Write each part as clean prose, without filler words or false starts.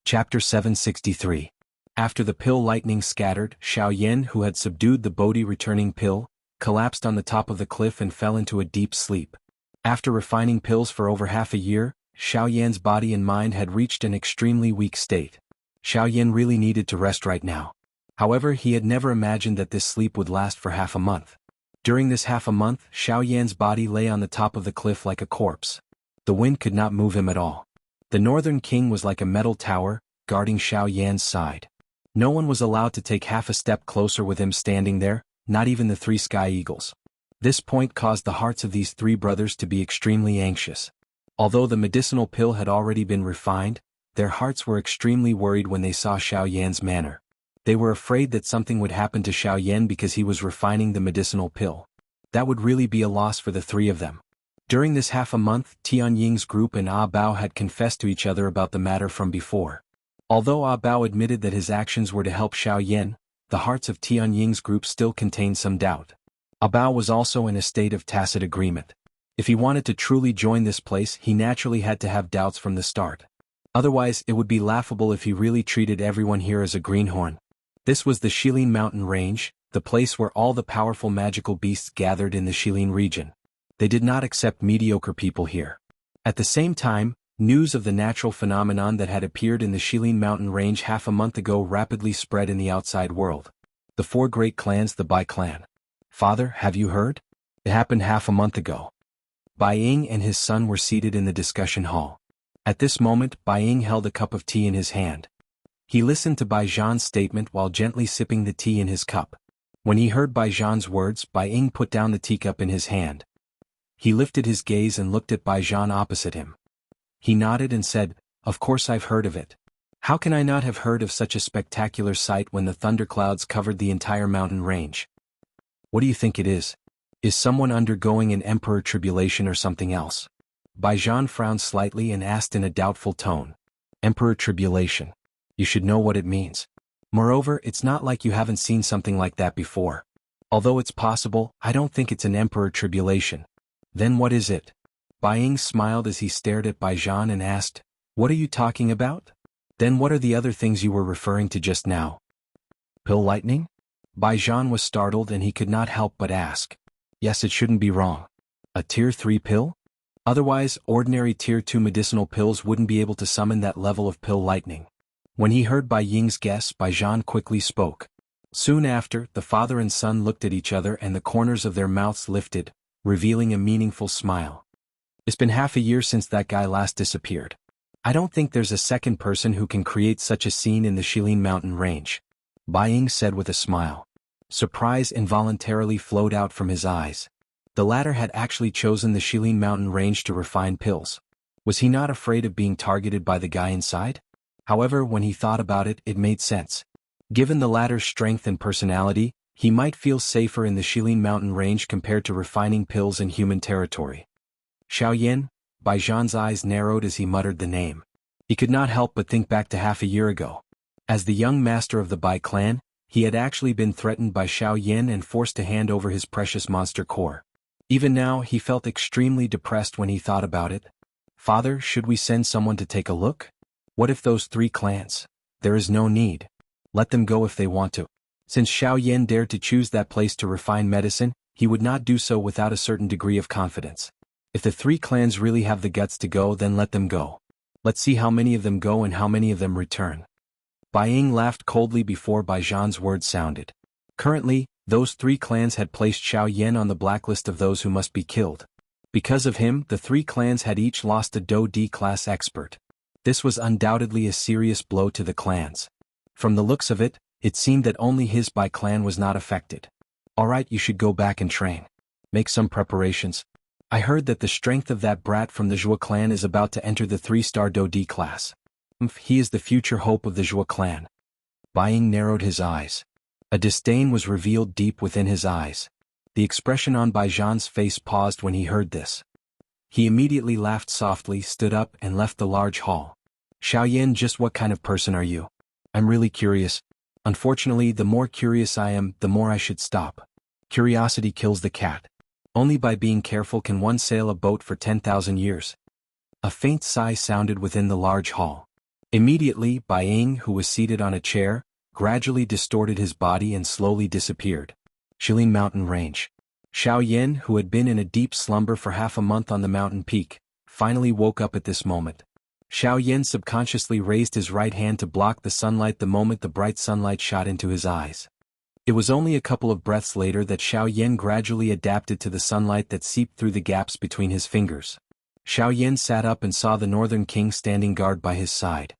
Chapter 763. After the pill lightning scattered, Xiao Yan, who had subdued the Bodhi-returning pill, collapsed on the top of the cliff and fell into a deep sleep. After refining pills for over half a year, Xiao Yan's body and mind had reached an extremely weak state. Xiao Yan really needed to rest right now. However, he had never imagined that this sleep would last for half a month. During this half a month, Xiao Yan's body lay on the top of the cliff like a corpse. The wind could not move him at all. The Northern King was like a metal tower, guarding Xiao Yan's side. No one was allowed to take half a step closer with him standing there, not even the 3 Sky Eagles. This point caused the hearts of these 3 brothers to be extremely anxious. Although the medicinal pill had already been refined, their hearts were extremely worried when they saw Xiao Yan's manner. They were afraid that something would happen to Xiao Yan because he was refining the medicinal pill. That would really be a loss for the 3 of them. During this half a month, Tianying's group and Ah Bao had confessed to each other about the matter from before. Although Ah Bao admitted that his actions were to help Xiao Yan, the hearts of Tianying's group still contained some doubt. Ah Bao was also in a state of tacit agreement. If he wanted to truly join this place, he naturally had to have doubts from the start. Otherwise, it would be laughable if he really treated everyone here as a greenhorn. This was the Shilin Mountain Range, the place where all the powerful magical beasts gathered in the Shilin region. They did not accept mediocre people here. At the same time, news of the natural phenomenon that had appeared in the Shilin Mountain Range half a month ago rapidly spread in the outside world. The 4 great clans, the Bai clan. Father, have you heard? It happened half a month ago. Bai Ying and his son were seated in the discussion hall. At this moment, Bai Ying held a cup of tea in his hand. He listened to Bai Zhan's statement while gently sipping the tea in his cup. When he heard Bai Zhan's words, Bai Ying put down the teacup in his hand. He lifted his gaze and looked at Bai Zhan opposite him. He nodded and said, "Of course I've heard of it. How can I not have heard of such a spectacular sight when the thunderclouds covered the entire mountain range? What do you think it is? Is someone undergoing an emperor tribulation or something else?" Bai Zhan frowned slightly and asked in a doubtful tone. "Emperor tribulation. You should know what it means. Moreover, it's not like you haven't seen something like that before. Although it's possible, I don't think it's an emperor tribulation. Then what is it?" Bai Ying smiled as he stared at Bai Zhan and asked, "What are you talking about? Then what are the other things you were referring to just now?" "Pill lightning?" Bai Zhan was startled and he could not help but ask. Yes, it shouldn't be wrong. A Tier 3 pill? Otherwise, ordinary Tier 2 medicinal pills wouldn't be able to summon that level of pill lightning. When he heard Bai Ying's guess, Bai Zhan quickly spoke. Soon after, the father and son looked at each other and the corners of their mouths lifted, revealing a meaningful smile. "It's been half a year since that guy last disappeared. I don't think there's a second person who can create such a scene in the Shilin Mountain Range," Bai Ying said with a smile. Surprise involuntarily flowed out from his eyes. The latter had actually chosen the Shilin Mountain Range to refine pills. Was he not afraid of being targeted by the guy inside? However, when he thought about it, it made sense. Given the latter's strength and personality, he might feel safer in the Shilin Mountain Range compared to refining pills in human territory. Xiao Yan? Bai Zhan's eyes narrowed as he muttered the name. He could not help but think back to half a year ago. As the young master of the Bai clan, he had actually been threatened by Xiao Yan and forced to hand over his precious monster core. Even now, he felt extremely depressed when he thought about it. "Father, should we send someone to take a look? What if those 3 clans? There is no need. Let them go if they want to." Since Xiao Yan dared to choose that place to refine medicine, he would not do so without a certain degree of confidence. If the 3 clans really have the guts to go, then let them go. Let's see how many of them go and how many of them return. Bai Ying laughed coldly before Bai Zhan's words sounded. Currently, those 3 clans had placed Xiao Yan on the blacklist of those who must be killed. Because of him, the 3 clans had each lost a Do D class expert. This was undoubtedly a serious blow to the clans. From the looks of it, it seemed that only his Bai clan was not affected. "Alright, you should go back and train. Make some preparations. I heard that the strength of that brat from the Zhua clan is about to enter the 3-star Do D class. He is the future hope of the Zhua clan." Bai Ying narrowed his eyes. A disdain was revealed deep within his eyes. The expression on Bai Zhan's face paused when he heard this. He immediately laughed softly, stood up, and left the large hall. "Xiao Yan, just what kind of person are you? I'm really curious. Unfortunately, the more curious I am, the more I should stop. Curiosity kills the cat. Only by being careful can one sail a boat for 10,000 years." A faint sigh sounded within the large hall. Immediately, Bai Ying, who was seated on a chair, gradually distorted his body and slowly disappeared. Shilin Mountain Range. Xiao Yan, who had been in a deep slumber for half a month on the mountain peak, finally woke up at this moment. Xiao Yan subconsciously raised his right hand to block the sunlight the moment the bright sunlight shot into his eyes. It was only a couple of breaths later that Xiao Yan gradually adapted to the sunlight that seeped through the gaps between his fingers. Xiao Yan sat up and saw the Northern King standing guard by his side.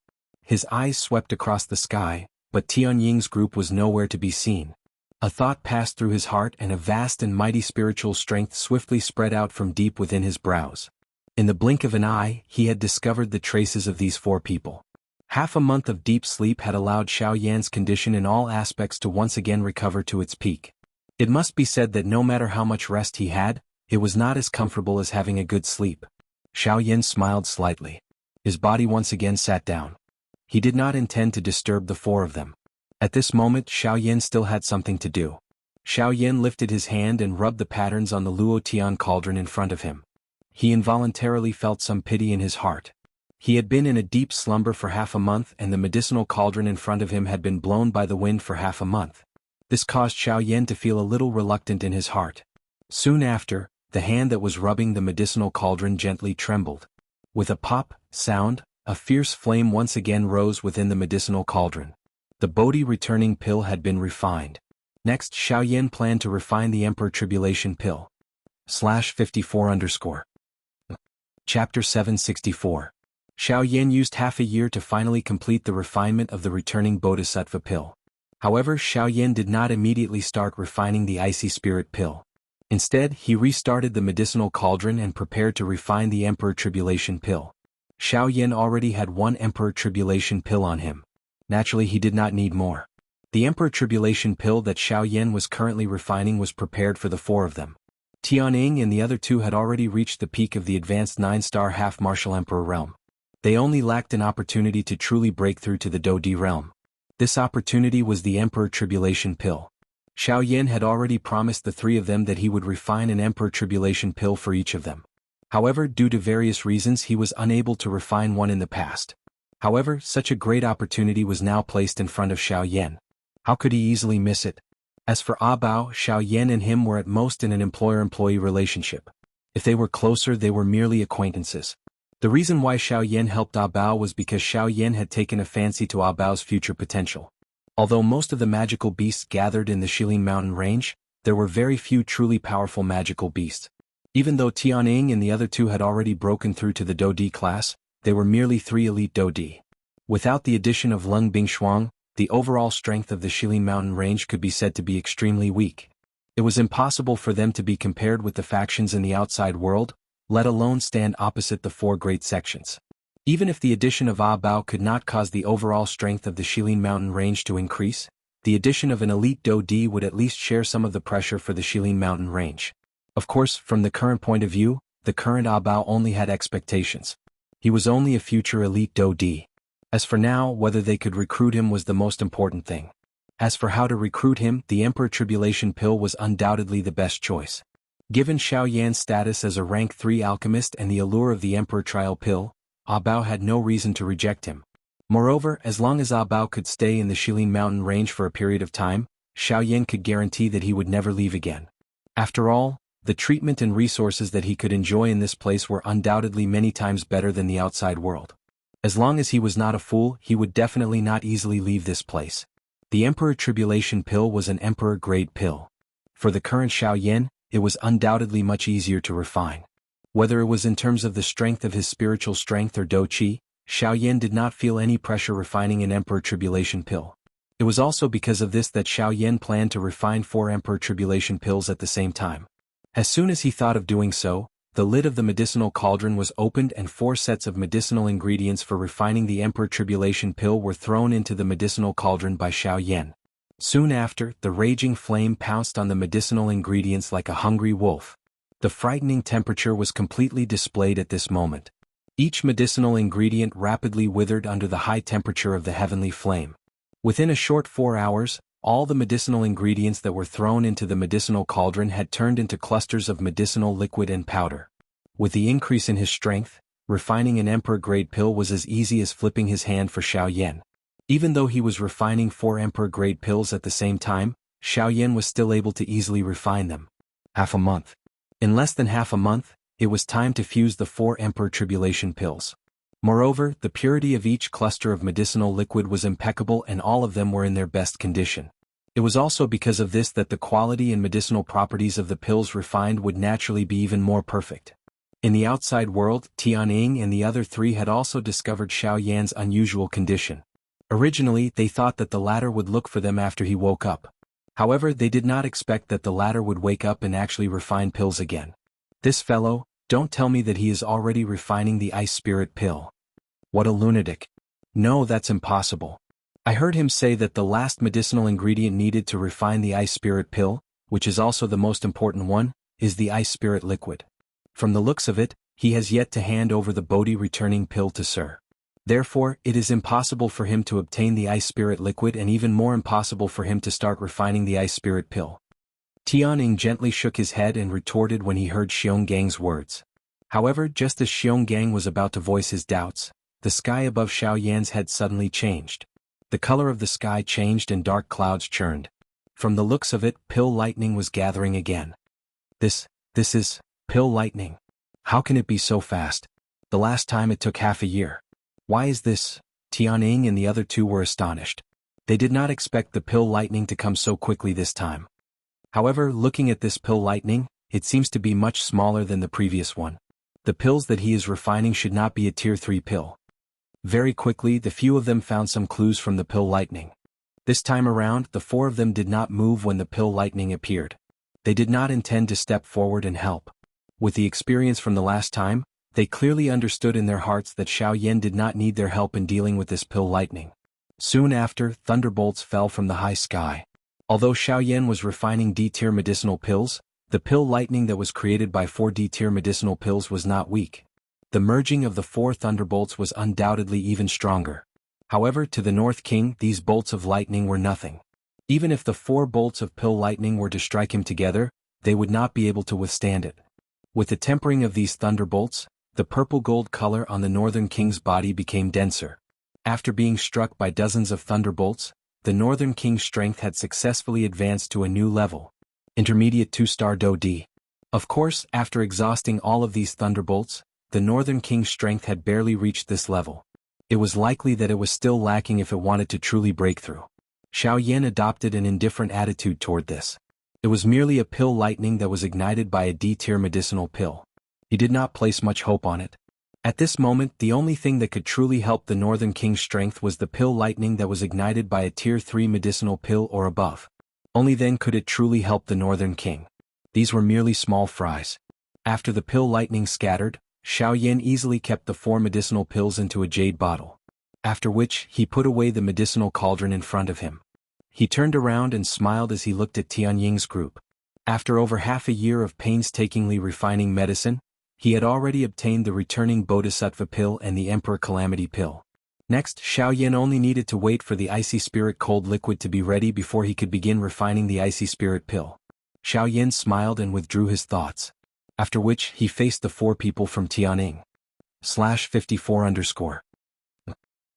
His eyes swept across the sky, but Tianying's group was nowhere to be seen. A thought passed through his heart and a vast and mighty spiritual strength swiftly spread out from deep within his brows. In the blink of an eye, he had discovered the traces of these 4 people. Half a month of deep sleep had allowed Xiao Yan's condition in all aspects to once again recover to its peak. It must be said that no matter how much rest he had, it was not as comfortable as having a good sleep. Xiao Yan smiled slightly. His body once again sat down. He did not intend to disturb the 4 of them. At this moment Xiao Yan still had something to do. Xiao Yan lifted his hand and rubbed the patterns on the Luo Tian cauldron in front of him. He involuntarily felt some pity in his heart. He had been in a deep slumber for half a month and the medicinal cauldron in front of him had been blown by the wind for half a month. This caused Xiao Yan to feel a little reluctant in his heart. Soon after, the hand that was rubbing the medicinal cauldron gently trembled. With a pop sound, a fierce flame once again rose within the medicinal cauldron. The Bodhi returning pill had been refined. Next, Xiao Yan planned to refine the Emperor Tribulation pill. /54_. Chapter 764. Xiao Yan used half a year to finally complete the refinement of the returning Bodhisattva pill. However, Xiao Yan did not immediately start refining the Icy Spirit pill. Instead, he restarted the medicinal cauldron and prepared to refine the Emperor Tribulation pill. Xiao Yan already had 1 Emperor Tribulation pill on him. Naturally, he did not need more. The Emperor Tribulation pill that Xiao Yan was currently refining was prepared for the 4 of them. Tianying and the other 2 had already reached the peak of the advanced 9-star half-martial Emperor realm. They only lacked an opportunity to truly break through to the Dodi realm. This opportunity was the Emperor Tribulation pill. Xiao Yan had already promised the 3 of them that he would refine an Emperor Tribulation pill for each of them. However, due to various reasons he was unable to refine one in the past. However, such a great opportunity was now placed in front of Xiao Yan. How could he easily miss it? As for Ah Bao, Xiao Yan and him were at most in an employer-employee relationship. If they were closer, they were merely acquaintances. The reason why Xiao Yan helped Ah Bao was because Xiao Yan had taken a fancy to Ah Bao's future potential. Although most of the magical beasts gathered in the Shilin Mountain range, there were very few truly powerful magical beasts. Even though Tianying and the other 2 had already broken through to the Dodi class, they were merely 3 elite Dodi. Without the addition of Lung Bingshuang, the overall strength of the Shilin Mountain range could be said to be extremely weak. It was impossible for them to be compared with the factions in the outside world, let alone stand opposite the 4 great sections. Even if the addition of Ah Bao could not cause the overall strength of the Shilin Mountain range to increase, the addition of an elite Dodi would at least share some of the pressure for the Shilin Mountain range. Of course, from the current point of view, the current Ah Bao only had expectations. He was only a future elite Dodi. As for now, whether they could recruit him was the most important thing. As for how to recruit him, the Emperor Tribulation pill was undoubtedly the best choice. Given Xiao Yan's status as a rank 3 alchemist and the allure of the Emperor Trial pill, Ah Bao had no reason to reject him. Moreover, as long as Ah Bao could stay in the Shilin Mountain range for a period of time, Xiao Yan could guarantee that he would never leave again. After all, the treatment and resources that he could enjoy in this place were undoubtedly many times better than the outside world. As long as he was not a fool, he would definitely not easily leave this place. The Emperor Tribulation pill was an Emperor-grade pill. For the current Xiao Yan, it was undoubtedly much easier to refine. Whether it was in terms of the strength of his spiritual strength or Do Qi, Xiao Yan did not feel any pressure refining an Emperor Tribulation pill. It was also because of this that Xiao Yan planned to refine 4 Emperor Tribulation pills at the same time. As soon as he thought of doing so, the lid of the medicinal cauldron was opened and 4 sets of medicinal ingredients for refining the Emperor Tribulation pill were thrown into the medicinal cauldron by Xiao Yan. Soon after, the raging flame pounced on the medicinal ingredients like a hungry wolf. The frightening temperature was completely displayed at this moment. Each medicinal ingredient rapidly withered under the high temperature of the heavenly flame. Within a short 4 hours, all the medicinal ingredients that were thrown into the medicinal cauldron had turned into clusters of medicinal liquid and powder. With the increase in his strength, Refining an emperor-grade pill was as easy as flipping his hand for Xiao Yan. Even though he was refining 4 emperor-grade pills at the same time, Xiao Yan was still able to easily refine them. Half a month. In less than half a month, it was time to fuse the 4 emperor tribulation pills. Moreover, the purity of each cluster of medicinal liquid was impeccable and all of them were in their best condition. It was also because of this that the quality and medicinal properties of the pills refined would naturally be even more perfect. In the outside world, Tianying and the other 3 had also discovered Xiao Yan's unusual condition. Originally, they thought that the latter would look for them after he woke up. However, they did not expect that the latter would wake up and actually refine pills again. This fellow, don't tell me that he is already refining the ice spirit pill. What a lunatic. No, that's impossible. I heard him say that the last medicinal ingredient needed to refine the ice spirit pill, which is also the most important one, is the ice spirit liquid. From the looks of it, he has yet to hand over the Bodhi returning pill to Sir. Therefore, it is impossible for him to obtain the ice spirit liquid and even more impossible for him to start refining the ice spirit pill. Tianying gently shook his head and retorted when he heard Xiongang's words. However, just as Xionggang was about to voice his doubts, the sky above Xiao Yan's head suddenly changed. The color of the sky changed and dark clouds churned. From the looks of it, pill lightning was gathering again. This is pill lightning. How can it be so fast? The last time it took half a year. Why is this? Tianying and the other 2 were astonished. They did not expect the pill lightning to come so quickly this time. However, looking at this pill lightning, it seems to be much smaller than the previous one. The pills that he is refining should not be a tier 3 pill. Very quickly, the few of them found some clues from the pill lightning. This time around, the 4 of them did not move when the pill lightning appeared. They did not intend to step forward and help. With the experience from the last time, they clearly understood in their hearts that Xiao Yan did not need their help in dealing with this pill lightning. Soon after, thunderbolts fell from the high sky. Although Xiao Yan was refining D-tier medicinal pills, the pill lightning that was created by 4 D-tier medicinal pills was not weak. The merging of the 4 thunderbolts was undoubtedly even stronger. However, to the North King, these bolts of lightning were nothing. Even if the 4 bolts of pill lightning were to strike him together, they would not be able to withstand it. With the tempering of these thunderbolts, the purple-gold color on the Northern King's body became denser. After being struck by dozens of thunderbolts, the Northern King's strength had successfully advanced to a new level. Intermediate 2-star Do D. Of course, after exhausting all of these thunderbolts, the Northern King's strength had barely reached this level. It was likely that it was still lacking if it wanted to truly break through. Xiao Yan adopted an indifferent attitude toward this. It was merely a pill lightning that was ignited by a D-tier medicinal pill. He did not place much hope on it. At this moment, the only thing that could truly help the Northern King's strength was the pill lightning that was ignited by a tier 3 medicinal pill or above. Only then could it truly help the Northern King. These were merely small fries. After the pill lightning scattered, Xiao Yan easily kept the 4 medicinal pills into a jade bottle. After which, he put away the medicinal cauldron in front of him. He turned around and smiled as he looked at Tianying's group. After over half a year of painstakingly refining medicine, he had already obtained the returning Bodhisattva pill and the Emperor Calamity pill. Next, Xiao Yan only needed to wait for the icy spirit cold liquid to be ready before he could begin refining the icy spirit pill. Xiao Yan smiled and withdrew his thoughts. After which, he faced the 4 people from Tianying. /54_.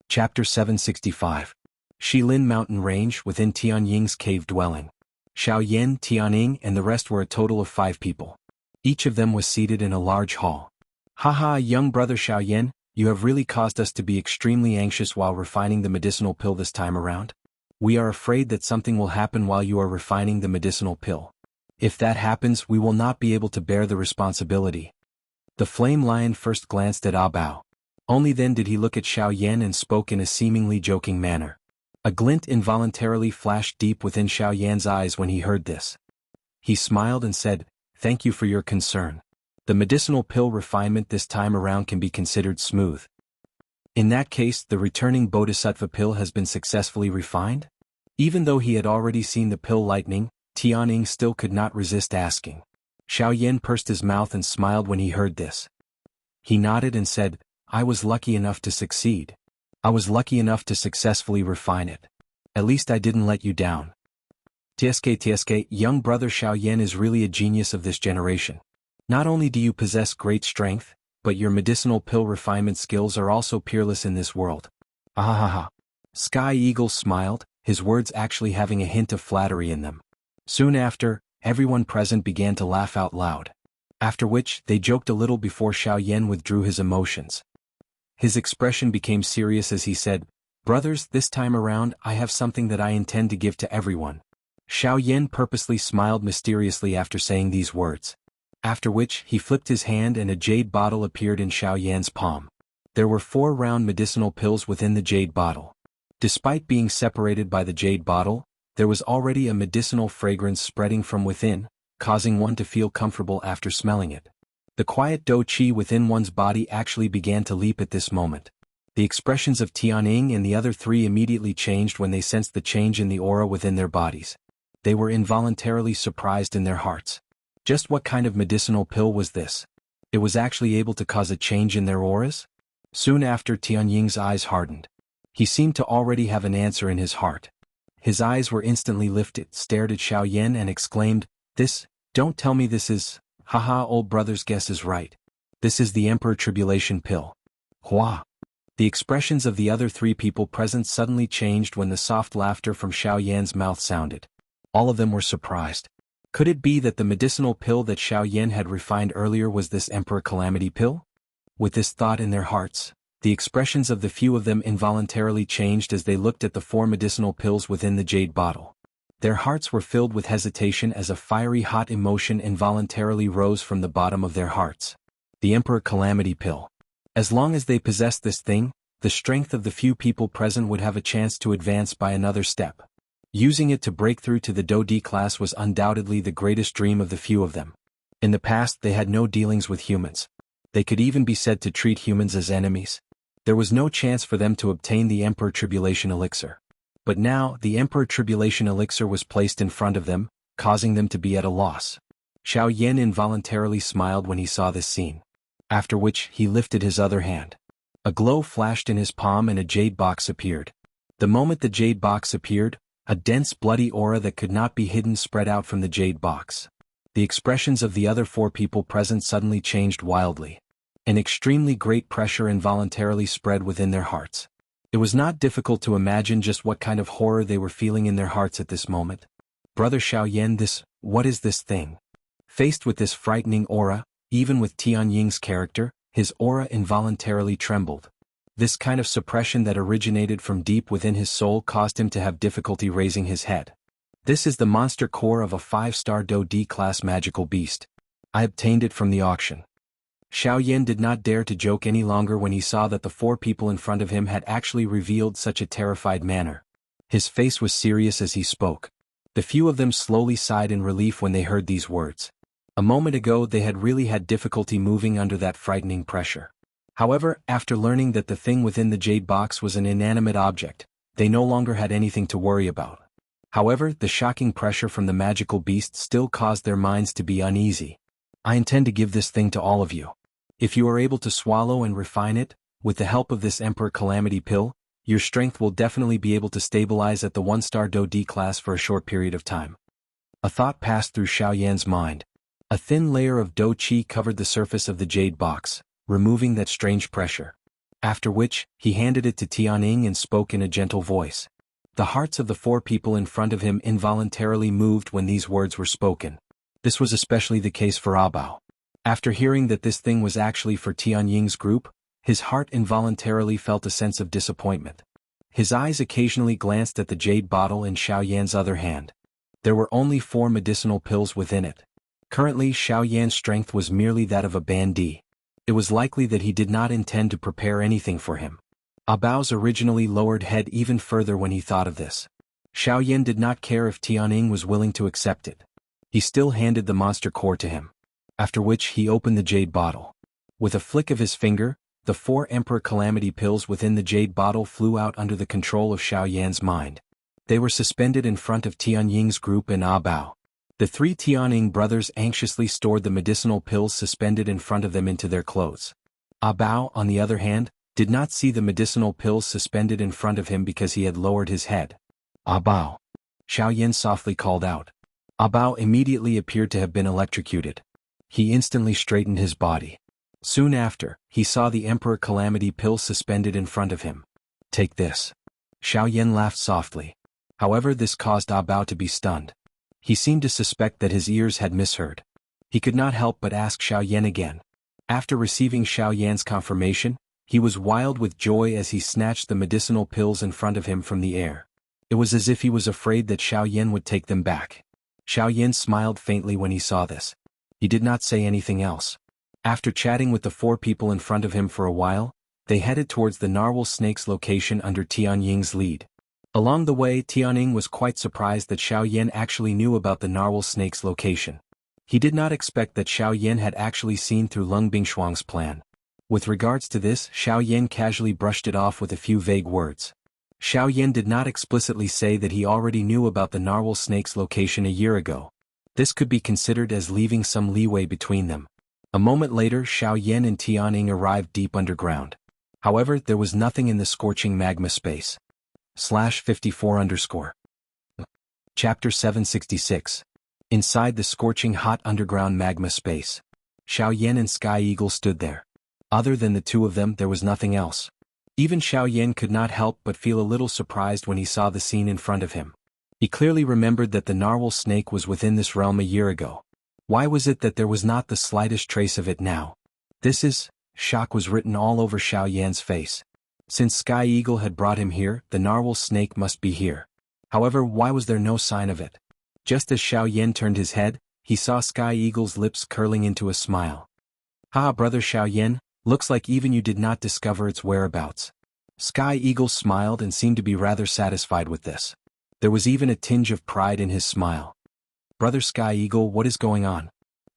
Chapter 765. Shilin Mountain Range within Tianying's cave dwelling. Xiao Yan, Tianying, and the rest were a total of 5 people. Each of them was seated in a large hall. Haha, young brother Xiao Yan, you have really caused us to be extremely anxious while refining the medicinal pill this time around. We are afraid that something will happen while you are refining the medicinal pill. If that happens, we will not be able to bear the responsibility. The flame lion first glanced at Ah Bao. Only then did he look at Xiao Yan and spoke in a seemingly joking manner. A glint involuntarily flashed deep within Xiao Yan's eyes when he heard this. He smiled and said, "Thank you for your concern. The medicinal pill refinement this time around can be considered smooth." In that case, the returning Bodhisattva pill has been successfully refined? Even though he had already seen the pill lightning, Tianying still could not resist asking. Xiao Yan pursed his mouth and smiled when he heard this. He nodded and said, "I was lucky enough to succeed. I was lucky enough to successfully refine it. At least I didn't let you down." TSK, young brother Xiao Yan is really a genius of this generation. Not only do you possess great strength, but your medicinal pill refinement skills are also peerless in this world. Ahaha. Sky Eagle smiled, his words actually having a hint of flattery in them. Soon after, everyone present began to laugh out loud. After which, they joked a little before Xiaoyan withdrew his emotions. His expression became serious as he said, "Brothers, this time around, I have something that I intend to give to everyone." Xiaoyan purposely smiled mysteriously after saying these words. After which, he flipped his hand and a jade bottle appeared in Xiaoyan's palm. There were 4 round medicinal pills within the jade bottle. Despite being separated by the jade bottle, there was already a medicinal fragrance spreading from within, causing one to feel comfortable after smelling it. The quiet dou qi within one's body actually began to leap at this moment. The expressions of Tianying and the other 3 immediately changed when they sensed the change in the aura within their bodies. They were involuntarily surprised in their hearts. Just what kind of medicinal pill was this? It was actually able to cause a change in their auras? Soon after, Tianying's eyes hardened. He seemed to already have an answer in his heart. His eyes were instantly lifted, stared at Xiaoyan and exclaimed, Don't tell me this is, haha, old brother's guess is right. This is the Emperor Tribulation pill. Hua. The expressions of the other 3 people present suddenly changed when the soft laughter from Xiaoyan's mouth sounded. All of them were surprised. Could it be that the medicinal pill that Xiaoyan had refined earlier was this Emperor Calamity pill? With this thought in their hearts, the expressions of the few of them involuntarily changed as they looked at the 4 medicinal pills within the jade bottle. Their hearts were filled with hesitation as a fiery hot emotion involuntarily rose from the bottom of their hearts. The Emperor Calamity pill. As long as they possessed this thing, the strength of the few people present would have a chance to advance by another step. Using it to break through to the Dou D class was undoubtedly the greatest dream of the few of them. In the past they had no dealings with humans. They could even be said to treat humans as enemies. There was no chance for them to obtain the Emperor Tribulation Elixir. But now, the Emperor Tribulation Elixir was placed in front of them, causing them to be at a loss. Xiaoyan involuntarily smiled when he saw this scene. After which, he lifted his other hand. A glow flashed in his palm and a jade box appeared. The moment the jade box appeared, a dense bloody aura that could not be hidden spread out from the jade box. The expressions of the other 4 people present suddenly changed wildly. An extremely great pressure involuntarily spread within their hearts. It was not difficult to imagine just what kind of horror they were feeling in their hearts at this moment. Brother Xiaoyan, what is this thing? Faced with this frightening aura, even with Tianying's character, his aura involuntarily trembled. This kind of suppression that originated from deep within his soul caused him to have difficulty raising his head. This is the monster core of a 5-star Dou D class magical beast. I obtained it from the auction. Xiaoyan did not dare to joke any longer when he saw that the 4 people in front of him had actually revealed such a terrified manner. His face was serious as he spoke. The few of them slowly sighed in relief when they heard these words. A moment ago they had really had difficulty moving under that frightening pressure. However, after learning that the thing within the jade box was an inanimate object, they no longer had anything to worry about. However, the shocking pressure from the magical beast still caused their minds to be uneasy. I intend to give this thing to all of you. If you are able to swallow and refine it, with the help of this Emperor Calamity pill, your strength will definitely be able to stabilize at the 1-star Dou D class for a short period of time. A thought passed through Xiaoyan's mind. A thin layer of dou qi covered the surface of the jade box, removing that strange pressure. After which, he handed it to Tianying and spoke in a gentle voice. The hearts of the 4 people in front of him involuntarily moved when these words were spoken. This was especially the case for Abao. After hearing that this thing was actually for Tianying's group, his heart involuntarily felt a sense of disappointment. His eyes occasionally glanced at the jade bottle in Xiaoyan's other hand. There were only 4 medicinal pills within it. Currently, Xiaoyan's strength was merely that of a bandit. It was likely that he did not intend to prepare anything for him. Abao's originally lowered head even further when he thought of this. Xiaoyan did not care if Tianying was willing to accept it. He still handed the monster core to him. After which he opened the jade bottle. With a flick of his finger, the 4 Emperor Calamity pills within the jade bottle flew out under the control of Xiaoyan's mind. They were suspended in front of Tianying's group and Abao. The 3 Tianying brothers anxiously stored the medicinal pills suspended in front of them into their clothes. Abao, on the other hand, did not see the medicinal pills suspended in front of him because he had lowered his head. Abao. Xiaoyan softly called out. Abao immediately appeared to have been electrocuted. He instantly straightened his body. Soon after, he saw the Emperor Calamity pill suspended in front of him. "Take this." Xiao Yan laughed softly. However, this caused Ah Bao to be stunned. He seemed to suspect that his ears had misheard. He could not help but ask Xiao Yan again. After receiving Xiao Yan's confirmation, he was wild with joy as he snatched the medicinal pills in front of him from the air. It was as if he was afraid that Xiao Yan would take them back. Xiao Yan smiled faintly when he saw this. He did not say anything else. After chatting with the 4 people in front of him for a while, they headed towards the narwhal snake's location under Tianying's lead. Along the way, Tianying was quite surprised that Xiao Yan actually knew about the narwhal snake's location. He did not expect that Xiao Yan had actually seen through Lung Bingshuang's plan. With regards to this, Xiao Yan casually brushed it off with a few vague words. Xiao Yan did not explicitly say that he already knew about the narwhal snake's location a year ago. This could be considered as leaving some leeway between them. A moment later, Xiao Yan and Tianying arrived deep underground. However, there was nothing in the scorching magma space. /54_. Chapter 766. Inside the scorching hot underground magma space. Xiao Yan and Sky Eagle stood there. Other than the 2 of them, there was nothing else. Even Xiao Yan could not help but feel a little surprised when he saw the scene in front of him. He clearly remembered that the narwhal snake was within this realm a year ago. Why was it that there was not the slightest trace of it now? Shock was written all over Xiao Yan's face. Since Sky Eagle had brought him here, the narwhal snake must be here. However, why was there no sign of it? Just as Xiao Yan turned his head, he saw Sky Eagle's lips curling into a smile. "Ha, brother Xiao Yan, looks like even you did not discover its whereabouts." Sky Eagle smiled and seemed to be rather satisfied with this. There was even a tinge of pride in his smile. "Brother Sky Eagle, what is going on?"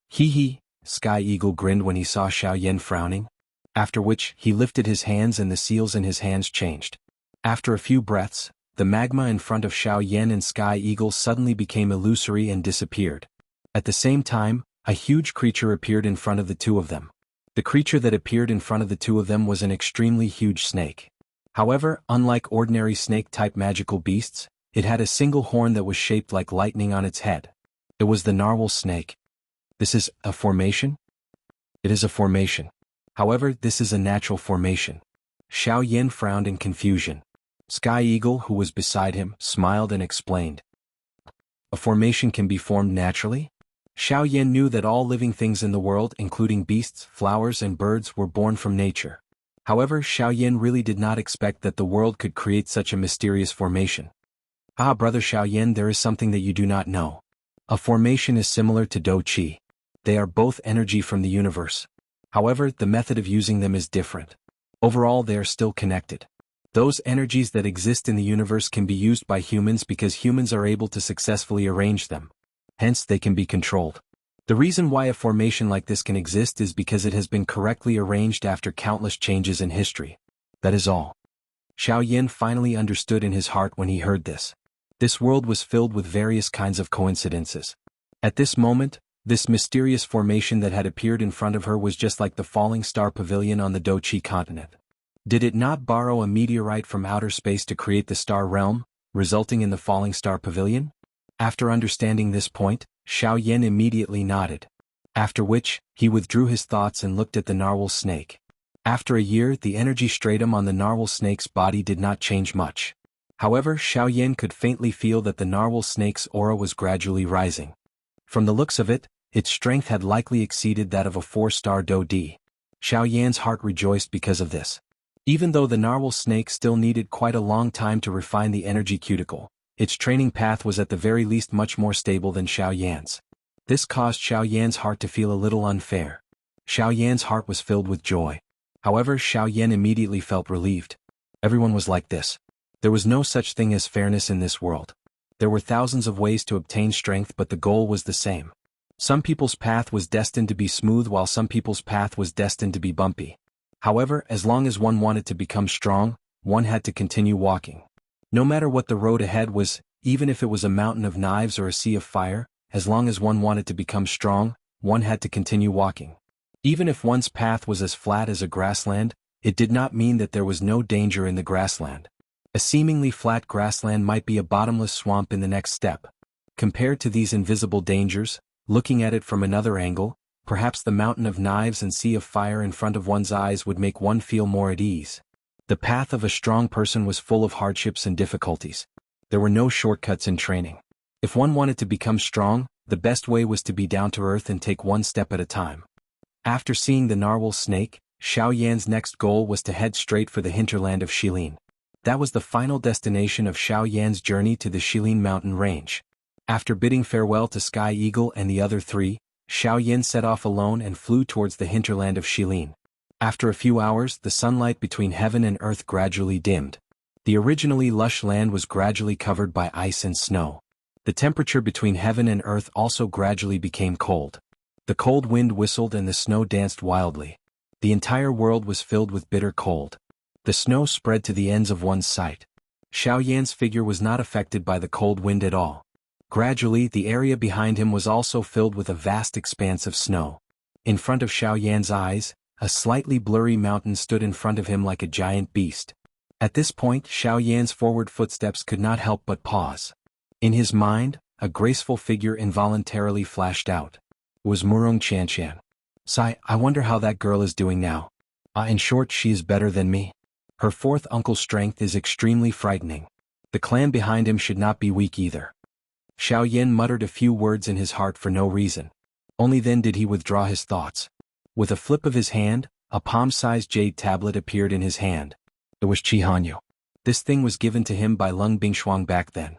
"Hee hee," Sky Eagle grinned when he saw Xiao Yan frowning. After which, he lifted his hands and the seals in his hands changed. After a few breaths, the magma in front of Xiao Yan and Sky Eagle suddenly became illusory and disappeared. At the same time, a huge creature appeared in front of the 2 of them. The creature that appeared in front of the 2 of them was an extremely huge snake. However, unlike ordinary snake-type magical beasts, it had a single horn that was shaped like lightning on its head. It was the narwhal snake. "This is a formation?" "It is a formation. However, this is a natural formation." Xiao Yan frowned in confusion. Sky Eagle, who was beside him, smiled and explained. "A formation can be formed naturally?" Xiao Yan knew that all living things in the world, including beasts, flowers and birds, were born from nature. However, Xiao Yan really did not expect that the world could create such a mysterious formation. "Ah, brother Xiao Yan, there is something that you do not know. A formation is similar to Do Qi. They are both energy from the universe. However, the method of using them is different. Overall, they are still connected. Those energies that exist in the universe can be used by humans because humans are able to successfully arrange them. Hence, they can be controlled. The reason why a formation like this can exist is because it has been correctly arranged after countless changes in history. That is all." Xiao Yan finally understood in his heart when he heard this. This world was filled with various kinds of coincidences. At this moment, this mysterious formation that had appeared in front of her was just like the falling star pavilion on the Do Qi continent. Did it not borrow a meteorite from outer space to create the star realm, resulting in the falling star pavilion? After understanding this point, Xiao Yan immediately nodded. After which, he withdrew his thoughts and looked at the narwhal snake. After a year, the energy stratum on the narwhal snake's body did not change much. However, Xiao Yan could faintly feel that the narwhal snake's aura was gradually rising. From the looks of it, its strength had likely exceeded that of a 4-star Do Di. Xiao Yan's heart rejoiced because of this. Even though the narwhal snake still needed quite a long time to refine the energy cuticle, its training path was at the very least much more stable than Xiao Yan's. This caused Xiao Yan's heart to feel a little unfair. Xiao Yan's heart was filled with joy. However, Xiao Yan immediately felt relieved. Everyone was like this. There was no such thing as fairness in this world. There were thousands of ways to obtain strength, but the goal was the same. Some people's path was destined to be smooth while some people's path was destined to be bumpy. However, as long as one wanted to become strong, one had to continue walking. No matter what the road ahead was, even if it was a mountain of knives or a sea of fire, as long as one wanted to become strong, one had to continue walking. Even if one's path was as flat as a grassland, it did not mean that there was no danger in the grassland. A seemingly flat grassland might be a bottomless swamp in the next step. Compared to these invisible dangers, looking at it from another angle, perhaps the mountain of knives and sea of fire in front of one's eyes would make one feel more at ease. The path of a strong person was full of hardships and difficulties. There were no shortcuts in training. If one wanted to become strong, the best way was to be down to earth and take one step at a time. After seeing the narwhal snake, Xiao Yan's next goal was to head straight for the hinterland of Shilin. That was the final destination of Xiao Yan's journey to the Shilin mountain range. After bidding farewell to Sky Eagle and the other three, Xiao Yan set off alone and flew towards the hinterland of Shilin. After a few hours, the sunlight between heaven and earth gradually dimmed. The originally lush land was gradually covered by ice and snow. The temperature between heaven and earth also gradually became cold. The cold wind whistled and the snow danced wildly. The entire world was filled with bitter cold. The snow spread to the ends of one's sight. Xiao Yan's figure was not affected by the cold wind at all. Gradually, the area behind him was also filled with a vast expanse of snow. In front of Xiao Yan's eyes, a slightly blurry mountain stood in front of him like a giant beast. At this point, Xiao Yan's forward footsteps could not help but pause. In his mind, a graceful figure involuntarily flashed out. It was Murong Qianshan. Sigh, I wonder how that girl is doing now. In short, she is better than me. Her fourth uncle's strength is extremely frightening. The clan behind him should not be weak either. Xiao Yan muttered a few words in his heart for no reason. Only then did he withdraw his thoughts. With a flip of his hand, a palm-sized jade tablet appeared in his hand. It was Qi Hanyu. This thing was given to him by Lung Bingshuang back then.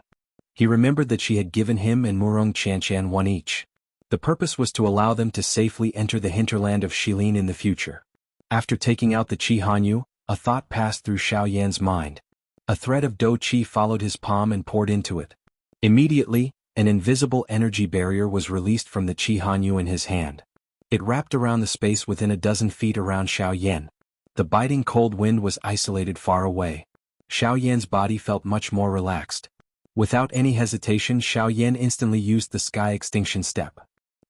He remembered that she had given him and Murong Qianshan one each. The purpose was to allow them to safely enter the hinterland of Shilin in the future. After taking out the Qi Hanyu, a thought passed through Xiao Yan's mind. A thread of Do Qi followed his palm and poured into it. Immediately, an invisible energy barrier was released from the Qi Hanyu in his hand. It wrapped around the space within a dozen feet around Xiao Yan. The biting cold wind was isolated far away. Xiao Yan's body felt much more relaxed. Without any hesitation, Xiao Yan instantly used the sky extinction step.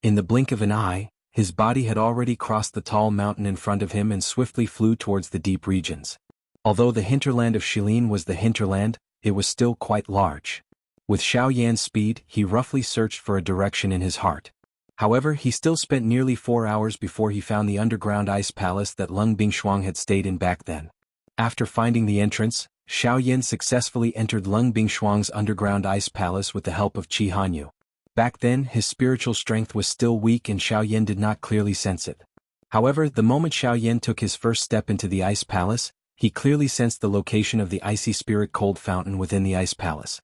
In the blink of an eye, his body had already crossed the tall mountain in front of him and swiftly flew towards the deep regions. Although the hinterland of Shilin was the hinterland, it was still quite large. With Xiao Yan's speed, he roughly searched for a direction in his heart. However, he still spent nearly 4 hours before he found the underground ice palace that Lung Bingshuang had stayed in back then. After finding the entrance, Xiao Yan successfully entered Lung Bingshuang's underground ice palace with the help of Qi Hanyu. Back then, his spiritual strength was still weak and Xiao Yan did not clearly sense it. However, the moment Xiao Yan took his first step into the ice palace, he clearly sensed the location of the icy spirit cold fountain within the ice palace.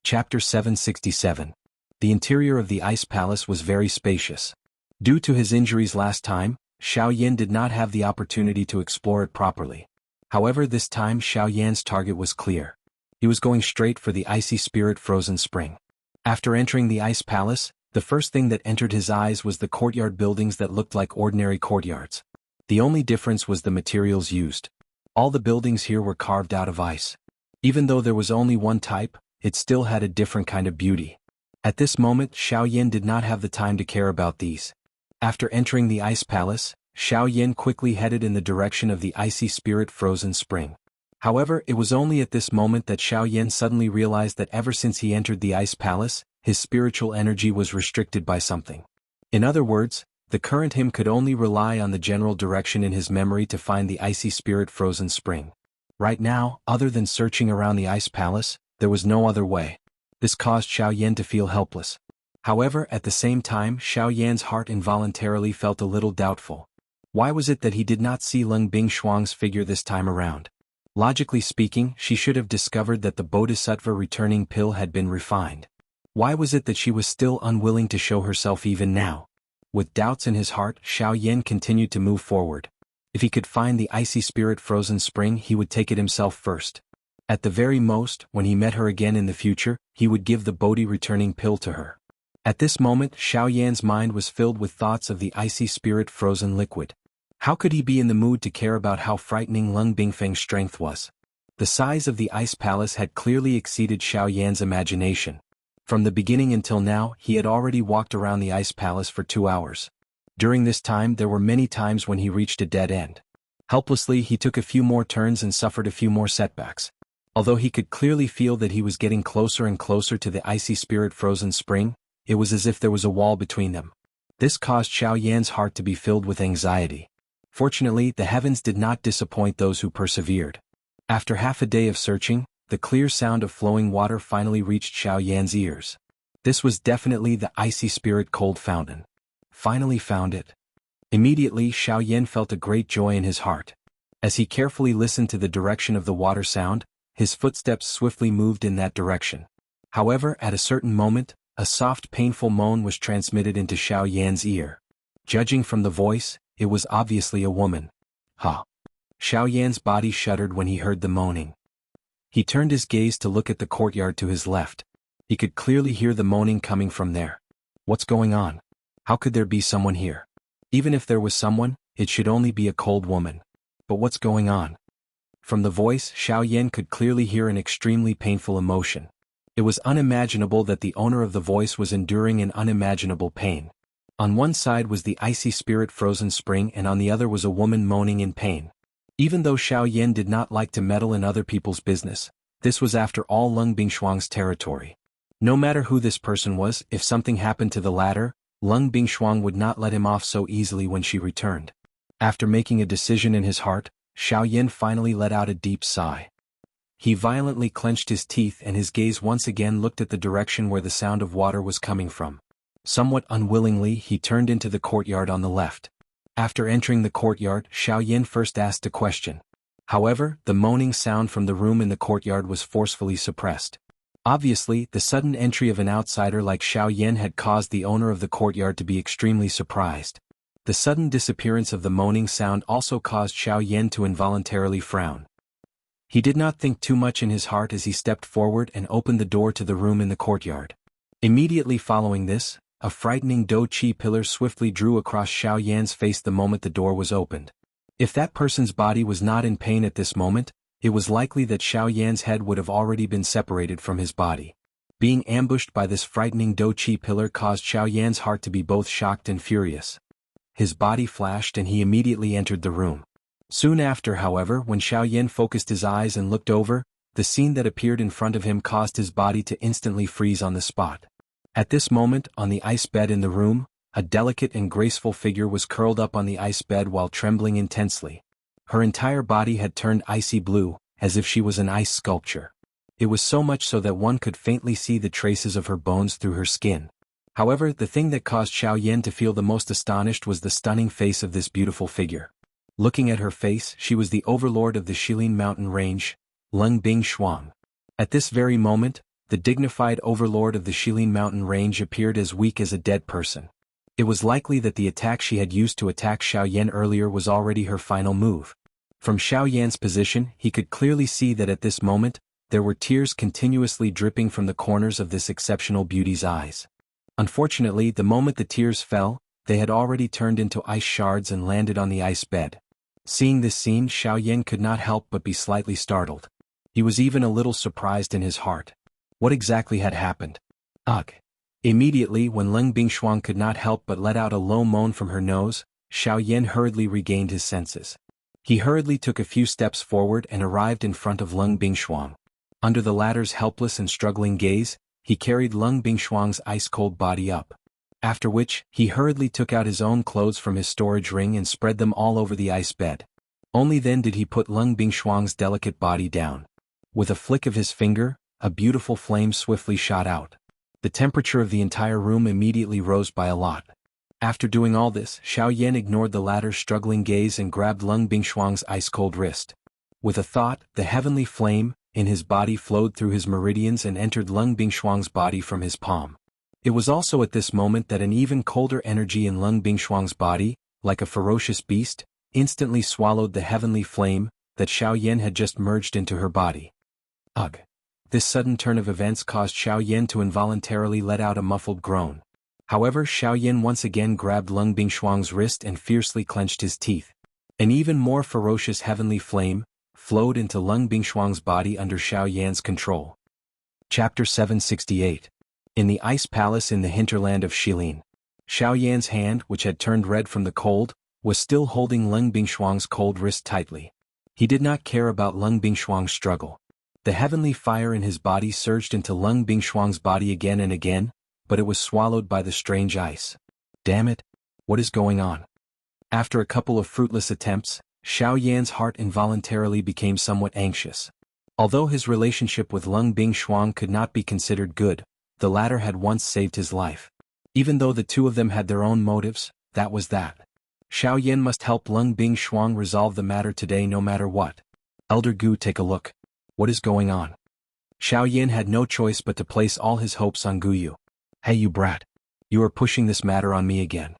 Chapter 767. The interior of the ice palace was very spacious. Due to his injuries last time, Xiao Yan did not have the opportunity to explore it properly. However, this time Xiao Yan's target was clear. He was going straight for the icy spirit frozen spring. After entering the ice palace, the first thing that entered his eyes was the courtyard buildings that looked like ordinary courtyards. The only difference was the materials used. All the buildings here were carved out of ice. Even though there was only one type, it still had a different kind of beauty. At this moment, Xiao Yan did not have the time to care about these. After entering the ice palace, Xiao Yan quickly headed in the direction of the icy spirit frozen spring. However, it was only at this moment that Xiao Yan suddenly realized that ever since he entered the ice palace, his spiritual energy was restricted by something. In other words, the current him could only rely on the general direction in his memory to find the icy spirit frozen spring. Right now, other than searching around the ice palace, there was no other way. This caused Xiao Yan to feel helpless. However, at the same time, Xiao Yan's heart involuntarily felt a little doubtful. Why was it that he did not see Lung Bingshuang's figure this time around? Logically speaking, she should have discovered that the Bodhisattva returning pill had been refined. Why was it that she was still unwilling to show herself even now? With doubts in his heart, Xiao Yan continued to move forward. If he could find the icy spirit frozen spring, he would take it himself first. At the very most, when he met her again in the future, he would give the Bodhi returning pill to her. At this moment, Xiao Yan's mind was filled with thoughts of the icy spirit frozen liquid. How could he be in the mood to care about how frightening Lung Bingfeng's strength was? The size of the ice palace had clearly exceeded Xiao Yan's imagination. From the beginning until now, he had already walked around the ice palace for 2 hours. During this time, there were many times when he reached a dead end. Helplessly, he took a few more turns and suffered a few more setbacks. Although he could clearly feel that he was getting closer and closer to the icy spirit frozen spring, it was as if there was a wall between them. This caused Xiao Yan's heart to be filled with anxiety. Fortunately, the heavens did not disappoint those who persevered. After half a day of searching, the clear sound of flowing water finally reached Xiao Yan's ears. This was definitely the icy spirit cold fountain. Finally found it. Immediately Xiao Yan felt a great joy in his heart. As he carefully listened to the direction of the water sound, his footsteps swiftly moved in that direction. However, at a certain moment, a soft painful moan was transmitted into Xiao Yan's ear. Judging from the voice, it was obviously a woman. Ha! Xiao Yan's body shuddered when he heard the moaning. He turned his gaze to look at the courtyard to his left. He could clearly hear the moaning coming from there. What's going on? How could there be someone here? Even if there was someone, it should only be a cold woman. But what's going on? From the voice, Xiao Yan could clearly hear an extremely painful emotion. It was unimaginable that the owner of the voice was enduring an unimaginable pain. On one side was the icy spirit frozen spring and on the other was a woman moaning in pain. Even though Xiao Yan did not like to meddle in other people's business, this was after all Leng Bingshuang's territory. No matter who this person was, if something happened to the latter, Leng Bingshuang would not let him off so easily when she returned. After making a decision in his heart, Xiao Yan finally let out a deep sigh. He violently clenched his teeth and his gaze once again looked at the direction where the sound of water was coming from. Somewhat unwillingly, he turned into the courtyard on the left. After entering the courtyard, Xiao Yan first asked a question. However, the moaning sound from the room in the courtyard was forcefully suppressed. Obviously, the sudden entry of an outsider like Xiao Yan had caused the owner of the courtyard to be extremely surprised. The sudden disappearance of the moaning sound also caused Xiao Yan to involuntarily frown. He did not think too much in his heart as he stepped forward and opened the door to the room in the courtyard. Immediately following this, a frightening Do Chi pillar swiftly drew across Xiao Yan's face the moment the door was opened. If that person's body was not in pain at this moment, it was likely that Xiao Yan's head would have already been separated from his body. Being ambushed by this frightening Do Chi pillar caused Xiao Yan's heart to be both shocked and furious. His body flashed and he immediately entered the room. Soon after, however, when Xiao Yan focused his eyes and looked over, the scene that appeared in front of him caused his body to instantly freeze on the spot. At this moment, on the ice bed in the room, a delicate and graceful figure was curled up on the ice bed while trembling intensely. Her entire body had turned icy blue, as if she was an ice sculpture. It was so much so that one could faintly see the traces of her bones through her skin. However, the thing that caused Xiao Yan to feel the most astonished was the stunning face of this beautiful figure. Looking at her face, she was the overlord of the Shilin mountain range, Leng Bingshuang. At this very moment, the dignified overlord of the Shilin mountain range appeared as weak as a dead person. It was likely that the attack she had used to attack Xiao Yan earlier was already her final move. From Xiao Yan's position, he could clearly see that at this moment, there were tears continuously dripping from the corners of this exceptional beauty's eyes. Unfortunately, the moment the tears fell, they had already turned into ice shards and landed on the ice bed. Seeing this scene, Xiao Yan could not help but be slightly startled. He was even a little surprised in his heart. What exactly had happened? Ugh! Immediately, when Leng Bingshuang could not help but let out a low moan from her nose, Xiao Yan hurriedly regained his senses. He hurriedly took a few steps forward and arrived in front of Leng Bingshuang. Under the latter's helpless and struggling gaze, he carried Leng Bingshuang's ice-cold body up. After which, he hurriedly took out his own clothes from his storage ring and spread them all over the ice bed. Only then did he put Leng Bingshuang's delicate body down. With a flick of his finger, a beautiful flame swiftly shot out. The temperature of the entire room immediately rose by a lot. After doing all this, Xiao Yan ignored the latter's struggling gaze and grabbed Leng Bingshuang's ice-cold wrist. With a thought, the heavenly flame in his body flowed through his meridians and entered Leng Bingshuang's body from his palm. It was also at this moment that an even colder energy in Leng Bingshuang's body, like a ferocious beast, instantly swallowed the heavenly flame that Xiao Yan had just merged into her body. Ugh! This sudden turn of events caused Xiao Yan to involuntarily let out a muffled groan. However, Xiao Yan once again grabbed Leng Bingshuang's wrist and fiercely clenched his teeth. An even more ferocious heavenly flame flowed into Leng Bingshuang's body under Xiao Yan's control. Chapter 768. In the Ice Palace in the hinterland of Shilin. Xiao Yan's hand, which had turned red from the cold, was still holding Leng Bingshuang's cold wrist tightly. He did not care about Leng Bingshuang's struggle. The heavenly fire in his body surged into Leng Bingshuang's body again and again, but it was swallowed by the strange ice. Damn it, What is going on? After a couple of fruitless attempts, Xiao Yan's heart involuntarily became somewhat anxious. Although his relationship with Lung Bingshuang could not be considered good, the latter had once saved his life. Even though the two of them had their own motives, that was that. Xiao Yan must help Lung Bingshuang resolve the matter today no matter what. Elder Gu, take a look. What is going on? Xiao Yan had no choice but to place all his hopes on Guyu. Hey you brat. You are pushing this matter on me again.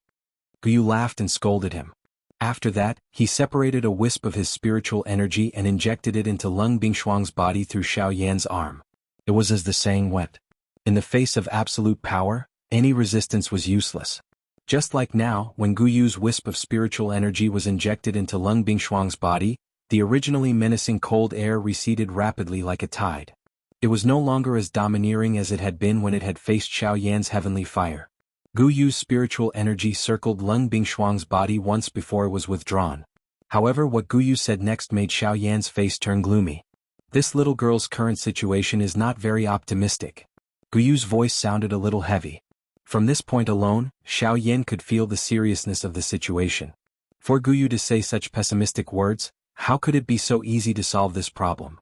Guyu laughed and scolded him. After that, he separated a wisp of his spiritual energy and injected it into Lung Bingshuang's body through Xiao Yan's arm. It was as the saying went. In the face of absolute power, any resistance was useless. Just like now, when Guyu's wisp of spiritual energy was injected into Lung Bingshuang's body, the originally menacing cold air receded rapidly like a tide. It was no longer as domineering as it had been when it had faced Xiao Yan's heavenly fire. Guyu's spiritual energy circled Lung Bingshuang's body once before it was withdrawn. However, what Guyu said next made Xiao Yan's face turn gloomy. This little girl's current situation is not very optimistic. Guyu's voice sounded a little heavy. From this point alone, Xiao Yan could feel the seriousness of the situation. For Guyu to say such pessimistic words, how could it be so easy to solve this problem?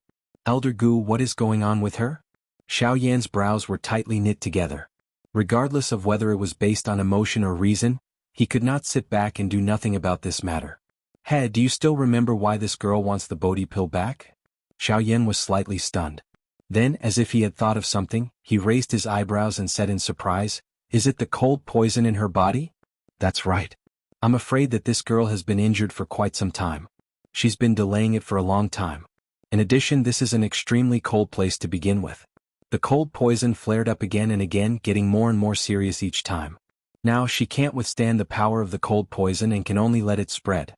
Elder Gu, what is going on with her? Xiao Yan's brows were tightly knit together. Regardless of whether it was based on emotion or reason, he could not sit back and do nothing about this matter. Hey, do you still remember why this girl wants the Bodhi pill back? Xiao Yan was slightly stunned. Then, as if he had thought of something, he raised his eyebrows and said in surprise, is it the cold poison in her body? That's right. I'm afraid that this girl has been injured for quite some time. She's been delaying it for a long time. In addition, this is an extremely cold place to begin with. The cold poison flared up again and again, getting more and more serious each time. Now she can't withstand the power of the cold poison and can only let it spread.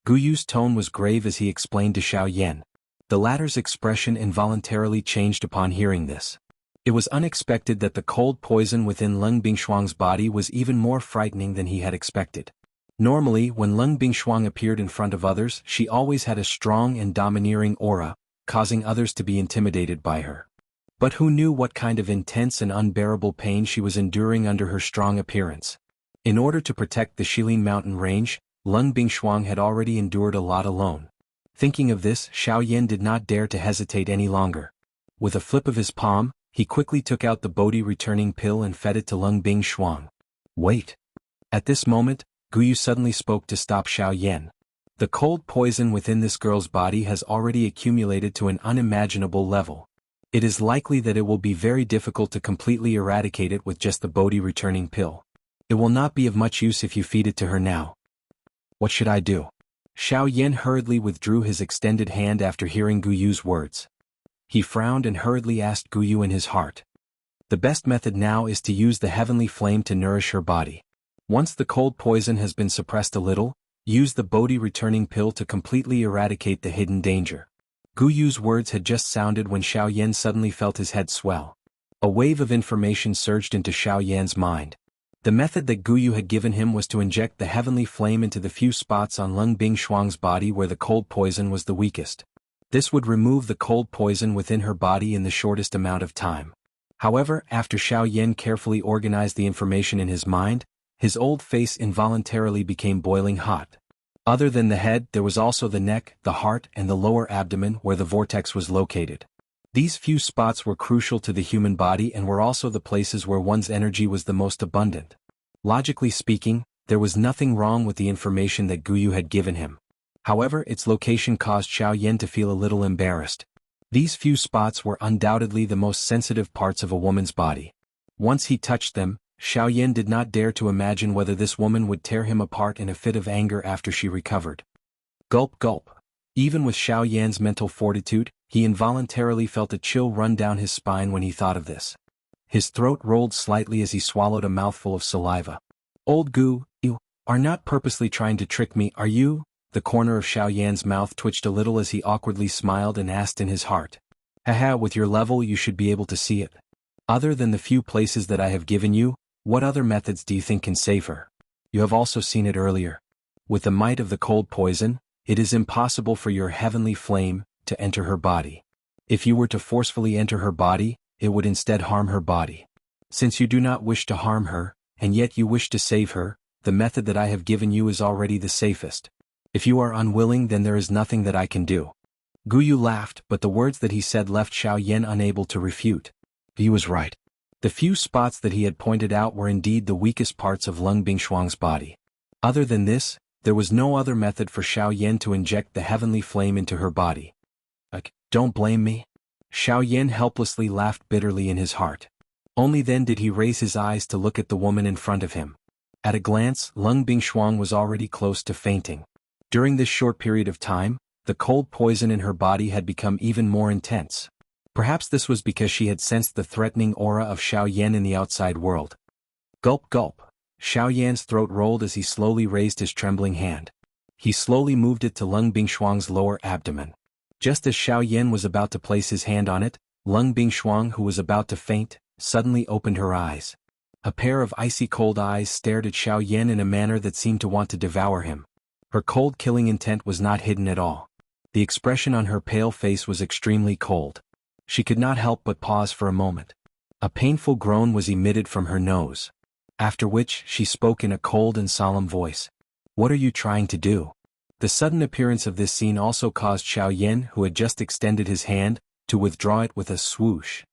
Guyu's tone was grave as he explained to Xiao Yan. The latter's expression involuntarily changed upon hearing this. It was unexpected that the cold poison within Lung Bingshuang's body was even more frightening than he had expected. Normally, when Lung Bingshuang appeared in front of others, she always had a strong and domineering aura, causing others to be intimidated by her. But who knew what kind of intense and unbearable pain she was enduring under her strong appearance? In order to protect the Shilin mountain range, Lung Bingshuang had already endured a lot alone. Thinking of this, Xiao Yan did not dare to hesitate any longer. With a flip of his palm, he quickly took out the Bodhi returning pill and fed it to Lung Bingshuang. Wait. At this moment, Guyu suddenly spoke to stop Xiao Yan. The cold poison within this girl's body has already accumulated to an unimaginable level. It is likely that it will be very difficult to completely eradicate it with just the Bodhi returning pill. It will not be of much use if you feed it to her now. What should I do? Xiao Yan hurriedly withdrew his extended hand after hearing Guyu's words. He frowned and hurriedly asked Guyu in his heart. The best method now is to use the heavenly flame to nourish her body. Once the cold poison has been suppressed a little, use the Bodhi returning pill to completely eradicate the hidden danger. Guyu's words had just sounded when Xiao Yan suddenly felt his head swell. A wave of information surged into Xiao Yan's mind. The method that Guyu had given him was to inject the heavenly flame into the few spots on Lung Bingshuang's body where the cold poison was the weakest. This would remove the cold poison within her body in the shortest amount of time. However, after Xiao Yan carefully organized the information in his mind, his old face involuntarily became boiling hot. Other than the head, there was also the neck, the heart, and the lower abdomen where the vortex was located. These few spots were crucial to the human body and were also the places where one's energy was the most abundant. Logically speaking, there was nothing wrong with the information that Guyu had given him. However, its location caused Xiao Yan to feel a little embarrassed. These few spots were undoubtedly the most sensitive parts of a woman's body. Once he touched them, Xiao Yan did not dare to imagine whether this woman would tear him apart in a fit of anger after she recovered. Gulp gulp. Even with Xiao Yan's mental fortitude, he involuntarily felt a chill run down his spine when he thought of this. His throat rolled slightly as he swallowed a mouthful of saliva. Old Gu, you are not purposely trying to trick me, are you? The corner of Xiao Yan's mouth twitched a little as he awkwardly smiled and asked in his heart. Haha, with your level you should be able to see it. Other than the few places that I have given you, what other methods do you think can save her? You have also seen it earlier. With the might of the cold poison, it is impossible for your heavenly flame to enter her body. If you were to forcefully enter her body, it would instead harm her body. Since you do not wish to harm her, and yet you wish to save her, the method that I have given you is already the safest. If you are unwilling, then there is nothing that I can do." Guyu laughed, but the words that he said left Xiao Yan unable to refute. He was right. The few spots that he had pointed out were indeed the weakest parts of Lung Bingshuang's body. Other than this, there was no other method for Xiao Yan to inject the heavenly flame into her body. Don't blame me?" Xiao Yan helplessly laughed bitterly in his heart. Only then did he raise his eyes to look at the woman in front of him. At a glance, Lung Bingshuang was already close to fainting. During this short period of time, the cold poison in her body had become even more intense. Perhaps this was because she had sensed the threatening aura of Xiao Yan in the outside world. Gulp gulp. Xiao Yan's throat rolled as he slowly raised his trembling hand. He slowly moved it to Lung Bingshuang's lower abdomen. Just as Xiao Yan was about to place his hand on it, Lung Bingshuang, who was about to faint, suddenly opened her eyes. A pair of icy cold eyes stared at Xiao Yan in a manner that seemed to want to devour him. Her cold killing intent was not hidden at all. The expression on her pale face was extremely cold. She could not help but pause for a moment. A painful groan was emitted from her nose. After which, she spoke in a cold and solemn voice. "What are you trying to do?" The sudden appearance of this scene also caused Xiao Yan, who had just extended his hand, to withdraw it with a swoosh.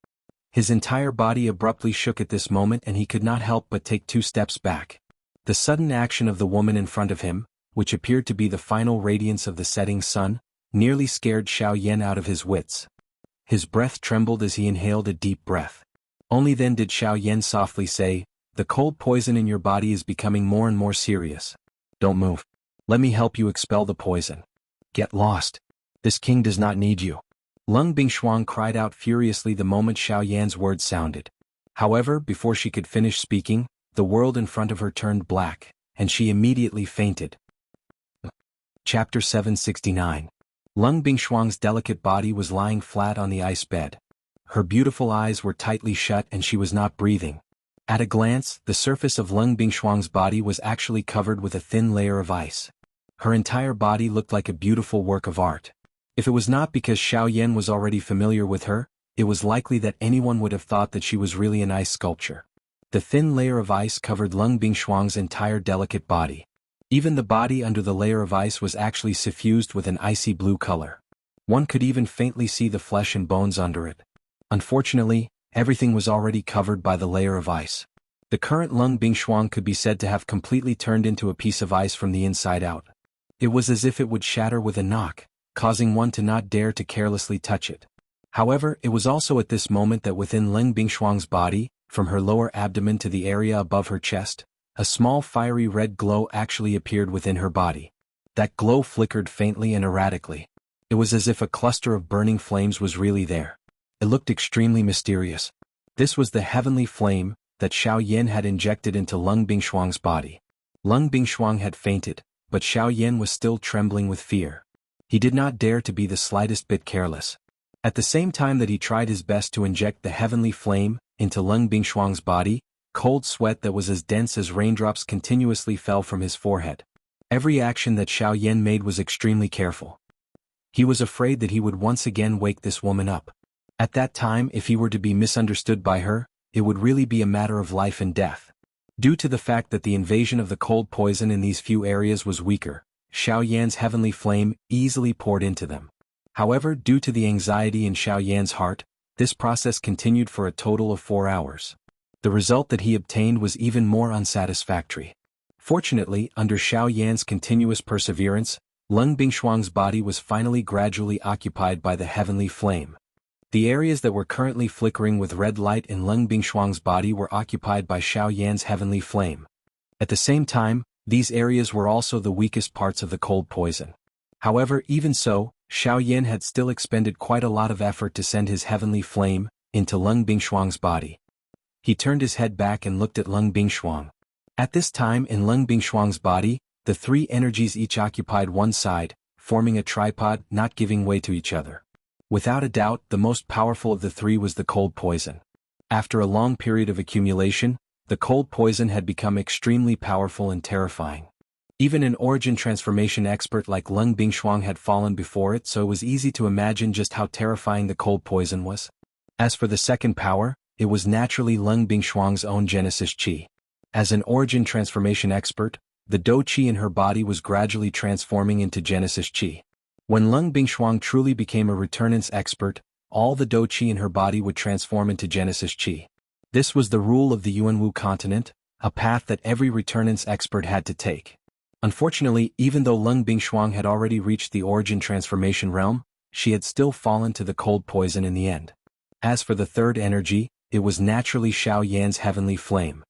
His entire body abruptly shook at this moment and he could not help but take 2 steps back. The sudden action of the woman in front of him, which appeared to be the final radiance of the setting sun, nearly scared Xiao Yan out of his wits. His breath trembled as he inhaled a deep breath. Only then did Xiao Yan softly say, "The cold poison in your body is becoming more and more serious. Don't move. Let me help you expel the poison. Get lost. This king does not need you." Lung Bingshuang cried out furiously the moment Xiao Yan's words sounded. However, before she could finish speaking, the world in front of her turned black, and she immediately fainted. Chapter 769. Lung Bingshuang's delicate body was lying flat on the ice bed. Her beautiful eyes were tightly shut and she was not breathing. At a glance, the surface of Lung Bingshuang's body was actually covered with a thin layer of ice. Her entire body looked like a beautiful work of art. If it was not because Xiao Yan was already familiar with her, it was likely that anyone would have thought that she was really an ice sculpture. The thin layer of ice covered Lung Bingshuang's entire delicate body. Even the body under the layer of ice was actually suffused with an icy blue color. One could even faintly see the flesh and bones under it. Unfortunately, everything was already covered by the layer of ice. The current Lung Bingshuang could be said to have completely turned into a piece of ice from the inside out. It was as if it would shatter with a knock, causing one to not dare to carelessly touch it. However, it was also at this moment that within Lung Bingshuang's body, from her lower abdomen to the area above her chest, a small fiery red glow actually appeared within her body. That glow flickered faintly and erratically. It was as if a cluster of burning flames was really there. It looked extremely mysterious. This was the heavenly flame that Xiao Yan had injected into Lung Bingshuang's body. Lung Bingshuang had fainted, but Xiao Yan was still trembling with fear. He did not dare to be the slightest bit careless. At the same time that he tried his best to inject the heavenly flame into Lung Bingshuang's body, cold sweat that was as dense as raindrops continuously fell from his forehead. Every action that Xiao Yan made was extremely careful. He was afraid that he would once again wake this woman up. At that time, if he were to be misunderstood by her, it would really be a matter of life and death. Due to the fact that the invasion of the cold poison in these few areas was weaker, Xiao Yan's heavenly flame easily poured into them. However, due to the anxiety in Xiao Yan's heart, this process continued for a total of 4 hours. The result that he obtained was even more unsatisfactory. Fortunately, under Xiao Yan's continuous perseverance, Lung Bingshuang's body was finally gradually occupied by the heavenly flame. The areas that were currently flickering with red light in Lung Bingshuang's body were occupied by Xiao Yan's heavenly flame. At the same time, these areas were also the weakest parts of the cold poison. However, even so, Xiao Yan had still expended quite a lot of effort to send his heavenly flame into Lung Bingshuang's body. He turned his head back and looked at Lung Bingshuang. At this time in Lung Bingshuang's body, the 3 energies each occupied one side, forming a tripod, not giving way to each other. Without a doubt, the most powerful of the 3 was the cold poison. After a long period of accumulation, the cold poison had become extremely powerful and terrifying. Even an origin transformation expert like Lung Bingshuang had fallen before it, so it was easy to imagine just how terrifying the cold poison was. As for the second power, it was naturally Lung Bingshuang's own Genesis Qi. As an origin transformation expert, the Do Qi in her body was gradually transforming into Genesis Qi. When Leng Bingshuang truly became a returnance expert, all the Do Qi in her body would transform into Genesis Qi. This was the rule of the Yuanwu continent, a path that every returnance expert had to take. Unfortunately, even though Leng Bingshuang had already reached the origin transformation realm, she had still fallen to the cold poison in the end. As for the third energy, it was naturally Xiao Yan's heavenly flame.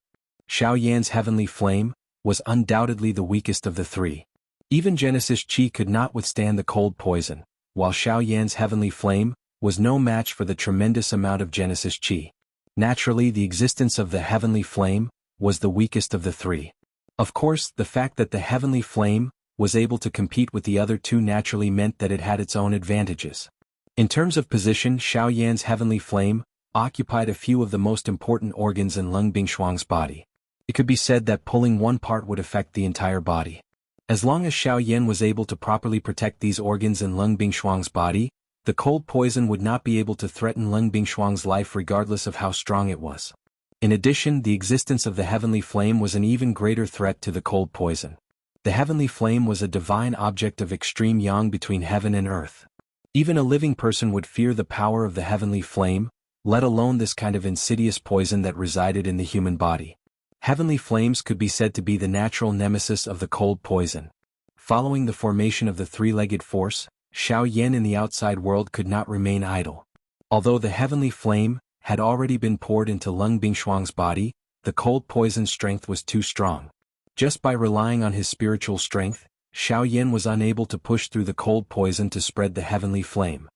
Xiao Yan's heavenly flame was undoubtedly the weakest of the three. Even Genesis Qi could not withstand the cold poison, while Xiao Yan's heavenly flame was no match for the tremendous amount of Genesis Qi. Naturally, the existence of the heavenly flame was the weakest of the three. Of course, the fact that the heavenly flame was able to compete with the other two naturally meant that it had its own advantages. In terms of position, Xiao Yan's heavenly flame occupied a few of the most important organs in Leng Bingshuang's body. It could be said that pulling one part would affect the entire body. As long as Xiao Yan was able to properly protect these organs in Leng Bingshuang's body, the cold poison would not be able to threaten Leng Bingshuang's life regardless of how strong it was. In addition, the existence of the heavenly flame was an even greater threat to the cold poison. The heavenly flame was a divine object of extreme yang between heaven and earth. Even a living person would fear the power of the heavenly flame, let alone this kind of insidious poison that resided in the human body. Heavenly flames could be said to be the natural nemesis of the cold poison. Following the formation of the three-legged force, Xiao Yan in the outside world could not remain idle. Although the heavenly flame had already been poured into Leng Bingshuang's body, the cold poison's strength was too strong. Just by relying on his spiritual strength, Xiao Yan was unable to push through the cold poison to spread the heavenly flame.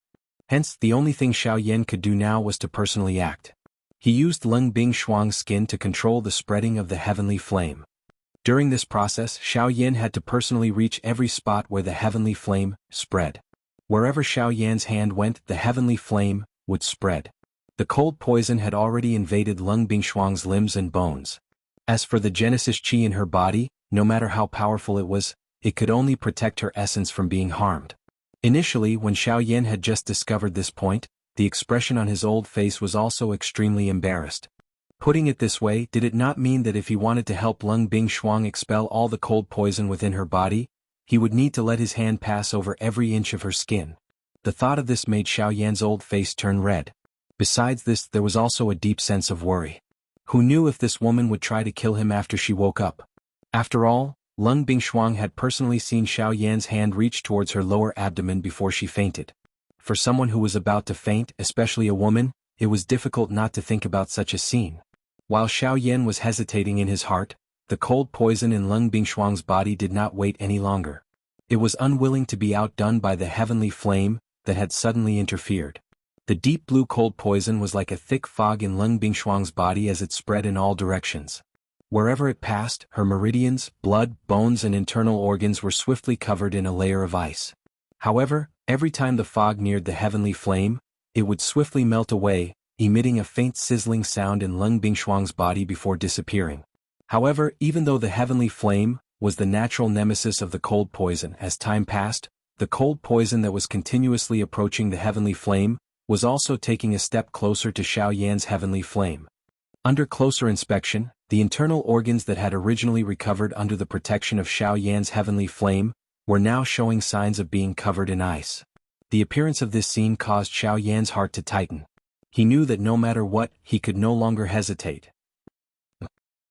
Hence, the only thing Xiao Yan could do now was to personally act. He used Leng Bingshuang's skin to control the spreading of the heavenly flame. During this process, Xiao Yan had to personally reach every spot where the heavenly flame spread. Wherever Xiao Yan's hand went, the heavenly flame would spread. The cold poison had already invaded Leng Bingshuang's limbs and bones. As for the Genesis Qi in her body, no matter how powerful it was, it could only protect her essence from being harmed. Initially, when Xiao Yan had just discovered this point, the expression on his old face was also extremely embarrassed. Putting it this way, did it not mean that if he wanted to help Leng Bingshuang expel all the cold poison within her body, he would need to let his hand pass over every inch of her skin? The thought of this made Xiao Yan's old face turn red. Besides this, there was also a deep sense of worry. Who knew if this woman would try to kill him after she woke up? After all, Leng Bingshuang had personally seen Xiao Yan's hand reach towards her lower abdomen before she fainted. For someone who was about to faint, especially a woman, it was difficult not to think about such a scene. While Xiao Yan was hesitating in his heart, the cold poison in Leng Bingshuang's body did not wait any longer. It was unwilling to be outdone by the heavenly flame that had suddenly interfered. The deep blue cold poison was like a thick fog in Leng Bingshuang's body as it spread in all directions. Wherever it passed, her meridians, blood, bones and internal organs were swiftly covered in a layer of ice. However, every time the fog neared the heavenly flame, it would swiftly melt away, emitting a faint sizzling sound in Leng Bingshuang's body before disappearing. However, even though the heavenly flame was the natural nemesis of the cold poison, as time passed, the cold poison that was continuously approaching the heavenly flame was also taking a step closer to Xiao Yan's heavenly flame. Under closer inspection, the internal organs that had originally recovered under the protection of Xiao Yan's heavenly flame were now showing signs of being covered in ice. The appearance of this scene caused Xiao Yan's heart to tighten. He knew that no matter what, he could no longer hesitate.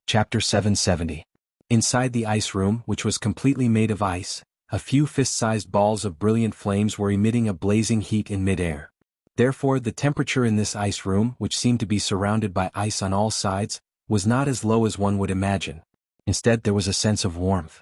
Chapter 770. Inside the ice room, which was completely made of ice, a few fist-sized balls of brilliant flames were emitting a blazing heat in mid-air. Therefore, the temperature in this ice room, which seemed to be surrounded by ice on all sides, was not as low as one would imagine. Instead, there was a sense of warmth.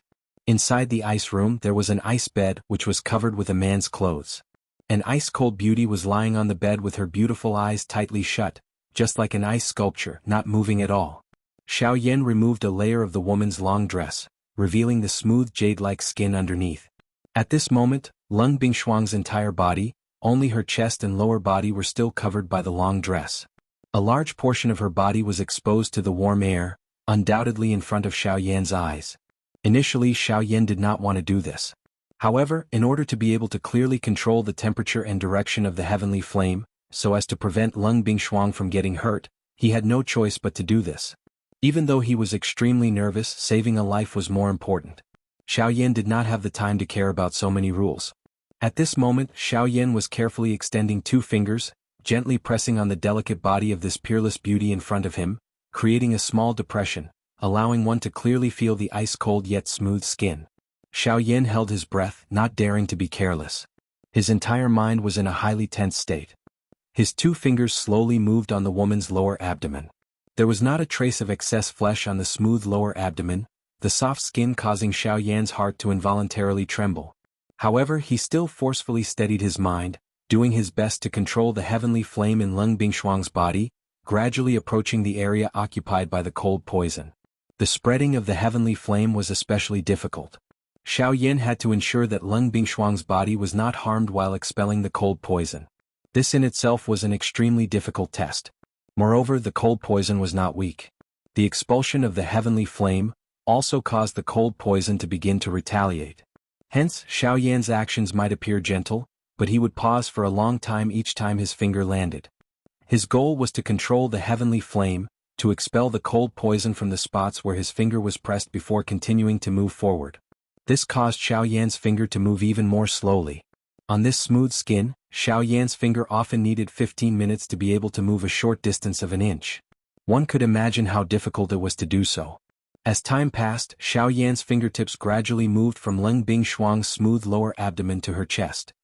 Inside the ice room, there was an ice bed which was covered with a man's clothes. An ice-cold beauty was lying on the bed with her beautiful eyes tightly shut, just like an ice sculpture, not moving at all. Xiao Yan removed a layer of the woman's long dress, revealing the smooth jade-like skin underneath. At this moment, Leng Bingshuang's entire body, only her chest and lower body were still covered by the long dress. A large portion of her body was exposed to the warm air, undoubtedly in front of Xiao Yan's eyes. Initially, Xiao Yan did not want to do this. However, in order to be able to clearly control the temperature and direction of the heavenly flame, so as to prevent Leng Bingshuang from getting hurt, he had no choice but to do this. Even though he was extremely nervous, saving a life was more important. Xiao Yan did not have the time to care about so many rules. At this moment, Xiao Yan was carefully extending 2 fingers, gently pressing on the delicate body of this peerless beauty in front of him, creating a small depression, allowing one to clearly feel the ice-cold yet smooth skin. Xiao Yan held his breath, not daring to be careless. His entire mind was in a highly tense state. His 2 fingers slowly moved on the woman's lower abdomen. There was not a trace of excess flesh on the smooth lower abdomen, the soft skin causing Xiao Yan's heart to involuntarily tremble. However, he still forcefully steadied his mind, doing his best to control the heavenly flame in Leng Bingshuang's body, gradually approaching the area occupied by the cold poison. The spreading of the heavenly flame was especially difficult. Xiao Yan had to ensure that Leng Bingshuang's body was not harmed while expelling the cold poison. This in itself was an extremely difficult test. Moreover, the cold poison was not weak. The expulsion of the heavenly flame also caused the cold poison to begin to retaliate. Hence, Xiao Yan's actions might appear gentle, but he would pause for a long time each time his finger landed. His goal was to control the heavenly flame, to expel the cold poison from the spots where his finger was pressed before continuing to move forward. This caused Xiao Yan's finger to move even more slowly. On this smooth skin, Xiao Yan's finger often needed 15 minutes to be able to move a short distance of an inch. One could imagine how difficult it was to do so. As time passed, Xiao Yan's fingertips gradually moved from Leng Bingshuang's smooth lower abdomen to her chest.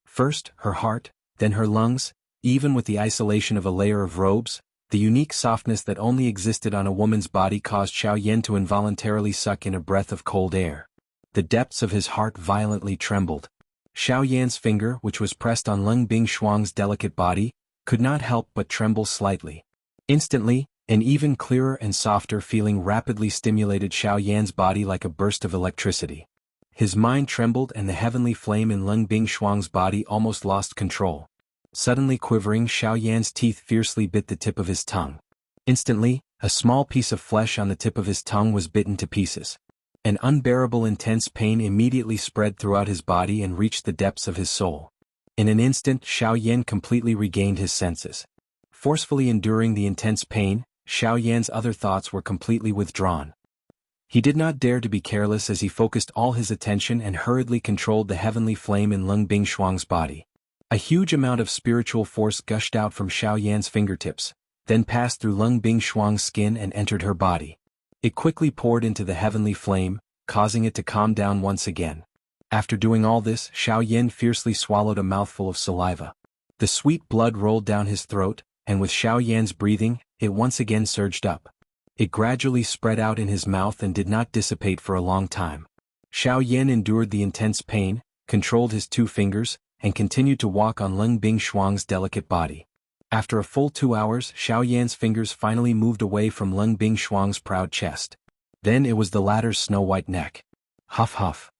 First, her heart, then her lungs. Even with the isolation of a layer of robes, the unique softness that only existed on a woman's body caused Xiao Yan to involuntarily suck in a breath of cold air. The depths of his heart violently trembled. Xiao Yan's finger, which was pressed on Leng Bingshuang's delicate body, could not help but tremble slightly. Instantly, an even clearer and softer feeling rapidly stimulated Xiao Yan's body like a burst of electricity. His mind trembled and the heavenly flame in Leng Bingshuang's body almost lost control. Suddenly quivering, Xiao Yan's teeth fiercely bit the tip of his tongue. Instantly, a small piece of flesh on the tip of his tongue was bitten to pieces. An unbearable intense pain immediately spread throughout his body and reached the depths of his soul. In an instant, Xiao Yan completely regained his senses. Forcefully enduring the intense pain, Xiao Yan's other thoughts were completely withdrawn. He did not dare to be careless as he focused all his attention and hurriedly controlled the heavenly flame in Leng Bingshuang's body. A huge amount of spiritual force gushed out from Xiao Yan's fingertips, then passed through Leng Bingshuang's skin and entered her body. It quickly poured into the heavenly flame, causing it to calm down once again. After doing all this, Xiao Yan fiercely swallowed a mouthful of saliva. The sweet blood rolled down his throat, and with Xiao Yan's breathing, it once again surged up. It gradually spread out in his mouth and did not dissipate for a long time. Xiao Yan endured the intense pain, controlled his 2 fingers, and continued to walk on Leng Bingshuang's delicate body. After a full 2 hours, Xiao Yan's fingers finally moved away from Leng Bingshuang's proud chest. Then it was the latter's snow-white neck. Huff huff.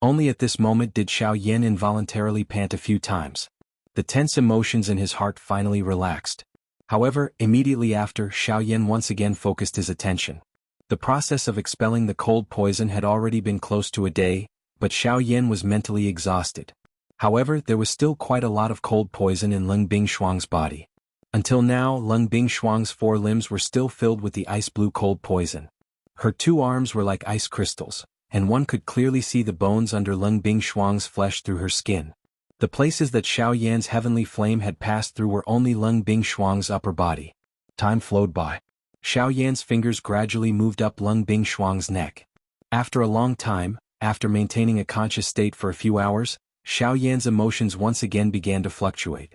Only at this moment did Xiao Yan involuntarily pant a few times. The tense emotions in his heart finally relaxed. However, immediately after, Xiao Yan once again focused his attention. The process of expelling the cold poison had already been close to a day, but Xiao Yan was mentally exhausted. However, there was still quite a lot of cold poison in Leng Bingshuang's body. Until now, Leng Bingshuang's 4 limbs were still filled with the ice-blue cold poison. Her 2 arms were like ice crystals, and one could clearly see the bones under Leng Bingshuang's flesh through her skin. The places that Xiao Yan's heavenly flame had passed through were only Leng Bingshuang's upper body. Time flowed by. Xiao Yan's fingers gradually moved up Leng Bingshuang's neck. After a long time, after maintaining a conscious state for a few hours, Xiao Yan's emotions once again began to fluctuate.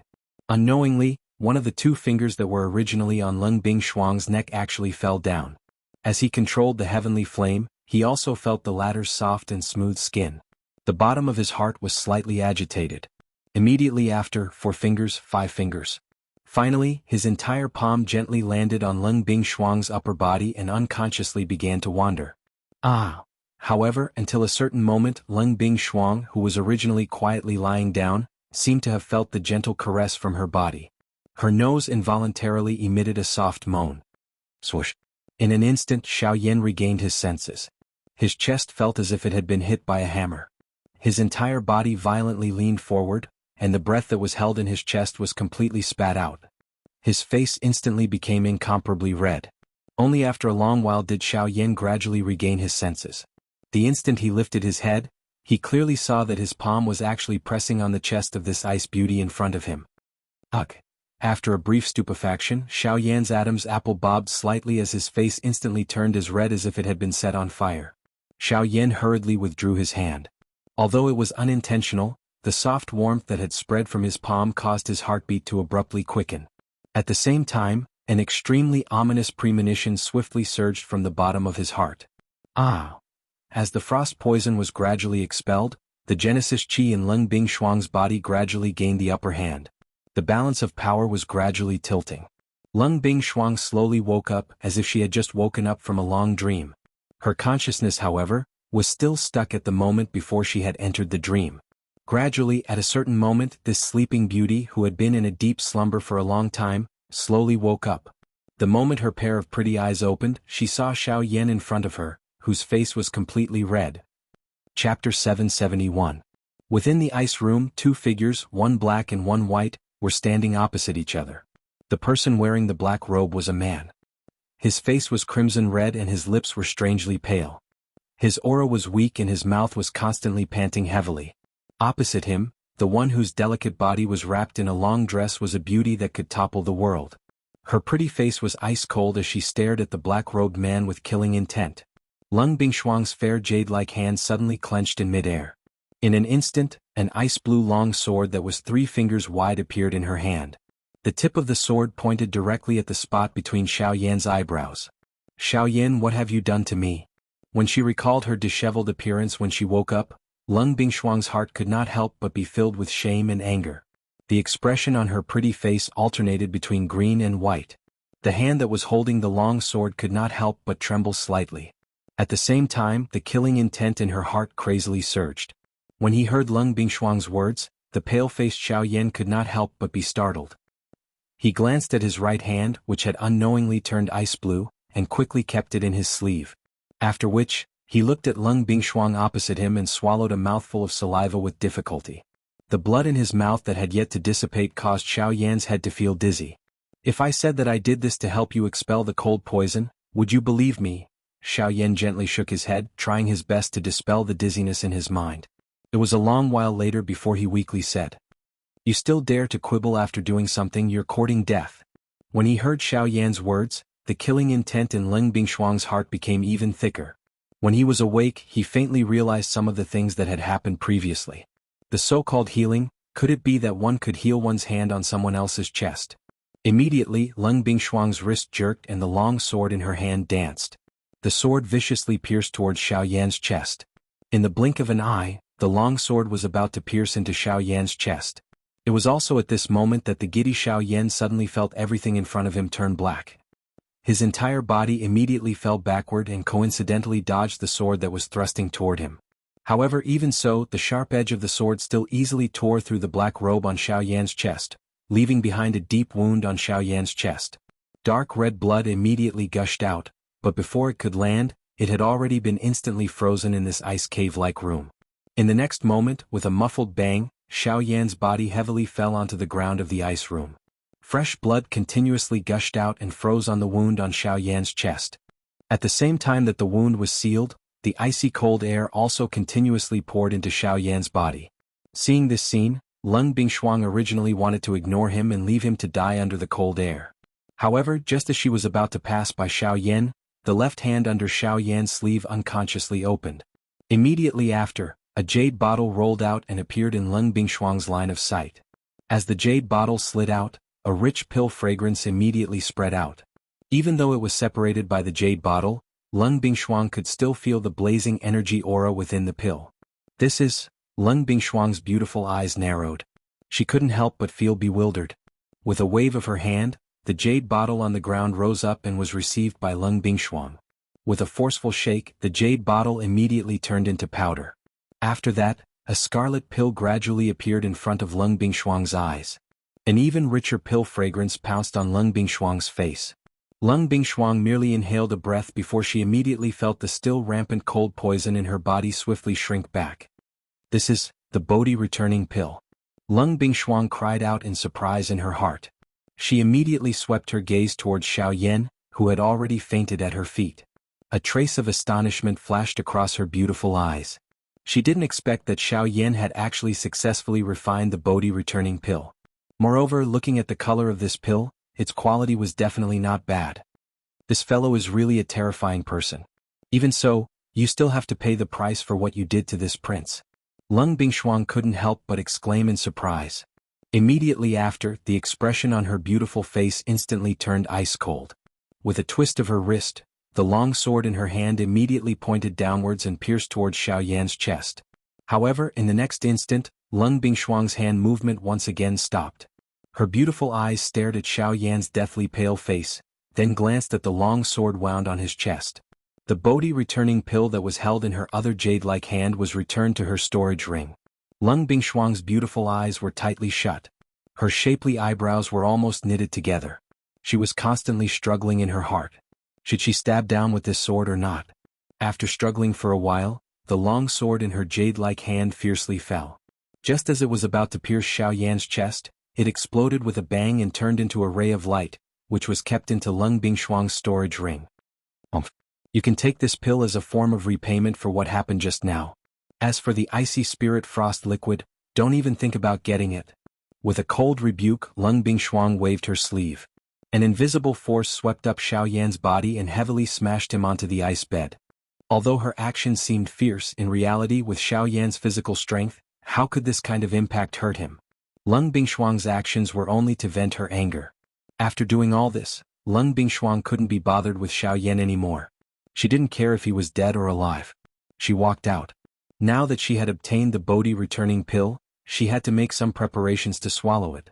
Unknowingly, one of the 2 fingers that were originally on Leng Bingshuang's neck actually fell down. As he controlled the heavenly flame, he also felt the latter's soft and smooth skin. The bottom of his heart was slightly agitated. Immediately after, 4 fingers, 5 fingers. Finally, his entire palm gently landed on Leng Bingshuang's upper body and unconsciously began to wander. However, until a certain moment, Leng Bingshuang, who was originally quietly lying down, seemed to have felt the gentle caress from her body. Her nose involuntarily emitted a soft moan. Swoosh. In an instant, Xiao Yan regained his senses. His chest felt as if it had been hit by a hammer. His entire body violently leaned forward, and the breath that was held in his chest was completely spat out. His face instantly became incomparably red. Only after a long while did Xiao Yan gradually regain his senses. The instant he lifted his head, he clearly saw that his palm was actually pressing on the chest of this ice beauty in front of him. Ugh! After a brief stupefaction, Xiao Yan's Adam's apple bobbed slightly as his face instantly turned as red as if it had been set on fire. Xiao Yan hurriedly withdrew his hand. Although it was unintentional, the soft warmth that had spread from his palm caused his heartbeat to abruptly quicken. At the same time, an extremely ominous premonition swiftly surged from the bottom of his heart. Ah! As the frost poison was gradually expelled, the Genesis Qi in Leng Bingshuang's body gradually gained the upper hand. The balance of power was gradually tilting. Leng Bingshuang slowly woke up as if she had just woken up from a long dream. Her consciousness, however, was still stuck at the moment before she had entered the dream. Gradually, at a certain moment, this sleeping beauty, who had been in a deep slumber for a long time, slowly woke up. The moment her pair of pretty eyes opened, she saw Xiao Yan in front of her, whose face was completely red. Chapter 771. Within the ice room, two figures, one black and one white, were standing opposite each other. The person wearing the black robe was a man. His face was crimson red and his lips were strangely pale. His aura was weak and his mouth was constantly panting heavily. Opposite him, the one whose delicate body was wrapped in a long dress was a beauty that could topple the world. Her pretty face was ice-cold as she stared at the black-robed man with killing intent. Leng Bingshuang's fair jade-like hand suddenly clenched in midair. In an instant, an ice-blue long sword that was 3 fingers wide appeared in her hand. The tip of the sword pointed directly at the spot between Xiao Yan's eyebrows. "Xiao Yan, what have you done to me?" When she recalled her disheveled appearance when she woke up, Leng Bingshuang's heart could not help but be filled with shame and anger. The expression on her pretty face alternated between green and white. The hand that was holding the long sword could not help but tremble slightly. At the same time, the killing intent in her heart crazily surged. When he heard Leng Bingshuang's words, the pale-faced Xiao Yan could not help but be startled. He glanced at his right hand, which had unknowingly turned ice blue, and quickly kept it in his sleeve. After which, he looked at Leng Bingshuang opposite him and swallowed a mouthful of saliva with difficulty. The blood in his mouth that had yet to dissipate caused Xiao Yan's head to feel dizzy. "If I said that I did this to help you expel the cold poison, would you believe me?" Xiao Yan gently shook his head, trying his best to dispel the dizziness in his mind. It was a long while later before he weakly said, "You still dare to quibble after doing something? You're courting death." When he heard Xiao Yan's words, the killing intent in Leng Bingshuang's heart became even thicker. When he was awake, he faintly realized some of the things that had happened previously. The so-called healing, could it be that one could heal one's hand on someone else's chest? Immediately, Leng Bingshuang's wrist jerked and the long sword in her hand danced. The sword viciously pierced towards Xiao Yan's chest. In the blink of an eye, the long sword was about to pierce into Xiao Yan's chest. It was also at this moment that the giddy Xiao Yan suddenly felt everything in front of him turn black. His entire body immediately fell backward and coincidentally dodged the sword that was thrusting toward him. However, even so, the sharp edge of the sword still easily tore through the black robe on Xiao Yan's chest, leaving behind a deep wound on Xiao Yan's chest. Dark red blood immediately gushed out, but before it could land, it had already been instantly frozen in this ice cave-like room. In the next moment, with a muffled bang, Xiao Yan's body heavily fell onto the ground of the ice room. Fresh blood continuously gushed out and froze on the wound on Xiao Yan's chest. At the same time that the wound was sealed, the icy cold air also continuously poured into Xiao Yan's body. Seeing this scene, Leng Bingshuang originally wanted to ignore him and leave him to die under the cold air. However, just as she was about to pass by Xiao Yan, the left hand under Xiao Yan's sleeve unconsciously opened. Immediately after, a jade bottle rolled out and appeared in Leng Bingshuang's line of sight. As the jade bottle slid out, a rich pill fragrance immediately spread out. Even though it was separated by the jade bottle, Leng Bingshuang could still feel the blazing energy aura within the pill. "This is..." Leng Bingshuang's beautiful eyes narrowed. She couldn't help but feel bewildered. With a wave of her hand, the jade bottle on the ground rose up and was received by Leng Bingshuang. With a forceful shake, the jade bottle immediately turned into powder. After that, a scarlet pill gradually appeared in front of Leng Bingshuang's eyes. An even richer pill fragrance pounced on Leng Bingshuang's face. Leng Bingshuang merely inhaled a breath before she immediately felt the still rampant cold poison in her body swiftly shrink back. "This is the Bodhi returning pill." Leng Bingshuang cried out in surprise in her heart. She immediately swept her gaze towards Xiao Yan, who had already fainted at her feet. A trace of astonishment flashed across her beautiful eyes. She didn't expect that Xiao Yan had actually successfully refined the Bodhi-returning pill. Moreover, looking at the color of this pill, its quality was definitely not bad. This fellow is really a terrifying person. Even so, you still have to pay the price for what you did to this prince. Lung Bingshuang couldn't help but exclaim in surprise. Immediately after, the expression on her beautiful face instantly turned ice cold. With a twist of her wrist, the long sword in her hand immediately pointed downwards and pierced towards Xiao Yan's chest. However, in the next instant, Lung Bingshuang's hand movement once again stopped. Her beautiful eyes stared at Xiao Yan's deathly pale face, then glanced at the long sword wound on his chest. The Bodhi-returning pill that was held in her other jade-like hand was returned to her storage ring. Lung Bingshuang's beautiful eyes were tightly shut. Her shapely eyebrows were almost knitted together. She was constantly struggling in her heart. Should she stab down with this sword or not? After struggling for a while, the long sword in her jade-like hand fiercely fell. Just as it was about to pierce Xiao Yan's chest, it exploded with a bang and turned into a ray of light, which was kept into Lung Bingshuang's storage ring. You can take this pill as a form of repayment for what happened just now. As for the icy spirit frost liquid, don't even think about getting it. With a cold rebuke, Lung Bingshuang waved her sleeve. An invisible force swept up Xiao Yan's body and heavily smashed him onto the ice bed. Although her actions seemed fierce, in reality with Xiao Yan's physical strength, how could this kind of impact hurt him? Lung Bingshuang's actions were only to vent her anger. After doing all this, Lung Bingshuang couldn't be bothered with Xiao Yan anymore. She didn't care if he was dead or alive. She walked out. Now that she had obtained the Bodhi-returning pill, she had to make some preparations to swallow it.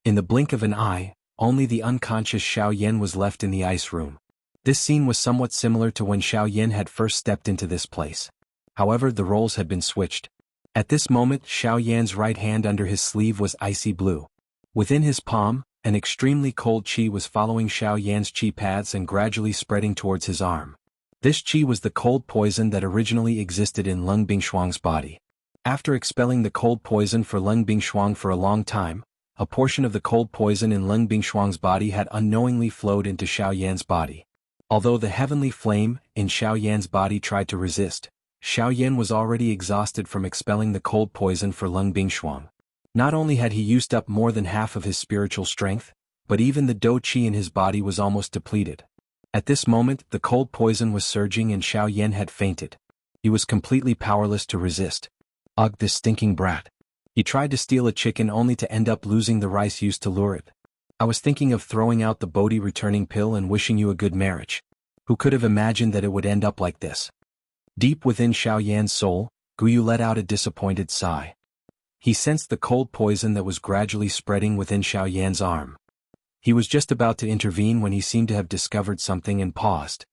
In the blink of an eye, only the unconscious Xiao Yan was left in the ice room. This scene was somewhat similar to when Xiao Yan had first stepped into this place. However, the roles had been switched. At this moment, Xiao Yan's right hand under his sleeve was icy blue. Within his palm, an extremely cold qi was following Xiao Yan's qi paths and gradually spreading towards his arm. This qi was the cold poison that originally existed in Lung Bingshuang's body. After expelling the cold poison for Lung Bingshuang for a long time, a portion of the cold poison in Lung Bingshuang's body had unknowingly flowed into Xiao Yan's body. Although the heavenly flame in Xiao Yan's body tried to resist, Xiao Yan was already exhausted from expelling the cold poison for Lung Bingshuang. Not only had he used up more than half of his spiritual strength, but even the dou qi in his body was almost depleted. At this moment, the cold poison was surging and Xiao Yan had fainted. He was completely powerless to resist. Ugh, this stinking brat. He tried to steal a chicken only to end up losing the rice used to lure it. I was thinking of throwing out the Bodhi-returning pill and wishing you a good marriage. Who could have imagined that it would end up like this? Deep within Xiao Yan's soul, Guyu let out a disappointed sigh. He sensed the cold poison that was gradually spreading within Xiao Yan's arm. He was just about to intervene when he seemed to have discovered something and paused.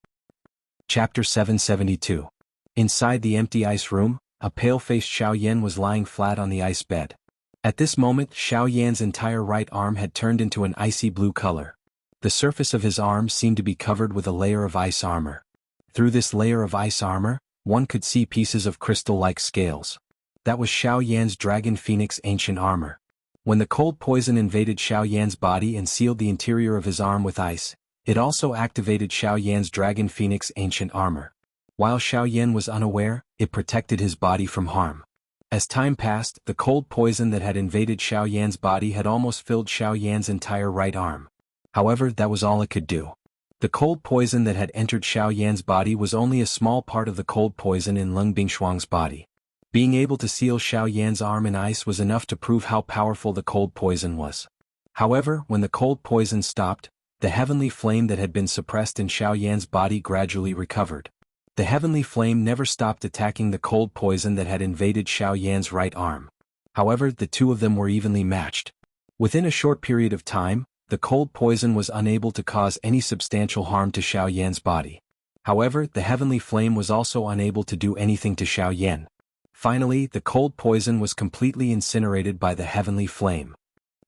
Chapter 772. Inside the empty ice room, a pale-faced Xiao Yan was lying flat on the ice bed. At this moment, Xiao Yan's entire right arm had turned into an icy blue color. The surface of his arm seemed to be covered with a layer of ice armor. Through this layer of ice armor, one could see pieces of crystal-like scales. That was Xiao Yan's Dragon Phoenix ancient armor. When the cold poison invaded Xiao Yan's body and sealed the interior of his arm with ice, it also activated Xiao Yan's Dragon Phoenix ancient armor. While Xiao Yan was unaware, it protected his body from harm. As time passed, the cold poison that had invaded Xiao Yan's body had almost filled Xiao Yan's entire right arm. However, that was all it could do. The cold poison that had entered Xiao Yan's body was only a small part of the cold poison in Lung Bingshuang's body. Being able to seal Xiao Yan's arm in ice was enough to prove how powerful the cold poison was. However, when the cold poison stopped, the heavenly flame that had been suppressed in Xiao Yan's body gradually recovered. The heavenly flame never stopped attacking the cold poison that had invaded Xiao Yan's right arm. However, the two of them were evenly matched. Within a short period of time, the cold poison was unable to cause any substantial harm to Xiao Yan's body. However, the heavenly flame was also unable to do anything to Xiao Yan. Finally, the cold poison was completely incinerated by the heavenly flame.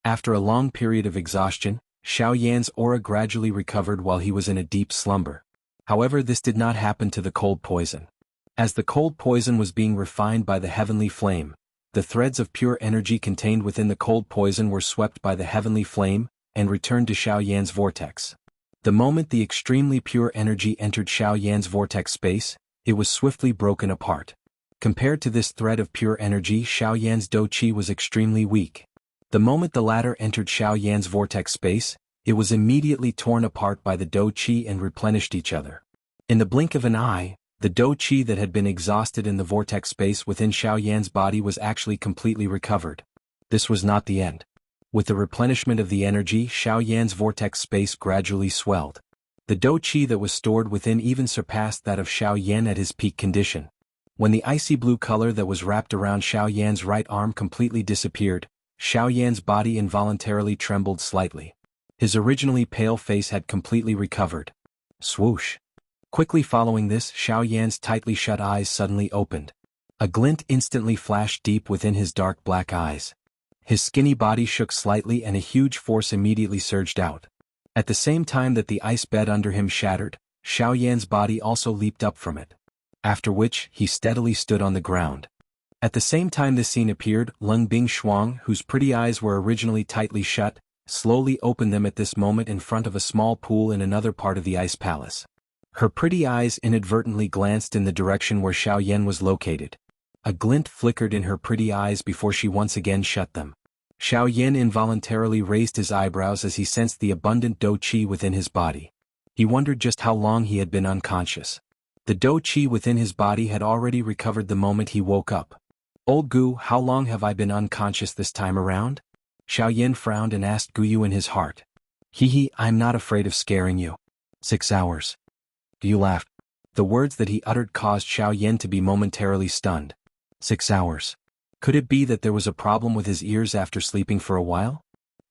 After a long period of exhaustion, Xiao Yan's aura gradually recovered while he was in a deep slumber. However, this did not happen to the cold poison. As the cold poison was being refined by the heavenly flame, the threads of pure energy contained within the cold poison were swept by the heavenly flame and returned to Xiao Yan's vortex. The moment the extremely pure energy entered Xiao Yan's vortex space, it was swiftly broken apart. Compared to this thread of pure energy, Xiao Yan's Do Qi was extremely weak. The moment the latter entered Xiao Yan's vortex space, it was immediately torn apart by the Do Qi and replenished each other. In the blink of an eye, the Do Qi that had been exhausted in the vortex space within Xiao Yan's body was actually completely recovered. This was not the end. With the replenishment of the energy, Xiao Yan's vortex space gradually swelled. The Do Qi that was stored within even surpassed that of Xiao Yan at his peak condition. When the icy blue color that was wrapped around Xiao Yan's right arm completely disappeared, Xiao Yan's body involuntarily trembled slightly. His originally pale face had completely recovered. Swoosh. Quickly following this, Xiao Yan's tightly shut eyes suddenly opened. A glint instantly flashed deep within his dark black eyes. His skinny body shook slightly and a huge force immediately surged out. At the same time that the ice bed under him shattered, Xiao Yan's body also leaped up from it. After which, he steadily stood on the ground. At the same time this scene appeared, Leng Bingshuang, whose pretty eyes were originally tightly shut, slowly opened them at this moment in front of a small pool in another part of the ice palace. Her pretty eyes inadvertently glanced in the direction where Xiao Yan was located. A glint flickered in her pretty eyes before she once again shut them. Xiao Yan involuntarily raised his eyebrows as he sensed the abundant Do Qi within his body. He wondered just how long he had been unconscious. The Do Qi within his body had already recovered the moment he woke up. "Old Gu, how long have I been unconscious this time around?" Xiao Yan frowned and asked Guyu in his heart. "Hee, I'm not afraid of scaring you." 6 hours. Guyu laughed. The words that he uttered caused Xiao Yan to be momentarily stunned. 6 hours. Could it be that there was a problem with his ears after sleeping for a while?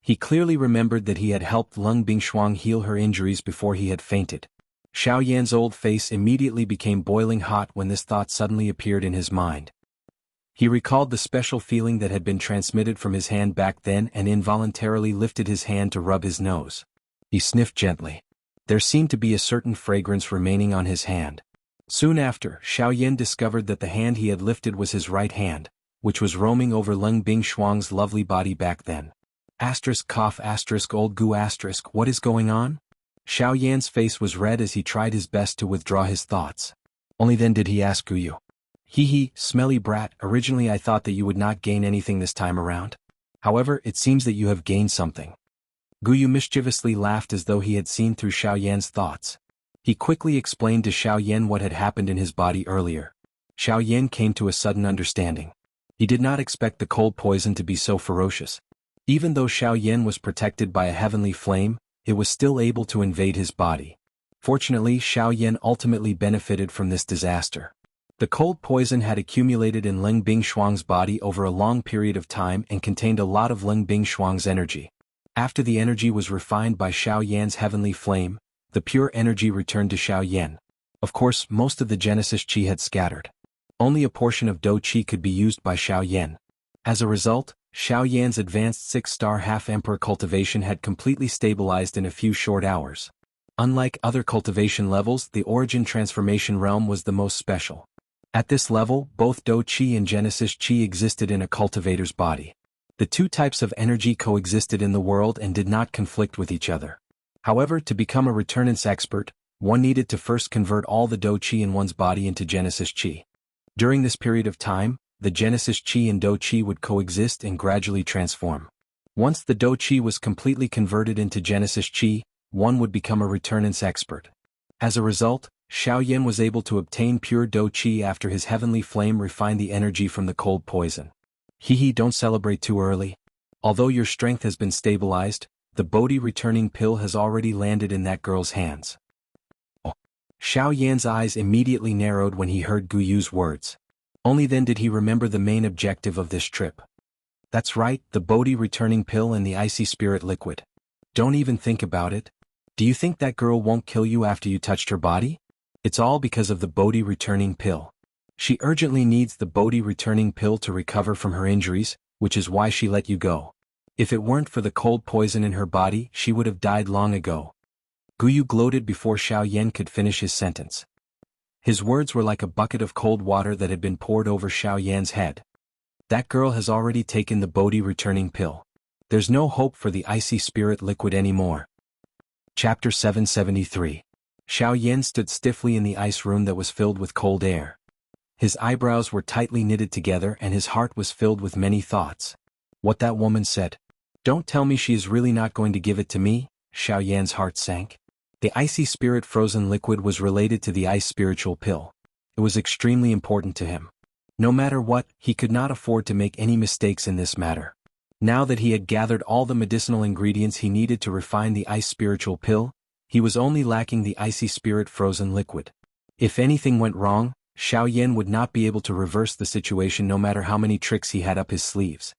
He clearly remembered that he had helped Leng Bingshuang heal her injuries before he had fainted. Xiao Yan's old face immediately became boiling hot when this thought suddenly appeared in his mind. He recalled the special feeling that had been transmitted from his hand back then and involuntarily lifted his hand to rub his nose. He sniffed gently. There seemed to be a certain fragrance remaining on his hand. Soon after, Xiao Yan discovered that the hand he had lifted was his right hand, which was roaming over Leng Bingshuang's lovely body back then. Cough old Gu what is going on? Xiao Yan's face was red as he tried his best to withdraw his thoughts. Only then did he ask Guyu. Hee, smelly brat, originally I thought that you would not gain anything this time around. However, it seems that you have gained something. Guyu mischievously laughed as though he had seen through Xiao Yan's thoughts. He quickly explained to Xiao Yan what had happened in his body earlier. Xiao Yan came to a sudden understanding. He did not expect the cold poison to be so ferocious. Even though Xiao Yan was protected by a heavenly flame, it was still able to invade his body. Fortunately, Xiao Yan ultimately benefited from this disaster. The cold poison had accumulated in Leng Bingshuang's body over a long period of time and contained a lot of Leng Bingshuang's energy. After the energy was refined by Xiao Yan's heavenly flame, the pure energy returned to Xiao Yan. Of course, most of the Genesis Qi had scattered. Only a portion of Do Qi could be used by Xiao Yan. As a result, Xiao Yan's advanced 6-star half-emperor cultivation had completely stabilized in a few short hours. Unlike other cultivation levels, the origin transformation realm was the most special. At this level, both Do Qi and Genesis Qi existed in a cultivator's body. The two types of energy coexisted in the world and did not conflict with each other. However, to become a returnance expert, one needed to first convert all the Do Qi in one's body into Genesis Qi. During this period of time, the Genesis Qi and Do Qi would coexist and gradually transform. Once the Do Qi was completely converted into Genesis Qi, one would become a returnance expert. As a result, Xiao Yan was able to obtain pure Do Qi after his heavenly flame refined the energy from the cold poison. Don't celebrate too early. Although your strength has been stabilized, the Bodhi returning pill has already landed in that girl's hands. Oh. Xiao Yan's eyes immediately narrowed when he heard Guyu's words. Only then did he remember the main objective of this trip. That's right, the Bodhi returning pill and the icy spirit liquid. Don't even think about it. Do you think that girl won't kill you after you touched her body? It's all because of the Bodhi returning pill. She urgently needs the Bodhi returning pill to recover from her injuries, which is why she let you go. If it weren't for the cold poison in her body, she would have died long ago. Guyu gloated before Xiao Yan could finish his sentence. His words were like a bucket of cold water that had been poured over Xiao Yan's head. That girl has already taken the Bodhi returning pill. There's no hope for the icy spirit liquid anymore. Chapter 773. Xiao Yan stood stiffly in the ice room that was filled with cold air. His eyebrows were tightly knitted together and his heart was filled with many thoughts. What that woman said. Don't tell me she is really not going to give it to me. Xiao Yan's heart sank. The icy spirit frozen liquid was related to the ice spiritual pill. It was extremely important to him. No matter what, he could not afford to make any mistakes in this matter. Now that he had gathered all the medicinal ingredients he needed to refine the ice spiritual pill, he was only lacking the icy spirit frozen liquid. If anything went wrong, Xiao Yan would not be able to reverse the situation no matter how many tricks he had up his sleeves.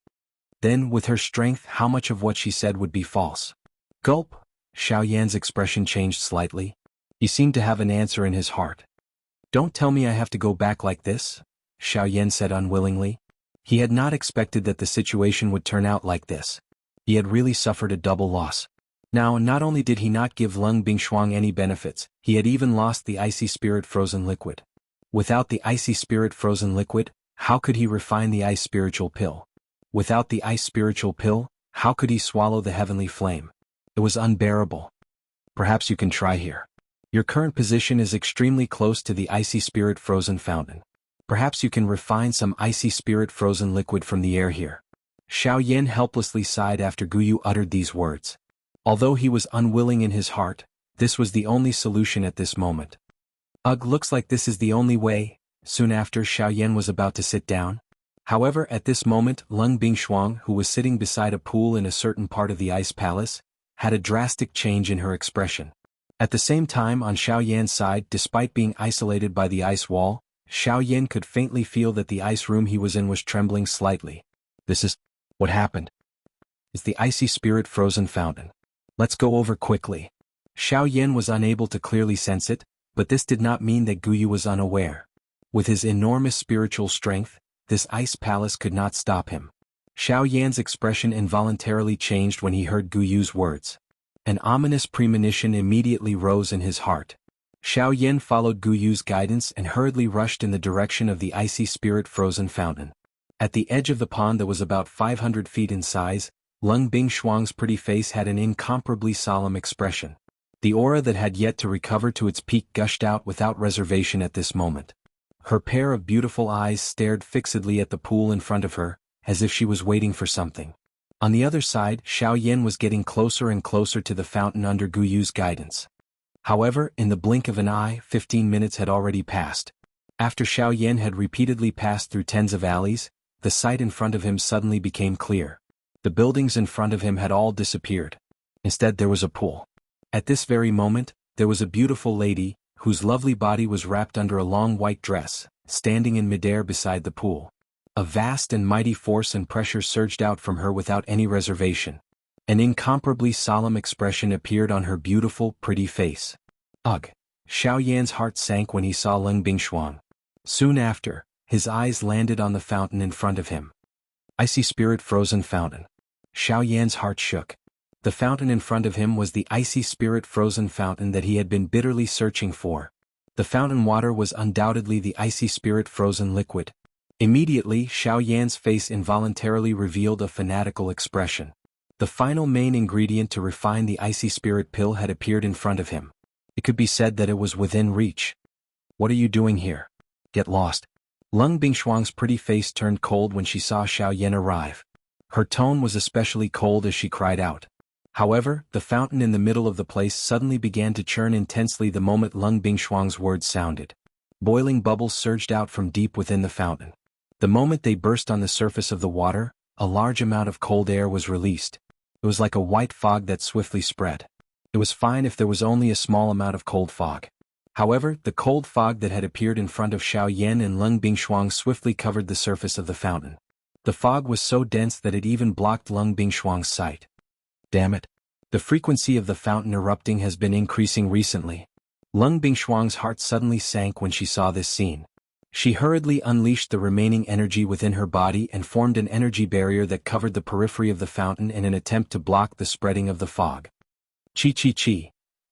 Then, with her strength, how much of what she said would be false? Gulp! Xiao Yan's expression changed slightly. He seemed to have an answer in his heart. Don't tell me I have to go back like this, Xiao Yan said unwillingly. He had not expected that the situation would turn out like this. He had really suffered a double loss. Now, not only did he not give Leng Bingshuang any benefits, he had even lost the icy spirit frozen liquid. Without the icy spirit frozen liquid, how could he refine the ice spiritual pill? Without the ice spiritual pill, how could he swallow the heavenly flame? It was unbearable. Perhaps you can try here. Your current position is extremely close to the icy spirit frozen fountain. Perhaps you can refine some icy spirit frozen liquid from the air here. Xiao Yan helplessly sighed after Guyu uttered these words. Although he was unwilling in his heart, this was the only solution at this moment. Ugh, looks like this is the only way. Soon after, Xiao Yan was about to sit down. However, at this moment, Leng Bingshuang, who was sitting beside a pool in a certain part of the ice palace, had a drastic change in her expression. At the same time, on Xiao Yan's side, despite being isolated by the ice wall, Xiao Yan could faintly feel that the ice room he was in was trembling slightly. This is what happened. It's the icy spirit frozen fountain. Let's go over quickly. Xiao Yan was unable to clearly sense it, but this did not mean that Guyu was unaware. With his enormous spiritual strength, this ice palace could not stop him. Xiao Yan's expression involuntarily changed when he heard Guyu's words. An ominous premonition immediately rose in his heart. Xiao Yan followed Guyu's guidance and hurriedly rushed in the direction of the icy spirit frozen fountain. At the edge of the pond that was about 500 feet in size, Leng Bingshuang's pretty face had an incomparably solemn expression. The aura that had yet to recover to its peak gushed out without reservation at this moment. Her pair of beautiful eyes stared fixedly at the pool in front of her, as if she was waiting for something. On the other side, Xiao Yan was getting closer and closer to the fountain under Guyu's guidance. However, in the blink of an eye, 15 minutes had already passed. After Xiao Yan had repeatedly passed through tens of alleys, the sight in front of him suddenly became clear. The buildings in front of him had all disappeared. Instead, there was a pool. At this very moment, there was a beautiful lady, whose lovely body was wrapped under a long white dress, standing in midair beside the pool. A vast and mighty force and pressure surged out from her without any reservation. An incomparably solemn expression appeared on her beautiful, pretty face. Ugh! Xiao Yan's heart sank when he saw Leng Bingshuang. Soon after, his eyes landed on the fountain in front of him. Icy spirit frozen fountain. Xiao Yan's heart shook. The fountain in front of him was the icy spirit frozen fountain that he had been bitterly searching for. The fountain water was undoubtedly the icy spirit frozen liquid. Immediately, Xiao Yan's face involuntarily revealed a fanatical expression. The final main ingredient to refine the icy spirit pill had appeared in front of him. It could be said that it was within reach. What are you doing here? Get lost. Leng Bingshuang's pretty face turned cold when she saw Xiao Yan arrive. Her tone was especially cold as she cried out. However, the fountain in the middle of the place suddenly began to churn intensely the moment Leng Bingshuang's words sounded. Boiling bubbles surged out from deep within the fountain. The moment they burst on the surface of the water, a large amount of cold air was released. It was like a white fog that swiftly spread. It was fine if there was only a small amount of cold fog. However, the cold fog that had appeared in front of Xiao Yan and Leng Bingshuang swiftly covered the surface of the fountain. The fog was so dense that it even blocked Leng Bingshuang's sight. Damn it. The frequency of the fountain erupting has been increasing recently. Leng Bingshuang's heart suddenly sank when she saw this scene. She hurriedly unleashed the remaining energy within her body and formed an energy barrier that covered the periphery of the fountain in an attempt to block the spreading of the fog. Chi.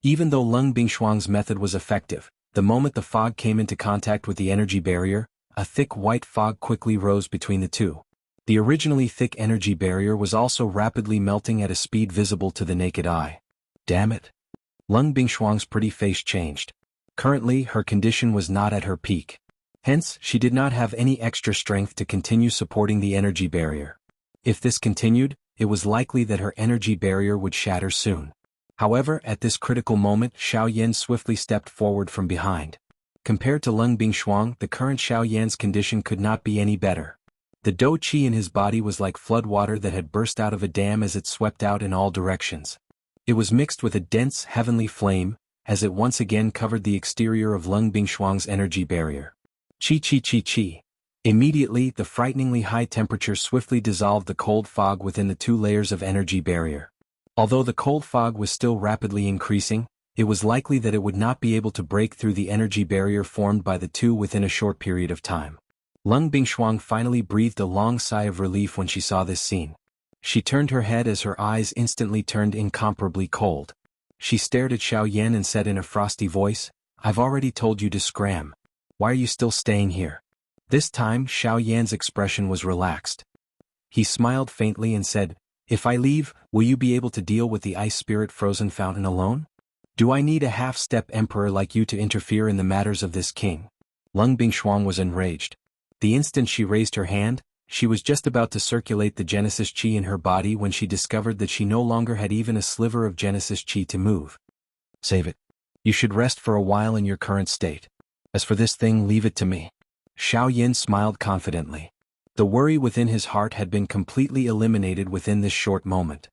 Even though Leng Bingshuang's method was effective, the moment the fog came into contact with the energy barrier, a thick white fog quickly rose between the two. The originally thick energy barrier was also rapidly melting at a speed visible to the naked eye. Damn it. Lung Bingshuang's pretty face changed. Currently, her condition was not at her peak. Hence, she did not have any extra strength to continue supporting the energy barrier. If this continued, it was likely that her energy barrier would shatter soon. However, at this critical moment, Xiao Yan swiftly stepped forward from behind. Compared to Lung Bingshuang, the current Xiao Yan's condition could not be any better. The dou qi in his body was like floodwater that had burst out of a dam as it swept out in all directions. It was mixed with a dense, heavenly flame, as it once again covered the exterior of Lung Bingshuang's energy barrier. Chi chi chi chi. Immediately, the frighteningly high temperature swiftly dissolved the cold fog within the two layers of energy barrier. Although the cold fog was still rapidly increasing, it was likely that it would not be able to break through the energy barrier formed by the two within a short period of time. Lung Bingshuang finally breathed a long sigh of relief when she saw this scene. She turned her head as her eyes instantly turned incomparably cold. She stared at Xiao Yan and said in a frosty voice, "I've already told you to scram. Why are you still staying here?" This time, Xiao Yan's expression was relaxed. He smiled faintly and said, "If I leave, will you be able to deal with the ice spirit frozen fountain alone? Do I need a half-step emperor like you to interfere in the matters of this king?" Lung Bingshuang was enraged. The instant she raised her hand, she was just about to circulate the Genesis Qi in her body when she discovered that she no longer had even a sliver of Genesis Qi to move. "Save it. You should rest for a while in your current state. As for this thing, leave it to me." Xiao Yan smiled confidently. The worry within his heart had been completely eliminated within this short moment.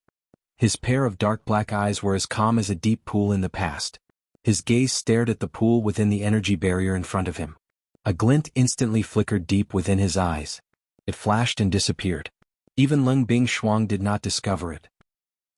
His pair of dark black eyes were as calm as a deep pool in the past. His gaze stared at the pool within the energy barrier in front of him. A glint instantly flickered deep within his eyes. It flashed and disappeared. Even Lung Bingshuang did not discover it.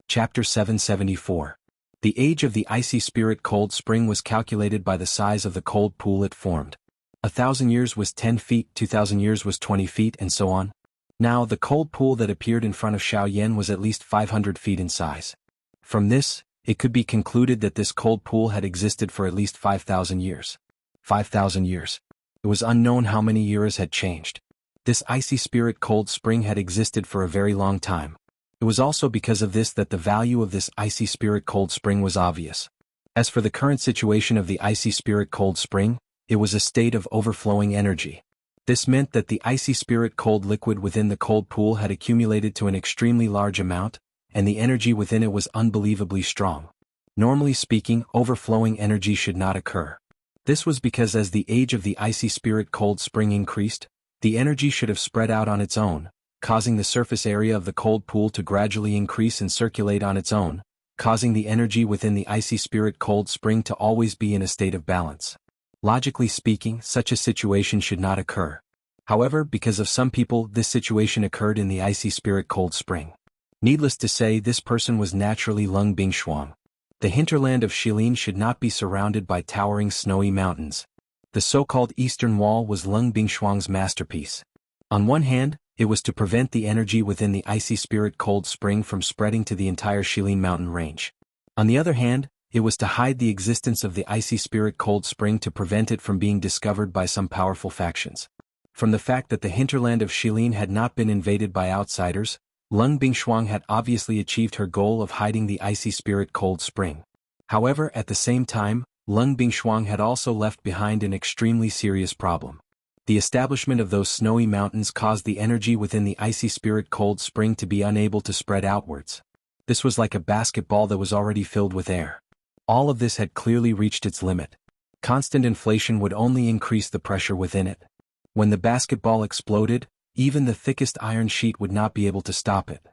Chapter 774. The age of the icy spirit cold spring was calculated by the size of the cold pool it formed. 1,000 years was 10 feet, 2,000 years was 20 feet, and so on. Now, the cold pool that appeared in front of Xiao Yan was at least 500 feet in size. From this, it could be concluded that this cold pool had existed for at least 5,000 years. 5,000 years. It was unknown how many years had changed. This icy spirit cold spring had existed for a very long time. It was also because of this that the value of this icy spirit cold spring was obvious. As for the current situation of the icy spirit cold spring, it was a state of overflowing energy. This meant that the icy spirit cold liquid within the cold pool had accumulated to an extremely large amount, and the energy within it was unbelievably strong. Normally speaking, overflowing energy should not occur. This was because as the age of the icy spirit cold spring increased, the energy should have spread out on its own, causing the surface area of the cold pool to gradually increase and circulate on its own, causing the energy within the icy spirit cold spring to always be in a state of balance. Logically speaking, such a situation should not occur. However, because of some people, this situation occurred in the icy spirit cold spring. Needless to say, this person was naturally Lung Bingshuang. The hinterland of Shilin should not be surrounded by towering snowy mountains. The so-called Eastern Wall was Lung Bingshuang's masterpiece. On one hand, it was to prevent the energy within the icy spirit cold spring from spreading to the entire Shilin mountain range. On the other hand, it was to hide the existence of the icy spirit cold spring to prevent it from being discovered by some powerful factions. From the fact that the hinterland of Shilin had not been invaded by outsiders, Lung Bingshuang had obviously achieved her goal of hiding the icy spirit cold spring. However, at the same time, Lung Bingshuang had also left behind an extremely serious problem. The establishment of those snowy mountains caused the energy within the icy spirit cold spring to be unable to spread outwards. This was like a basketball that was already filled with air. All of this had clearly reached its limit. Constant inflation would only increase the pressure within it. When the basketball exploded, even the thickest iron sheet would not be able to stop it.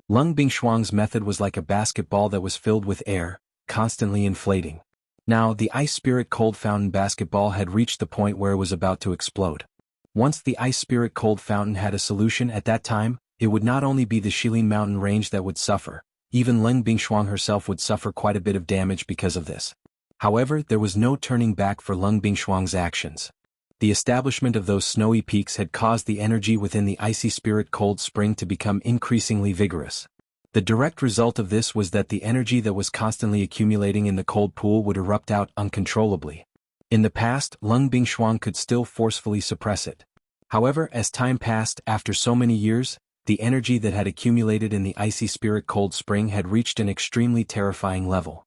Lung Bingshuang's method was like a basketball that was filled with air, constantly inflating. Now, the ice spirit cold fountain basketball had reached the point where it was about to explode. Once the ice spirit cold fountain had a solution at that time, it would not only be the Shilin mountain range that would suffer, even Lung Bingshuang herself would suffer quite a bit of damage because of this. However, there was no turning back for Lung Bingshuang's actions. The establishment of those snowy peaks had caused the energy within the icy spirit cold spring to become increasingly vigorous. The direct result of this was that the energy that was constantly accumulating in the cold pool would erupt out uncontrollably. In the past, Lung Bingshuang could still forcefully suppress it. However, as time passed, after so many years, the energy that had accumulated in the icy spirit cold spring had reached an extremely terrifying level.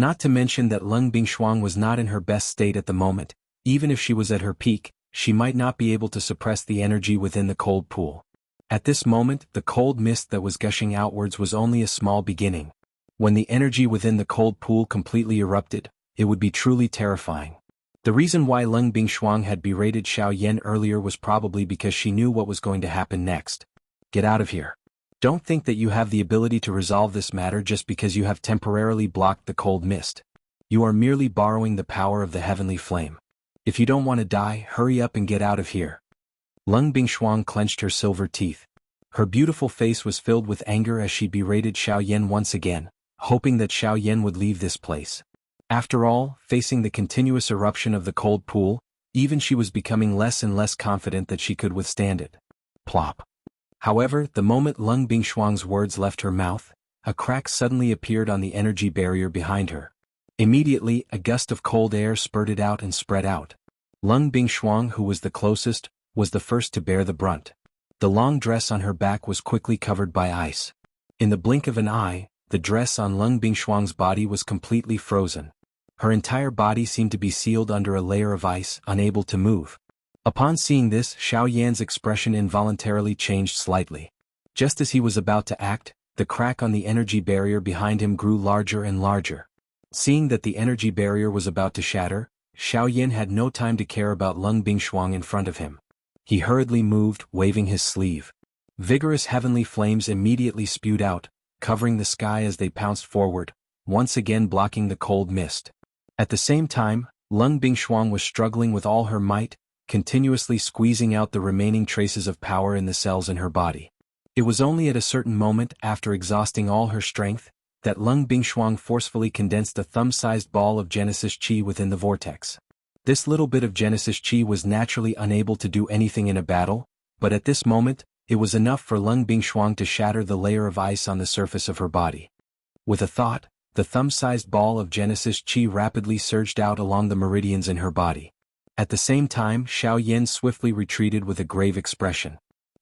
Not to mention that Lung Bingshuang was not in her best state at the moment. Even if she was at her peak, she might not be able to suppress the energy within the cold pool. At this moment, the cold mist that was gushing outwards was only a small beginning. When the energy within the cold pool completely erupted, it would be truly terrifying. The reason why Lung Bingshuang had berated Xiao Yan earlier was probably because she knew what was going to happen next. Get out of here. Don't think that you have the ability to resolve this matter just because you have temporarily blocked the cold mist. You are merely borrowing the power of the heavenly flame. If you don't want to die, hurry up and get out of here. Lung Bingshuang clenched her silver teeth. Her beautiful face was filled with anger as she berated Xiao Yan once again, hoping that Xiao Yan would leave this place. After all, facing the continuous eruption of the cold pool, even she was becoming less and less confident that she could withstand it. Plop. However, the moment Lung Bingshuang's words left her mouth, a crack suddenly appeared on the energy barrier behind her. Immediately, a gust of cold air spurted out and spread out. Lung Bingshuang, who was the closest, was the first to bear the brunt. The long dress on her back was quickly covered by ice. In the blink of an eye, the dress on Lung Bingshuang's body was completely frozen. Her entire body seemed to be sealed under a layer of ice, unable to move. Upon seeing this, Xiao Yan's expression involuntarily changed slightly. Just as he was about to act, the crack on the energy barrier behind him grew larger and larger. Seeing that the energy barrier was about to shatter, Xiao Yan had no time to care about Lung Bingshuang in front of him. He hurriedly moved, waving his sleeve. Vigorous heavenly flames immediately spewed out, covering the sky as they pounced forward, once again blocking the cold mist. At the same time, Lung Bingshuang was struggling with all her might, continuously squeezing out the remaining traces of power in the cells in her body. It was only at a certain moment, after exhausting all her strength, that Lung Bingshuang forcefully condensed a thumb-sized ball of Genesis Qi within the vortex. This little bit of Genesis Qi was naturally unable to do anything in a battle, but at this moment, it was enough for Lung Bingshuang to shatter the layer of ice on the surface of her body. With a thought, the thumb-sized ball of Genesis Qi rapidly surged out along the meridians in her body. At the same time, Xiao Yan swiftly retreated with a grave expression.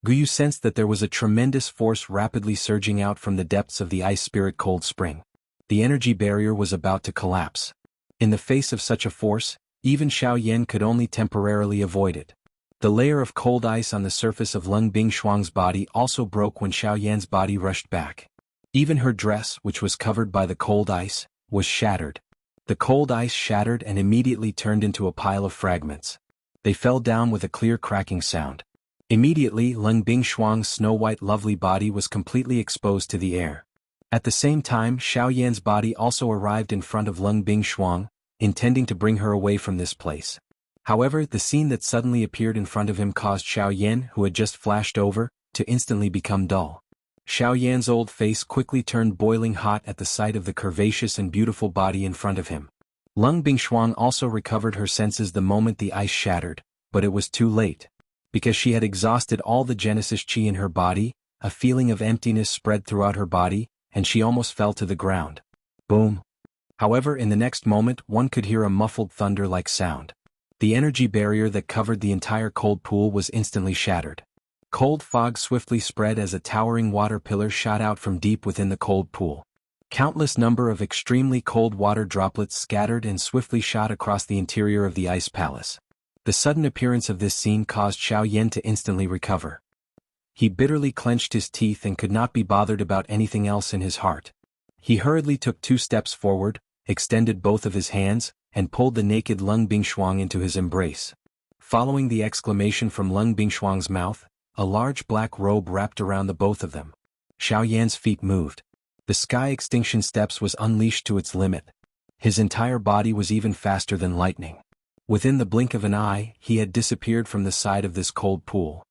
Guyu sensed that there was a tremendous force rapidly surging out from the depths of the ice spirit cold spring. The energy barrier was about to collapse. In the face of such a force, even Xiao Yan could only temporarily avoid it. The layer of cold ice on the surface of Lung Bingshuang's body also broke when Xiao Yan's body rushed back. Even her dress, which was covered by the cold ice, was shattered. The cold ice shattered and immediately turned into a pile of fragments. They fell down with a clear cracking sound. Immediately, Lung Bingshuang's snow-white lovely body was completely exposed to the air. At the same time, Xiao Yan's body also arrived in front of Lung Bingshuang, intending to bring her away from this place. However, the scene that suddenly appeared in front of him caused Xiao Yan, who had just flashed over, to instantly become dull. Xiao Yan's old face quickly turned boiling hot at the sight of the curvaceous and beautiful body in front of him. Lung Bingshuang also recovered her senses the moment the ice shattered, but it was too late. Because she had exhausted all the Genesis Qi in her body, a feeling of emptiness spread throughout her body, and she almost fell to the ground. Boom. However, in the next moment, one could hear a muffled thunder-like sound. The energy barrier that covered the entire cold pool was instantly shattered. Cold fog swiftly spread as a towering water pillar shot out from deep within the cold pool. Countless number of extremely cold water droplets scattered and swiftly shot across the interior of the ice palace. The sudden appearance of this scene caused Xiao Yan to instantly recover. He bitterly clenched his teeth and could not be bothered about anything else in his heart. He hurriedly took 2 steps forward, extended both of his hands, and pulled the naked Lung Bingshuang into his embrace. Following the exclamation from Lung Bingshuang's mouth, a large black robe wrapped around the both of them. Xiao Yan's feet moved. The sky extinction steps was unleashed to its limit. His entire body was even faster than lightning. Within the blink of an eye, he had disappeared from the side of this cold pool.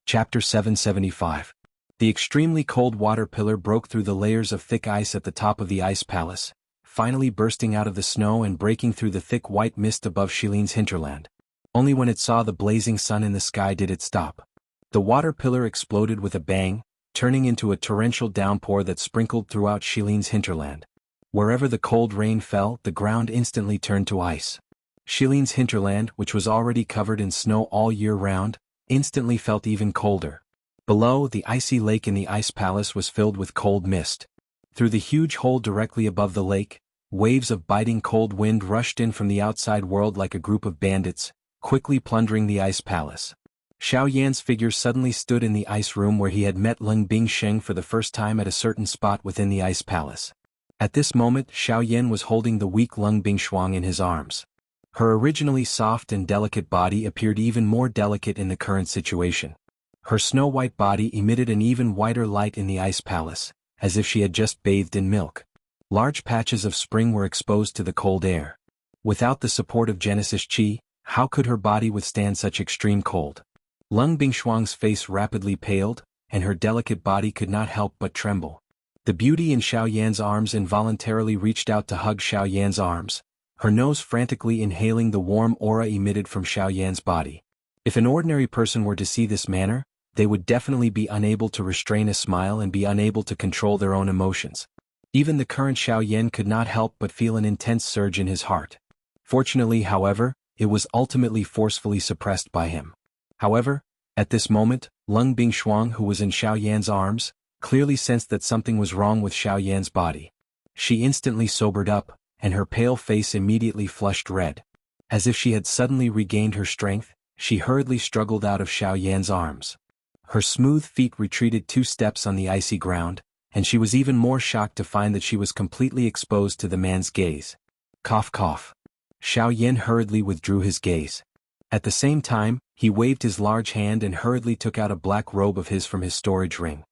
Chapter 775. The extremely cold water pillar broke through the layers of thick ice at the top of the ice palace, finally bursting out of the snow and breaking through the thick white mist above Shilin's hinterland. Only when it saw the blazing sun in the sky did it stop. The water pillar exploded with a bang, turning into a torrential downpour that sprinkled throughout Shilin's hinterland. Wherever the cold rain fell, the ground instantly turned to ice. Shilin's hinterland, which was already covered in snow all year round, instantly felt even colder. Below, the icy lake in the ice palace was filled with cold mist. Through the huge hole directly above the lake, waves of biting cold wind rushed in from the outside world like a group of bandits, quickly plundering the ice palace. Xiao Yan's figure suddenly stood in the ice room where he had met Leng Bingsheng for the first time at a certain spot within the ice palace. At this moment, Xiao Yan was holding the weak Leng Bingshuang in his arms. Her originally soft and delicate body appeared even more delicate in the current situation. Her snow-white body emitted an even whiter light in the ice palace, as if she had just bathed in milk. Large patches of spring were exposed to the cold air. Without the support of Genesis Qi, how could her body withstand such extreme cold? Leng Bingshuang's face rapidly paled, and her delicate body could not help but tremble. The beauty in Xiao Yan's arms involuntarily reached out to hug Xiao Yan's arms, her nose frantically inhaling the warm aura emitted from Xiao Yan's body. If an ordinary person were to see this manner, they would definitely be unable to restrain a smile and be unable to control their own emotions. Even the current Xiao Yan could not help but feel an intense surge in his heart. Fortunately, however, it was ultimately forcefully suppressed by him. However, at this moment, Leng Bingshuang, who was in Xiao Yan's arms, clearly sensed that something was wrong with Xiao Yan's body. She instantly sobered up, and her pale face immediately flushed red. As if she had suddenly regained her strength, she hurriedly struggled out of Xiao Yan's arms. Her smooth feet retreated 2 steps on the icy ground, and she was even more shocked to find that she was completely exposed to the man's gaze. Cough cough. Xiao Yan hurriedly withdrew his gaze. At the same time, he waved his large hand and hurriedly took out a black robe of his from his storage ring.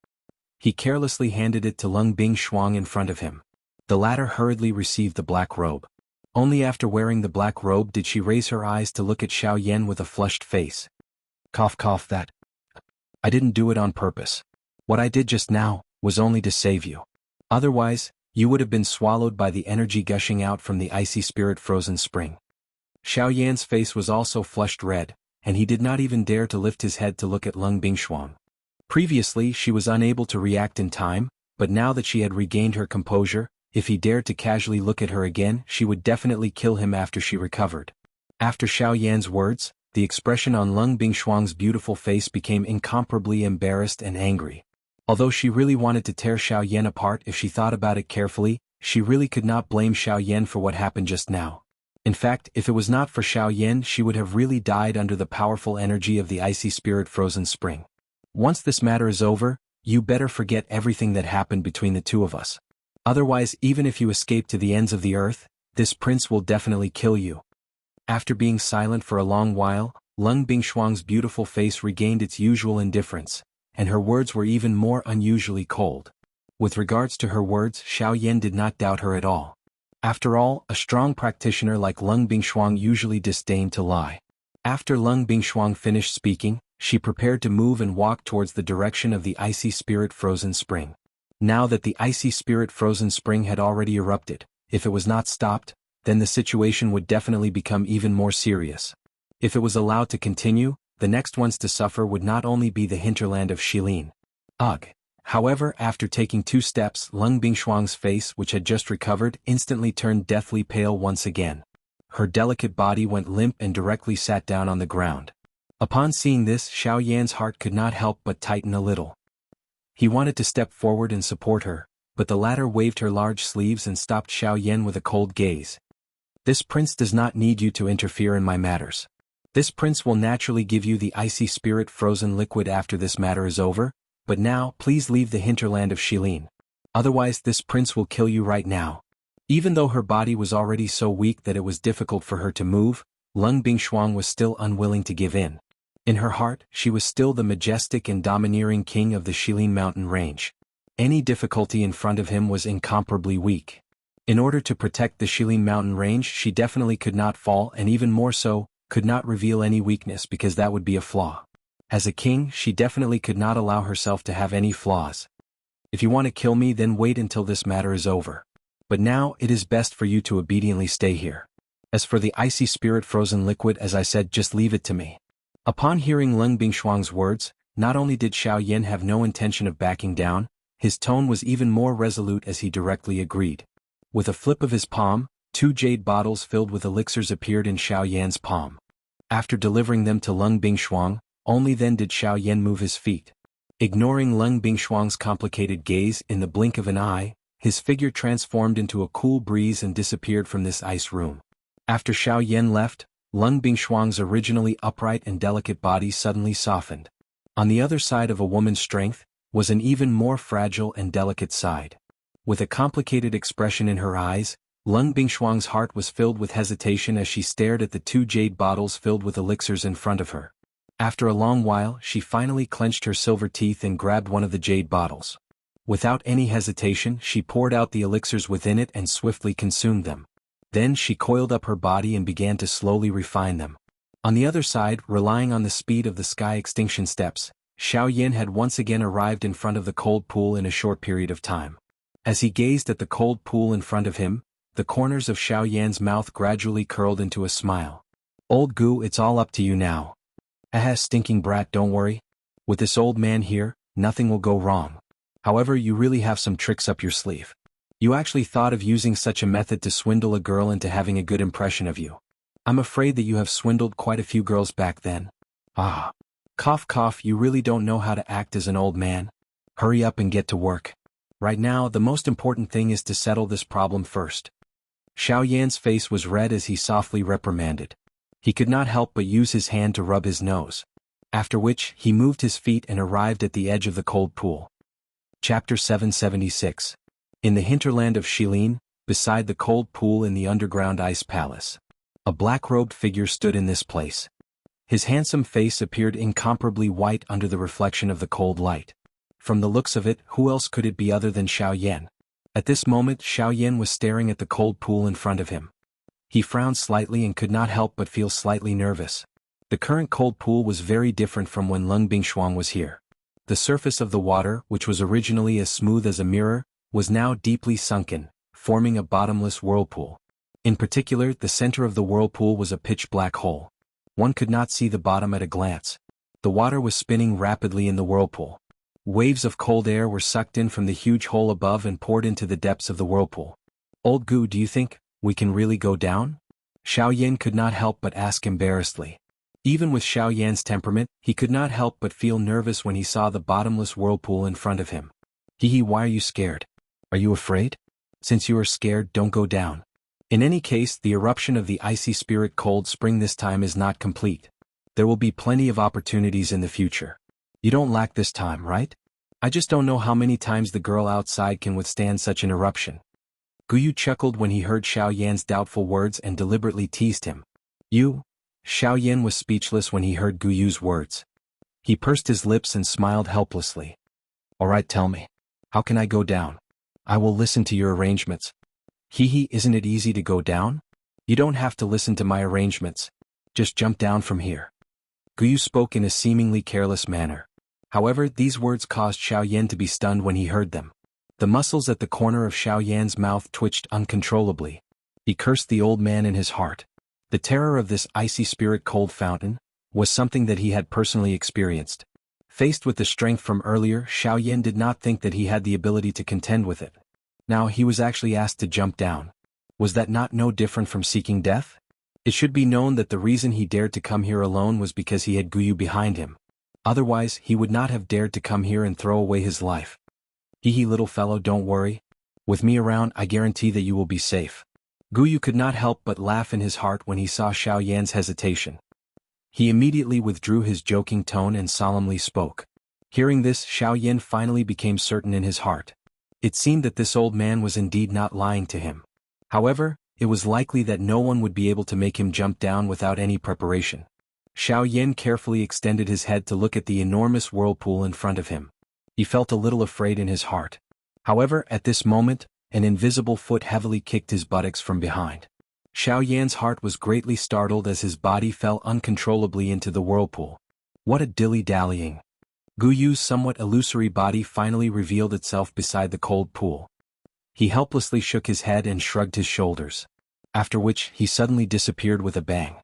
He carelessly handed it to Leng Bingshuang in front of him. The latter hurriedly received the black robe. Only after wearing the black robe did she raise her eyes to look at Xiao Yan with a flushed face. Cough cough that. I didn't do it on purpose. What I did just now was only to save you. Otherwise, you would have been swallowed by the energy gushing out from the icy spirit frozen spring. Xiao Yan's face was also flushed red, and he did not even dare to lift his head to look at Leng Bingshuang. Previously she was unable to react in time, but now that she had regained her composure, if he dared to casually look at her again, she would definitely kill him after she recovered. After Xiao Yan's words, the expression on Leng Bingshuang's beautiful face became incomparably embarrassed and angry. Although she really wanted to tear Xiao Yan apart if she thought about it carefully, she really could not blame Xiao Yan for what happened just now. In fact, if it was not for Xiao Yan, she would have really died under the powerful energy of the icy spirit frozen spring. Once this matter is over, you better forget everything that happened between the two of us. Otherwise, even if you escape to the ends of the earth, this prince will definitely kill you. After being silent for a long while, Leng Bingshuang's beautiful face regained its usual indifference, and her words were even more unusually cold. With regards to her words, Xiao Yan did not doubt her at all. After all, a strong practitioner like Leng Bingshuang usually disdained to lie. After Leng Bingshuang finished speaking, she prepared to move and walk towards the direction of the icy spirit frozen spring. Now that the icy spirit frozen spring had already erupted, if it was not stopped, then the situation would definitely become even more serious. If it was allowed to continue, the next ones to suffer would not only be the hinterland of Shilin. Ugh. However, after taking 2 steps, Leng Bingshuang's face, which had just recovered, instantly turned deathly pale once again. Her delicate body went limp and directly sat down on the ground. Upon seeing this, Xiao Yan's heart could not help but tighten a little. He wanted to step forward and support her, but the latter waved her large sleeves and stopped Xiao Yan with a cold gaze. This prince does not need you to interfere in my matters. This prince will naturally give you the icy spirit frozen liquid after this matter is over, but now, please leave the hinterland of Shilin. Otherwise this prince will kill you right now. Even though her body was already so weak that it was difficult for her to move, Leng Bingshuang was still unwilling to give in. In her heart, she was still the majestic and domineering king of the Shilin mountain range. Any difficulty in front of him was incomparably weak. In order to protect the Shilin mountain range, she definitely could not fall, and even more so, could not reveal any weakness because that would be a flaw. As a king, she definitely could not allow herself to have any flaws. If you want to kill me, then wait until this matter is over. But now, it is best for you to obediently stay here. As for the icy spirit frozen liquid, as I said, just leave it to me. Upon hearing Leng Bingshuang's words, not only did Xiao Yan have no intention of backing down, his tone was even more resolute as he directly agreed. With a flip of his palm, 2 jade bottles filled with elixirs appeared in Xiao Yan's palm. After delivering them to Leng Bingshuang, only then did Xiao Yan move his feet. Ignoring Leng Bingshuang's complicated gaze, in the blink of an eye, his figure transformed into a cool breeze and disappeared from this ice room. After Xiao Yan left, Lung Bingshuang's originally upright and delicate body suddenly softened. On the other side of a woman's strength was an even more fragile and delicate side. With a complicated expression in her eyes, Lung Bingshuang's heart was filled with hesitation as she stared at the 2 jade bottles filled with elixirs in front of her. After a long while, she finally clenched her silver teeth and grabbed one of the jade bottles. Without any hesitation, she poured out the elixirs within it and swiftly consumed them. Then she coiled up her body and began to slowly refine them. On the other side, relying on the speed of the sky extinction steps, Xiao Yan had once again arrived in front of the cold pool in a short period of time. As he gazed at the cold pool in front of him, the corners of Xiao Yan's mouth gradually curled into a smile. "Old Gu, it's all up to you now." "Aha, stinking brat, don't worry. With this old man here, nothing will go wrong. However, you really have some tricks up your sleeve. You actually thought of using such a method to swindle a girl into having a good impression of you. I'm afraid that you have swindled quite a few girls back then. Ah. Cough cough, you really don't know how to act as an old man. Hurry up and get to work. Right now, the most important thing is to settle this problem first." Xiao Yan's face was red as he softly reprimanded. He could not help but use his hand to rub his nose. After which, he moved his feet and arrived at the edge of the cold pool. Chapter 776. In the hinterland of Shilin, beside the cold pool in the underground ice palace. A black-robed figure stood in this place. His handsome face appeared incomparably white under the reflection of the cold light. From the looks of it, who else could it be other than Xiao Yan? At this moment, Xiao Yan was staring at the cold pool in front of him. He frowned slightly and could not help but feel slightly nervous. The current cold pool was very different from when Lung Bingshuang was here. The surface of the water, which was originally as smooth as a mirror, was now deeply sunken, forming a bottomless whirlpool. In particular, the center of the whirlpool was a pitch-black hole. One could not see the bottom at a glance. The water was spinning rapidly in the whirlpool. Waves of cold air were sucked in from the huge hole above and poured into the depths of the whirlpool. "Old Gu, do you think we can really go down?" Xiao Yan could not help but ask embarrassedly. Even with Xiao Yan's temperament, he could not help but feel nervous when he saw the bottomless whirlpool in front of him. "Hee, why are you scared? Are you afraid? Since you are scared, don't go down. In any case, the eruption of the icy spirit cold spring this time is not complete. There will be plenty of opportunities in the future. You don't lack this time, right? I just don't know how many times the girl outside can withstand such an eruption." Guyu chuckled when he heard Xiao Yan's doubtful words and deliberately teased him. "You?" Xiao Yan was speechless when he heard Guyu's words. He pursed his lips and smiled helplessly. "All right, tell me. How can I go down? I will listen to your arrangements." "Hee, isn't it easy to go down? You don't have to listen to my arrangements. Just jump down from here." Guyu spoke in a seemingly careless manner. However, these words caused Xiao Yan to be stunned when he heard them. The muscles at the corner of Xiao Yan's mouth twitched uncontrollably. He cursed the old man in his heart. The terror of this icy spirit cold fountain was something that he had personally experienced. Faced with the strength from earlier, Xiao Yan did not think that he had the ability to contend with it. Now he was actually asked to jump down. Was that not no different from seeking death? It should be known that the reason he dared to come here alone was because he had Guyu behind him. Otherwise, he would not have dared to come here and throw away his life. "Hee, little fellow, don't worry. With me around, I guarantee that you will be safe." Guyu could not help but laugh in his heart when he saw Xiao Yan's hesitation. He immediately withdrew his joking tone and solemnly spoke. Hearing this, Xiao Yan finally became certain in his heart. It seemed that this old man was indeed not lying to him. However, it was likely that no one would be able to make him jump down without any preparation. Xiao Yan carefully extended his head to look at the enormous whirlpool in front of him. He felt a little afraid in his heart. However, at this moment, an invisible foot heavily kicked his buttocks from behind. Xiao Yan's heart was greatly startled as his body fell uncontrollably into the whirlpool. What a dilly-dallying. Guyu's somewhat illusory body finally revealed itself beside the cold pool. He helplessly shook his head and shrugged his shoulders. After which, he suddenly disappeared with a bang.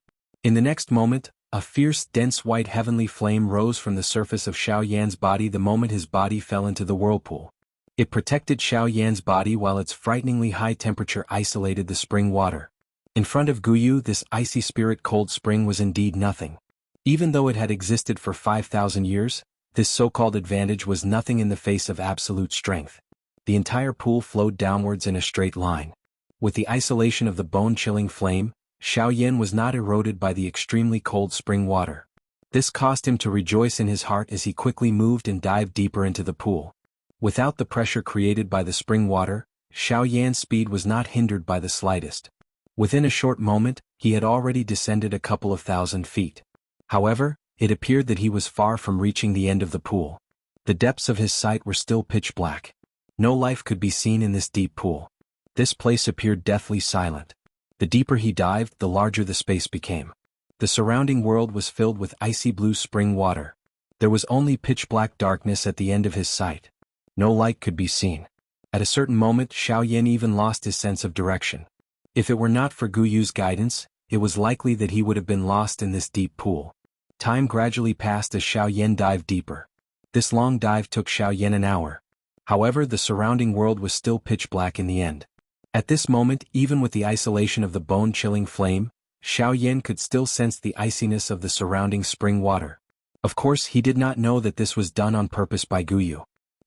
In the next moment, a fierce, dense white heavenly flame rose from the surface of Xiao Yan's body the moment his body fell into the whirlpool. It protected Xiao Yan's body while its frighteningly high temperature isolated the spring water. In front of Guyu, this icy spirit cold spring was indeed nothing. Even though it had existed for 5,000 years, this so-called advantage was nothing in the face of absolute strength. The entire pool flowed downwards in a straight line. With the isolation of the bone-chilling flame, Xiao Yan was not eroded by the extremely cold spring water. This caused him to rejoice in his heart as he quickly moved and dived deeper into the pool. Without the pressure created by the spring water, Xiao Yan's speed was not hindered by the slightest. Within a short moment, he had already descended a couple of thousand feet. However, it appeared that he was far from reaching the end of the pool. The depths of his sight were still pitch black. No life could be seen in this deep pool. This place appeared deathly silent. The deeper he dived, the larger the space became. The surrounding world was filled with icy blue spring water. There was only pitch-black darkness at the end of his sight. No light could be seen. At a certain moment, Xiao Yan even lost his sense of direction. If it were not for Guyu's guidance, it was likely that he would have been lost in this deep pool. Time gradually passed as Xiao Yan dived deeper. This long dive took Xiao Yan an hour. However, the surrounding world was still pitch-black in the end. At this moment, even with the isolation of the bone-chilling flame, Xiao Yan could still sense the iciness of the surrounding spring water. Of course, he did not know that this was done on purpose by Guyu.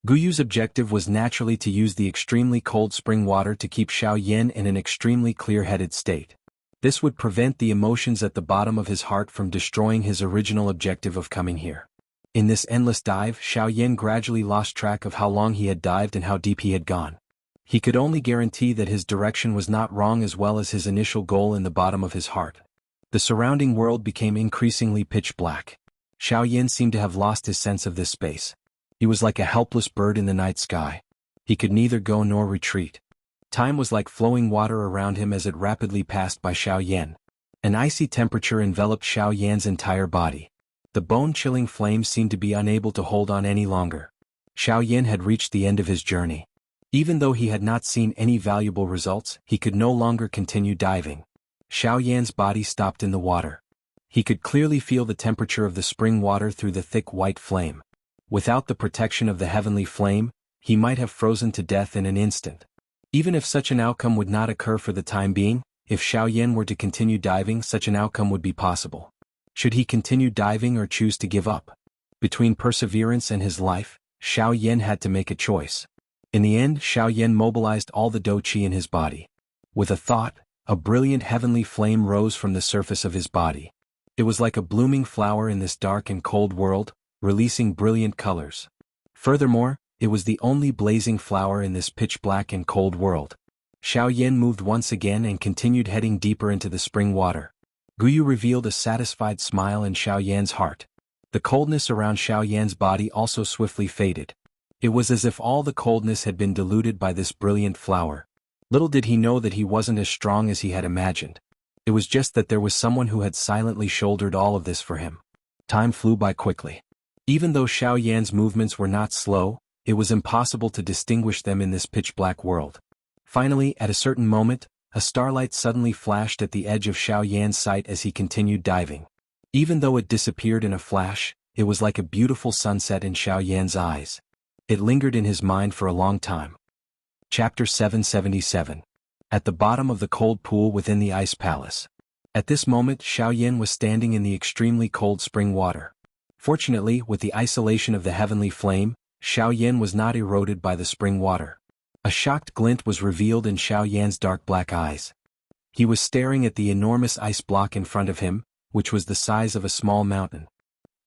Guyu's objective was naturally to use the extremely cold spring water to keep Xiao Yan in an extremely clear-headed state. This would prevent the emotions at the bottom of his heart from destroying his original objective of coming here. In this endless dive, Xiao Yan gradually lost track of how long he had dived and how deep he had gone. He could only guarantee that his direction was not wrong as well as his initial goal in the bottom of his heart. The surrounding world became increasingly pitch black. Xiao Yan seemed to have lost his sense of this space. He was like a helpless bird in the night sky. He could neither go nor retreat. Time was like flowing water around him as it rapidly passed by Xiao Yan. An icy temperature enveloped Xiao Yan's entire body. The bone-chilling flame seemed to be unable to hold on any longer. Xiao Yan had reached the end of his journey. Even though he had not seen any valuable results, he could no longer continue diving. Xiao Yan's body stopped in the water. He could clearly feel the temperature of the spring water through the thick white flame. Without the protection of the heavenly flame, he might have frozen to death in an instant. Even if such an outcome would not occur for the time being, if Xiao Yan were to continue diving, such an outcome would be possible. Should he continue diving or choose to give up? Between perseverance and his life, Xiao Yan had to make a choice. In the end, Xiao Yan mobilized all the dou qi in his body. With a thought, a brilliant heavenly flame rose from the surface of his body. It was like a blooming flower in this dark and cold world, releasing brilliant colors. Furthermore, it was the only blazing flower in this pitch-black and cold world. Xiao Yan moved once again and continued heading deeper into the spring water. Guyu revealed a satisfied smile in Xiao Yan's heart. The coldness around Xiao Yan's body also swiftly faded. It was as if all the coldness had been diluted by this brilliant flower. Little did he know that he wasn't as strong as he had imagined. It was just that there was someone who had silently shouldered all of this for him. Time flew by quickly. Even though Xiao Yan's movements were not slow, it was impossible to distinguish them in this pitch-black world. Finally, at a certain moment, a starlight suddenly flashed at the edge of Xiao Yan's sight as he continued diving. Even though it disappeared in a flash, it was like a beautiful sunset in Xiao Yan's eyes. It lingered in his mind for a long time. Chapter 777. At the bottom of the cold pool within the ice palace. At this moment, Xiao Yan was standing in the extremely cold spring water. Fortunately, with the isolation of the heavenly flame, Xiao Yan was not eroded by the spring water. A shocked glint was revealed in Xiao Yan's dark black eyes. He was staring at the enormous ice block in front of him, which was the size of a small mountain.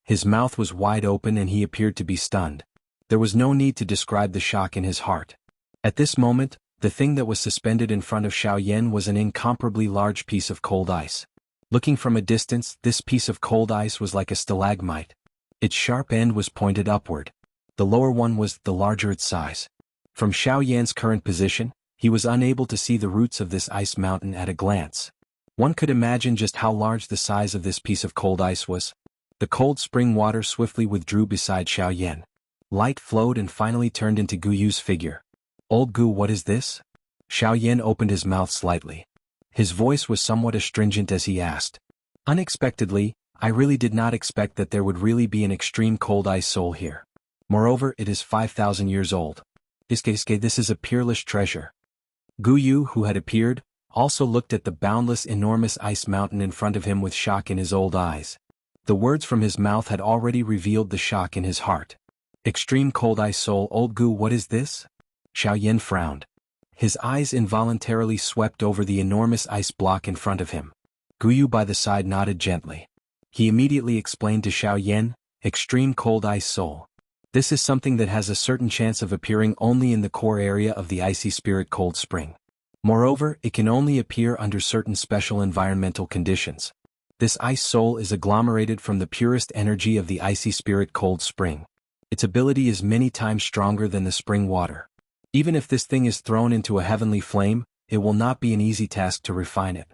His mouth was wide open and he appeared to be stunned. There was no need to describe the shock in his heart. At this moment, the thing that was suspended in front of Xiao Yan was an incomparably large piece of cold ice. Looking from a distance, this piece of cold ice was like a stalagmite. Its sharp end was pointed upward. The lower one was the larger its size. From Xiao Yan's current position, he was unable to see the roots of this ice mountain at a glance. One could imagine just how large the size of this piece of cold ice was. The cold spring water swiftly withdrew beside Xiao Yan. Light flowed and finally turned into Guyu's figure. "Old Gu, what is this?" Xiao Yan opened his mouth slightly. His voice was somewhat astringent as he asked. "Unexpectedly, I really did not expect that there would really be an extreme cold ice soul here. Moreover, it is 5,000 years old. Iske, this is a peerless treasure." Guyu, who had appeared, also looked at the boundless enormous ice mountain in front of him with shock in his old eyes. The words from his mouth had already revealed the shock in his heart. "Extreme cold ice soul, Old Gu, what is this?" Xiaoyan frowned. His eyes involuntarily swept over the enormous ice block in front of him. Guyu by the side nodded gently. He immediately explained to Xiaoyan, extreme cold ice soul. This is something that has a certain chance of appearing only in the core area of the icy spirit cold spring. Moreover, it can only appear under certain special environmental conditions. This ice soul is agglomerated from the purest energy of the icy spirit cold spring. Its ability is many times stronger than the spring water. Even if this thing is thrown into a heavenly flame, it will not be an easy task to refine it.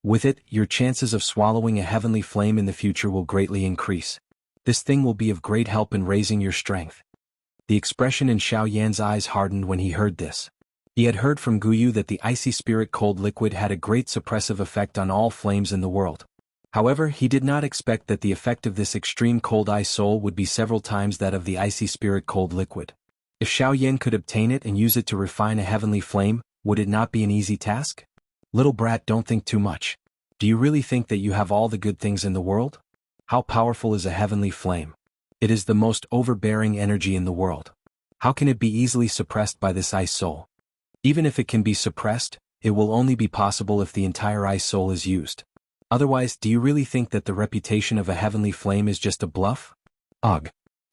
With it, your chances of swallowing a heavenly flame in the future will greatly increase. This thing will be of great help in raising your strength. The expression in Xiaoyan's eyes hardened when he heard this. He had heard from Guyu that the icy spirit cold liquid had a great suppressive effect on all flames in the world. However, he did not expect that the effect of this extreme cold ice soul would be several times that of the icy spirit cold liquid. If Xiaoyan could obtain it and use it to refine a heavenly flame, would it not be an easy task? Little brat, don't think too much. Do you really think that you have all the good things in the world? How powerful is a heavenly flame? It is the most overbearing energy in the world. How can it be easily suppressed by this ice soul? Even if it can be suppressed, it will only be possible if the entire ice soul is used. Otherwise, do you really think that the reputation of a heavenly flame is just a bluff? Ugh.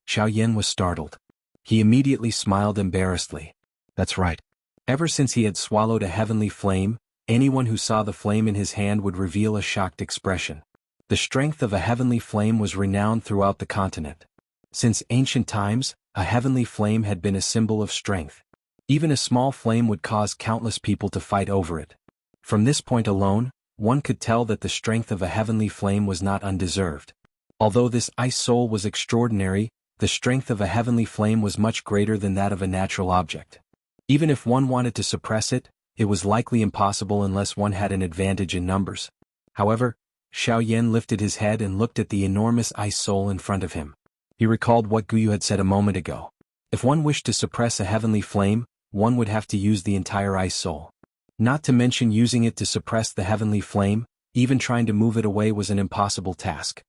Xiaoyan was startled. He immediately smiled embarrassedly. That's right. Ever since he had swallowed a heavenly flame, anyone who saw the flame in his hand would reveal a shocked expression. The strength of a heavenly flame was renowned throughout the continent. Since ancient times, a heavenly flame had been a symbol of strength. Even a small flame would cause countless people to fight over it. From this point alone, one could tell that the strength of a heavenly flame was not undeserved. Although this ice soul was extraordinary, the strength of a heavenly flame was much greater than that of a natural object. Even if one wanted to suppress it, it was likely impossible unless one had an advantage in numbers. However, Xiaoyan lifted his head and looked at the enormous ice soul in front of him. He recalled what Guyu had said a moment ago. If one wished to suppress a heavenly flame, one would have to use the entire ice soul. Not to mention using it to suppress the heavenly flame, even trying to move it away was an impossible task.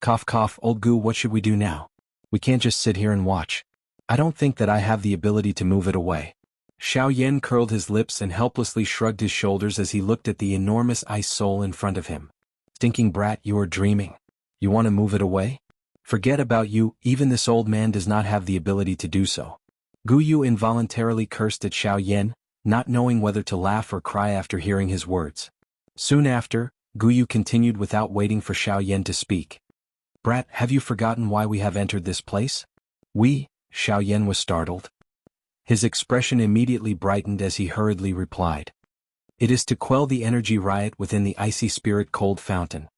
Cough cough, old Gu, what should we do now? We can't just sit here and watch. I don't think that I have the ability to move it away. Xiaoyan curled his lips and helplessly shrugged his shoulders as he looked at the enormous ice soul in front of him. Stinking brat, you are dreaming. You want to move it away? Forget about you, even this old man does not have the ability to do so. Guyu involuntarily cursed at Xiaoyan, not knowing whether to laugh or cry after hearing his words. Soon after, Guyu continued without waiting for Xiaoyan to speak. Brat, have you forgotten why we have entered this place? Xiaoyan was startled. His expression immediately brightened as he hurriedly replied. It is to quell the energy riot within the icy spirit cold fountain.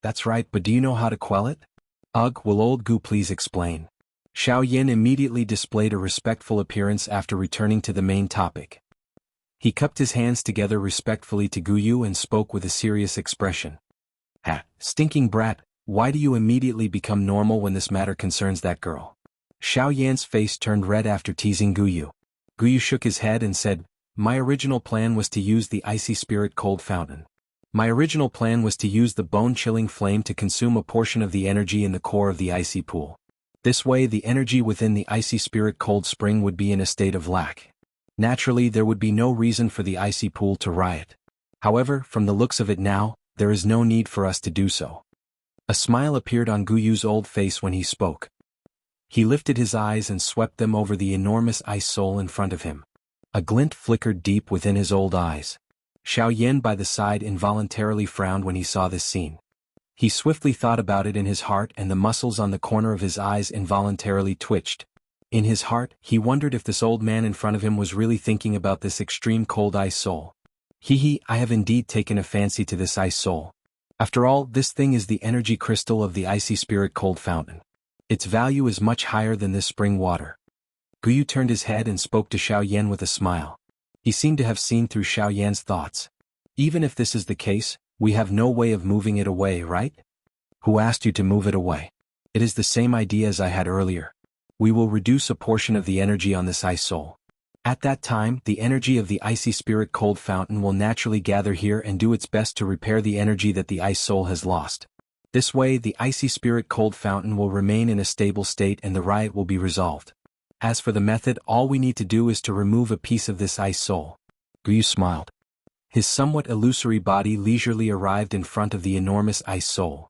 That's right, but do you know how to quell it? Ugh, will old Gu please explain? Xiaoyan immediately displayed a respectful appearance after returning to the main topic. He cupped his hands together respectfully to Guyu and spoke with a serious expression. Stinking brat, why do you immediately become normal when this matter concerns that girl? Xiaoyan's face turned red after teasing Guyu. Guyu shook his head and said, My original plan was to use the icy spirit cold fountain. My original plan was to use the bone-chilling flame to consume a portion of the energy in the core of the icy pool. This way the energy within the icy spirit cold spring would be in a state of lack. Naturally, there would be no reason for the icy pool to riot. However, from the looks of it now, there is no need for us to do so. A smile appeared on Guyu's old face when he spoke. He lifted his eyes and swept them over the enormous ice soul in front of him. A glint flickered deep within his old eyes. Xiaoyan by the side involuntarily frowned when he saw this scene. He swiftly thought about it in his heart and the muscles on the corner of his eyes involuntarily twitched. In his heart, he wondered if this old man in front of him was really thinking about this extreme cold ice soul. I have indeed taken a fancy to this ice soul. After all, this thing is the energy crystal of the icy spirit cold fountain. Its value is much higher than this spring water. Guyu turned his head and spoke to Xiaoyan with a smile. He seemed to have seen through Xiaoyan's thoughts. Even if this is the case, we have no way of moving it away, right? Who asked you to move it away? It is the same idea as I had earlier. We will reduce a portion of the energy on this ice soul. At that time, the energy of the icy spirit cold fountain will naturally gather here and do its best to repair the energy that the ice soul has lost. This way, the icy spirit cold fountain will remain in a stable state and the riot will be resolved. As for the method, all we need to do is to remove a piece of this ice soul. Gu Yu smiled. His somewhat illusory body leisurely arrived in front of the enormous ice soul.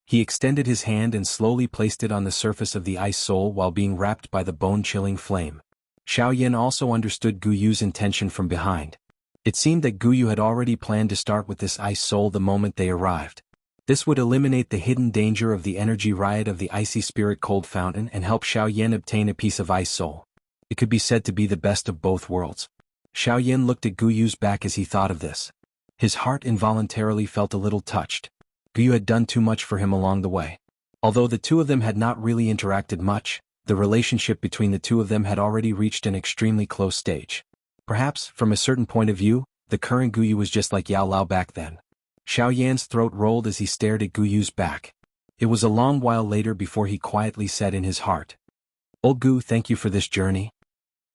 He extended his hand and slowly placed it on the surface of the ice soul while being wrapped by the bone-chilling flame. Xiao Yan also understood Gu Yu's intention from behind. It seemed that Gu Yu had already planned to start with this ice soul the moment they arrived. This would eliminate the hidden danger of the energy riot of the icy spirit cold fountain and help Xiao Yan obtain a piece of ice soul. It could be said to be the best of both worlds. Xiao Yan looked at Gu Yu's back as he thought of this. His heart involuntarily felt a little touched. Gu Yu had done too much for him along the way. Although the two of them had not really interacted much, the relationship between the two of them had already reached an extremely close stage. Perhaps, from a certain point of view, the current Gu Yu was just like Yao Lao back then. Xiao Yan's throat rolled as he stared at Gu Yu's back. It was a long while later before he quietly said in his heart, "Old Gu, thank you for this journey."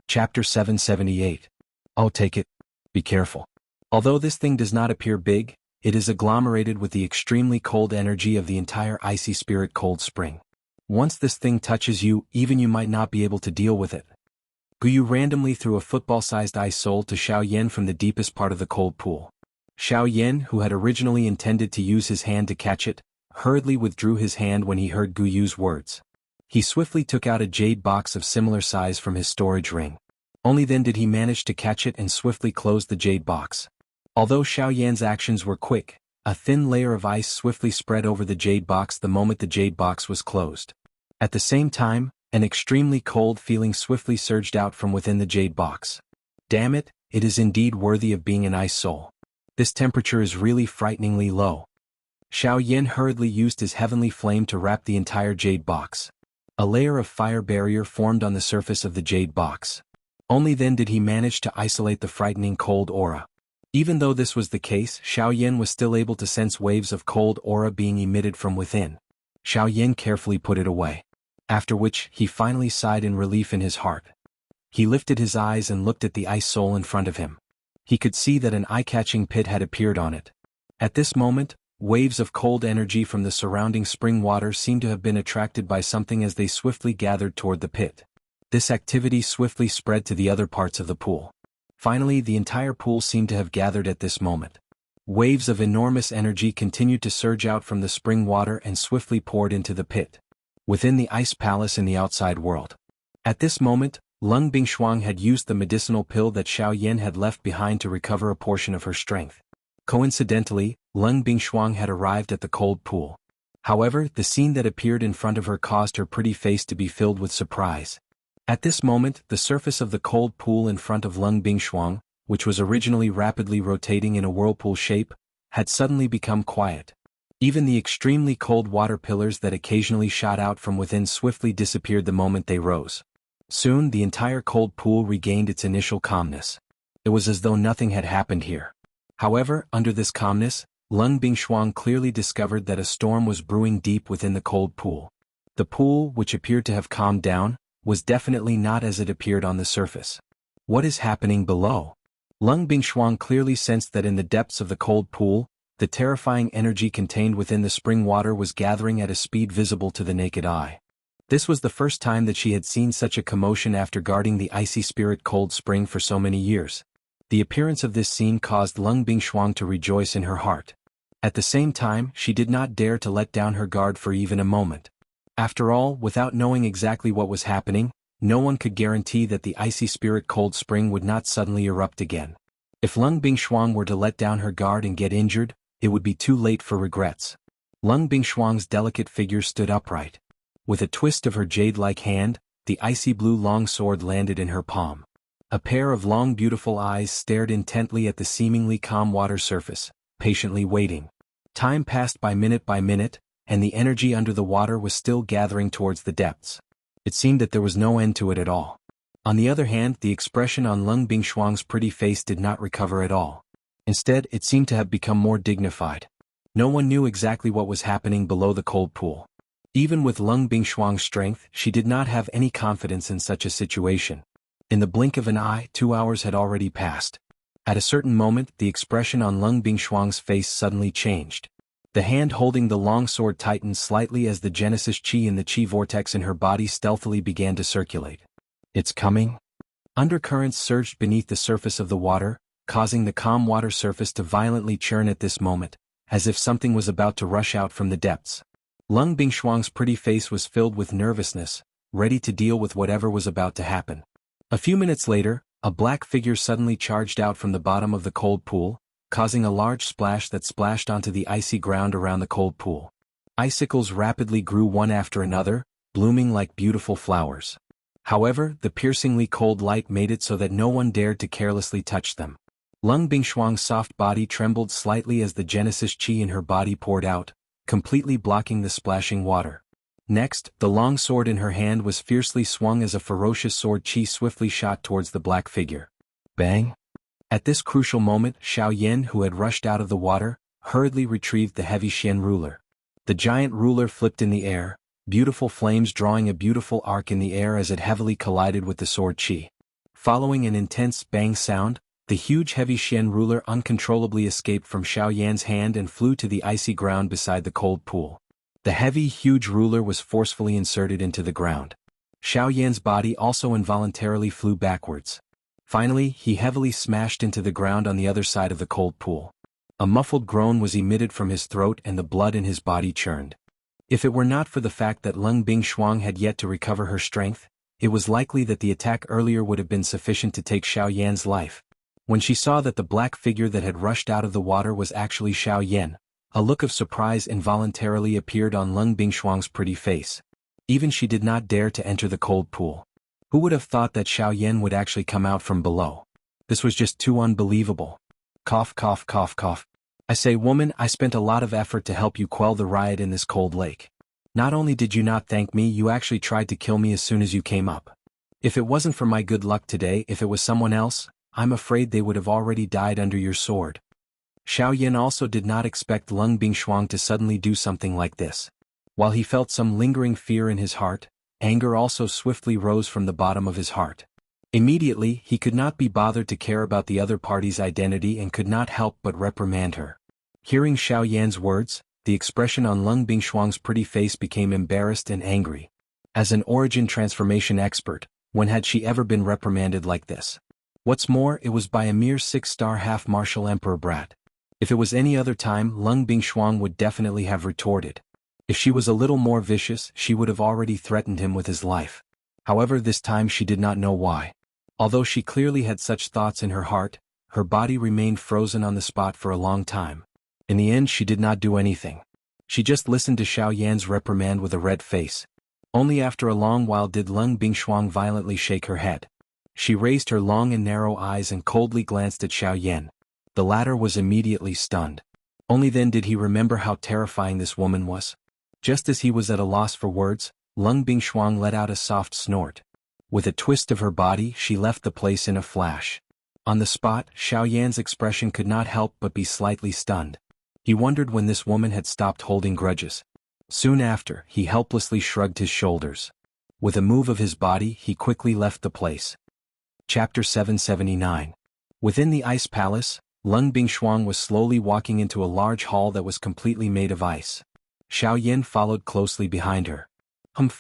Chapter 778. Oh, take it. Be careful. Although this thing does not appear big, it is agglomerated with the extremely cold energy of the entire icy spirit cold spring. Once this thing touches you, even you might not be able to deal with it. Gu Yu randomly threw a football-sized ice soul to Xiao Yan from the deepest part of the cold pool. Xiao Yan, who had originally intended to use his hand to catch it, hurriedly withdrew his hand when he heard Gu Yu's words. He swiftly took out a jade box of similar size from his storage ring. Only then did he manage to catch it and swiftly close the jade box. Although Xiao Yan's actions were quick, a thin layer of ice swiftly spread over the jade box the moment the jade box was closed. At the same time, an extremely cold feeling swiftly surged out from within the jade box. Damn it, it is indeed worthy of being an ice soul. This temperature is really frighteningly low. Xiao Yan hurriedly used his heavenly flame to wrap the entire jade box. A layer of fire barrier formed on the surface of the jade box. Only then did he manage to isolate the frightening cold aura. Even though this was the case, Xiao Yan was still able to sense waves of cold aura being emitted from within. Xiao Yan carefully put it away. After which, he finally sighed in relief in his heart. He lifted his eyes and looked at the ice soul in front of him. He could see that an eye-catching pit had appeared on it. At this moment, waves of cold energy from the surrounding spring water seemed to have been attracted by something as they swiftly gathered toward the pit. This activity swiftly spread to the other parts of the pool. Finally, the entire pool seemed to have gathered at this moment. Waves of enormous energy continued to surge out from the spring water and swiftly poured into the pit. Within the ice palace in the outside world. At this moment, Lung Bingshuang had used the medicinal pill that Xiao Yan had left behind to recover a portion of her strength. Coincidentally, Lung Bingshuang had arrived at the cold pool. However, the scene that appeared in front of her caused her pretty face to be filled with surprise. At this moment, the surface of the cold pool in front of Lung Bingshuang, which was originally rapidly rotating in a whirlpool shape, had suddenly become quiet. Even the extremely cold water pillars that occasionally shot out from within swiftly disappeared the moment they rose. Soon, the entire cold pool regained its initial calmness. It was as though nothing had happened here. However, under this calmness, Lung Bingshuang clearly discovered that a storm was brewing deep within the cold pool. The pool, which appeared to have calmed down, was definitely not as it appeared on the surface. What is happening below? Lung Bingshuang clearly sensed that in the depths of the cold pool, the terrifying energy contained within the spring water was gathering at a speed visible to the naked eye. This was the first time that she had seen such a commotion after guarding the icy spirit cold spring for so many years. The appearance of this scene caused Lung Bingshuang to rejoice in her heart. At the same time, she did not dare to let down her guard for even a moment. After all, without knowing exactly what was happening, no one could guarantee that the icy spirit cold spring would not suddenly erupt again. If Lung Bingshuang were to let down her guard and get injured, it would be too late for regrets. Lung Bingshuang's delicate figure stood upright. With a twist of her jade-like hand, the icy blue long sword landed in her palm. A pair of long beautiful eyes stared intently at the seemingly calm water surface, patiently waiting. Time passed by minute, and the energy under the water was still gathering towards the depths. It seemed that there was no end to it at all. On the other hand, the expression on Lung Bingshuang's pretty face did not recover at all. Instead, it seemed to have become more dignified. No one knew exactly what was happening below the cold pool. Even with Lung Bingshuang's strength, she did not have any confidence in such a situation. In the blink of an eye, 2 hours had already passed. At a certain moment, the expression on Lung Bingshuang's face suddenly changed. The hand holding the long sword tightened slightly as the Genesis Chi in the Chi vortex in her body stealthily began to circulate. It's coming? Undercurrents surged beneath the surface of the water, causing the calm water surface to violently churn at this moment, as if something was about to rush out from the depths. Lung Bingshuang's pretty face was filled with nervousness, ready to deal with whatever was about to happen. A few minutes later, a black figure suddenly charged out from the bottom of the cold pool, causing a large splash that splashed onto the icy ground around the cold pool. Icicles rapidly grew one after another, blooming like beautiful flowers. However, the piercingly cold light made it so that no one dared to carelessly touch them. Lung Bingshuang's soft body trembled slightly as the Genesis Qi in her body poured out, completely blocking the splashing water. Next, the long sword in her hand was fiercely swung as a ferocious sword Qi swiftly shot towards the black figure. Bang! At this crucial moment, Xiao Yan, who had rushed out of the water, hurriedly retrieved the heavy Xian ruler. The giant ruler flipped in the air, beautiful flames drawing a beautiful arc in the air as it heavily collided with the sword Qi. Following an intense bang sound, the huge heavy Xian ruler uncontrollably escaped from Xiao Yan's hand and flew to the icy ground beside the cold pool. The heavy, huge ruler was forcefully inserted into the ground. Xiao Yan's body also involuntarily flew backwards. Finally, he heavily smashed into the ground on the other side of the cold pool. A muffled groan was emitted from his throat and the blood in his body churned. If it were not for the fact that Lung Bingshuang had yet to recover her strength, it was likely that the attack earlier would have been sufficient to take Xiao Yan's life. When she saw that the black figure that had rushed out of the water was actually Xiao Yan, a look of surprise involuntarily appeared on Lung Bingshuang's pretty face. Even she did not dare to enter the cold pool. Who would have thought that Xiao Yan would actually come out from below? This was just too unbelievable. Cough, cough, cough, cough. I say, woman, I spent a lot of effort to help you quell the riot in this cold lake. Not only did you not thank me, you actually tried to kill me as soon as you came up. If it wasn't for my good luck today, if it was someone else, I'm afraid they would have already died under your sword. Xiao Yan also did not expect Lung Bingshuang to suddenly do something like this. While he felt some lingering fear in his heart, anger also swiftly rose from the bottom of his heart. Immediately, he could not be bothered to care about the other party's identity and could not help but reprimand her. Hearing Xiao Yan's words, the expression on Lung Bingshuang's pretty face became embarrassed and angry. As an origin transformation expert, when had she ever been reprimanded like this? What's more, it was by a mere 6-star half-martial emperor brat. If it was any other time, Lung Bingshuang would definitely have retorted. If she was a little more vicious, she would have already threatened him with his life. However, this time she did not know why. Although she clearly had such thoughts in her heart, her body remained frozen on the spot for a long time. In the end, she did not do anything. She just listened to Xiao Yan's reprimand with a red face. Only after a long while did Lung Bingshuang violently shake her head. She raised her long and narrow eyes and coldly glanced at Xiao Yan. The latter was immediately stunned. Only then did he remember how terrifying this woman was. Just as he was at a loss for words, Lung Bingshuang let out a soft snort. With a twist of her body, she left the place in a flash. On the spot, Xiao Yan's expression could not help but be slightly stunned. He wondered when this woman had stopped holding grudges. Soon after, he helplessly shrugged his shoulders. With a move of his body, he quickly left the place. Chapter 779. Within the ice palace, Lung Bingshuang was slowly walking into a large hall that was completely made of ice. Xiao Yan followed closely behind her.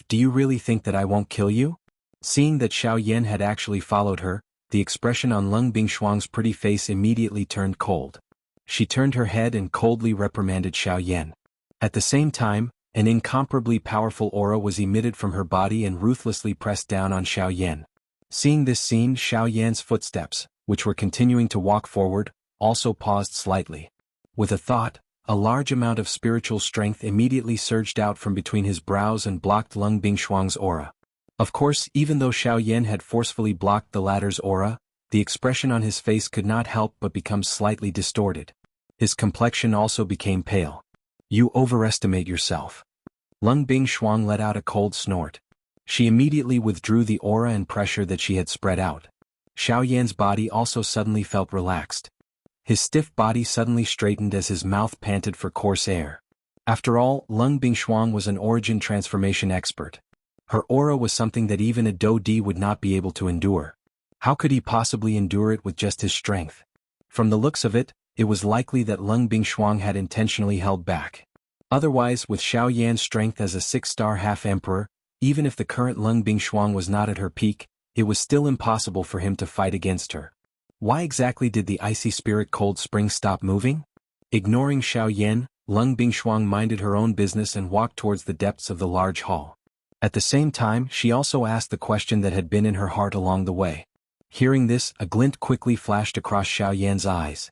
Do you really think that I won't kill you? Seeing that Xiao Yan had actually followed her, the expression on Lung Bingshuang's pretty face immediately turned cold. She turned her head and coldly reprimanded Xiao Yan. At the same time, an incomparably powerful aura was emitted from her body and ruthlessly pressed down on Xiao Yan. Seeing this scene, Xiao Yan's footsteps, which were continuing to walk forward, also paused slightly. With a thought, a large amount of spiritual strength immediately surged out from between his brows and blocked Lung Bingshuang's aura. Of course, even though Xiao Yan had forcefully blocked the latter's aura, the expression on his face could not help but become slightly distorted. His complexion also became pale. You overestimate yourself. Lung Bingshuang let out a cold snort. She immediately withdrew the aura and pressure that she had spread out. Xiao Yan's body also suddenly felt relaxed. His stiff body suddenly straightened as his mouth panted for coarse air. After all, Lung Bingshuang was an origin transformation expert. Her aura was something that even a Do Di would not be able to endure. How could he possibly endure it with just his strength? From the looks of it, it was likely that Lung Bingshuang had intentionally held back. Otherwise, with Xiao Yan's strength as a 6-star half-emperor, even if the current Lung Bingshuang was not at her peak, it was still impossible for him to fight against her. Why exactly did the icy spirit cold spring stop moving? Ignoring Xiao Yan, Lung Bingshuang minded her own business and walked towards the depths of the large hall. At the same time, she also asked the question that had been in her heart along the way. Hearing this, a glint quickly flashed across Xiao Yan's eyes.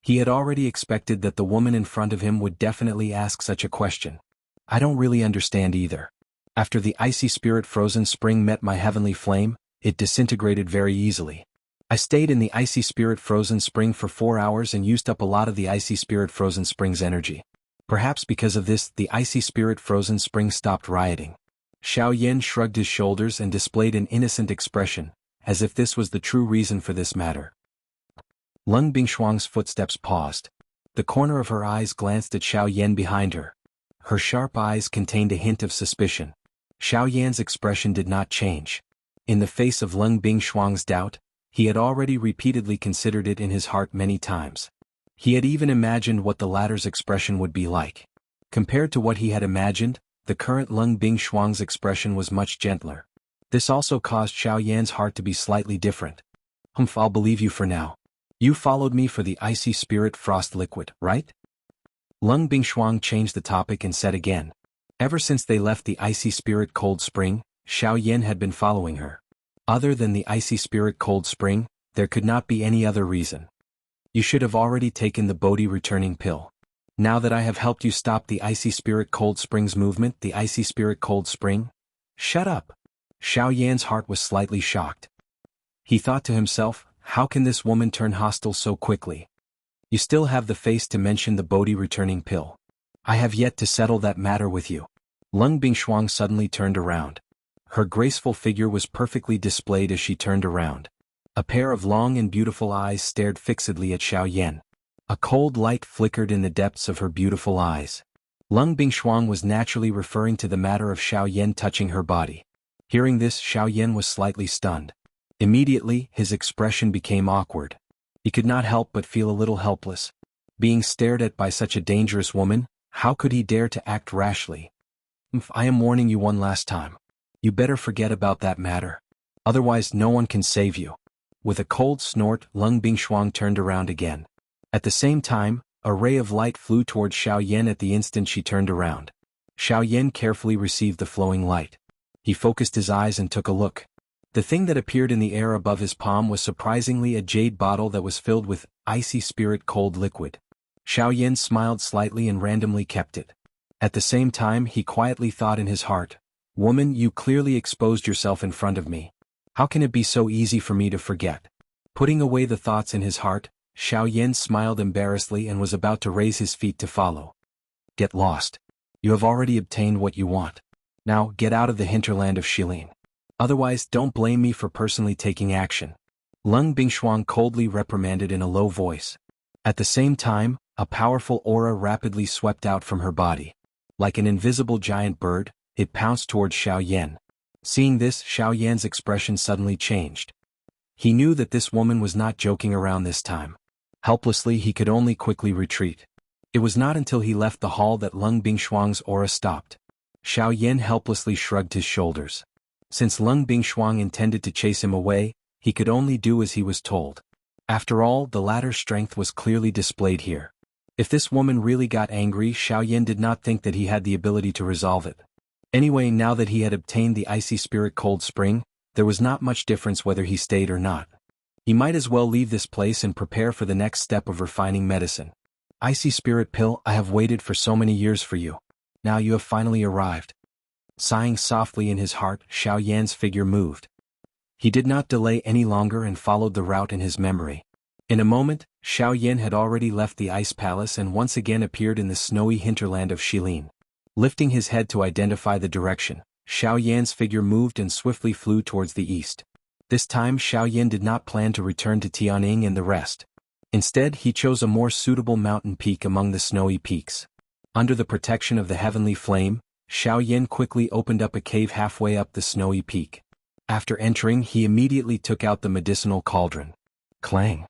He had already expected that the woman in front of him would definitely ask such a question. I don't really understand either. After the icy spirit frozen spring met my heavenly flame, it disintegrated very easily. I stayed in the icy spirit frozen spring for 4 hours and used up a lot of the icy spirit frozen spring's energy. Perhaps because of this, the icy spirit frozen spring stopped rioting. Xiao Yan shrugged his shoulders and displayed an innocent expression, as if this was the true reason for this matter. Lung Bingshuang's footsteps paused. The corner of her eyes glanced at Xiao Yan behind her. Her sharp eyes contained a hint of suspicion. Xiao Yan's expression did not change. In the face of Lung Bingshuang's doubt, he had already repeatedly considered it in his heart many times. He had even imagined what the latter's expression would be like. Compared to what he had imagined, the current Lung Bingshuang's expression was much gentler. This also caused Xiao Yan's heart to be slightly different. I'll believe you for now. You followed me for the icy spirit frost liquid, right? Lung Bingshuang changed the topic and said again. Ever since they left the icy spirit cold spring, Xiao Yan had been following her. Other than the icy spirit cold spring, there could not be any other reason. You should have already taken the Bodhi returning pill. Now that I have helped you stop the icy spirit cold spring's movement, the icy spirit cold spring? Shut up. Xiao Yan's heart was slightly shocked. He thought to himself, how can this woman turn hostile so quickly? You still have the face to mention the Bodhi returning pill. I have yet to settle that matter with you. Lung Bingshuang suddenly turned around. Her graceful figure was perfectly displayed as she turned around. A pair of long and beautiful eyes stared fixedly at Xiao Yan. A cold light flickered in the depths of her beautiful eyes. Lung Bingshuang was naturally referring to the matter of Xiao Yan touching her body. Hearing this, Xiao Yan was slightly stunned. Immediately, his expression became awkward. He could not help but feel a little helpless. Being stared at by such a dangerous woman, how could he dare to act rashly? I am warning you one last time. You better forget about that matter. Otherwise no one can save you. With a cold snort, Lung Bingshuang turned around again. At the same time, a ray of light flew towards Xiao Yan at the instant she turned around. Xiao Yan carefully received the flowing light. He focused his eyes and took a look. The thing that appeared in the air above his palm was surprisingly a jade bottle that was filled with icy spirit cold liquid. Xiao Yan smiled slightly and randomly kept it. At the same time, he quietly thought in his heart, woman, you clearly exposed yourself in front of me. How can it be so easy for me to forget? Putting away the thoughts in his heart, Xiao Yan smiled embarrassedly and was about to raise his feet to follow. Get lost. You have already obtained what you want. Now, get out of the hinterland of Shilin. Otherwise, don't blame me for personally taking action. Lung Bingshuang coldly reprimanded in a low voice. At the same time, a powerful aura rapidly swept out from her body. Like an invisible giant bird, it pounced towards Xiao Yan. Seeing this, Xiao Yan's expression suddenly changed. He knew that this woman was not joking around this time. Helplessly, he could only quickly retreat. It was not until he left the hall that Lung Bingshuang's aura stopped. Xiao Yan helplessly shrugged his shoulders. Since Lung Bingshuang intended to chase him away, he could only do as he was told. After all, the latter's strength was clearly displayed here. If this woman really got angry, Xiao Yan did not think that he had the ability to resolve it. Anyway, now that he had obtained the icy spirit cold spring, there was not much difference whether he stayed or not. He might as well leave this place and prepare for the next step of refining medicine. Icy spirit pill, I have waited for so many years for you. Now you have finally arrived. Sighing softly in his heart, Xiao Yan's figure moved. He did not delay any longer and followed the route in his memory. In a moment, Xiao Yan had already left the ice palace and once again appeared in the snowy hinterland of Shilin. Lifting his head to identify the direction, Xiao Yan's figure moved and swiftly flew towards the east. This time Xiao Yan did not plan to return to Tianning and the rest. Instead, he chose a more suitable mountain peak among the snowy peaks. Under the protection of the heavenly flame, Xiao Yan quickly opened up a cave halfway up the snowy peak. After entering, he immediately took out the medicinal cauldron. Clang!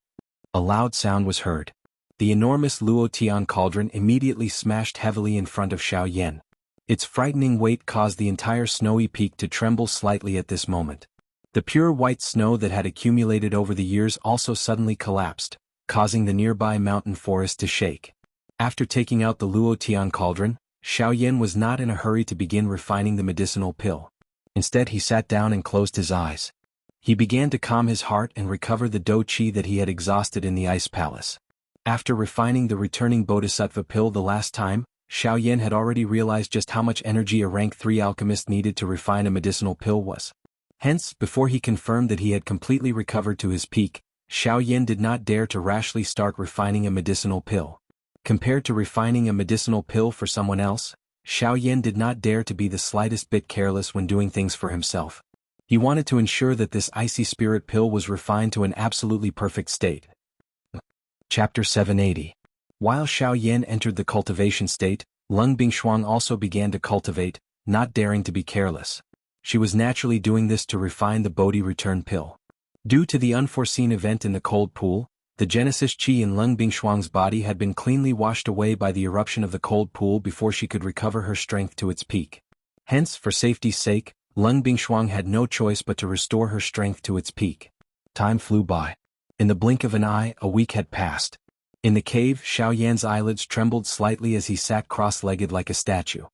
A loud sound was heard. The enormous Luotian cauldron immediately smashed heavily in front of Xiao Yan. Its frightening weight caused the entire snowy peak to tremble slightly at this moment. The pure white snow that had accumulated over the years also suddenly collapsed, causing the nearby mountain forest to shake. After taking out the Luotian cauldron, Xiaoyan was not in a hurry to begin refining the medicinal pill. Instead he sat down and closed his eyes. He began to calm his heart and recover the do qi that he had exhausted in the ice palace. After refining the returning bodhisattva pill the last time, Xiaoyan had already realized just how much energy a rank 3 alchemist needed to refine a medicinal pill was. Hence, before he confirmed that he had completely recovered to his peak, Xiaoyan did not dare to rashly start refining a medicinal pill. Compared to refining a medicinal pill for someone else, Xiaoyan did not dare to be the slightest bit careless when doing things for himself. He wanted to ensure that this icy spirit pill was refined to an absolutely perfect state. Chapter 780. While Xiaoyan entered the cultivation state, Lung Bingshuang also began to cultivate, not daring to be careless. She was naturally doing this to refine the Bodhi return pill. Due to the unforeseen event in the cold pool, the Genesis Qi in Lung Bingshuang's body had been cleanly washed away by the eruption of the cold pool before she could recover her strength to its peak. Hence, for safety's sake, Lung Bingshuang had no choice but to restore her strength to its peak. Time flew by. In the blink of an eye, a week had passed. In the cave, Xiaoyan's eyelids trembled slightly as he sat cross-legged like a statue.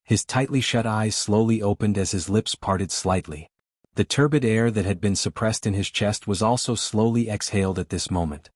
His tightly shut eyes slowly opened as his lips parted slightly. The turbid air that had been suppressed in his chest was also slowly exhaled at this moment.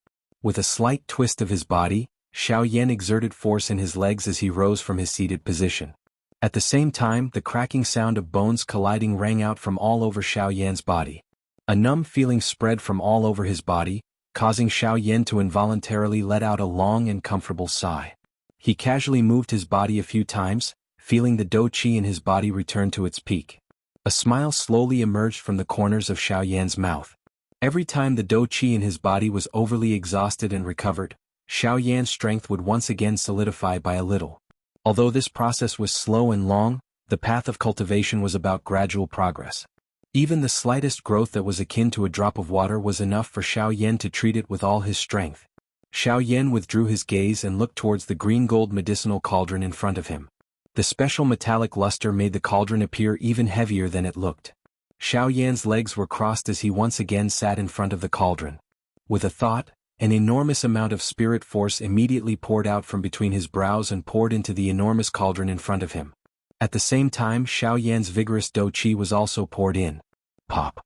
With a slight twist of his body, Xiaoyan exerted force in his legs as he rose from his seated position. At the same time, the cracking sound of bones colliding rang out from all over Xiaoyan's body. A numb feeling spread from all over his body, causing Xiaoyan to involuntarily let out a long and comfortable sigh. He casually moved his body a few times, feeling the do qi in his body return to its peak. A smile slowly emerged from the corners of Xiaoyan's mouth. Every time the do qi in his body was overly exhausted and recovered, Xiaoyan's strength would once again solidify by a little. Although this process was slow and long, the path of cultivation was about gradual progress. Even the slightest growth that was akin to a drop of water was enough for Xiaoyan to treat it with all his strength. Xiaoyan withdrew his gaze and looked towards the green-gold medicinal cauldron in front of him. The special metallic luster made the cauldron appear even heavier than it looked. Xiaoyan's legs were crossed as he once again sat in front of the cauldron. With a thought, an enormous amount of spirit force immediately poured out from between his brows and poured into the enormous cauldron in front of him. At the same time, Xiaoyan's vigorous do qi was also poured in. Pop!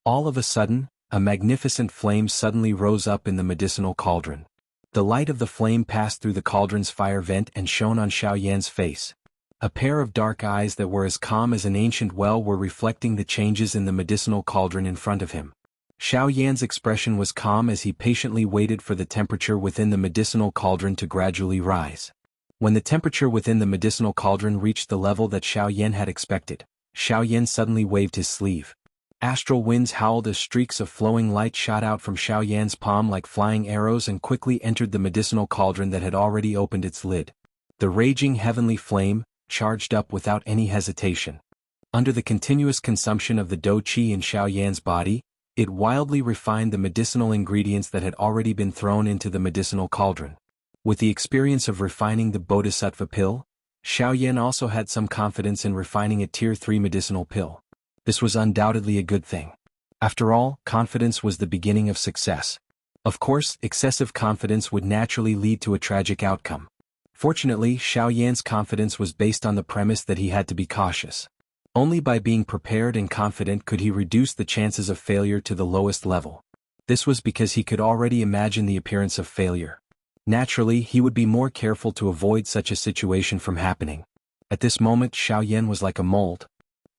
All of a sudden, a magnificent flame suddenly rose up in the medicinal cauldron. The light of the flame passed through the cauldron's fire vent and shone on Xiaoyan's face. A pair of dark eyes that were as calm as an ancient well were reflecting the changes in the medicinal cauldron in front of him. Xiaoyan's expression was calm as he patiently waited for the temperature within the medicinal cauldron to gradually rise. When the temperature within the medicinal cauldron reached the level that Xiaoyan had expected, Xiaoyan suddenly waved his sleeve. Astral winds howled as streaks of flowing light shot out from Xiaoyan's palm like flying arrows and quickly entered the medicinal cauldron that had already opened its lid. The raging heavenly flame charged up without any hesitation. Under the continuous consumption of the do qi in Xiaoyan's body, it wildly refined the medicinal ingredients that had already been thrown into the medicinal cauldron. With the experience of refining the bodhisattva pill, Xiaoyan also had some confidence in refining a tier 3 medicinal pill. This was undoubtedly a good thing. After all, confidence was the beginning of success. Of course, excessive confidence would naturally lead to a tragic outcome. Fortunately, Xiaoyan's confidence was based on the premise that he had to be cautious. Only by being prepared and confident could he reduce the chances of failure to the lowest level. This was because he could already imagine the appearance of failure. Naturally, he would be more careful to avoid such a situation from happening. At this moment, Xiaoyan was like a mold.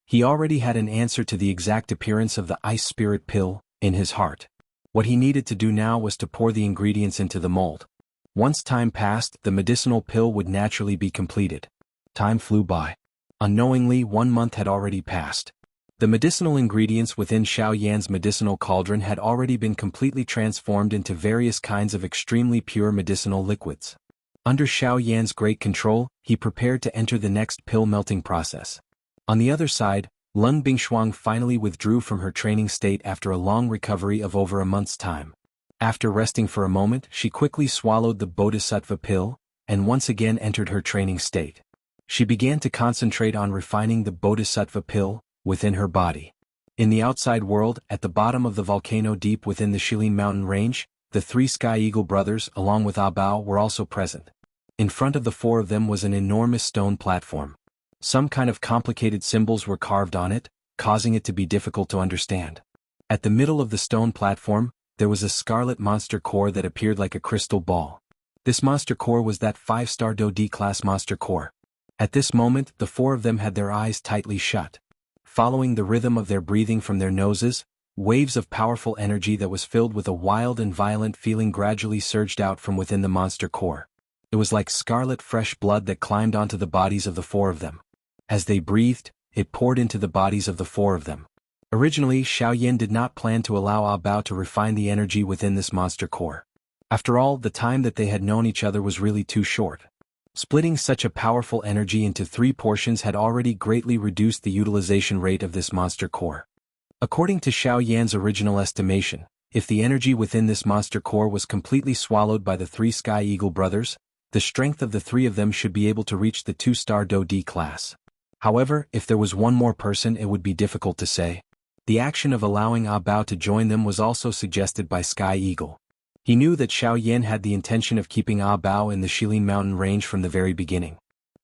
He already had an answer to the exact appearance of the ice spirit pill in his heart. What he needed to do now was to pour the ingredients into the mold. Once time passed, the medicinal pill would naturally be completed. Time flew by. Unknowingly, 1 month had already passed. The medicinal ingredients within Xiaoyan's medicinal cauldron had already been completely transformed into various kinds of extremely pure medicinal liquids. Under Xiaoyan's great control, he prepared to enter the next pill melting process. On the other side, Lung Bingshuang finally withdrew from her training state after a long recovery of over a month's time. After resting for a moment, she quickly swallowed the bodhisattva pill, and once again entered her training state. She began to concentrate on refining the bodhisattva pill within her body. In the outside world, at the bottom of the volcano deep within the Shilin mountain range, the three Sky Eagle brothers along with Ah Bao were also present. In front of the four of them was an enormous stone platform. Some kind of complicated symbols were carved on it, causing it to be difficult to understand. At the middle of the stone platform, there was a scarlet monster core that appeared like a crystal ball. This monster core was that 5-star Do D-class monster core. At this moment, the four of them had their eyes tightly shut. Following the rhythm of their breathing from their noses, waves of powerful energy that was filled with a wild and violent feeling gradually surged out from within the monster core. It was like scarlet fresh blood that climbed onto the bodies of the four of them. As they breathed, it poured into the bodies of the four of them. Originally, Xiaoyan did not plan to allow Ah Bao to refine the energy within this monster core. After all, the time that they had known each other was really too short. Splitting such a powerful energy into 3 portions had already greatly reduced the utilization rate of this monster core. According to Xiaoyan's original estimation, if the energy within this monster core was completely swallowed by the 3 Sky Eagle brothers, the strength of the 3 of them should be able to reach the 2-star Do D class. However, if there was one more person, it would be difficult to say. The action of allowing Ah Bao to join them was also suggested by Sky Eagle. He knew that Xiaoyan had the intention of keeping Ah Bao in the Shilin mountain range from the very beginning.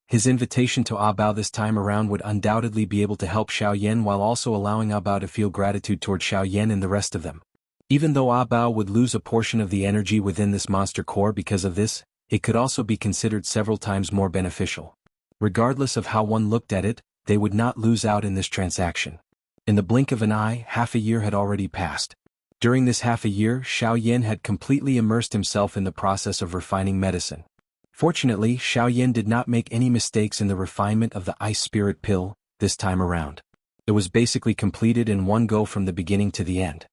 His invitation to Ah Bao this time around would undoubtedly be able to help Xiaoyan while also allowing Ah Bao to feel gratitude toward Xiaoyan and the rest of them. Even though Ah Bao would lose a portion of the energy within this monster core because of this, it could also be considered several times more beneficial. Regardless of how one looked at it, they would not lose out in this transaction. In the blink of an eye, half a year had already passed. During this half a year, Xiaoyan had completely immersed himself in the process of refining medicine. Fortunately, Xiaoyan did not make any mistakes in the refinement of the ice spirit pill this time around. It was basically completed in one go from the beginning to the end.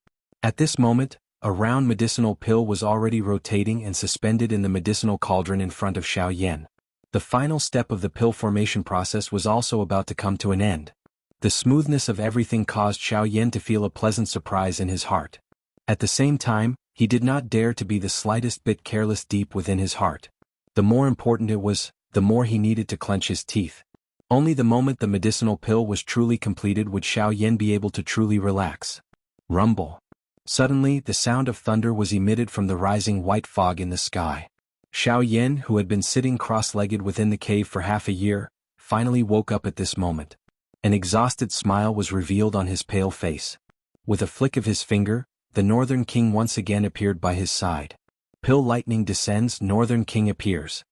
At this moment, a round medicinal pill was already rotating and suspended in the medicinal cauldron in front of Xiaoyan. The final step of the pill formation process was also about to come to an end. The smoothness of everything caused Xiaoyan to feel a pleasant surprise in his heart. At the same time, he did not dare to be the slightest bit careless deep within his heart. The more important it was, the more he needed to clench his teeth. Only the moment the medicinal pill was truly completed would Xiaoyan be able to truly relax. Rumble. Suddenly, the sound of thunder was emitted from the rising white fog in the sky. Xiaoyan, who had been sitting cross-legged within the cave for half a year, finally woke up at this moment. An exhausted smile was revealed on his pale face. With a flick of his finger, the Northern King once again appeared by his side. Pill lightning descends, Northern King appears.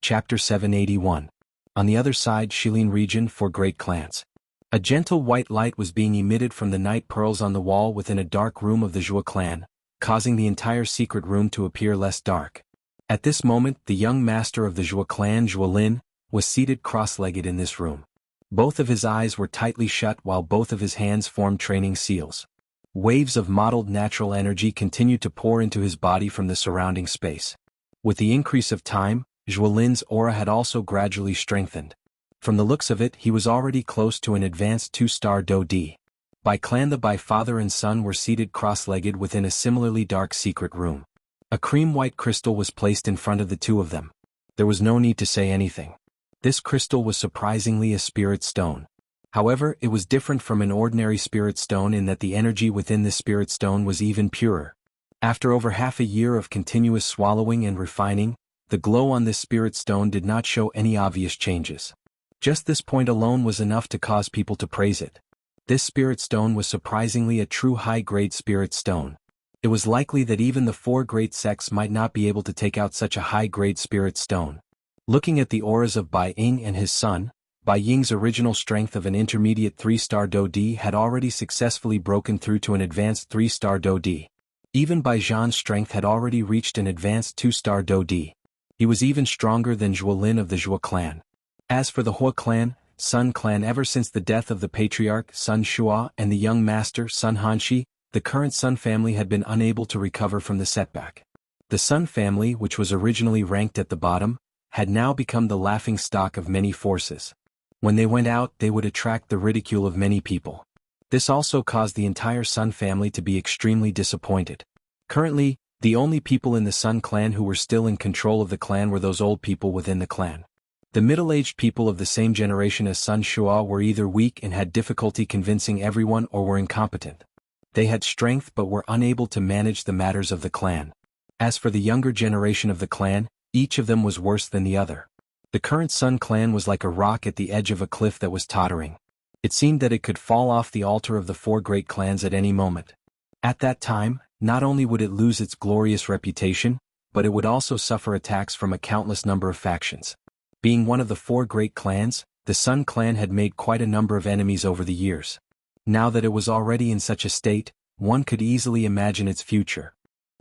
Chapter 781. On the other side, Shilin region for great clans. A gentle white light was being emitted from the night pearls on the wall within a dark room of the Zhuo clan, causing the entire secret room to appear less dark. At this moment, the young master of the Zhuo clan, Zhuo Lin, was seated cross-legged in this room. Both of his eyes were tightly shut while both of his hands formed training seals. Waves of mottled natural energy continued to pour into his body from the surrounding space. With the increase of time, Zhuo Lin's aura had also gradually strengthened. From the looks of it, he was already close to an advanced 2-star Do D. By clan, the father and son were seated cross-legged within a similarly dark secret room. A cream-white crystal was placed in front of the two of them. There was no need to say anything. This crystal was surprisingly a spirit stone. However, it was different from an ordinary spirit stone in that the energy within this spirit stone was even purer. After over half a year of continuous swallowing and refining, the glow on this spirit stone did not show any obvious changes. Just this point alone was enough to cause people to praise it. This spirit stone was surprisingly a true high-grade spirit stone. It was likely that even the 4 great sects might not be able to take out such a high-grade spirit stone. Looking at the auras of Bai Ying and his son, Bai Ying's original strength of an intermediate 3-star Do D had already successfully broken through to an advanced 3-star Do D. Even Bai Zhan's strength had already reached an advanced 2-star Do D. He was even stronger than Zhuo Lin of the Zhuo clan. As for the Hua clan, Sun clan, ever since the death of the patriarch Sun Shua and the young master Sun Hanshi, the current Sun family had been unable to recover from the setback. The Sun family, which was originally ranked at the bottom, had now become the laughingstock of many forces. When they went out, they would attract the ridicule of many people. This also caused the entire Sun family to be extremely disappointed. Currently, the only people in the Sun clan who were still in control of the clan were those old people within the clan. The middle-aged people of the same generation as Sun Shua were either weak and had difficulty convincing everyone or were incompetent. They had strength but were unable to manage the matters of the clan. As for the younger generation of the clan, each of them was worse than the other. The current Sun clan was like a rock at the edge of a cliff that was tottering. It seemed that it could fall off the altar of the four great clans at any moment. At that time, not only would it lose its glorious reputation, but it would also suffer attacks from a countless number of factions. Being one of the four great clans, the Sun clan had made quite a number of enemies over the years. Now that it was already in such a state, one could easily imagine its future.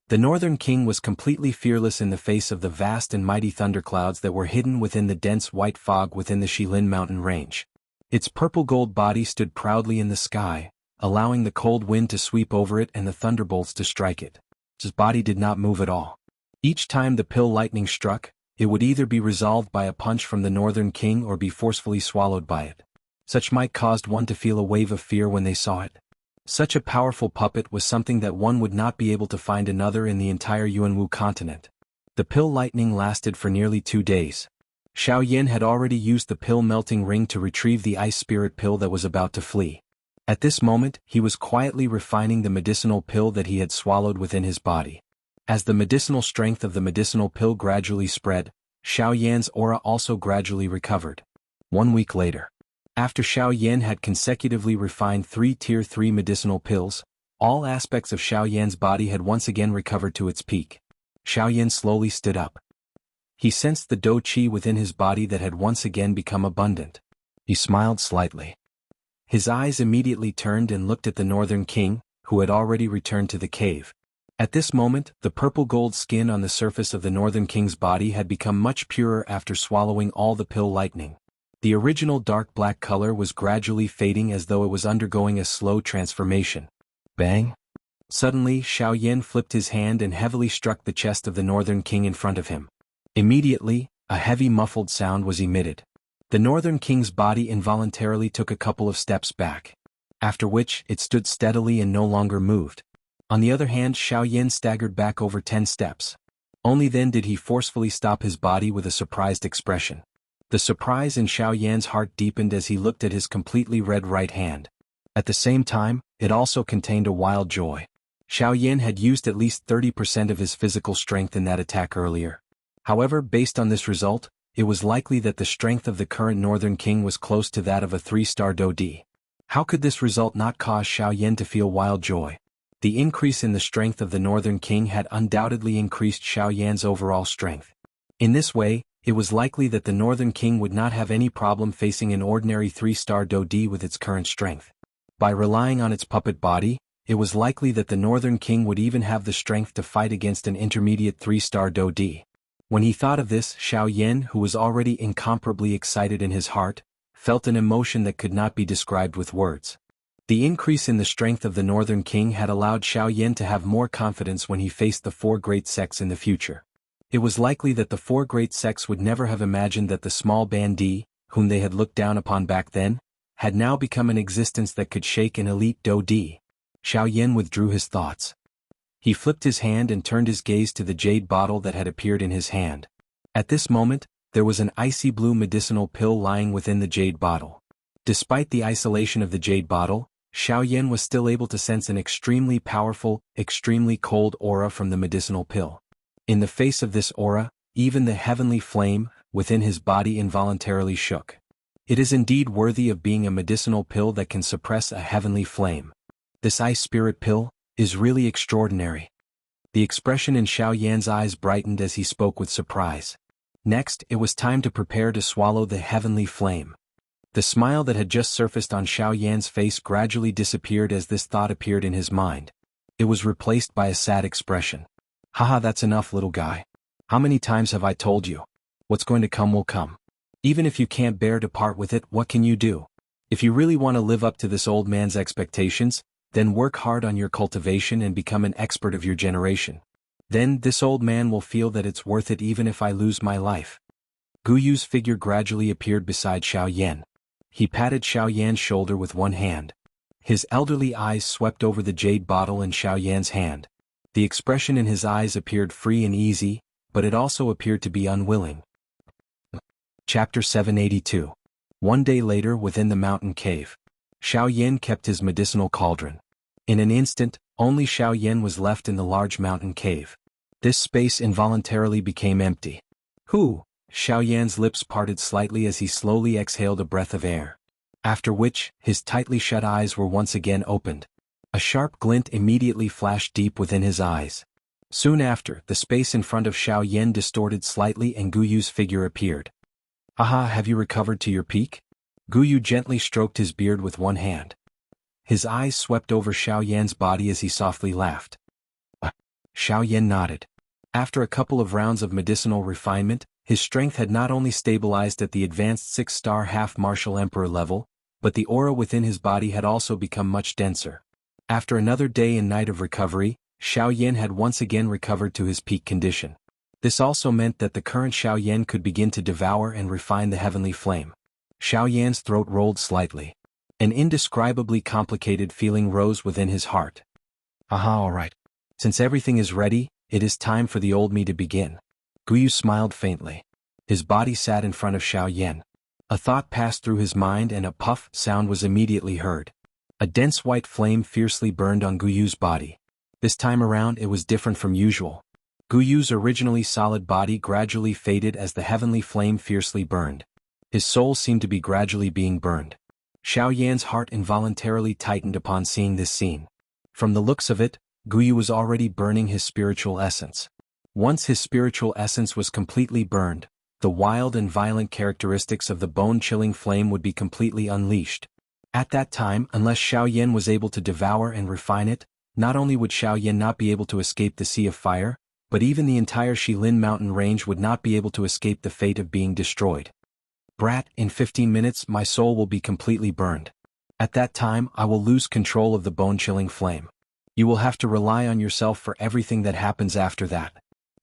The Northern King was completely fearless in the face of the vast and mighty thunderclouds that were hidden within the dense white fog within the Shilin mountain range. Its purple-gold body stood proudly in the sky, allowing the cold wind to sweep over it and the thunderbolts to strike it. His body did not move at all. Each time the pill lightning struck, it would either be resolved by a punch from the Northern King or be forcefully swallowed by it. Such might caused one to feel a wave of fear when they saw it. Such a powerful puppet was something that one would not be able to find another in the entire Yuanwu continent. The pill lightning lasted for nearly 2 days. Xiao Yin had already used the pill melting ring to retrieve the ice spirit pill that was about to flee. At this moment, he was quietly refining the medicinal pill that he had swallowed within his body. As the medicinal strength of the medicinal pill gradually spread, Xiao Yan's aura also gradually recovered. 1 week later, after Xiao Yan had consecutively refined 3 Tier 3 medicinal pills, all aspects of Xiao Yan's body had once again recovered to its peak. Xiao Yan slowly stood up. He sensed the dou qi within his body that had once again become abundant. He smiled slightly. His eyes immediately turned and looked at the Northern King, who had already returned to the cave. At this moment, the purple-gold skin on the surface of the Northern King's body had become much purer after swallowing all the pill lightning. The original dark black color was gradually fading as though it was undergoing a slow transformation. Bang! Suddenly, Xiao Yan flipped his hand and heavily struck the chest of the Northern King in front of him. Immediately, a heavy muffled sound was emitted. The Northern King's body involuntarily took a couple of steps back. After which, it stood steadily and no longer moved. On the other hand, Xiao Yan staggered back over 10 steps. Only then did he forcefully stop his body with a surprised expression. The surprise in Xiao Yan's heart deepened as he looked at his completely red right hand. At the same time, it also contained a wild joy. Xiao Yan had used at least 30% of his physical strength in that attack earlier. However, based on this result, it was likely that the strength of the current Northern King was close to that of a 3-star Dodi. How could this result not cause Xiao Yan to feel wild joy? The increase in the strength of the Northern King had undoubtedly increased Xiao Yan's overall strength. In this way, it was likely that the Northern King would not have any problem facing an ordinary 3-star Dodi with its current strength. By relying on its puppet body, it was likely that the Northern King would even have the strength to fight against an intermediate 3-star Dodi. When he thought of this, Xiao Yan, who was already incomparably excited in his heart, felt an emotion that could not be described with words. The increase in the strength of the Northern King had allowed Xiao Yan to have more confidence when he faced the 4 great sects in the future. It was likely that the 4 great sects would never have imagined that the small bandi, whom they had looked down upon back then, had now become an existence that could shake an elite Dodi. Xiao Yan withdrew his thoughts. He flipped his hand and turned his gaze to the jade bottle that had appeared in his hand. At this moment, there was an icy blue medicinal pill lying within the jade bottle. Despite the isolation of the jade bottle, Xiao Yan was still able to sense an extremely powerful, extremely cold aura from the medicinal pill. In the face of this aura, even the heavenly flame within his body involuntarily shook. It is indeed worthy of being a medicinal pill that can suppress a heavenly flame. This ice spirit pill is really extraordinary. The expression in Xiao Yan's eyes brightened as he spoke with surprise. Next, it was time to prepare to swallow the heavenly flame. The smile that had just surfaced on Xiao Yan's face gradually disappeared as this thought appeared in his mind. It was replaced by a sad expression. Haha, that's enough, little guy. How many times have I told you? What's going to come will come. Even if you can't bear to part with it, what can you do? If you really want to live up to this old man's expectations, then work hard on your cultivation and become an expert of your generation. Then this old man will feel that it's worth it even if I lose my life. Gu Yu's figure gradually appeared beside Xiao Yan. He patted Xiao Yan's shoulder with one hand. His elderly eyes swept over the jade bottle in Xiao Yan's hand. The expression in his eyes appeared free and easy, but it also appeared to be unwilling. Chapter 782. One day later within the mountain cave. Xiao Yin kept his medicinal cauldron. In an instant, only Xiao Yin was left in the large mountain cave. This space involuntarily became empty. Hu! Xiao Yan's lips parted slightly as he slowly exhaled a breath of air. After which, his tightly shut eyes were once again opened. A sharp glint immediately flashed deep within his eyes. Soon after, the space in front of Xiao Yin distorted slightly and Guyu's figure appeared. "Aha, have you recovered to your peak?" Guyu gently stroked his beard with one hand. His eyes swept over Xiao Yan's body as he softly laughed. Xiao Yan nodded. After a couple of rounds of medicinal refinement, his strength had not only stabilized at the advanced 6-star half-martial emperor level, but the aura within his body had also become much denser. After another day and night of recovery, Xiao Yan had once again recovered to his peak condition. This also meant that the current Xiao Yan could begin to devour and refine the heavenly flame. Xiao Yan's throat rolled slightly. An indescribably complicated feeling rose within his heart. Aha, all right. Since everything is ready, it is time for the old me to begin. Guyu smiled faintly. His body sat in front of Xiao Yan. A thought passed through his mind and a puff sound was immediately heard. A dense white flame fiercely burned on Guyu's body. This time around it was different from usual. Guyu's originally solid body gradually faded as the heavenly flame fiercely burned. His soul seemed to be gradually being burned. Xiao Yan's heart involuntarily tightened upon seeing this scene. From the looks of it, Guyu was already burning his spiritual essence. Once his spiritual essence was completely burned, the wild and violent characteristics of the bone-chilling flame would be completely unleashed. At that time, unless Xiao Yan was able to devour and refine it, not only would Xiao Yan not be able to escape the Sea of Fire, but even the entire Shilin mountain range would not be able to escape the fate of being destroyed. Brat, in 15 minutes my soul will be completely burned. At that time I will lose control of the bone-chilling flame. You will have to rely on yourself for everything that happens after that.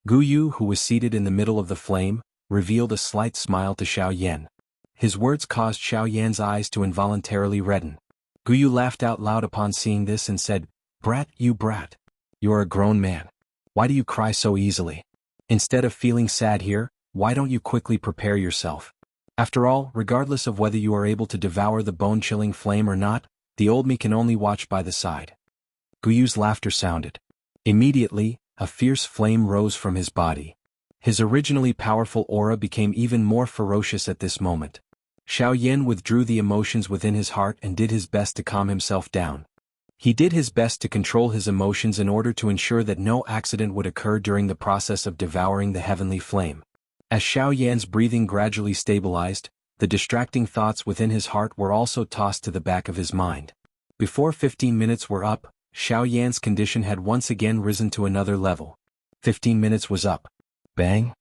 Guyu, who was seated in the middle of the flame, revealed a slight smile to Xiao Yan. His words caused Xiao Yan's eyes to involuntarily redden. Guyu laughed out loud upon seeing this and said, Brat, you are a grown man. Why do you cry so easily? Instead of feeling sad here, why don't you quickly prepare yourself? After all, regardless of whether you are able to devour the bone-chilling flame or not, the old me can only watch by the side. Guyu's laughter sounded. Immediately, a fierce flame rose from his body. His originally powerful aura became even more ferocious at this moment. Xiao Yan withdrew the emotions within his heart and did his best to calm himself down. He did his best to control his emotions in order to ensure that no accident would occur during the process of devouring the heavenly flame. As Xiao Yan's breathing gradually stabilized, the distracting thoughts within his heart were also tossed to the back of his mind. Before 15 minutes were up, Xiao Yan's condition had once again risen to another level. 15 minutes was up. Bang!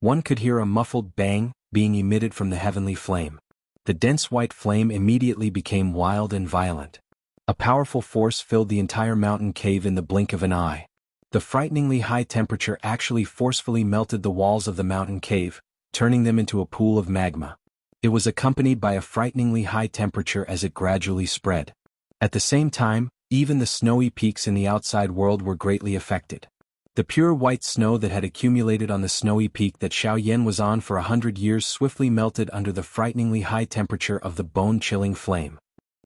One could hear a muffled bang being emitted from the heavenly flame. The dense white flame immediately became wild and violent. A powerful force filled the entire mountain cave in the blink of an eye. The frighteningly high temperature actually forcefully melted the walls of the mountain cave, turning them into a pool of magma. It was accompanied by a frighteningly high temperature as it gradually spread. At the same time, even the snowy peaks in the outside world were greatly affected. The pure white snow that had accumulated on the snowy peak that Xiao Yan was on for 100 years swiftly melted under the frighteningly high temperature of the bone-chilling flame.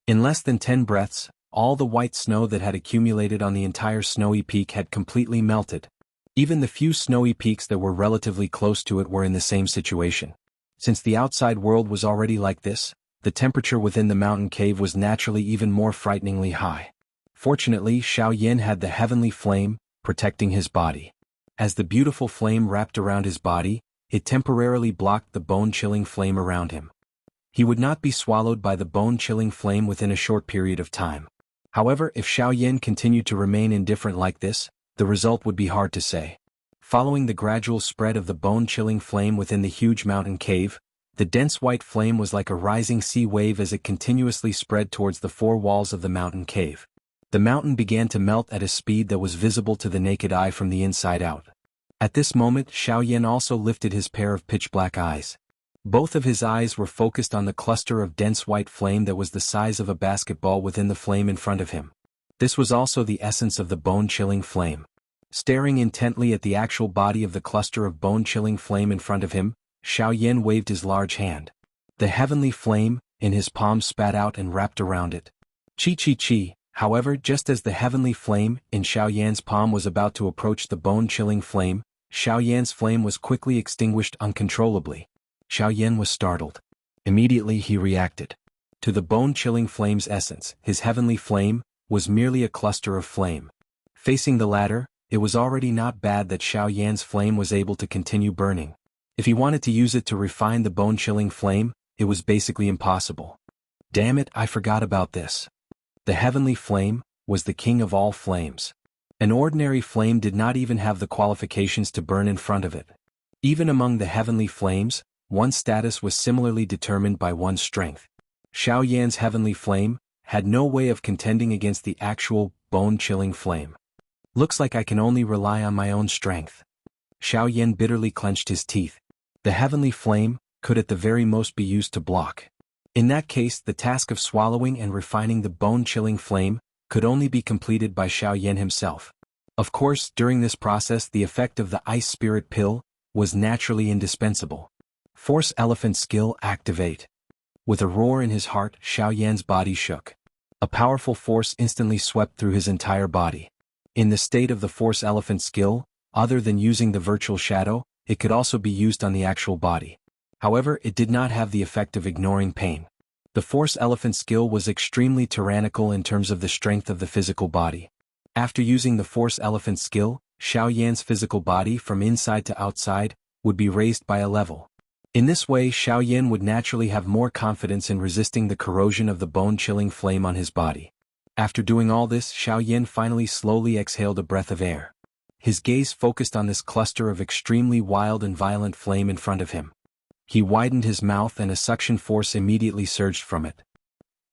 In less than 10 breaths, all the white snow that had accumulated on the entire snowy peak had completely melted. Even the few snowy peaks that were relatively close to it were in the same situation. Since the outside world was already like this, the temperature within the mountain cave was naturally even more frighteningly high. Fortunately, Xiao Yan had the heavenly flame, protecting his body. As the beautiful flame wrapped around his body, it temporarily blocked the bone-chilling flame around him. He would not be swallowed by the bone-chilling flame within a short period of time. However, if Xiao Yan continued to remain indifferent like this, the result would be hard to say. Following the gradual spread of the bone-chilling flame within the huge mountain cave, the dense white flame was like a rising sea wave as it continuously spread towards the four walls of the mountain cave. The mountain began to melt at a speed that was visible to the naked eye from the inside out. At this moment, Xiao Yan also lifted his pair of pitch-black eyes. Both of his eyes were focused on the cluster of dense white flame that was the size of a basketball within the flame in front of him. This was also the essence of the bone-chilling flame. Staring intently at the actual body of the cluster of bone-chilling flame in front of him, Xiaoyan waved his large hand. The heavenly flame, in his palm spat out and wrapped around it. Chi. However, just as the heavenly flame, in Xiaoyan's palm was about to approach the bone-chilling flame, Xiaoyan's flame was quickly extinguished uncontrollably. Xiaoyan was startled. Immediately he reacted. To the bone-chilling flame's essence, his heavenly flame, was merely a cluster of flame. Facing the latter, it was already not bad that Xiaoyan's flame was able to continue burning. If he wanted to use it to refine the bone-chilling flame, it was basically impossible. Damn it, I forgot about this. The heavenly flame was the king of all flames. An ordinary flame did not even have the qualifications to burn in front of it. Even among the heavenly flames, one's status was similarly determined by one's strength. Xiaoyan's heavenly flame had no way of contending against the actual, bone-chilling flame. Looks like I can only rely on my own strength. Xiaoyan bitterly clenched his teeth. The heavenly flame could at the very most be used to block. In that case, the task of swallowing and refining the bone-chilling flame could only be completed by Xiaoyan himself. Of course, during this process the effect of the ice spirit pill was naturally indispensable. Force elephant skill activate. With a roar in his heart, Xiaoyan's body shook. A powerful force instantly swept through his entire body. In the state of the force elephant skill, other than using the virtual shadow, it could also be used on the actual body. However, it did not have the effect of ignoring pain. The force elephant skill was extremely tyrannical in terms of the strength of the physical body. After using the force elephant skill, Xiaoyan's physical body from inside to outside would be raised by a level. In this way, Xiaoyan would naturally have more confidence in resisting the corrosion of the bone-chilling flame on his body. After doing all this, Xiaoyan finally slowly exhaled a breath of air. His gaze focused on this cluster of extremely wild and violent flame in front of him. He widened his mouth and a suction force immediately surged from it.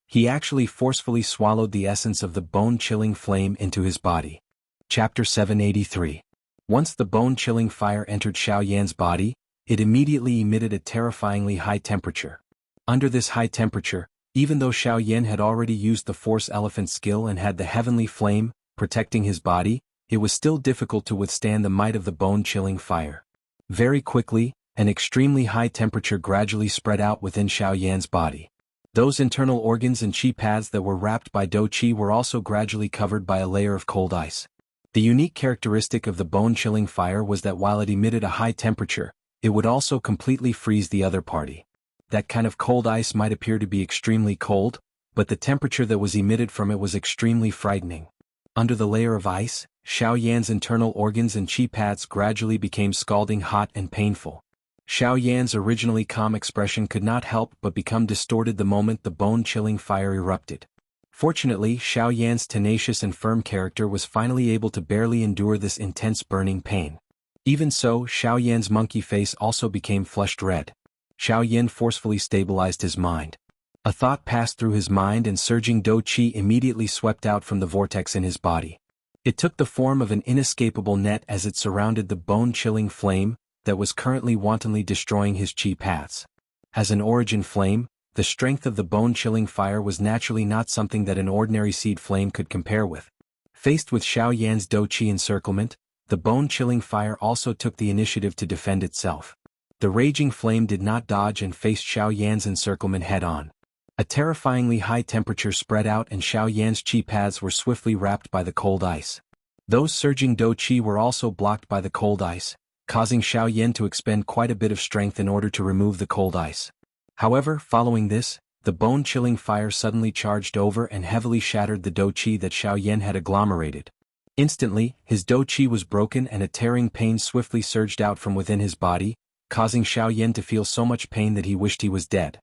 He actually forcefully swallowed the essence of the bone-chilling flame into his body. Chapter 783. Once the bone-chilling fire entered Xiaoyan's body, it immediately emitted a terrifyingly high temperature. Under this high temperature, even though Xiaoyan had already used the force elephant skill and had the heavenly flame protecting his body, it was still difficult to withstand the might of the bone-chilling fire. Very quickly, an extremely high temperature gradually spread out within Xiaoyan's body. Those internal organs and chi pads that were wrapped by do qi were also gradually covered by a layer of cold ice. The unique characteristic of the bone-chilling fire was that while it emitted a high temperature, it would also completely freeze the other party. That kind of cold ice might appear to be extremely cold, but the temperature that was emitted from it was extremely frightening. Under the layer of ice, Xiaoyan's internal organs and chi pads gradually became scalding hot and painful. Xiaoyan's originally calm expression could not help but become distorted the moment the bone-chilling fire erupted. Fortunately, Xiaoyan's tenacious and firm character was finally able to barely endure this intense burning pain. Even so, Xiaoyan's monkey face also became flushed red. Xiaoyan forcefully stabilized his mind. A thought passed through his mind and surging do qi immediately swept out from the vortex in his body. It took the form of an inescapable net as it surrounded the bone-chilling flame that was currently wantonly destroying his chi paths. As an origin flame, the strength of the bone-chilling fire was naturally not something that an ordinary seed flame could compare with. Faced with Xiaoyan's do qi encirclement, the bone-chilling fire also took the initiative to defend itself. The raging flame did not dodge and faced Xiaoyan's encirclement head-on. A terrifyingly high temperature spread out and Xiaoyan's chi paths were swiftly wrapped by the cold ice. Those surging do qi were also blocked by the cold ice, causing Xiaoyan to expend quite a bit of strength in order to remove the cold ice. However, following this, the bone-chilling fire suddenly charged over and heavily shattered the do qi that Xiaoyan had agglomerated. Instantly, his do qi was broken and a tearing pain swiftly surged out from within his body, causing Xiaoyan to feel so much pain that he wished he was dead.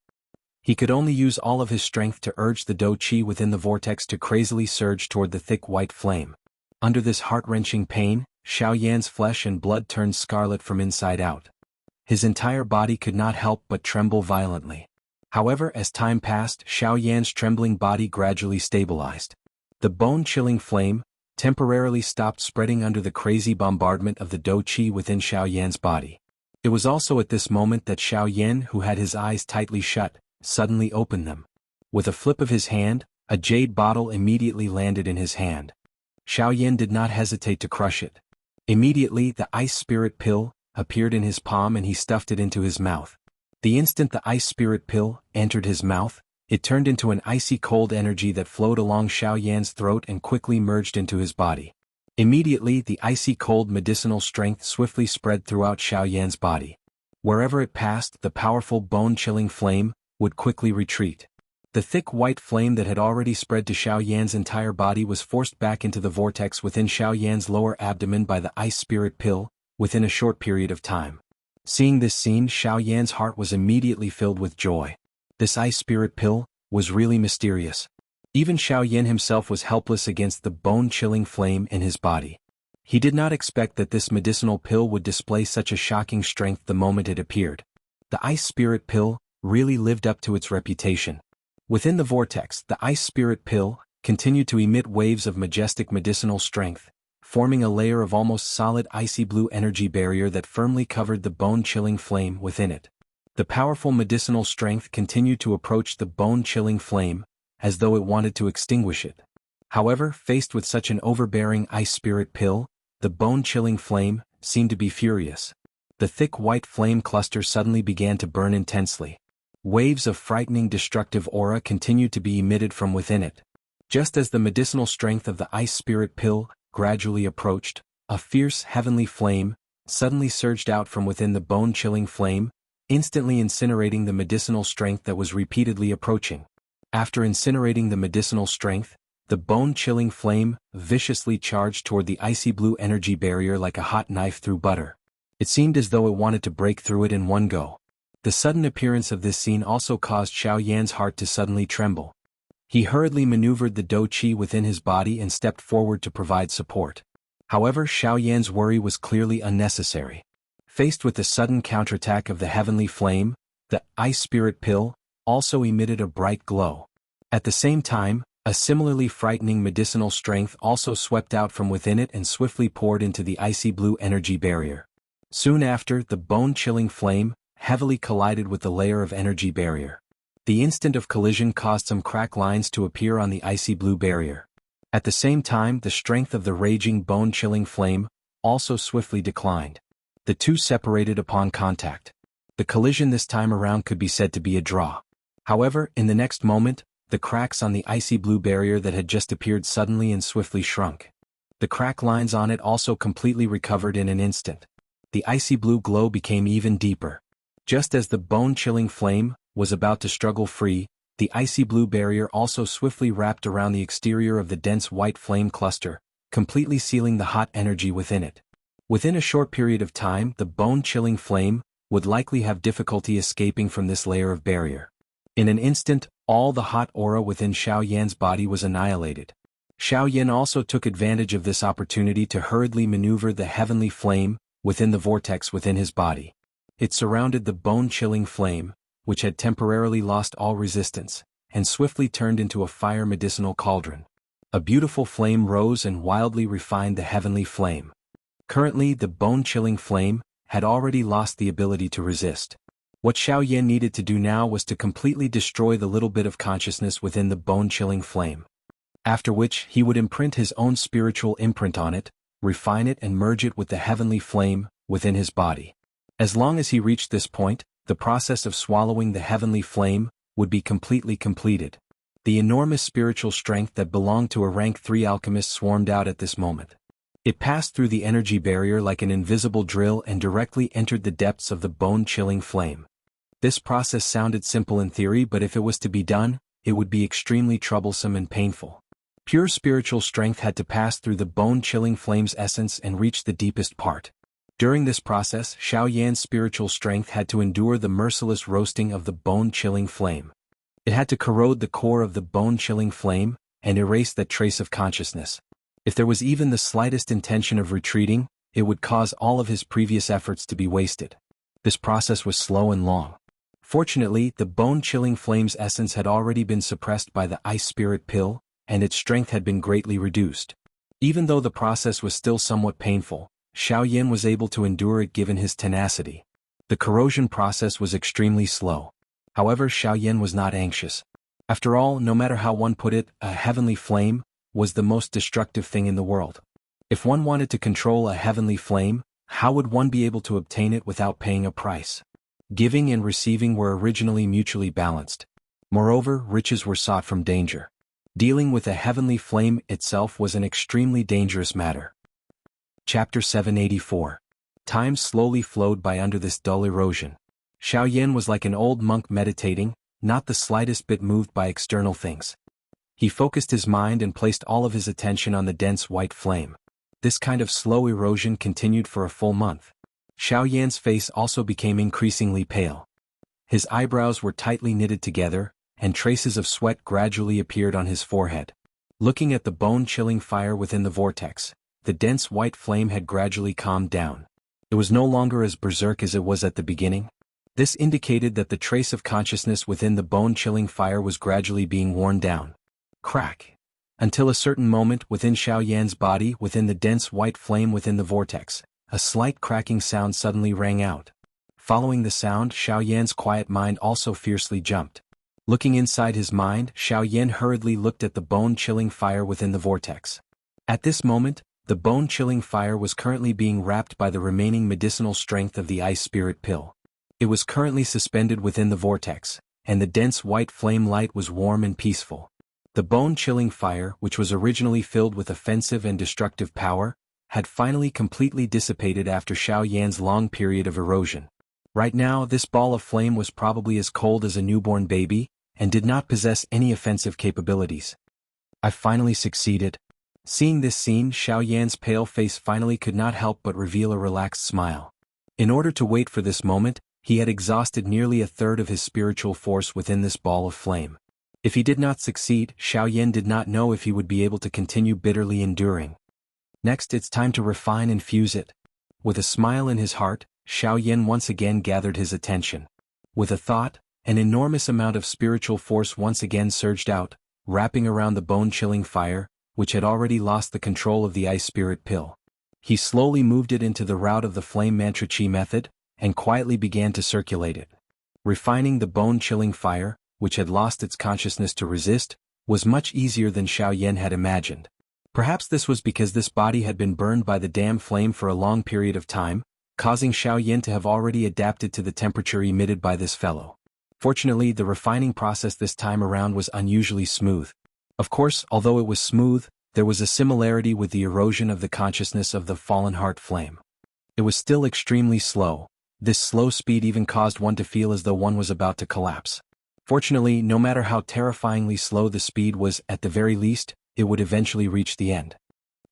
He could only use all of his strength to urge the do qi within the vortex to crazily surge toward the thick white flame. Under this heart-wrenching pain, Xiaoyan's flesh and blood turned scarlet from inside out. His entire body could not help but tremble violently. However, as time passed, Xiaoyan's trembling body gradually stabilized. The bone-chilling flame temporarily stopped spreading under the crazy bombardment of the do qi within Xiaoyan's body. It was also at this moment that Xiaoyan, who had his eyes tightly shut, suddenly opened them. With a flip of his hand, a jade bottle immediately landed in his hand. Xiaoyan did not hesitate to crush it. Immediately, the ice spirit pill appeared in his palm and he stuffed it into his mouth. The instant the ice spirit pill entered his mouth, it turned into an icy cold energy that flowed along Xiao Yan's throat and quickly merged into his body. Immediately, the icy cold medicinal strength swiftly spread throughout Xiao Yan's body. Wherever it passed, the powerful bone-chilling flame would quickly retreat. The thick white flame that had already spread to Xiao Yan's entire body was forced back into the vortex within Xiao Yan's lower abdomen by the ice spirit pill, within a short period of time. Seeing this scene, Xiao Yan's heart was immediately filled with joy. This ice spirit pill was really mysterious. Even Xiao Yan himself was helpless against the bone-chilling flame in his body. He did not expect that this medicinal pill would display such a shocking strength the moment it appeared. The ice spirit pill really lived up to its reputation. Within the vortex, the ice spirit pill continued to emit waves of majestic medicinal strength, forming a layer of almost solid icy blue energy barrier that firmly covered the bone-chilling flame within it. The powerful medicinal strength continued to approach the bone-chilling flame, as though it wanted to extinguish it. However, faced with such an overbearing ice spirit pill, the bone-chilling flame seemed to be furious. The thick white flame cluster suddenly began to burn intensely. Waves of frightening destructive aura continued to be emitted from within it. Just as the medicinal strength of the ice spirit pill gradually approached, a fierce heavenly flame suddenly surged out from within the bone-chilling flame, instantly incinerating the medicinal strength that was repeatedly approaching. After incinerating the medicinal strength, the bone-chilling flame viciously charged toward the icy blue energy barrier like a hot knife through butter. It seemed as though it wanted to break through it in one go. The sudden appearance of this scene also caused Xiao Yan's heart to suddenly tremble. He hurriedly maneuvered the dou qi within his body and stepped forward to provide support. However, Xiao Yan's worry was clearly unnecessary. Faced with the sudden counterattack of the heavenly flame, the ice spirit pill also emitted a bright glow. At the same time, a similarly frightening medicinal strength also swept out from within it and swiftly poured into the icy blue energy barrier. Soon after, the bone-chilling flame heavily collided with the layer of energy barrier. The instant of collision caused some crack lines to appear on the icy blue barrier. At the same time, the strength of the raging bone-chilling flame also swiftly declined. The two separated upon contact. The collision this time around could be said to be a draw. However, in the next moment, the cracks on the icy blue barrier that had just appeared suddenly and swiftly shrunk. The crack lines on it also completely recovered in an instant. The icy blue glow became even deeper. Just as the bone-chilling flame was about to struggle free, the icy blue barrier also swiftly wrapped around the exterior of the dense white flame cluster, completely sealing the hot energy within it. Within a short period of time, the bone-chilling flame would likely have difficulty escaping from this layer of barrier. In an instant, all the hot aura within Xiao Yan's body was annihilated. Xiao Yan also took advantage of this opportunity to hurriedly maneuver the heavenly flame within the vortex within his body. It surrounded the bone-chilling flame, which had temporarily lost all resistance, and swiftly turned into a fire medicinal cauldron. A beautiful flame rose and wildly refined the heavenly flame. Currently, the bone-chilling flame had already lost the ability to resist. What Xiao Yan needed to do now was to completely destroy the little bit of consciousness within the bone-chilling flame. After which, he would imprint his own spiritual imprint on it, refine it and merge it with the heavenly flame within his body. As long as he reached this point, the process of swallowing the heavenly flame would be completely completed. The enormous spiritual strength that belonged to a rank 3 alchemist swarmed out at this moment. It passed through the energy barrier like an invisible drill and directly entered the depths of the bone-chilling flame. This process sounded simple in theory, but if it was to be done, it would be extremely troublesome and painful. Pure spiritual strength had to pass through the bone-chilling flame's essence and reach the deepest part. During this process, Xiao Yan's spiritual strength had to endure the merciless roasting of the bone-chilling flame. It had to corrode the core of the bone-chilling flame and erase that trace of consciousness. If there was even the slightest intention of retreating, it would cause all of his previous efforts to be wasted. This process was slow and long. Fortunately, the bone-chilling flame's essence had already been suppressed by the ice spirit pill, and its strength had been greatly reduced. Even though the process was still somewhat painful, Xiao Yan was able to endure it given his tenacity. The corrosion process was extremely slow. However, Xiao Yan was not anxious. After all, no matter how one put it, a heavenly flame was the most destructive thing in the world. If one wanted to control a heavenly flame, How would one be able to obtain it without paying a price? Giving and receiving were originally mutually balanced. Moreover, riches were sought from danger. Dealing with a heavenly flame itself was an extremely dangerous matter. Chapter 784. Time slowly flowed by under this dull erosion. Xiaoyan was like an old monk meditating, not the slightest bit moved by external things. He focused his mind and placed all of his attention on the dense white flame. This kind of slow erosion continued for a full month. Xiaoyan's face also became increasingly pale. His eyebrows were tightly knitted together, and traces of sweat gradually appeared on his forehead. Looking at the bone-chilling fire within the vortex, the dense white flame had gradually calmed down. It was no longer as berserk as it was at the beginning. This indicated that the trace of consciousness within the bone-chilling fire was gradually being worn down. Crack. Until a certain moment within Xiaoyan's body, within the dense white flame within the vortex, a slight cracking sound suddenly rang out. Following the sound, Xiaoyan's quiet mind also fiercely jumped. Looking inside his mind, Xiaoyan hurriedly looked at the bone-chilling fire within the vortex. At this moment, the bone-chilling fire was currently being wrapped by the remaining medicinal strength of the ice spirit pill. It was currently suspended within the vortex, and the dense white flame light was warm and peaceful. The bone-chilling fire, which was originally filled with offensive and destructive power, had finally completely dissipated after Xiaoyan's long period of erosion. Right now, this ball of flame was probably as cold as a newborn baby, and did not possess any offensive capabilities. I finally succeeded. Seeing this scene, Xiaoyan's pale face finally could not help but reveal a relaxed smile. In order to wait for this moment, he had exhausted nearly a third of his spiritual force within this ball of flame. If he did not succeed, Xiaoyan did not know if he would be able to continue bitterly enduring. Next, it's time to refine and fuse it. With a smile in his heart, Xiaoyan once again gathered his attention. With a thought, an enormous amount of spiritual force once again surged out, wrapping around the bone-chilling fire, which had already lost the control of the ice spirit pill. He slowly moved it into the route of the flame mantra chi method, and quietly began to circulate it. Refining the bone-chilling fire, which had lost its consciousness to resist, was much easier than Xiaoyan had imagined. Perhaps this was because this body had been burned by the damn flame for a long period of time, causing Xiaoyan to have already adapted to the temperature emitted by this fellow. Fortunately, the refining process this time around was unusually smooth. Of course, although it was smooth, there was a similarity with the erosion of the consciousness of the fallen heart flame. It was still extremely slow. This slow speed even caused one to feel as though one was about to collapse. Fortunately, no matter how terrifyingly slow the speed was, at the very least, it would eventually reach the end.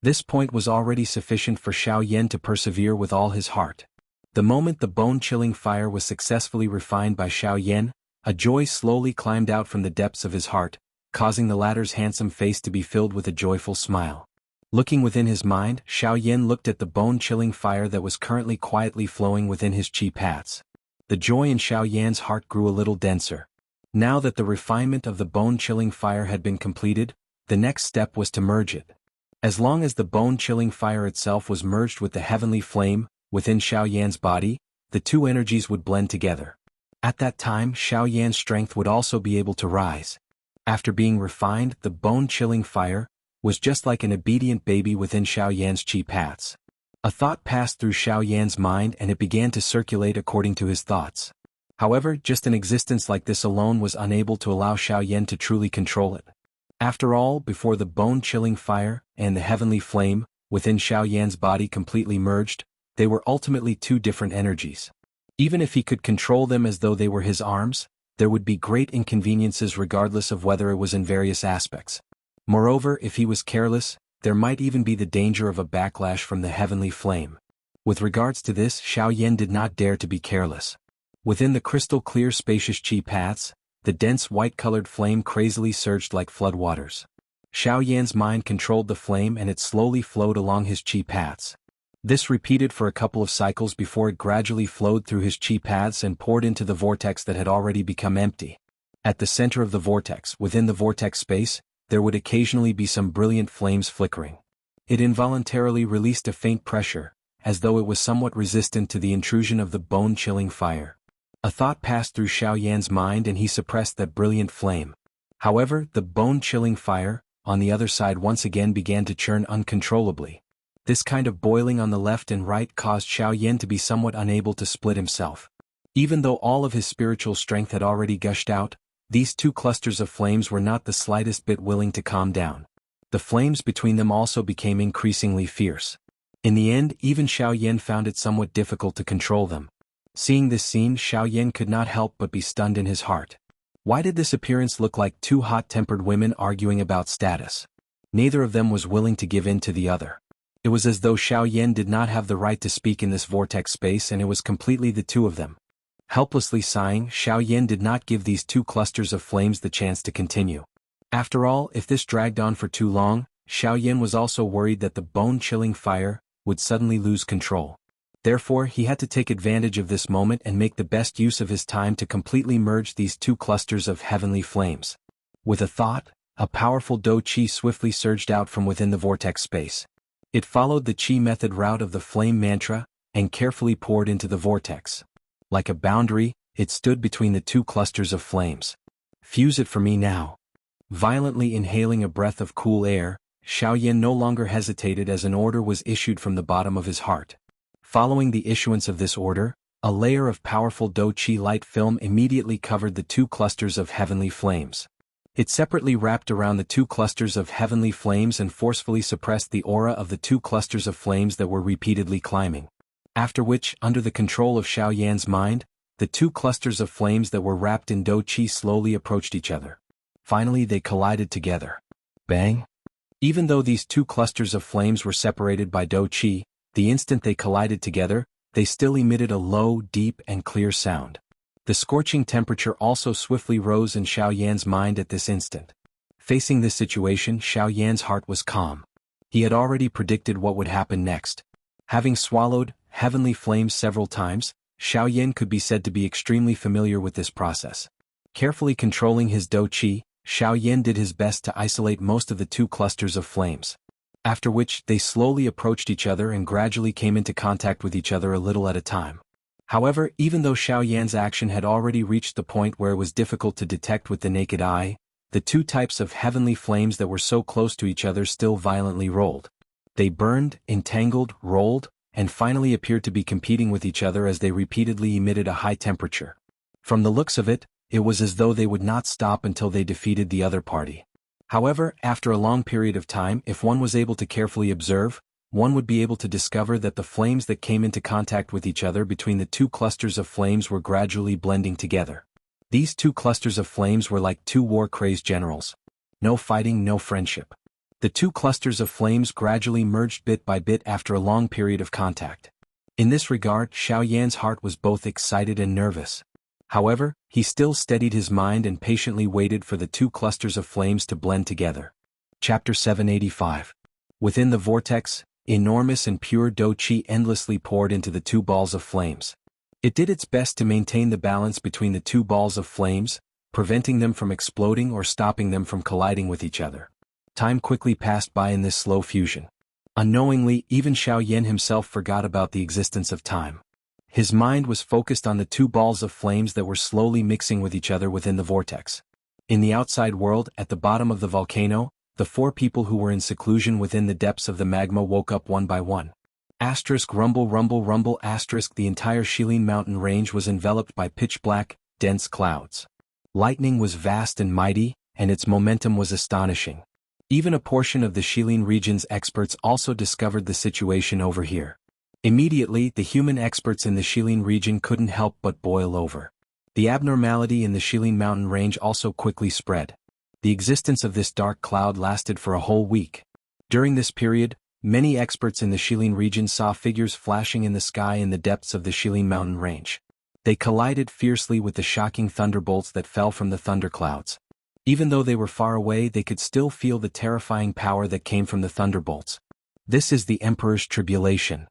This point was already sufficient for Xiaoyan to persevere with all his heart. The moment the bone-chilling fire was successfully refined by Xiaoyan, a joy slowly climbed out from the depths of his heart, causing the latter's handsome face to be filled with a joyful smile. Looking within his mind, Xiaoyan looked at the bone-chilling fire that was currently quietly flowing within his chi paths. The joy in Xiaoyan's heart grew a little denser. Now that the refinement of the bone-chilling fire had been completed, the next step was to merge it. As long as the bone-chilling fire itself was merged with the heavenly flame within Xiaoyan's body, the two energies would blend together. At that time, Xiaoyan's strength would also be able to rise. After being refined, the bone-chilling fire was just like an obedient baby within Xiaoyan's chi paths. A thought passed through Xiaoyan's mind and it began to circulate according to his thoughts. However, just an existence like this alone was unable to allow Xiaoyan to truly control it. After all, before the bone-chilling fire and the heavenly flame within Xiaoyan's body completely merged, they were ultimately two different energies. Even if he could control them as though they were his arms, there would be great inconveniences regardless of whether it was in various aspects. Moreover, if he was careless, there might even be the danger of a backlash from the heavenly flame. With regards to this, Xiaoyan did not dare to be careless. Within the crystal-clear spacious chi paths, the dense white-colored flame crazily surged like floodwaters. Xiaoyan's mind controlled the flame and it slowly flowed along his chi paths. This repeated for a couple of cycles before it gradually flowed through his chi paths and poured into the vortex that had already become empty. At the center of the vortex, within the vortex space, there would occasionally be some brilliant flames flickering. It involuntarily released a faint pressure, as though it was somewhat resistant to the intrusion of the bone-chilling fire. A thought passed through Xiaoyan's mind and he suppressed that brilliant flame. However, the bone-chilling fire, on the other side once again began to churn uncontrollably. This kind of boiling on the left and right caused Xiaoyan to be somewhat unable to split himself. Even though all of his spiritual strength had already gushed out, these two clusters of flames were not the slightest bit willing to calm down. The flames between them also became increasingly fierce. In the end, even Xiaoyan found it somewhat difficult to control them. Seeing this scene, Xiaoyan could not help but be stunned in his heart. Why did this appearance look like two hot-tempered women arguing about status? Neither of them was willing to give in to the other. It was as though Xiaoyan did not have the right to speak in this vortex space, and it was completely the two of them. Helplessly sighing, Xiaoyan did not give these two clusters of flames the chance to continue. After all, if this dragged on for too long, Xiaoyan was also worried that the bone-chilling fire would suddenly lose control. Therefore, he had to take advantage of this moment and make the best use of his time to completely merge these two clusters of heavenly flames. With a thought, a powerful Do Qi swiftly surged out from within the vortex space. It followed the Qi method route of the flame mantra and carefully poured into the vortex. Like a boundary, it stood between the two clusters of flames. Fuse it for me now. Violently inhaling a breath of cool air, Xiaoyan no longer hesitated as an order was issued from the bottom of his heart. Following the issuance of this order, a layer of powerful Do Qi light film immediately covered the two clusters of heavenly flames. It separately wrapped around the two clusters of heavenly flames and forcefully suppressed the aura of the two clusters of flames that were repeatedly climbing. After which, under the control of Xiaoyan's mind, the two clusters of flames that were wrapped in Do Qi slowly approached each other. Finally, they collided together. Bang! Even though these two clusters of flames were separated by Do Qi, the instant they collided together, they still emitted a low, deep, and clear sound. The scorching temperature also swiftly rose in Xiaoyan's mind at this instant. Facing this situation, Xiaoyan's heart was calm. He had already predicted what would happen next. Having swallowed heavenly flames several times, Xiaoyan could be said to be extremely familiar with this process. Carefully controlling his Do Qi, Xiaoyan did his best to isolate most of the two clusters of flames. After which, they slowly approached each other and gradually came into contact with each other a little at a time. However, even though Xiaoyan's action had already reached the point where it was difficult to detect with the naked eye, the two types of heavenly flames that were so close to each other still violently rolled. They burned, entangled, rolled, and finally appeared to be competing with each other as they repeatedly emitted a high temperature. From the looks of it, it was as though they would not stop until they defeated the other party. However, after a long period of time, if one was able to carefully observe, one would be able to discover that the flames that came into contact with each other between the two clusters of flames were gradually blending together. These two clusters of flames were like two war-crazed generals. No fighting, no friendship. The two clusters of flames gradually merged bit by bit after a long period of contact. In this regard, Xiaoyan's heart was both excited and nervous. However, he still steadied his mind and patiently waited for the two clusters of flames to blend together. Chapter 785. Within the vortex, enormous and pure Do Qi endlessly poured into the two balls of flames. It did its best to maintain the balance between the two balls of flames, preventing them from exploding or stopping them from colliding with each other. Time quickly passed by in this slow fusion. Unknowingly, even Xiaoyan himself forgot about the existence of time. His mind was focused on the two balls of flames that were slowly mixing with each other within the vortex. In the outside world, at the bottom of the volcano, the four people who were in seclusion within the depths of the magma woke up one by one. Rumble rumble rumble. The entire Shilin mountain range was enveloped by pitch-black, dense clouds. Lightning was vast and mighty, and its momentum was astonishing. Even a portion of the Shilin region's experts also discovered the situation over here. Immediately, the human experts in the Shilin region couldn't help but boil over. The abnormality in the Shilin mountain range also quickly spread. The existence of this dark cloud lasted for a whole week. During this period, many experts in the Shilin region saw figures flashing in the sky in the depths of the Shilin mountain range. They collided fiercely with the shocking thunderbolts that fell from the thunderclouds. Even though they were far away, they could still feel the terrifying power that came from the thunderbolts. This is the Emperor's tribulation.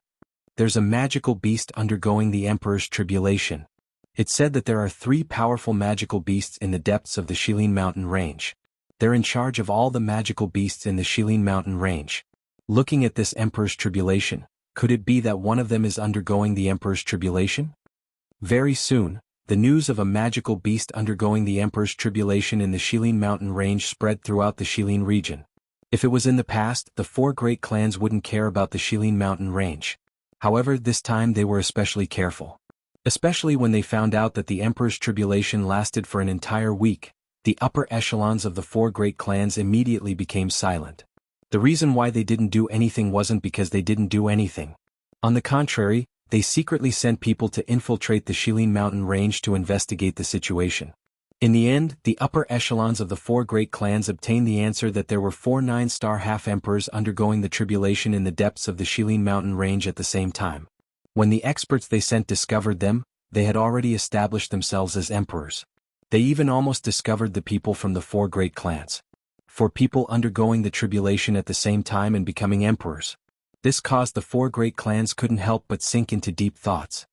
There's a magical beast undergoing the Emperor's tribulation. It's said that there are 3 powerful magical beasts in the depths of the Shilin mountain range. They're in charge of all the magical beasts in the Shilin mountain range. Looking at this Emperor's tribulation, could it be that one of them is undergoing the Emperor's tribulation? Very soon, the news of a magical beast undergoing the Emperor's tribulation in the Shilin mountain range spread throughout the Shilin region. If it was in the past, the four great clans wouldn't care about the Shilin mountain range. However, this time they were especially careful. Especially when they found out that the emperor's tribulation lasted for an entire week, the upper echelons of the four great clans immediately became silent. The reason why they didn't do anything wasn't because they didn't do anything. On the contrary, they secretly sent people to infiltrate the Shilin mountain range to investigate the situation. In the end, the upper echelons of the four great clans obtained the answer that there were 4 9-star half-emperors undergoing the tribulation in the depths of the Shilin mountain range at the same time. When the experts they sent discovered them, they had already established themselves as emperors. They even almost discovered the people from the four great clans. 4 people undergoing the tribulation at the same time and becoming emperors. This caused the four great clans couldn't help but sink into deep thoughts.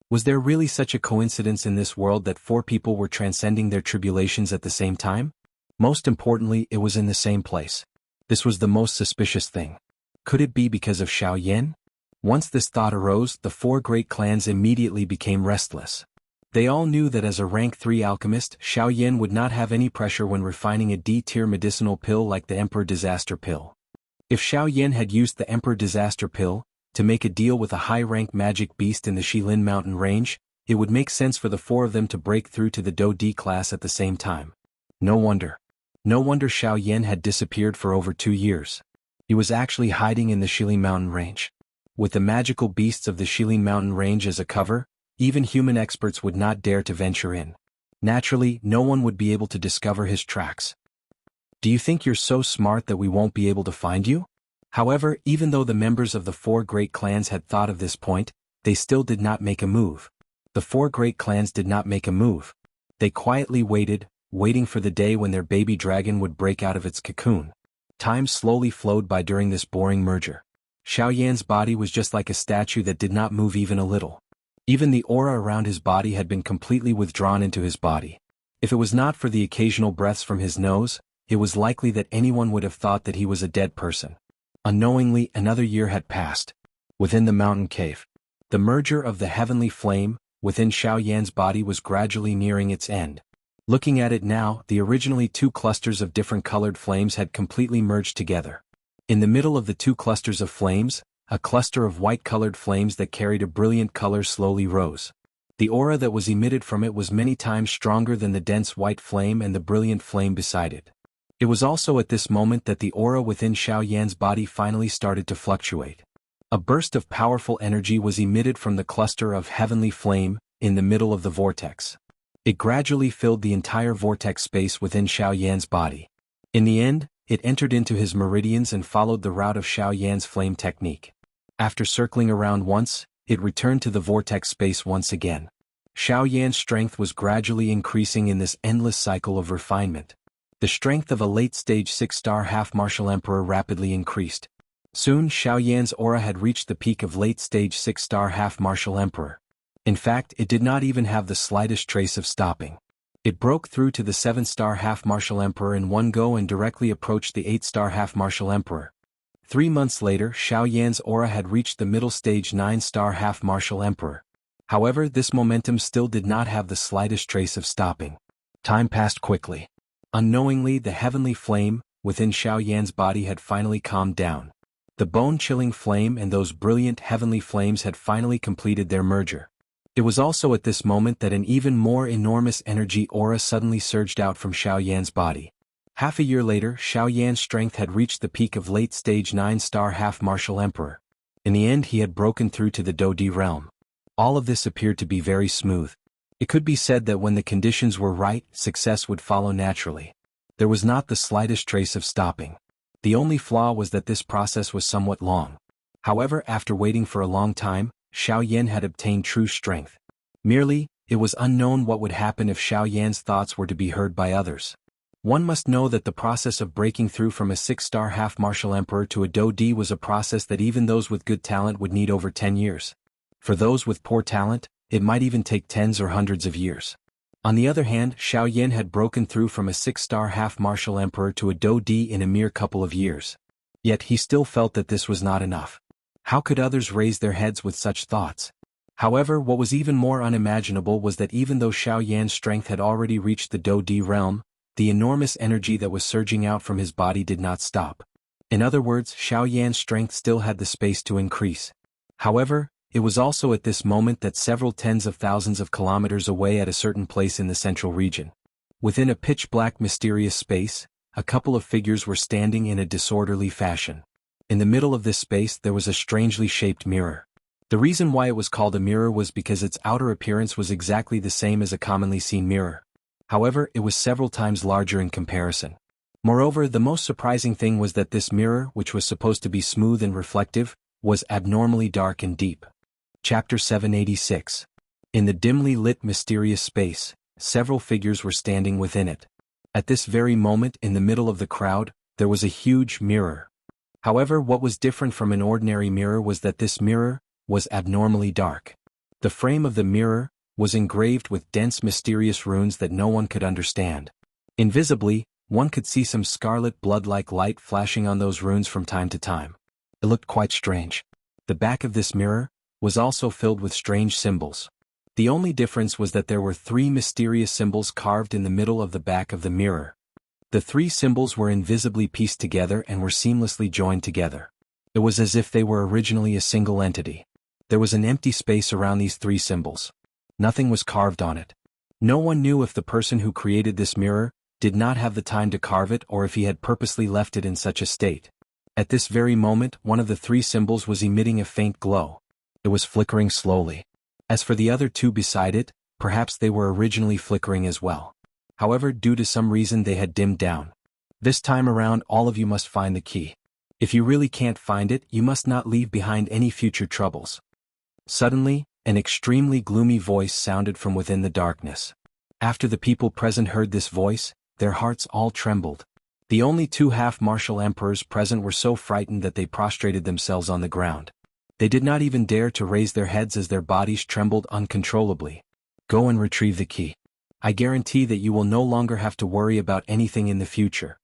Was there really such a coincidence in this world that 4 people were transcending their tribulations at the same time? Most importantly, it was in the same place. This was the most suspicious thing. Could it be because of Xiao Yan? Once this thought arose, the four great clans immediately became restless. They all knew that as a rank 3 alchemist, Xiao Yan would not have any pressure when refining a D-tier medicinal pill like the Emperor Disaster Pill. If Xiao Yan had used the Emperor Disaster Pill to make a deal with a high-rank magic beast in the Shilin mountain range, it would make sense for the 4 of them to break through to the Do D class at the same time. No wonder. No wonder Xiao Yan had disappeared for over 2 years. He was actually hiding in the Shilin mountain range. With the magical beasts of the Shilin mountain range as a cover, even human experts would not dare to venture in. Naturally, no one would be able to discover his tracks. Do you think you're so smart that we won't be able to find you? However, even though the members of the four great clans had thought of this point, they still did not make a move. The four great clans did not make a move. They quietly waited, waiting for the day when their baby dragon would break out of its cocoon. Time slowly flowed by during this boring merger. Xiao Yan's body was just like a statue that did not move even a little. Even the aura around his body had been completely withdrawn into his body. If it was not for the occasional breaths from his nose, it was likely that anyone would have thought that he was a dead person. Unknowingly, another year had passed. Within the mountain cave, the merger of the heavenly flame within Xiao Yan's body was gradually nearing its end. Looking at it now, the originally 2 clusters of different colored flames had completely merged together. In the middle of the 2 clusters of flames, a cluster of white-colored flames that carried a brilliant color slowly rose. The aura that was emitted from it was many times stronger than the dense white flame and the brilliant flame beside it. It was also at this moment that the aura within Xiao Yan's body finally started to fluctuate. A burst of powerful energy was emitted from the cluster of heavenly flame in the middle of the vortex. It gradually filled the entire vortex space within Xiao Yan's body. In the end, it entered into his meridians and followed the route of Xiao Yan's flame technique. After circling around once, it returned to the vortex space once again. Xiao Yan's strength was gradually increasing in this endless cycle of refinement. The strength of a late-stage 6-star half-martial emperor rapidly increased. Soon Xiao Yan's aura had reached the peak of late-stage 6-star half-martial emperor. In fact, it did not even have the slightest trace of stopping. It broke through to the 7-star half-martial emperor in one go and directly approached the 8-star half-martial emperor. 3 months later, Xiao Yan's aura had reached the middle stage 9-star half-martial emperor. However, this momentum still did not have the slightest trace of stopping. Time passed quickly. Unknowingly, the heavenly flame within Xiao Yan's body had finally calmed down. The bone-chilling flame and those brilliant heavenly flames had finally completed their merger. It was also at this moment that an even more enormous energy aura suddenly surged out from Xiao Yan's body. Half a year later, Xiao Yan's strength had reached the peak of late-stage 9-star half-martial emperor. In the end, he had broken through to the Do Di realm. All of this appeared to be very smooth. It could be said that when the conditions were right, success would follow naturally. There was not the slightest trace of stopping. The only flaw was that this process was somewhat long. However, after waiting for a long time, Xiao Yan had obtained true strength. Merely, it was unknown what would happen if Xiao Yan's thoughts were to be heard by others. One must know that the process of breaking through from a 6-star half-martial emperor to a Do Di was a process that even those with good talent would need over 10 years. For those with poor talent, it might even take tens or hundreds of years. On the other hand, Xiao Yan had broken through from a 6-star half-martial emperor to a Do Di in a mere couple of years. Yet he still felt that this was not enough. How could others raise their heads with such thoughts? However, what was even more unimaginable was that even though Xiao Yan's strength had already reached the Do Di realm, the enormous energy that was surging out from his body did not stop. In other words, Xiao Yan's strength still had the space to increase. However, it was also at this moment that several tens of thousands of kilometers away at a certain place in the central region. Within a pitch-black mysterious space, a couple of figures were standing in a disorderly fashion. In the middle of this space there was a strangely shaped mirror. The reason why it was called a mirror was because its outer appearance was exactly the same as a commonly seen mirror. However, it was several times larger in comparison. Moreover, the most surprising thing was that this mirror, which was supposed to be smooth and reflective, was abnormally dark and deep. Chapter 786. In the dimly lit mysterious space, several figures were standing within it. At this very moment, in the middle of the crowd, there was a huge mirror. However, what was different from an ordinary mirror was that this mirror was abnormally dark. The frame of the mirror was engraved with dense mysterious runes that no one could understand. Invisibly, one could see some scarlet blood-like light flashing on those runes from time to time. It looked quite strange. The back of this mirror was also filled with strange symbols. The only difference was that there were 3 mysterious symbols carved in the middle of the back of the mirror. The 3 symbols were invisibly pieced together and were seamlessly joined together. It was as if they were originally a single entity. There was an empty space around these 3 symbols. Nothing was carved on it. No one knew if the person who created this mirror did not have the time to carve it or if he had purposely left it in such a state. At this very moment, one of the 3 symbols was emitting a faint glow. It was flickering slowly. As for the other 2 beside it, perhaps they were originally flickering as well. However, due to some reason they had dimmed down. This time around, all of you must find the key. If you really can't find it, you must not leave behind any future troubles. Suddenly, an extremely gloomy voice sounded from within the darkness. After the people present heard this voice, their hearts all trembled. The only 2 half-martial emperors present were so frightened that they prostrated themselves on the ground. They did not even dare to raise their heads as their bodies trembled uncontrollably. Go and retrieve the key. I guarantee that you will no longer have to worry about anything in the future.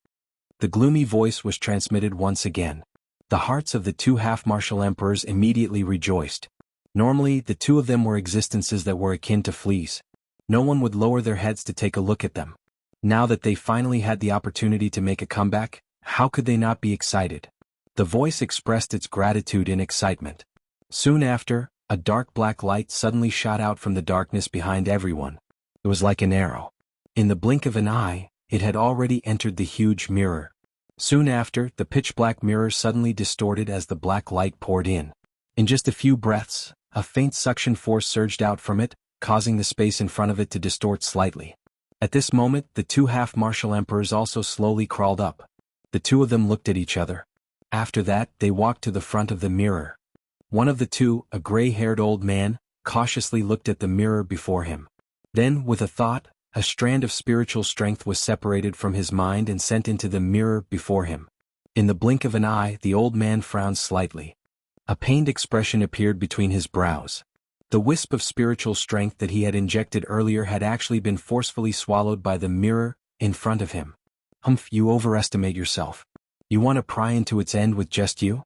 The gloomy voice was transmitted once again. The hearts of the 2 half-martial emperors immediately rejoiced. Normally, the 2 of them were existences that were akin to fleas. No one would lower their heads to take a look at them. Now that they finally had the opportunity to make a comeback, how could they not be excited? The voice expressed its gratitude in excitement. Soon after, a dark black light suddenly shot out from the darkness behind everyone. It was like an arrow. In the blink of an eye, it had already entered the huge mirror. Soon after, the pitch-black mirror suddenly distorted as the black light poured in. In just a few breaths, a faint suction force surged out from it, causing the space in front of it to distort slightly. At this moment, the 2 half-martial emperors also slowly crawled up. The 2 of them looked at each other. After that, they walked to the front of the mirror. One of the 2, a gray-haired old man, cautiously looked at the mirror before him. Then, with a thought, a strand of spiritual strength was separated from his mind and sent into the mirror before him. In the blink of an eye, the old man frowned slightly. A pained expression appeared between his brows. The wisp of spiritual strength that he had injected earlier had actually been forcefully swallowed by the mirror in front of him. Humph, you overestimate yourself. You want to pry into its end with just you?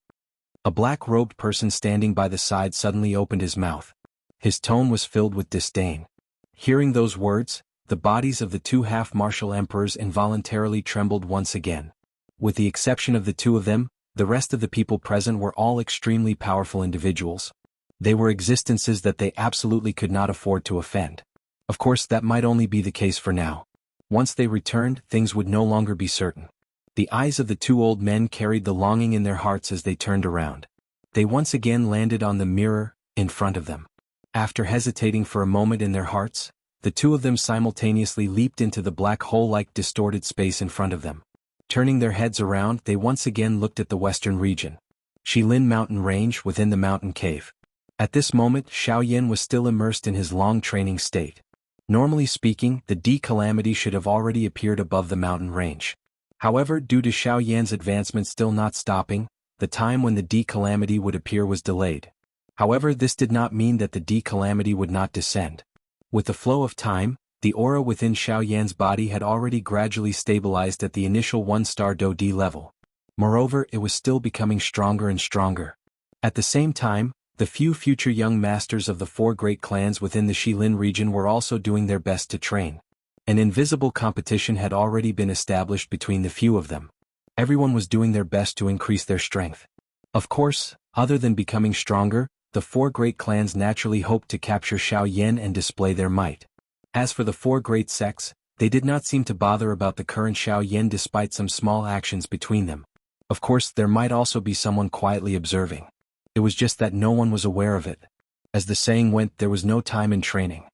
A black-robed person standing by the side suddenly opened his mouth. His tone was filled with disdain. Hearing those words, the bodies of the 2 half-martial emperors involuntarily trembled once again. With the exception of the 2 of them, the rest of the people present were all extremely powerful individuals. They were existences that they absolutely could not afford to offend. Of course, that might only be the case for now. Once they returned, things would no longer be certain. The eyes of the 2 old men carried the longing in their hearts as they turned around. They once again landed on the mirror in front of them. After hesitating for a moment in their hearts, the 2 of them simultaneously leaped into the black hole-like distorted space in front of them. Turning their heads around, they once again looked at the western region. Shilin Mountain Range within the mountain cave. At this moment, Xiao Yan was still immersed in his long training state. Normally speaking, the D-Calamity should have already appeared above the mountain range. However, due to Xiao Yan's advancement still not stopping, the time when the D-Calamity would appear was delayed. However, this did not mean that the D-Calamity would not descend. With the flow of time, the aura within Xiao Yan's body had already gradually stabilized at the initial 1-star Do D level. Moreover, it was still becoming stronger and stronger. At the same time, the few future young masters of the 4 great clans within the Shilin region were also doing their best to train. An invisible competition had already been established between the few of them. Everyone was doing their best to increase their strength. Of course, other than becoming stronger, the four great clans naturally hoped to capture Xiaoyan and display their might. As for the four great sects, they did not seem to bother about the current Xiaoyan despite some small actions between them. Of course, there might also be someone quietly observing. It was just that no one was aware of it. As the saying went, there was no time in training.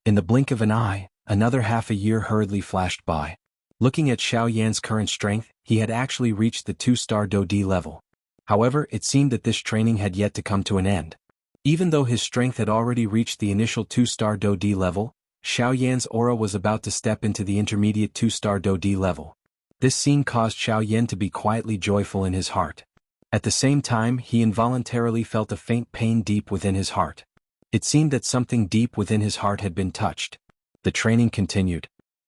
In the blink of an eye, another half a year hurriedly flashed by. Looking at Xiaoyan's current strength, he had actually reached the 2-star Do-D level. However, it seemed that this training had yet to come to an end. Even though his strength had already reached the initial 2-star Do-D level, Xiaoyan's aura was about to step into the intermediate 2-star Do-D level. This scene caused Xiaoyan to be quietly joyful in his heart. At the same time, he involuntarily felt a faint pain deep within his heart. It seemed that something deep within his heart had been touched. The training continued.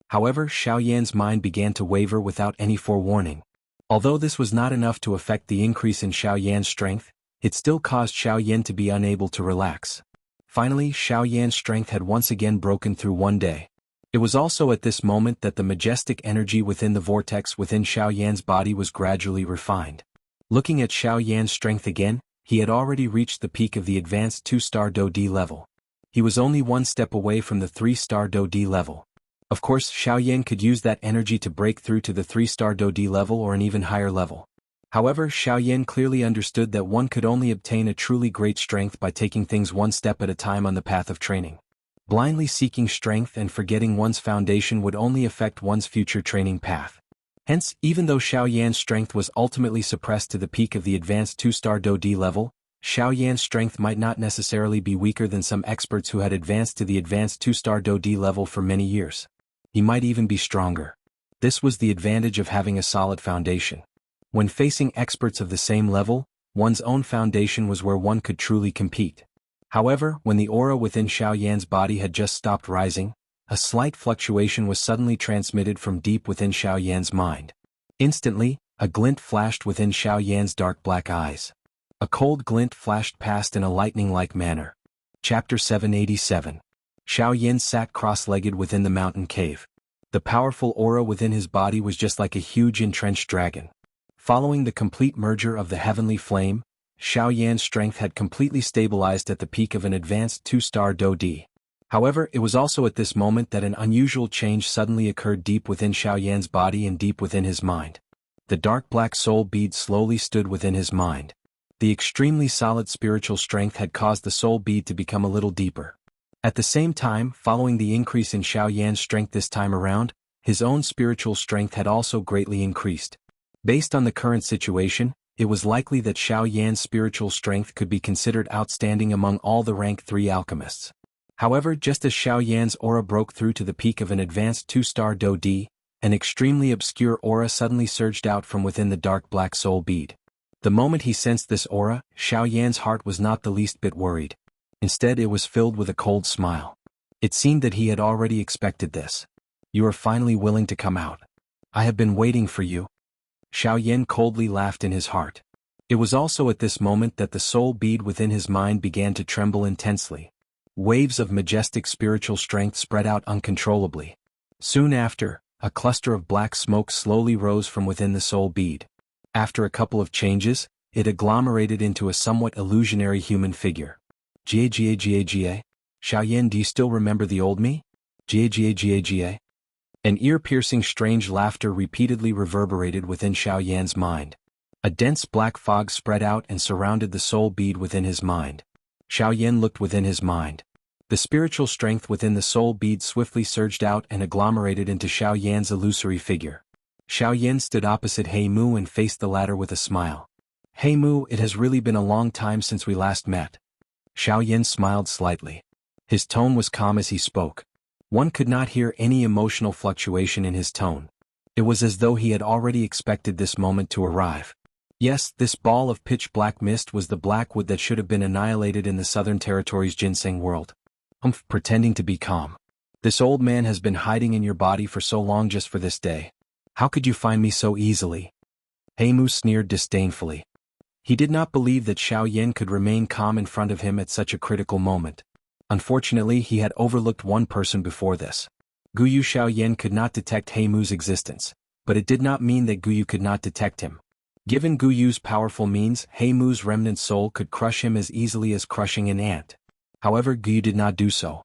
However, Xiaoyan's mind began to waver without any forewarning. Although this was not enough to affect the increase in Xiaoyan's strength, it still caused Xiaoyan to be unable to relax. Finally, Xiaoyan's strength had once again broken through one day. It was also at this moment that the majestic energy within the vortex within Xiaoyan's body was gradually refined. Looking at Xiaoyan's strength again, he had already reached the peak of the advanced 2-star Do-D level. He was only one step away from the 3-star Do-D level. Of course, Xiaoyan could use that energy to break through to the 3-star Do-D level or an even higher level. However, Xiaoyan clearly understood that one could only obtain a truly great strength by taking things one step at a time on the path of training. Blindly seeking strength and forgetting one's foundation would only affect one's future training path. Hence, even though Xiaoyan's strength was ultimately suppressed to the peak of the advanced 2-star Do-D level, Xiaoyan's strength might not necessarily be weaker than some experts who had advanced to the advanced 2-star Do-D level for many years. He might even be stronger. This was the advantage of having a solid foundation. When facing experts of the same level, one's own foundation was where one could truly compete. However, when the aura within Xiaoyan's body had just stopped rising, a slight fluctuation was suddenly transmitted from deep within Xiaoyan's mind. Instantly, a glint flashed within Xiaoyan's dark black eyes. A cold glint flashed past in a lightning-like manner. Chapter 787. Xiaoyan sat cross-legged within the mountain cave. The powerful aura within his body was just like a huge entrenched dragon. Following the complete merger of the heavenly flame, Xiaoyan's strength had completely stabilized at the peak of an advanced 2-star Do-D. However, it was also at this moment that an unusual change suddenly occurred deep within Xiaoyan's body and deep within his mind. The dark black soul bead slowly stood within his mind. The extremely solid spiritual strength had caused the soul bead to become a little deeper. At the same time, following the increase in Xiaoyan's strength this time around, his own spiritual strength had also greatly increased. Based on the current situation, it was likely that Xiaoyan's spiritual strength could be considered outstanding among all the rank 3 alchemists. However, just as Xiaoyan's aura broke through to the peak of an advanced 2-star Do-D, an extremely obscure aura suddenly surged out from within the dark black soul bead. The moment he sensed this aura, Xiaoyan's heart was not the least bit worried. Instead, it was filled with a cold smile. It seemed that he had already expected this. "You are finally willing to come out. I have been waiting for you." Xiaoyan coldly laughed in his heart. It was also at this moment that the soul bead within his mind began to tremble intensely. Waves of majestic spiritual strength spread out uncontrollably. Soon after, a cluster of black smoke slowly rose from within the soul bead. After a couple of changes, it agglomerated into a somewhat illusionary human figure. Gia. Xiaoyan, do you still remember the old me? Gia. An ear-piercing strange laughter repeatedly reverberated within Xiaoyan's mind. A dense black fog spread out and surrounded the soul bead within his mind. Xiaoyan looked within his mind. The spiritual strength within the soul bead swiftly surged out and agglomerated into Xiaoyan's illusory figure. Xiaoyan stood opposite He Mu and faced the latter with a smile. "He Mu, it has really been a long time since we last met." Xiaoyan smiled slightly. His tone was calm as he spoke. One could not hear any emotional fluctuation in his tone. It was as though he had already expected this moment to arrive. Yes, this ball of pitch-black mist was the blackwood that should have been annihilated in the Southern Territories' ginseng world. Pretending to be calm. "This old man has been hiding in your body for so long just for this day. How could you find me so easily?" He Mu sneered disdainfully. He did not believe that Xiaoyan could remain calm in front of him at such a critical moment. Unfortunately, he had overlooked one person before this. Guyu Xiaoyan could not detect He Mu's existence. but it did not mean that Guyu could not detect him. Given Guyu's powerful means, Heimu's remnant soul could crush him as easily as crushing an ant. However, Guyu did not do so.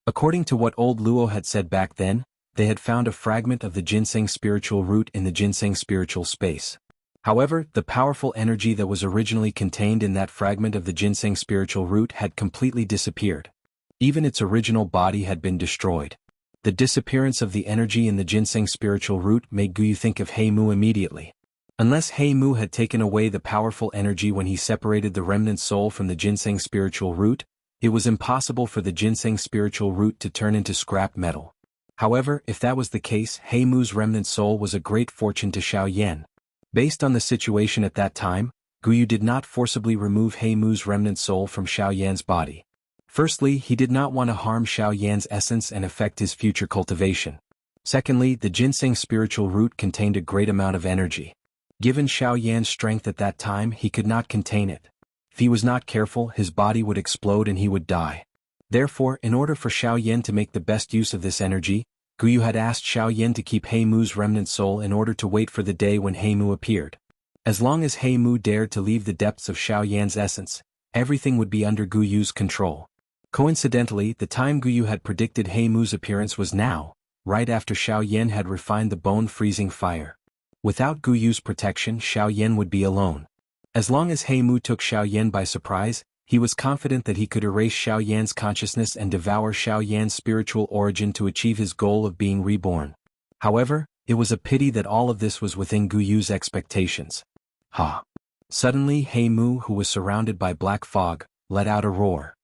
According to what old Luo had said back then, they had found a fragment of the ginseng spiritual root in the ginseng spiritual space. However, the powerful energy that was originally contained in that fragment of the ginseng spiritual root had completely disappeared. Even its original body had been destroyed. The disappearance of the energy in the ginseng spiritual root made Guyu think of Heimu immediately. Unless Heimu had taken away the powerful energy when he separated the remnant soul from the ginseng spiritual root, it was impossible for the ginseng spiritual root to turn into scrap metal. However, if that was the case, Heimu's remnant soul was a great fortune to Xiaoyan. Based on the situation at that time, Guyu did not forcibly remove Heimu's remnant soul from Xiaoyan's body. Firstly, he did not want to harm Xiaoyan's essence and affect his future cultivation. Secondly, the ginseng spiritual root contained a great amount of energy. Given Xiaoyan's strength at that time, he could not contain it. If he was not careful, his body would explode and he would die. Therefore, in order for Xiaoyan to make the best use of this energy, Guyu had asked Xiaoyan to keep Heimu's remnant soul in order to wait for the day when Heimu appeared. As long as Heimu dared to leave the depths of Xiaoyan's essence, everything would be under Guyu's control. Coincidentally, the time Guyu had predicted Heimu's appearance was now, right after Xiaoyan had refined the bone-freezing fire. Without Guyu's protection, Xiaoyan would be alone. As long as Heimu took Xiaoyan by surprise, he was confident that he could erase Xiaoyan's consciousness and devour Xiaoyan's spiritual origin to achieve his goal of being reborn. However, it was a pity that all of this was within Guyu's expectations. Ha! Suddenly Heimu, who was surrounded by black fog, let out a roar.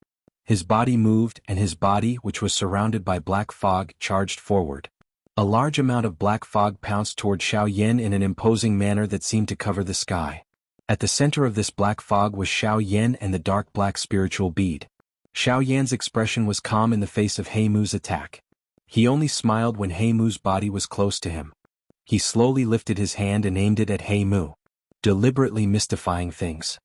His body moved and his body, which was surrounded by black fog, charged forward. A large amount of black fog pounced toward Xiaoyan in an imposing manner that seemed to cover the sky. At the center of this black fog was Xiaoyan and the dark black spiritual bead. Xiaoyan's expression was calm in the face of Heimu's attack. He only smiled when Heimu's body was close to him. He slowly lifted his hand and aimed it at Heimu, deliberately mystifying things.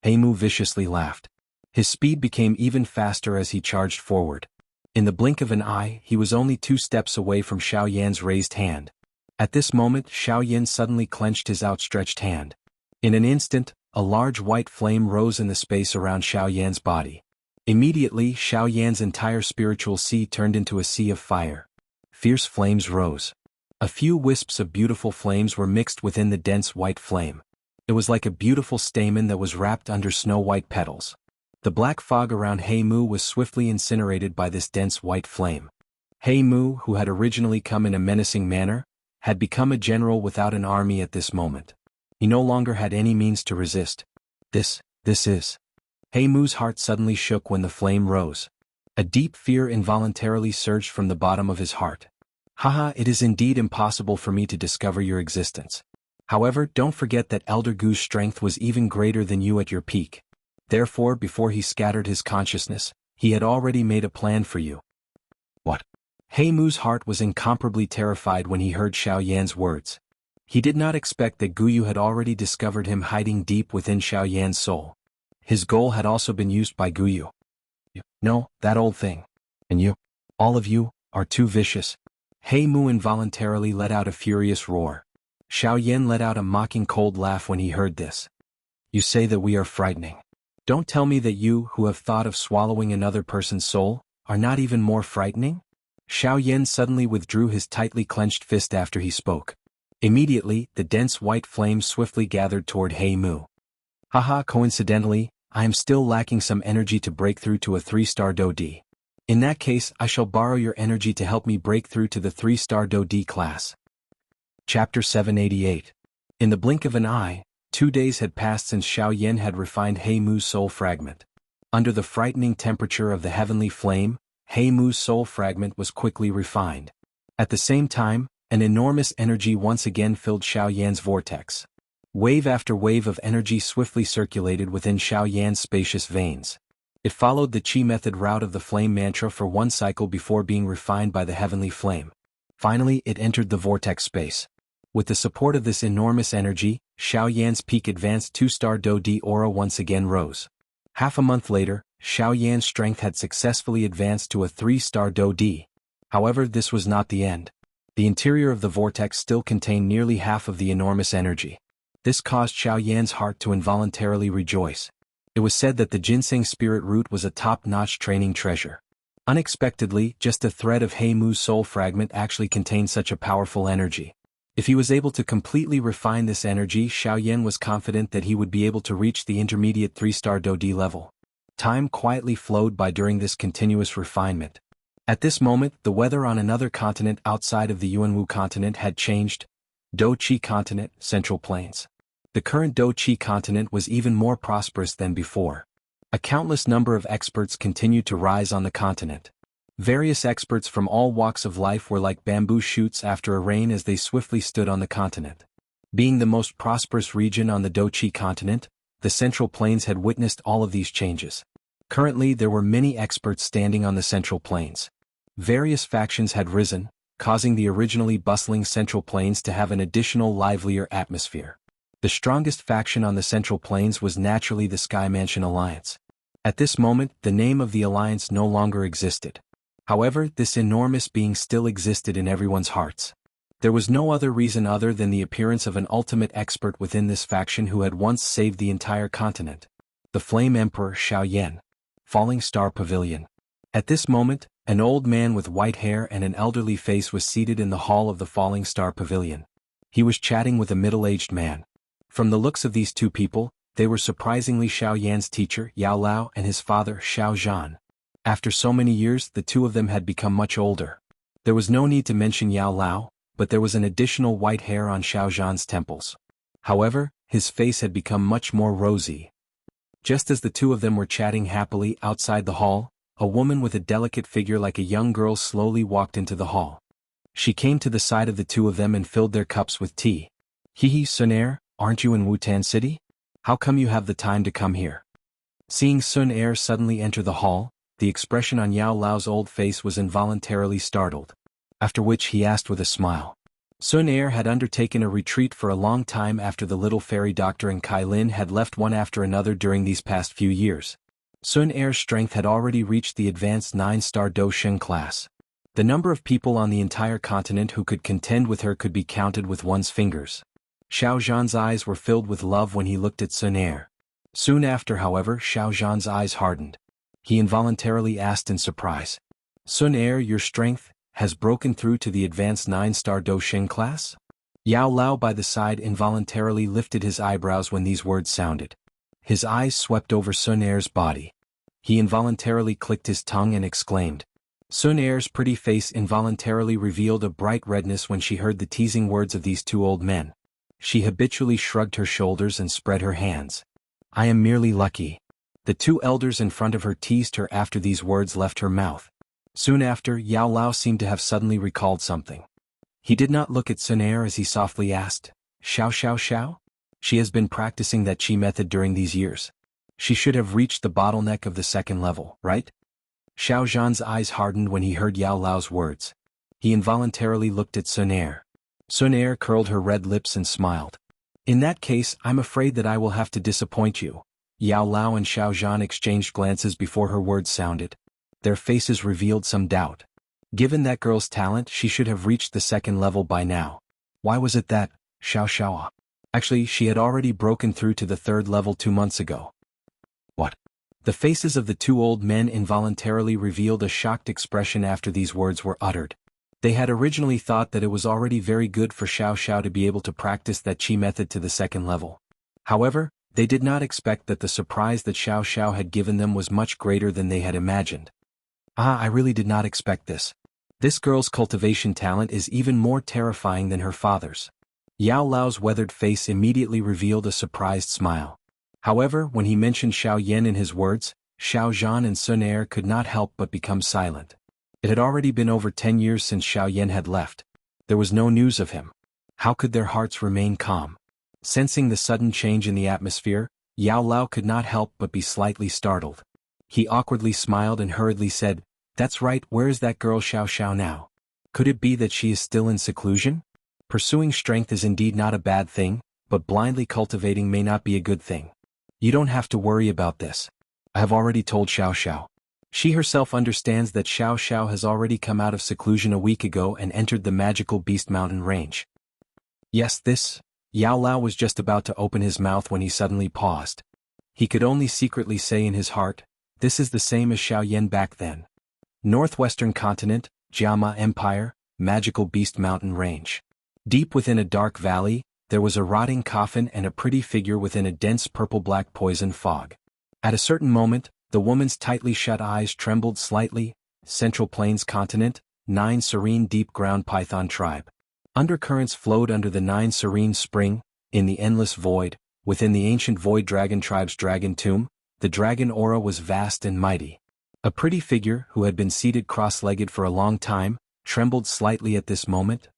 Heimu viciously laughed. His speed became even faster as he charged forward. In the blink of an eye, he was only 2 steps away from Xiaoyan's raised hand. At this moment, Xiaoyan suddenly clenched his outstretched hand. In an instant, a large white flame rose in the space around Xiaoyan's body. Immediately, Xiaoyan's entire spiritual sea turned into a sea of fire. Fierce flames rose. A few wisps of beautiful flames were mixed within the dense white flame. It was like a beautiful stamen that was wrapped under snow-white petals. The black fog around Heimu was swiftly incinerated by this dense white flame. Heimu, who had originally come in a menacing manner, had become a general without an army at this moment. He no longer had any means to resist. This is. Heimu's heart suddenly shook when the flame rose. A deep fear involuntarily surged from the bottom of his heart. Haha, it is indeed impossible for me to discover your existence. However, don't forget that Elder Gu's strength was even greater than you at your peak. Therefore, before he scattered his consciousness, he had already made a plan for you. What? Heimu's heart was incomparably terrified when he heard Xiaoyan's words. He did not expect that Guyu had already discovered him hiding deep within Xiaoyan's soul. His goal had also been used by Guyu. No, that old thing. And you, all of you, are too vicious. Heimu involuntarily let out a furious roar. Xiaoyan let out a mocking cold laugh when he heard this. You say that we are frightening. Don't tell me that you, who have thought of swallowing another person's soul, are not even more frightening? Xiaoyan suddenly withdrew his tightly clenched fist after he spoke. Immediately, the dense white flame swiftly gathered toward Heimu. Haha, coincidentally, I am still lacking some energy to break through to a 3-star Do D. In that case, I shall borrow your energy to help me break through to the 3-star Do D class. Chapter 788. In the blink of an eye, 2 days had passed since Xiaoyan had refined Heimu's soul fragment. Under the frightening temperature of the heavenly flame, Heimu's soul fragment was quickly refined. At the same time, an enormous energy once again filled Xiaoyan's vortex. Wave after wave of energy swiftly circulated within Xiaoyan's spacious veins. It followed the Qi method route of the flame mantra for 1 cycle before being refined by the heavenly flame. Finally, it entered the vortex space. With the support of this enormous energy, Xiaoyan's peak advanced 2-star Do D aura once again rose. Half a month later, Xiaoyan's strength had successfully advanced to a 3-star Do D. However, this was not the end. The interior of the vortex still contained nearly half of the enormous energy. This caused Xiao Yan's heart to involuntarily rejoice. It was said that the ginseng spirit root was a top-notch training treasure. Unexpectedly, just a thread of He Mu's soul fragment actually contained such a powerful energy. If he was able to completely refine this energy, Xiao Yan was confident that he would be able to reach the intermediate 3-star Do D level. Time quietly flowed by during this continuous refinement. At this moment, the weather on another continent outside of the Yuanwu continent had changed. Do Qi continent, Central Plains. The current Do Qi continent was even more prosperous than before. A countless number of experts continued to rise on the continent. Various experts from all walks of life were like bamboo shoots after a rain as they swiftly stood on the continent. Being the most prosperous region on the Do Qi continent, the Central Plains had witnessed all of these changes. Currently, there were many experts standing on the Central Plains. Various factions had risen, causing the originally bustling Central Plains to have an additional livelier atmosphere. The strongest faction on the Central Plains was naturally the Sky Mansion Alliance. At this moment, the name of the alliance no longer existed. However, this enormous being still existed in everyone's hearts. There was no other reason other than the appearance of an ultimate expert within this faction who had once saved the entire continent. The Flame Emperor Xiao Yan. Falling Star Pavilion. At this moment, an old man with white hair and an elderly face was seated in the hall of the Falling Star Pavilion. He was chatting with a middle-aged man. From the looks of these two people, they were surprisingly Xiao Yan's teacher, Yao Lao, and his father, Xiao Zhan. After so many years, the two of them had become much older. There was no need to mention Yao Lao, but there was an additional white hair on Xiao Zhan's temples. However, his face had become much more rosy. Just as the two of them were chatting happily outside the hall, a woman with a delicate figure like a young girl slowly walked into the hall. She came to the side of the two of them and filled their cups with tea. Hehe, Sun Er, aren't you in Wutan City? How come you have the time to come here? Seeing Sun Er suddenly enter the hall, the expression on Yao Lao's old face was involuntarily startled. After which he asked with a smile. Sun Er had undertaken a retreat for a long time after the little fairy doctor and Kai Lin had left one after another during these past few years. Sun Er's strength had already reached the advanced 9-star Do Sheng class. The number of people on the entire continent who could contend with her could be counted with one's fingers. Xiao Zhan's eyes were filled with love when he looked at Sun Er. Soon after, however, Xiao Zhan's eyes hardened. He involuntarily asked in surprise. Sun Er, your strength has broken through to the advanced 9-star Do Sheng class? Yao Lao by the side involuntarily lifted his eyebrows when these words sounded. His eyes swept over Sun Er's body. He involuntarily clicked his tongue and exclaimed. Sun Er's pretty face involuntarily revealed a bright redness when she heard the teasing words of these two old men. She habitually shrugged her shoulders and spread her hands. I am merely lucky. The two elders in front of her teased her after these words left her mouth. Soon after, Yao Lao seemed to have suddenly recalled something. He did not look at Sun Er as he softly asked, Xiao Xiao Xiao? She has been practicing that Qi method during these years. She should have reached the bottleneck of the 2nd level, right? Xiao Zhan's eyes hardened when he heard Yao Lao's words. He involuntarily looked at Sun Er. Sun Er curled her red lips and smiled. In that case, I'm afraid that I will have to disappoint you. Yao Lao and Xiao Zhan exchanged glances before her words sounded. Their faces revealed some doubt. Given that girl's talent, she should have reached the 2nd level by now. Why was it that, Xiao Xiao? Actually, she had already broken through to the 3rd level 2 months ago. What? The faces of the two old men involuntarily revealed a shocked expression after these words were uttered. They had originally thought that it was already very good for Xiao Xiao to be able to practice that Qi method to the 2nd level. However, they did not expect that the surprise that Xiao Xiao had given them was much greater than they had imagined. I really did not expect this. This girl's cultivation talent is even more terrifying than her father's. Yao Lao's weathered face immediately revealed a surprised smile. However, when he mentioned Xiao Yan in his words, Xiao Zhan and Sun Er could not help but become silent. It had already been over 10 years since Xiao Yan had left. There was no news of him. How could their hearts remain calm? Sensing the sudden change in the atmosphere, Yao Lao could not help but be slightly startled. He awkwardly smiled and hurriedly said, That's right, where is that girl Xiao Xiao now? Could it be that she is still in seclusion? Pursuing strength is indeed not a bad thing, but blindly cultivating may not be a good thing. You don't have to worry about this. I have already told Xiao Xiao. She herself understands that Xiao Xiao has already come out of seclusion a week ago and entered the magical Beast Mountain range. Yes, this. Yao Lao was just about to open his mouth when he suddenly paused. He could only secretly say in his heart, this is the same as Xiao Yan back then. Northwestern continent, Jiama Empire, magical Beast Mountain range. Deep within a dark valley, there was a rotting coffin and a pretty figure within a dense purple-black poison fog. At a certain moment, the woman's tightly shut eyes trembled slightly. Central Plains continent, 9 serene deep ground python tribe. Undercurrents flowed under the 9 serene spring, in the endless void, within the ancient void dragon tribe's dragon tomb, the dragon aura was vast and mighty. A pretty figure, who had been seated cross-legged for a long time, trembled slightly at this moment.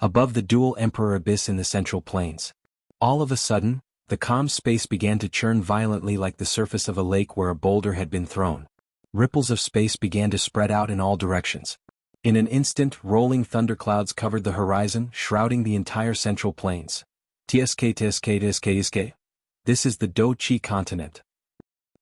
Above the dual emperor abyss in the Central Plains. All of a sudden, the calm space began to churn violently like the surface of a lake where a boulder had been thrown. Ripples of space began to spread out in all directions. In an instant, rolling thunderclouds covered the horizon, shrouding the entire Central Plains. TSK. This is the Do Chi continent.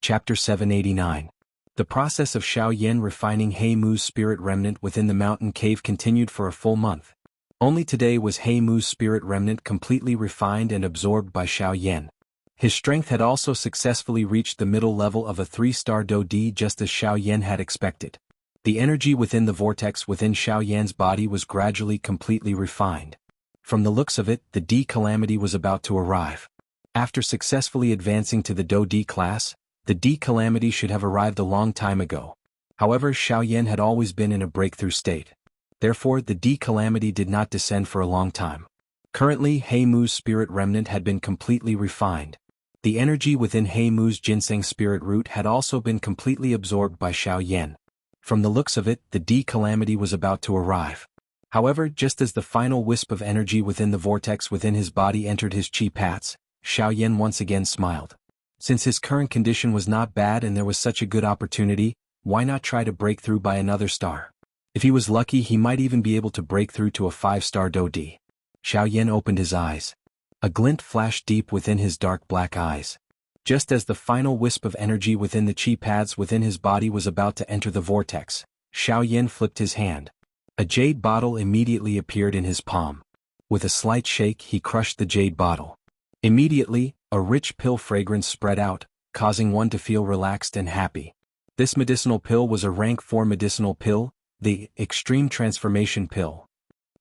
Chapter 789. The process of Xiao Yan refining He Mu's spirit remnant within the mountain cave continued for a full month. Only today was He Mu's spirit remnant completely refined and absorbed by Xiao Yan. His strength had also successfully reached the middle level of a 3-star Do Di just as Xiao Yan had expected. The energy within the vortex within Xiao Yan's body was gradually completely refined. From the looks of it, the D calamity was about to arrive. After successfully advancing to the Do Di class, the D calamity should have arrived a long time ago. However, Xiao Yan had always been in a breakthrough state. Therefore, the D calamity did not descend for a long time. Currently, He Mu's spirit remnant had been completely refined. The energy within He Mu's ginseng spirit root had also been completely absorbed by Xiao Yan. From the looks of it, the D calamity was about to arrive. However, just as the final wisp of energy within the vortex within his body entered his chi pats, Xiao Yan once again smiled. Since his current condition was not bad and there was such a good opportunity, why not try to break through by another star? If he was lucky, he might even be able to break through to a 5-star Do Di. Xiao Yan opened his eyes. A glint flashed deep within his dark black eyes. Just as the final wisp of energy within the chi pads within his body was about to enter the vortex, Xiao Yan flipped his hand. A jade bottle immediately appeared in his palm. With a slight shake, he crushed the jade bottle. Immediately, a rich pill fragrance spread out, causing one to feel relaxed and happy. This medicinal pill was a rank 4 medicinal pill, the Extreme Transformation Pill.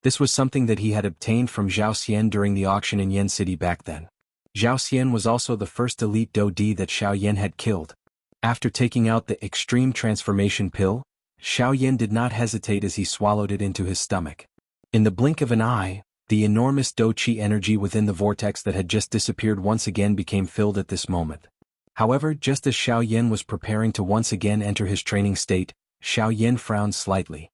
This was something that he had obtained from Zhao Xian during the auction in Yen City back then. Zhao Xian was also the first elite Do Di that Xiao Yan had killed. After taking out the Extreme Transformation Pill, Xiao Yan did not hesitate as he swallowed it into his stomach. In the blink of an eye, the enormous Do Chi energy within the vortex that had just disappeared once again became filled at this moment. However, just as Xiao Yan was preparing to once again enter his training state, Xiao Yan frowned slightly.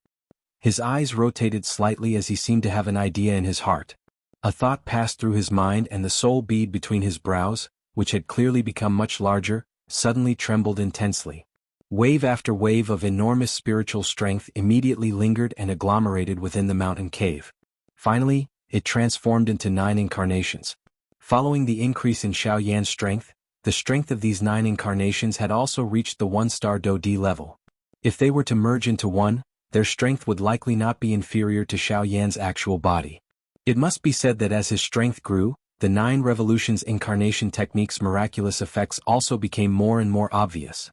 His eyes rotated slightly as he seemed to have an idea in his heart. A thought passed through his mind and the soul bead between his brows, which had clearly become much larger, suddenly trembled intensely. Wave after wave of enormous spiritual strength immediately lingered and agglomerated within the mountain cave. Finally, it transformed into 9 incarnations. Following the increase in Xiao Yan's strength, the strength of these 9 incarnations had also reached the 1-star Do Di level. If they were to merge into one, their strength would likely not be inferior to Xiao Yan's actual body. It must be said that as his strength grew, the 9 revolutions incarnation technique's miraculous effects also became more and more obvious.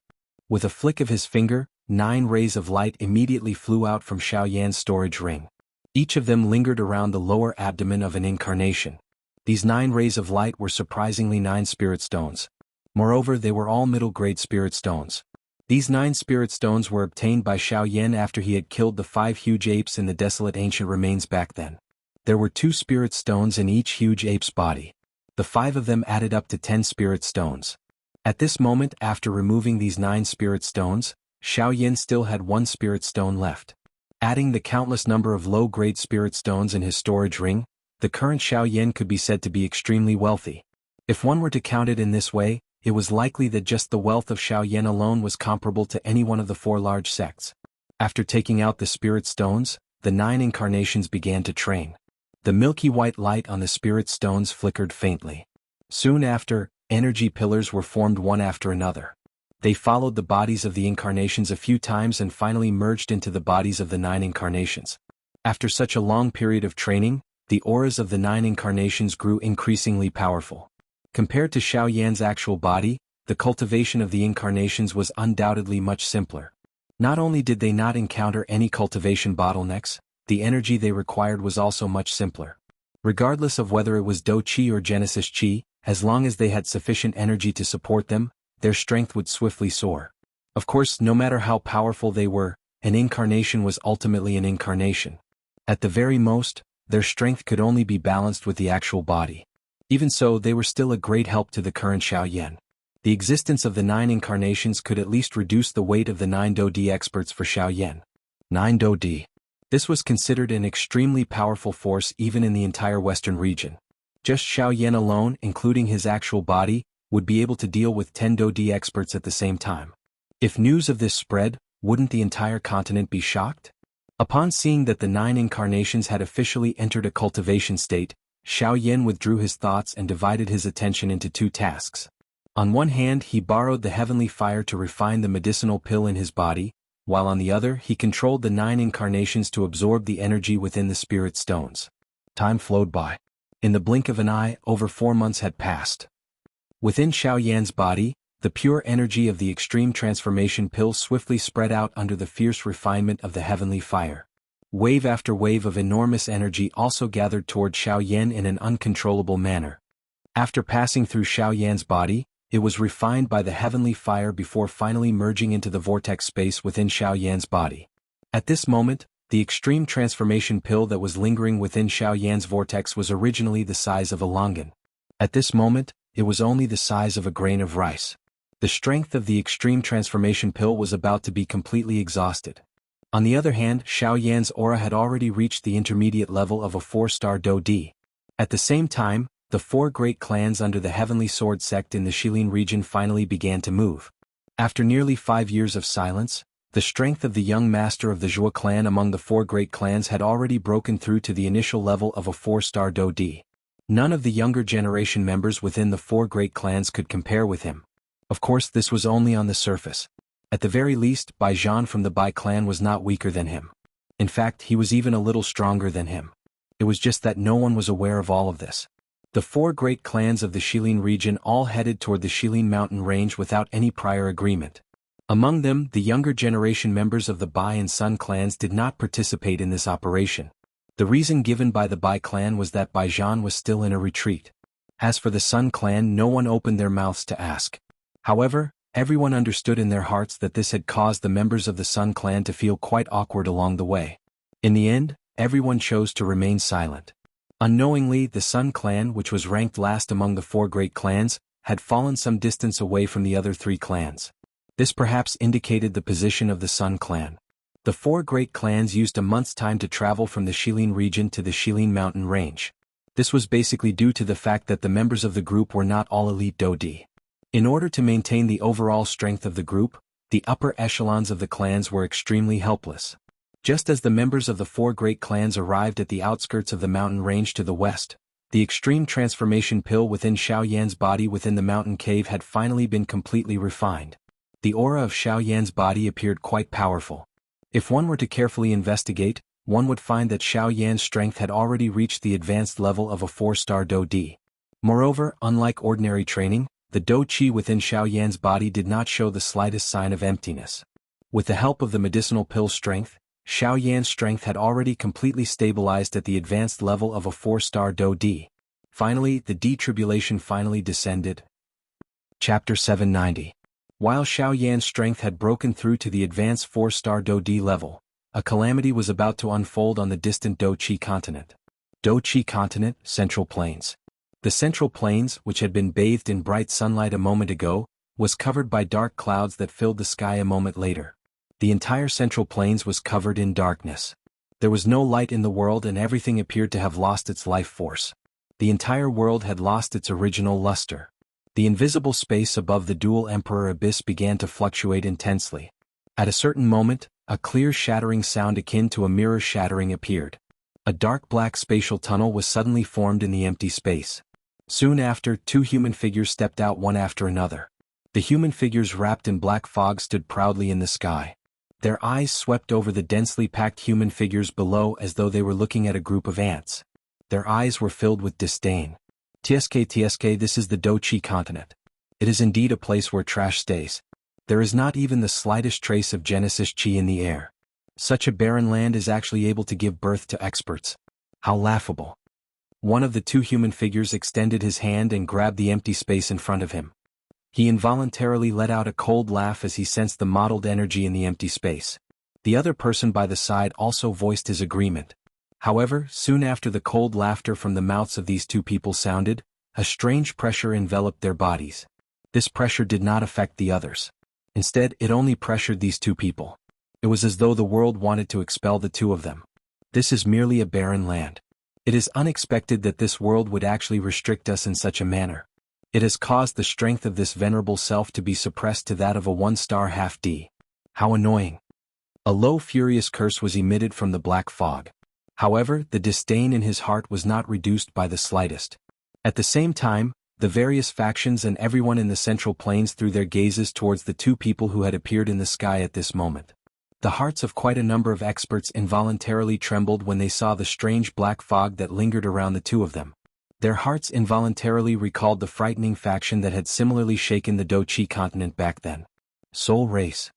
With a flick of his finger, 9 rays of light immediately flew out from Xiao Yan's storage ring. Each of them lingered around the lower abdomen of an incarnation. These 9 rays of light were surprisingly 9 spirit stones. Moreover, they were all middle-grade spirit stones. These 9 spirit stones were obtained by Xiao Yan after he had killed the 5 huge apes in the desolate ancient remains back then. There were 2 spirit stones in each huge ape's body. The 5 of them added up to 10 spirit stones. At this moment, after removing these 9 spirit stones, Xiao Yan still had 1 spirit stone left. Adding the countless number of low-grade spirit stones in his storage ring, the current Xiao Yan could be said to be extremely wealthy. If one were to count it in this way, it was likely that just the wealth of Xiao Yan alone was comparable to any one of the 4 large sects. After taking out the spirit stones, the 9 incarnations began to train. The milky white light on the spirit stones flickered faintly. Soon after, energy pillars were formed one after another. They followed the bodies of the incarnations a few times and finally merged into the bodies of the 9 incarnations. After such a long period of training, the auras of the 9 incarnations grew increasingly powerful. Compared to Xiao Yan's actual body, the cultivation of the incarnations was undoubtedly much simpler. Not only did they not encounter any cultivation bottlenecks, the energy they required was also much simpler. Regardless of whether it was Do Qi or Genesis Qi, as long as they had sufficient energy to support them, their strength would swiftly soar. Of course, no matter how powerful they were, an incarnation was ultimately an incarnation. At the very most, their strength could only be balanced with the actual body. Even so, they were still a great help to the current Xiao Yan. The existence of the 9 incarnations could at least reduce the weight of the 9 Do Di experts for Xiao Yan. 9 Do Di. This was considered an extremely powerful force even in the entire Western region. Just Xiao Yan alone, including his actual body, would be able to deal with 10 Do Di experts at the same time. If news of this spread, wouldn't the entire continent be shocked? Upon seeing that the 9 incarnations had officially entered a cultivation state, Xiao Yan withdrew his thoughts and divided his attention into 2 tasks. On one hand, he borrowed the heavenly fire to refine the medicinal pill in his body, while on the other he controlled the 9 incarnations to absorb the energy within the spirit stones. Time flowed by. In the blink of an eye, over 4 months had passed. Within Xiao Yan's body, the pure energy of the extreme transformation pill swiftly spread out under the fierce refinement of the heavenly fire. Wave after wave of enormous energy also gathered toward Xiao Yan in an uncontrollable manner. After passing through Xiao Yan's body, it was refined by the heavenly fire before finally merging into the vortex space within Xiao Yan's body. At this moment, the extreme transformation pill that was lingering within Xiao Yan's vortex was originally the size of a longan. At this moment, it was only the size of a grain of rice. The strength of the extreme transformation pill was about to be completely exhausted. On the other hand, Xiao Yan's aura had already reached the intermediate level of a 4-star Do Di. At the same time, the 4 great clans under the Heavenly Sword sect in the Shilin region finally began to move. After nearly 5 years of silence, the strength of the young master of the Zhua clan among the 4 great clans had already broken through to the initial level of a 4-star Do Di. None of the younger generation members within the 4 great clans could compare with him. Of course, this was only on the surface. At the very least, Bai Zhan from the Bai clan was not weaker than him. In fact, he was even a little stronger than him. It was just that no one was aware of all of this. The 4 great clans of the Shilin region all headed toward the Shilin mountain range without any prior agreement. Among them, the younger generation members of the Bai and Sun clans did not participate in this operation. The reason given by the Bai clan was that Bai Zhan was still in a retreat. As for the Sun clan, no one opened their mouths to ask. However, everyone understood in their hearts that this had caused the members of the Sun clan to feel quite awkward along the way. In the end, everyone chose to remain silent. Unknowingly, the Sun clan, which was ranked last among the 4 great clans, had fallen some distance away from the other 3 clans. This perhaps indicated the position of the Sun clan. The 4 great clans used a month's time to travel from the Shilin region to the Shilin mountain range. This was basically due to the fact that the members of the group were not all elite Do Di. In order to maintain the overall strength of the group, the upper echelons of the clans were extremely helpless. Just as the members of the 4 great clans arrived at the outskirts of the mountain range to the west, the extreme transformation pill within Xiao Yan's body within the mountain cave had finally been completely refined. The aura of Xiao Yan's body appeared quite powerful. If one were to carefully investigate, one would find that Xiao Yan's strength had already reached the advanced level of a 4-star Do Di. Moreover, unlike ordinary training, the Do Qi within Xiao Yan's body did not show the slightest sign of emptiness. With the help of the medicinal pill strength, Xiao Yan's strength had already completely stabilized at the advanced level of a 4-star Do Di. Finally, the detribulation finally descended. Chapter 790. While Xiao Yan's strength had broken through to the advanced 4-star Do Di level, a calamity was about to unfold on the distant Do Qi continent. Do Qi continent, Central Plains. The Central Plains, which had been bathed in bright sunlight a moment ago, was covered by dark clouds that filled the sky a moment later. The entire Central Plains was covered in darkness. There was no light in the world and everything appeared to have lost its life force. The entire world had lost its original luster. The invisible space above the dual emperor abyss began to fluctuate intensely. At a certain moment, a clear shattering sound akin to a mirror shattering appeared. A dark black spatial tunnel was suddenly formed in the empty space. Soon after, 2 human figures stepped out one after another. The human figures wrapped in black fog stood proudly in the sky. Their eyes swept over the densely packed human figures below as though they were looking at a group of ants. Their eyes were filled with disdain. TSK, this is the Do-Chi continent. It is indeed a place where trash stays. There is not even the slightest trace of Genesis Chi in the air. Such a barren land is actually able to give birth to experts. How laughable. One of the two human figures extended his hand and grabbed the empty space in front of him. He involuntarily let out a cold laugh as he sensed the mottled energy in the empty space. The other person by the side also voiced his agreement. However, soon after the cold laughter from the mouths of these two people sounded, a strange pressure enveloped their bodies. This pressure did not affect the others. Instead, it only pressured these two people. It was as though the world wanted to expel the two of them. This is merely a barren land. It is unexpected that this world would actually restrict us in such a manner. It has caused the strength of this venerable self to be suppressed to that of a one-star half-D. How annoying. A low furious curse was emitted from the black fog. However, the disdain in his heart was not reduced by the slightest. At the same time, the various factions and everyone in the Central Plains threw their gazes towards the two people who had appeared in the sky at this moment. The hearts of quite a number of experts involuntarily trembled when they saw the strange black fog that lingered around the two of them. Their hearts involuntarily recalled the frightening faction that had similarly shaken the Do-Chi continent back then. Soul Race.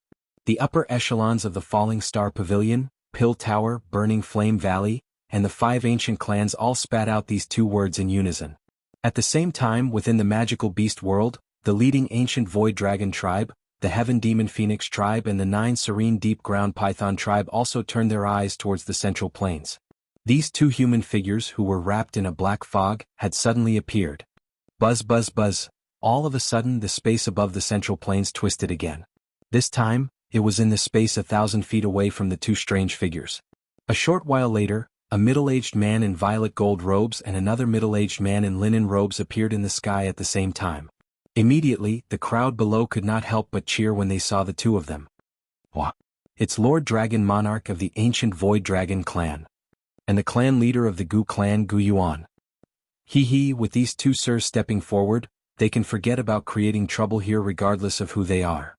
The upper echelons of the Falling Star Pavilion, Pill Tower, Burning Flame Valley, and the 5 ancient clans all spat out these two words in unison. At the same time, within the magical beast world, the leading ancient Void Dragon tribe, the Heaven Demon Phoenix tribe and the 9 serene Deep Ground Python tribe also turned their eyes towards the Central Plains. These two human figures who were wrapped in a black fog had suddenly appeared. Buzz buzz buzz. All of a sudden the space above the Central Plains twisted again. This time, it was in the space 1,000 feet away from the two strange figures. A short while later, a middle-aged man in violet gold robes and another middle-aged man in linen robes appeared in the sky at the same time. Immediately, the crowd below could not help but cheer when they saw the two of them. Wah! It's Lord Dragon Monarch of the ancient Void Dragon clan. And the clan leader of the Gu clan Gu Yuan. With these two sirs stepping forward, they can forget about creating trouble here regardless of who they are.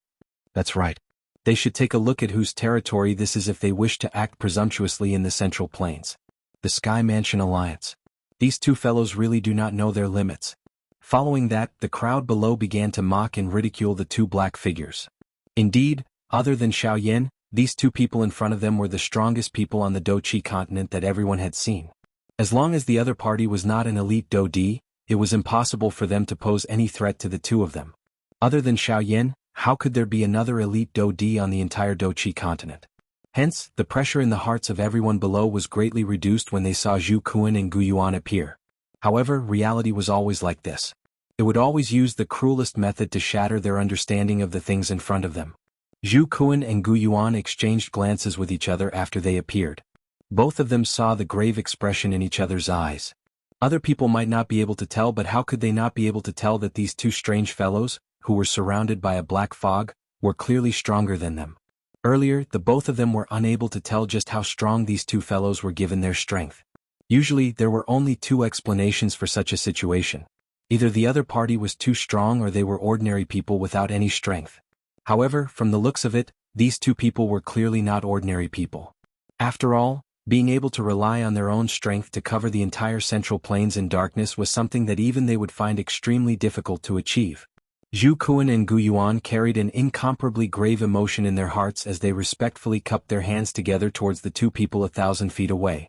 That's right. They should take a look at whose territory this is if they wish to act presumptuously in the Central Plains. The Sky Mansion Alliance. These two fellows really do not know their limits. Following that, the crowd below began to mock and ridicule the two black figures. Indeed, other than Xiao Yin, these two people in front of them were the strongest people on the Do-Chi continent that everyone had seen. As long as the other party was not an elite Do-Di, it was impossible for them to pose any threat to the two of them. Other than Xiao Yin, how could there be another elite Do-Di on the entire Do-Chi continent? Hence, the pressure in the hearts of everyone below was greatly reduced when they saw Zhu Kuan and Gu Yuan appear. However, reality was always like this. It would always use the cruelest method to shatter their understanding of the things in front of them. Zhu Kuan and Gu Yuan exchanged glances with each other after they appeared. Both of them saw the grave expression in each other's eyes. Other people might not be able to tell, but how could they not be able to tell that these two strange fellows, who were surrounded by a black fog, were clearly stronger than them? Earlier, the both of them were unable to tell just how strong these two fellows were given their strength. Usually, there were only two explanations for such a situation. Either the other party was too strong or they were ordinary people without any strength. However, from the looks of it, these two people were clearly not ordinary people. After all, being able to rely on their own strength to cover the entire Central Plains in darkness was something that even they would find extremely difficult to achieve. Zhu Kuan and Gu Yuan carried an incomparably grave emotion in their hearts as they respectfully cupped their hands together towards the two people 1,000 feet away.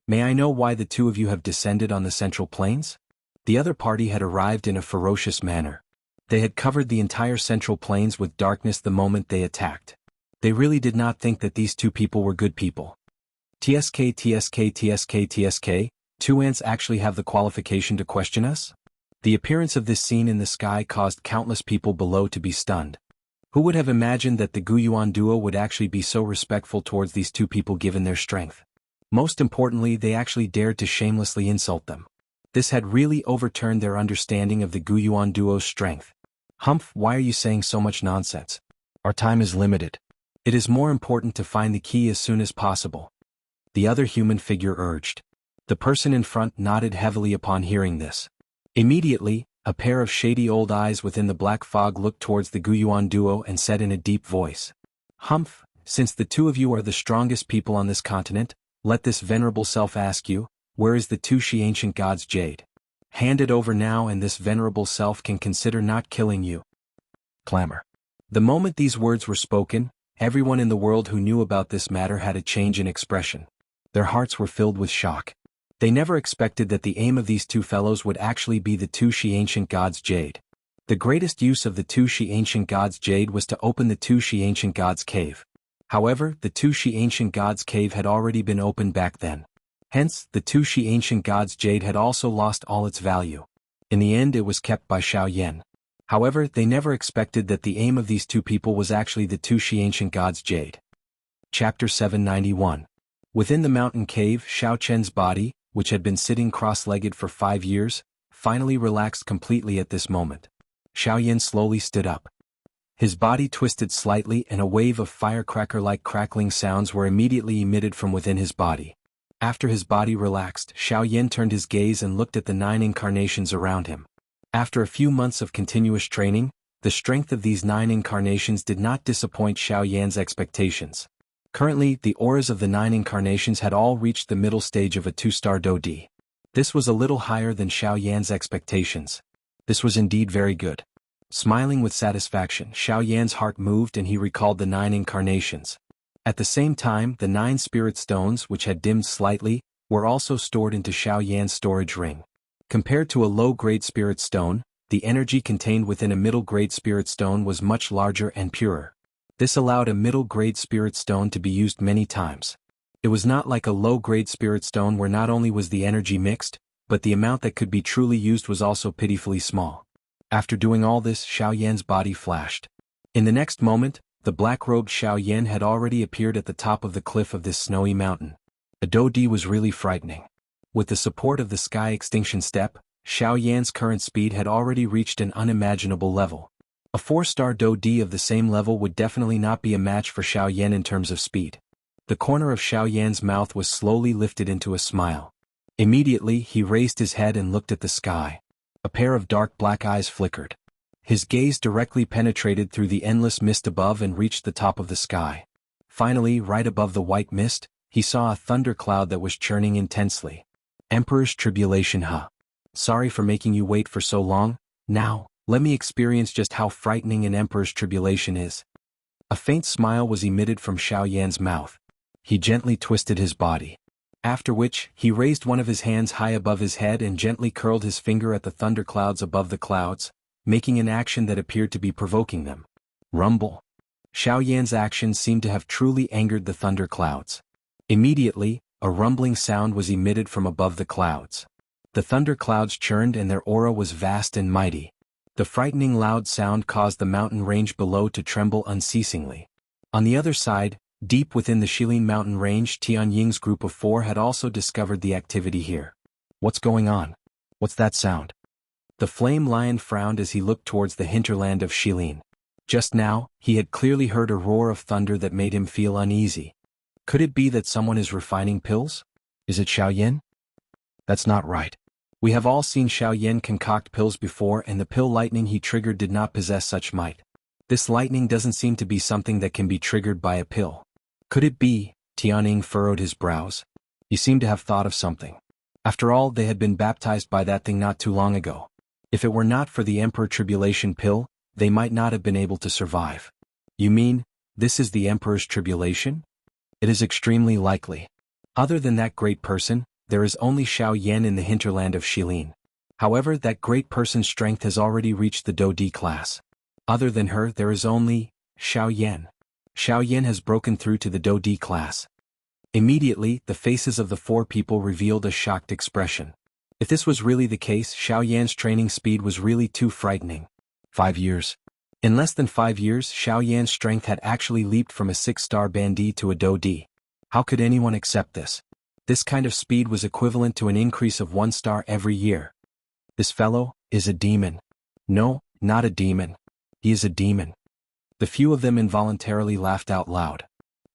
May I know why the two of you have descended on the Central Plains? The other party had arrived in a ferocious manner. They had covered the entire Central Plains with darkness the moment they attacked. They really did not think that these two people were good people. TSK, two ants actually have the qualification to question us? The appearance of this scene in the sky caused countless people below to be stunned. Who would have imagined that the Gu Yuan duo would actually be so respectful towards these two people given their strength? Most importantly, they actually dared to shamelessly insult them. This had really overturned their understanding of the Gu Yuan duo's strength. Humph, why are you saying so much nonsense? Our time is limited. It is more important to find the key as soon as possible. The other human figure urged. The person in front nodded heavily upon hearing this. Immediately, A pair of shady old eyes within the black fog looked towards the Guyuan duo and said in a deep voice. Humph, since the two of you are the strongest people on this continent, let this venerable self ask you, where is the Tushi ancient god's jade? Hand it over now and this venerable self can consider not killing you. Clamor. The moment these words were spoken, everyone in the world who knew about this matter had a change in expression. Their hearts were filled with shock. They never expected that the aim of these two fellows would actually be the Tushi ancient god's jade. The greatest use of the Tushi ancient god's jade was to open the Tushi ancient god's cave. However, the Tushi ancient god's cave had already been opened back then. Hence, the Tushi ancient god's jade had also lost all its value. In the end it was kept by Xiaoyan. However, they never expected that the aim of these two people was actually the Tushi ancient god's jade. Chapter 791. Within the mountain cave, Xiao Chen's body, which had been sitting cross-legged for 5 years, finally relaxed completely at this moment. Xiaoyan slowly stood up. His body twisted slightly and a wave of firecracker-like crackling sounds were immediately emitted from within his body. After his body relaxed, Xiaoyan turned his gaze and looked at the 9 incarnations around him. After a few months of continuous training, the strength of these 9 incarnations did not disappoint Xiaoyan's expectations. Currently, the auras of the 9 incarnations had all reached the middle stage of a 2-star Dodi. This was a little higher than Xiaoyan's expectations. This was indeed very good. Smiling with satisfaction, Xiaoyan's heart moved and he recalled the 9 incarnations. At the same time, the 9 spirit stones, which had dimmed slightly, were also stored into Xiaoyan's storage ring. Compared to a low-grade spirit stone, the energy contained within a middle-grade spirit stone was much larger and purer. This allowed a middle-grade spirit stone to be used many times. It was not like a low-grade spirit stone where not only was the energy mixed, but the amount that could be truly used was also pitifully small. After doing all this, Xiaoyan's body flashed. In the next moment, the black-robed Xiaoyan had already appeared at the top of the cliff of this snowy mountain. A Dodi was really frightening. With the support of the sky extinction step, Xiaoyan's current speed had already reached an unimaginable level. A 4-star Dodi of the same level would definitely not be a match for Xiaoyan in terms of speed. The corner of Xiaoyan's mouth was slowly lifted into a smile. Immediately, he raised his head and looked at the sky. A pair of dark black eyes flickered. His gaze directly penetrated through the endless mist above and reached the top of the sky. Finally, right above the white mist, he saw a thundercloud that was churning intensely. Emperor's Tribulation, huh? Sorry for making you wait for so long. Now, let me experience just how frightening an Emperor's Tribulation is. A faint smile was emitted from Xiaoyan's mouth. He gently twisted his body. After which, he raised one of his hands high above his head and gently curled his finger at the thunderclouds above the clouds, making an action that appeared to be provoking them. Rumble. Xiaoyan's action seemed to have truly angered the thunderclouds. Immediately, a rumbling sound was emitted from above the clouds. The thunderclouds churned and their aura was vast and mighty. The frightening loud sound caused the mountain range below to tremble unceasingly. On the other side, deep within the Shilin mountain range, Tianying's group of 4 had also discovered the activity here. What's going on? What's that sound? The flame lion frowned as he looked towards the hinterland of Shilin. Just now, he had clearly heard a roar of thunder that made him feel uneasy. Could it be that someone is refining pills? Is it Xiaoyan? That's not right. We have all seen Xiaoyan concoct pills before and the pill lightning he triggered did not possess such might. This lightning doesn't seem to be something that can be triggered by a pill. Could it be? Tianying furrowed his brows. He seemed to have thought of something. After all, they had been baptized by that thing not too long ago. If it were not for the Emperor Tribulation pill, they might not have been able to survive. You mean, this is the Emperor's Tribulation? It is extremely likely. Other than that great person, there is only Xiaoyan in the hinterland of Shilin. However, that great person's strength has already reached the Dodi class. Other than her, there is only Xiaoyan. Xiaoyan has broken through to the Dodi class. Immediately, the faces of the 4 people revealed a shocked expression. If this was really the case, Xiaoyan's training speed was really too frightening. 5 years. In less than 5 years, Xiaoyan's strength had actually leaped from a 6-star Bandi to a Dodi. How could anyone accept this? This kind of speed was equivalent to an increase of 1 star every year. This fellow is a demon. No, not a demon. He is a demon. The few of them involuntarily laughed out loud.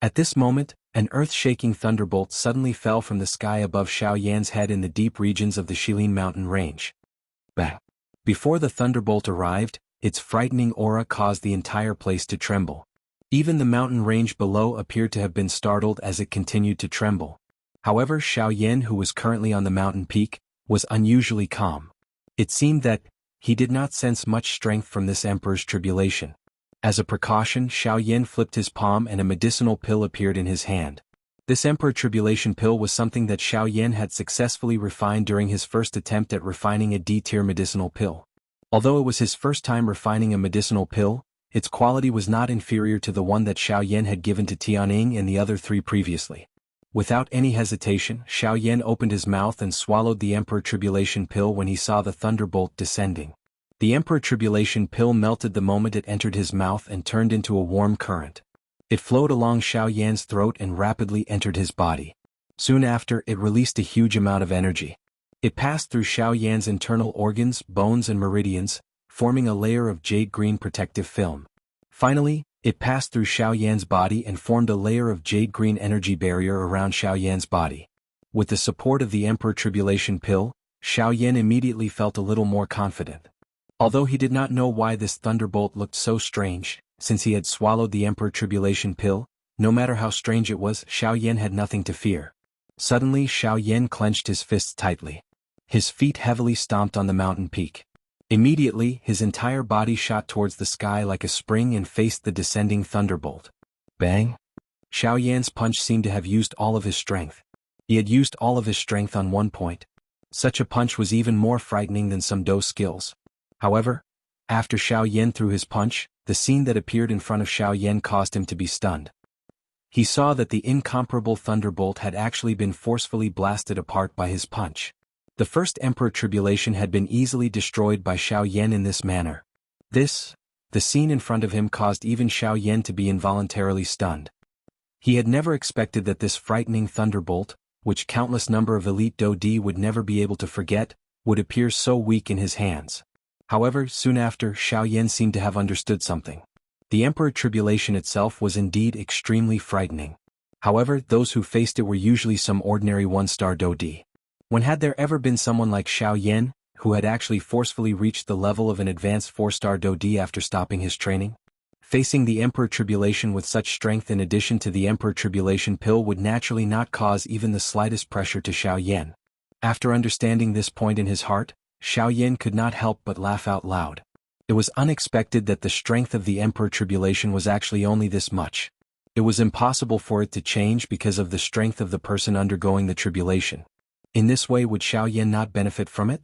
At this moment, an earth-shaking thunderbolt suddenly fell from the sky above Xiaoyan's head in the deep regions of the Shilin mountain range. Bang! Before the thunderbolt arrived, its frightening aura caused the entire place to tremble. Even the mountain range below appeared to have been startled as it continued to tremble. However, Xiaoyan, who was currently on the mountain peak, was unusually calm. It seemed that he did not sense much strength from this emperor's tribulation. As a precaution, Xiaoyan flipped his palm and a medicinal pill appeared in his hand. This Emperor Tribulation pill was something that Xiaoyan had successfully refined during his first attempt at refining a D-tier medicinal pill. Although it was his first time refining a medicinal pill, its quality was not inferior to the one that Xiaoyan had given to Tianning and the other 3 previously. Without any hesitation, Xiaoyan opened his mouth and swallowed the Emperor Tribulation pill when he saw the thunderbolt descending. The Emperor Tribulation pill melted the moment it entered his mouth and turned into a warm current. It flowed along Xiaoyan's throat and rapidly entered his body. Soon after, it released a huge amount of energy. It passed through Xiaoyan's internal organs, bones and meridians, forming a layer of jade-green protective film. Finally, it passed through Xiaoyan's body and formed a layer of jade-green energy barrier around Xiaoyan's body. With the support of the Emperor Tribulation pill, Xiaoyan immediately felt a little more confident. Although he did not know why this thunderbolt looked so strange, since he had swallowed the Emperor Tribulation pill, no matter how strange it was, Xiaoyan had nothing to fear. Suddenly, Xiaoyan clenched his fists tightly. His feet heavily stomped on the mountain peak. Immediately, his entire body shot towards the sky like a spring and faced the descending thunderbolt. Bang! Xiaoyan's punch seemed to have used all of his strength. He had used all of his strength on one point. Such a punch was even more frightening than some Do skills. However, after Xiaoyan threw his punch, the scene that appeared in front of Xiaoyan caused him to be stunned. He saw that the incomparable thunderbolt had actually been forcefully blasted apart by his punch. The first Emperor Tribulation had been easily destroyed by Xiaoyan in this manner. The scene in front of him caused even Xiaoyan to be involuntarily stunned. He had never expected that this frightening thunderbolt, which countless number of elite Do-D would never be able to forget, would appear so weak in his hands. However, soon after, Xiaoyan seemed to have understood something. The Emperor Tribulation itself was indeed extremely frightening. However, those who faced it were usually some ordinary 1-star Do-D. When had there ever been someone like Xiaoyan, who had actually forcefully reached the level of an advanced 4-star Do-D after stopping his training? Facing the Emperor Tribulation with such strength in addition to the Emperor Tribulation pill would naturally not cause even the slightest pressure to Xiaoyan. After understanding this point in his heart, Xiaoyan could not help but laugh out loud. It was unexpected that the strength of the Emperor Tribulation was actually only this much. It was impossible for it to change because of the strength of the person undergoing the tribulation. In this way, would Xiaoyan not benefit from it?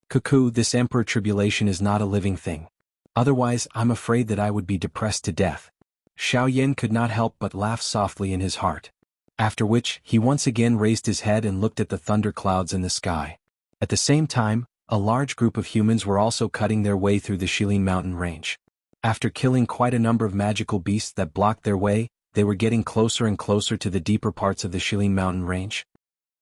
Cuckoo, this Emperor Tribulation is not a living thing. Otherwise, I'm afraid that I would be depressed to death. Xiaoyan could not help but laugh softly in his heart. After which, he once again raised his head and looked at the thunder clouds in the sky. At the same time, a large group of humans were also cutting their way through the Shilin mountain range. After killing quite a number of magical beasts that blocked their way, they were getting closer and closer to the deeper parts of the Shilin mountain range.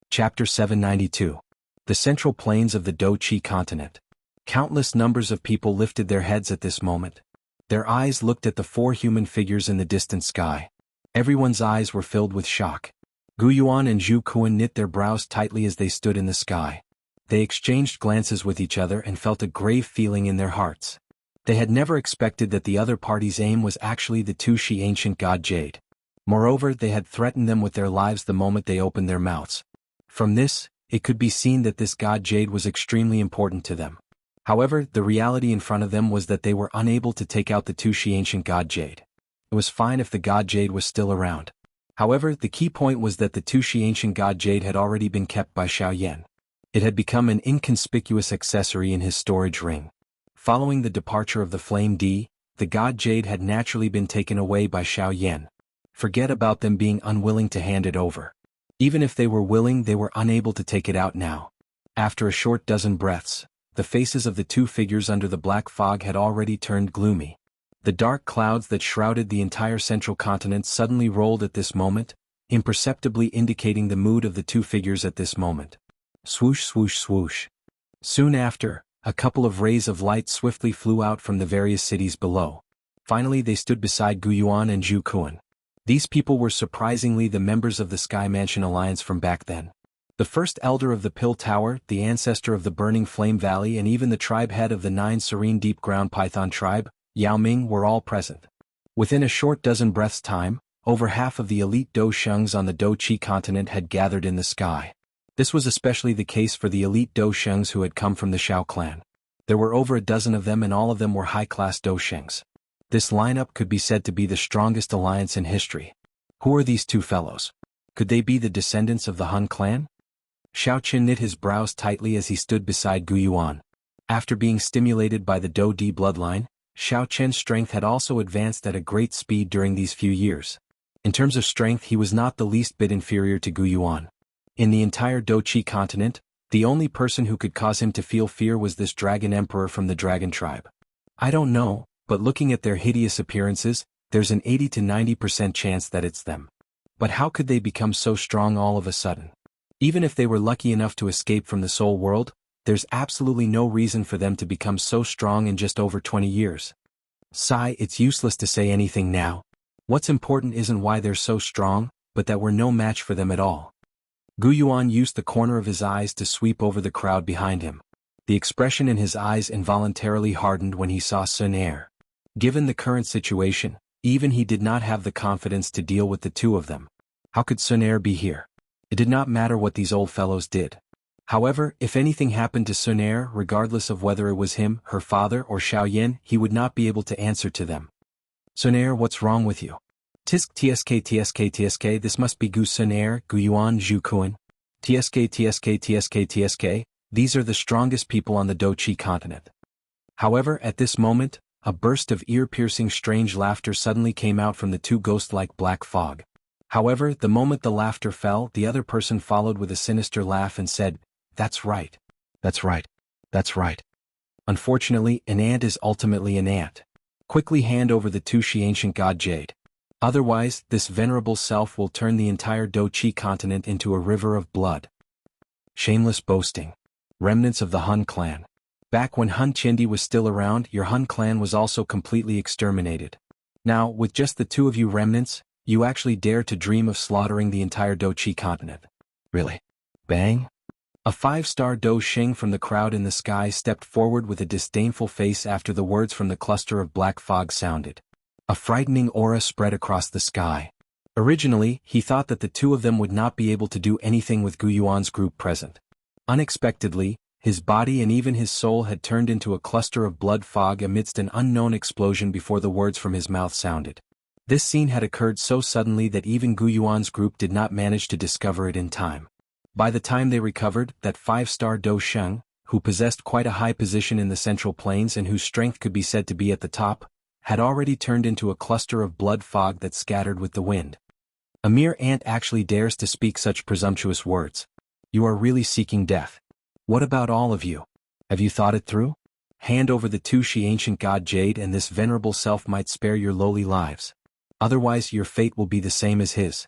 Chapter 792. The Central Plains of the Do-Chi Continent. Countless numbers of people lifted their heads at this moment. Their eyes looked at the 4 human figures in the distant sky. Everyone's eyes were filled with shock. Guyuan and Zhu Kuan knit their brows tightly as they stood in the sky. They exchanged glances with each other and felt a grave feeling in their hearts. They had never expected that the other party's aim was actually the Tu-Shi ancient god Jade. Moreover, they had threatened them with their lives the moment they opened their mouths. From this, it could be seen that this god Jade was extremely important to them. However, the reality in front of them was that they were unable to take out the Tu-Shi ancient god Jade. It was fine if the god Jade was still around. However, the key point was that the Tu-Shi ancient god Jade had already been kept by Xiaoyan. It had become an inconspicuous accessory in his storage ring. Following the departure of the Flame D, the god Jade had naturally been taken away by Xiaoyan. Forget about them being unwilling to hand it over. Even if they were willing, they were unable to take it out now. After a short dozen breaths, the faces of the 2 figures under the black fog had already turned gloomy. The dark clouds that shrouded the entire central continent suddenly rolled at this moment, imperceptibly indicating the mood of the 2 figures at this moment. Swoosh, swoosh, swoosh. Soon after, a couple of rays of light swiftly flew out from the various cities below. Finally, they stood beside Guyuan and Zhu Kuan. These people were surprisingly the members of the Sky Mansion Alliance from back then. The first elder of the Pill Tower, the ancestor of the Burning Flame Valley, and even the tribe head of the 9 serene deep ground python tribe, Yao Ming, were all present. Within a short dozen breaths' time, over half of the elite Do Shungs on the Do Chi continent had gathered in the sky. This was especially the case for the elite Do Shungs who had come from the Shao clan. There were over a dozen of them, and all of them were high-class Do Shungs. This lineup could be said to be the strongest alliance in history. Who are these two fellows? Could they be the descendants of the Han clan? Xiao Qin knit his brows tightly as he stood beside Gu Yuan. After being stimulated by the Do Di bloodline, Xiao Qian's strength had also advanced at a great speed during these few years. In terms of strength, he was not the least bit inferior to Gu Yuan. In the entire Do Chi continent, the only person who could cause him to feel fear was this dragon emperor from the dragon tribe. I don't know, but looking at their hideous appearances, there's an 80 to 90% chance that it's them. But how could they become so strong all of a sudden? Even if they were lucky enough to escape from the soul world, there's absolutely no reason for them to become so strong in just over 20 years. Sigh, it's useless to say anything now. What's important isn't why they're so strong, but that we're no match for them at all. Gu Yuan used the corner of his eyes to sweep over the crowd behind him. The expression in his eyes involuntarily hardened when he saw Sun Er. Given the current situation, even he did not have the confidence to deal with the two of them. How could Sun Er be here? It did not matter what these old fellows did. However, if anything happened to Sun Er, regardless of whether it was him, her father, or Xiao Yan, he would not be able to answer to them. Sun Er, what's wrong with you? Tisk tsk, this must be Gu Sun Er, Gu Yuan Zhu Kuan. Tsk, these are the strongest people on the Do Chi continent. However, at this moment, a burst of ear-piercing strange laughter suddenly came out from the two ghost-like black fog. However, the moment the laughter fell, the other person followed with a sinister laugh and said, "That's right. That's right. That's right." Unfortunately, an ant is ultimately an ant. Quickly hand over the Tushi ancient god Jade. Otherwise, this venerable self will turn the entire Do Chi continent into a river of blood. Shameless boasting. Remnants of the Han clan. Back when Hun Qindi was still around, your Han clan was also completely exterminated. Now, with just the two of you remnants, you actually dare to dream of slaughtering the entire Do Chi continent. Really? Bang? A 5-star Do Shing from the crowd in the sky stepped forward with a disdainful face after the words from the cluster of black fog sounded. A frightening aura spread across the sky. Originally, he thought that the two of them would not be able to do anything with Gu Yuan's group present. Unexpectedly, his body and even his soul had turned into a cluster of blood fog amidst an unknown explosion before the words from his mouth sounded. This scene had occurred so suddenly that even Gu Yuan's group did not manage to discover it in time. By the time they recovered, that 5-star Do Sheng, who possessed quite a high position in the Central Plains and whose strength could be said to be at the top, had already turned into a cluster of blood fog that scattered with the wind. A mere ant actually dares to speak such presumptuous words. You are really seeking death. What about all of you? Have you thought it through? Hand over the Tushi ancient god Jade and this venerable self might spare your lowly lives. Otherwise your fate will be the same as his.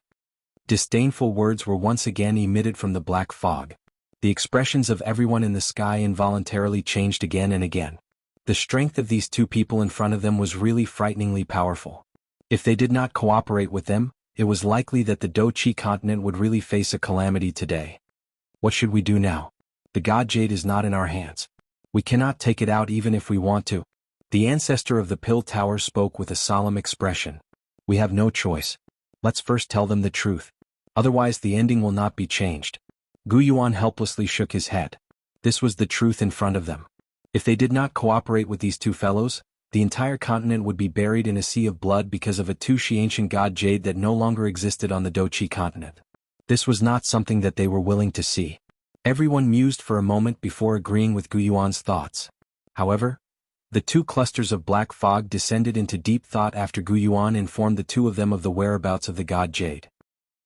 Disdainful words were once again emitted from the black fog. The expressions of everyone in the sky involuntarily changed again and again. The strength of these two people in front of them was really frighteningly powerful. If they did not cooperate with them, it was likely that the Do Chi continent would really face a calamity today. What should we do now? The god Jade is not in our hands. We cannot take it out even if we want to. The ancestor of the Pill Tower spoke with a solemn expression. We have no choice. Let's first tell them the truth. Otherwise the ending will not be changed. Gu Yuan helplessly shook his head. This was the truth in front of them. If they did not cooperate with these two fellows, the entire continent would be buried in a sea of blood because of a Tushi ancient god Jade that no longer existed on the Do Chi continent. This was not something that they were willing to see. Everyone mused for a moment before agreeing with Gu Yuan's thoughts. However, the two clusters of black fog descended into deep thought after Gu Yuan informed the two of them of the whereabouts of the god Jade.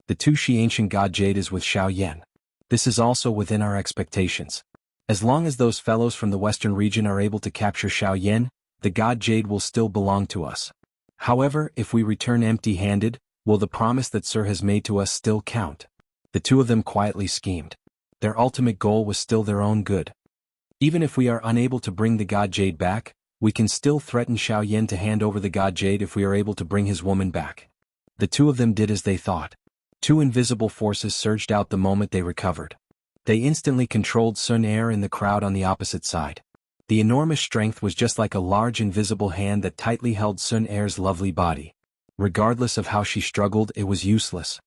The Tushi ancient god Jade is with Xiao Yan. This is also within our expectations. As long as those fellows from the western region are able to capture Xiao Yan, the god Jade will still belong to us. However, if we return empty-handed, will the promise that Sir has made to us still count? The two of them quietly schemed. Their ultimate goal was still their own good. Even if we are unable to bring the god Jade back, we can still threaten Xiao Yan to hand over the god Jade if we are able to bring his woman back. The two of them did as they thought. Two invisible forces surged out the moment they recovered. They instantly controlled Sun Er in the crowd on the opposite side. The enormous strength was just like a large invisible hand that tightly held Sun Er's lovely body. Regardless of how she struggled, it was useless.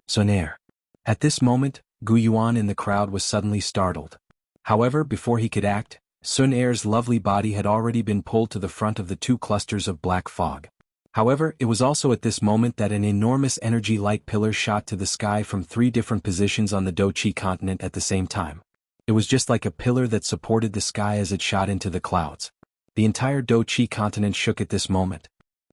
Sun Er. At this moment, Gu Yuan in the crowd was suddenly startled. However, before he could act, Sun Er's lovely body had already been pulled to the front of the two clusters of black fog. However, it was also at this moment that an enormous energy-like pillar shot to the sky from 3 different positions on the Doqi continent at the same time. It was just like a pillar that supported the sky as it shot into the clouds. The entire Doqi continent shook at this moment.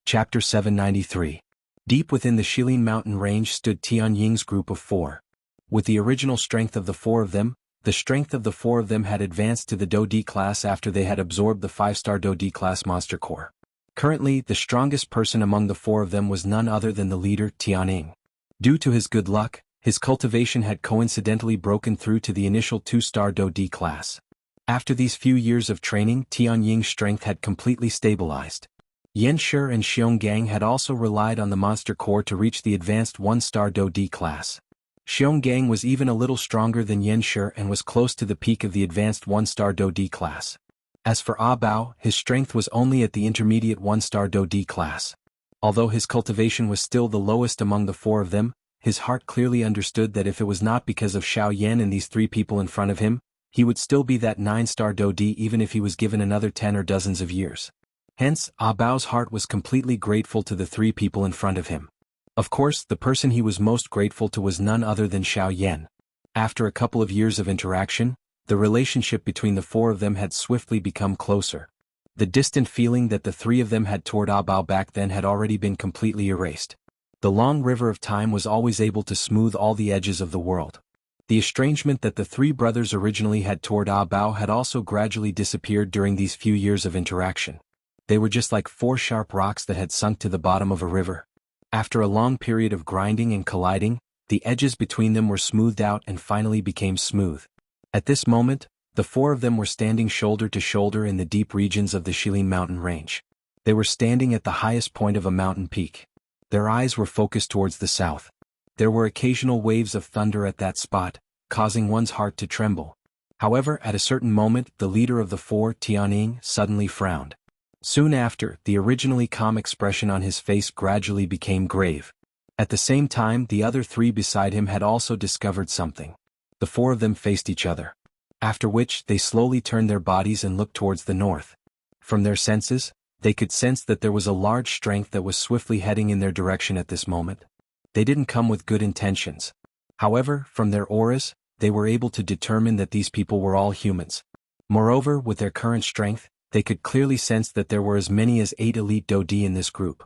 Chapter 793. Deep within the Shilin mountain range stood Tianying's group of 4. With the original strength of the 4 of them, the strength of the 4 of them had advanced to the Do D class after they had absorbed the 5-star Do D class monster core. Currently, the strongest person among the 4 of them was none other than the leader, Tianying. Due to his good luck, his cultivation had coincidentally broken through to the initial 2-star Do D class. After these few years of training, Tianying's strength had completely stabilized. Yan Shi and Xiong Gang had also relied on the monster core to reach the advanced 1-star Do D class. Xiong Gang was even a little stronger than Yan Shi and was close to the peak of the advanced 1-star Do D class. As for Ah Bao, his strength was only at the intermediate 1-star Do D class. Although his cultivation was still the lowest among the 4 of them, his heart clearly understood that if it was not because of Xiao Yan and these 3 people in front of him, he would still be that 9-star Do D even if he was given another 10 or dozens of years. Hence, Ah Bao's heart was completely grateful to the 3 people in front of him. Of course, the person he was most grateful to was none other than Xiao Yan. After a couple of years of interaction, the relationship between the 4 of them had swiftly become closer. The distant feeling that the 3 of them had toward Ah Bao back then had already been completely erased. The long river of time was always able to smooth all the edges of the world. The estrangement that the 3 brothers originally had toward Ah Bao had also gradually disappeared during these few years of interaction. They were just like 4 sharp rocks that had sunk to the bottom of a river. After a long period of grinding and colliding, the edges between them were smoothed out and finally became smooth. At this moment, the 4 of them were standing shoulder to shoulder in the deep regions of the Shilin mountain range. They were standing at the highest point of a mountain peak. Their eyes were focused towards the south. There were occasional waves of thunder at that spot, causing one's heart to tremble. However, at a certain moment, the leader of the 4, Tianying, suddenly frowned. Soon after, the originally calm expression on his face gradually became grave. At the same time, the other 3 beside him had also discovered something. The 4 of them faced each other. After which, they slowly turned their bodies and looked towards the north. From their senses, they could sense that there was a large strength that was swiftly heading in their direction at this moment. They didn't come with good intentions. However, from their auras, they were able to determine that these people were all humans. Moreover, with their current strength, they could clearly sense that there were as many as 8 elite Do D in this group.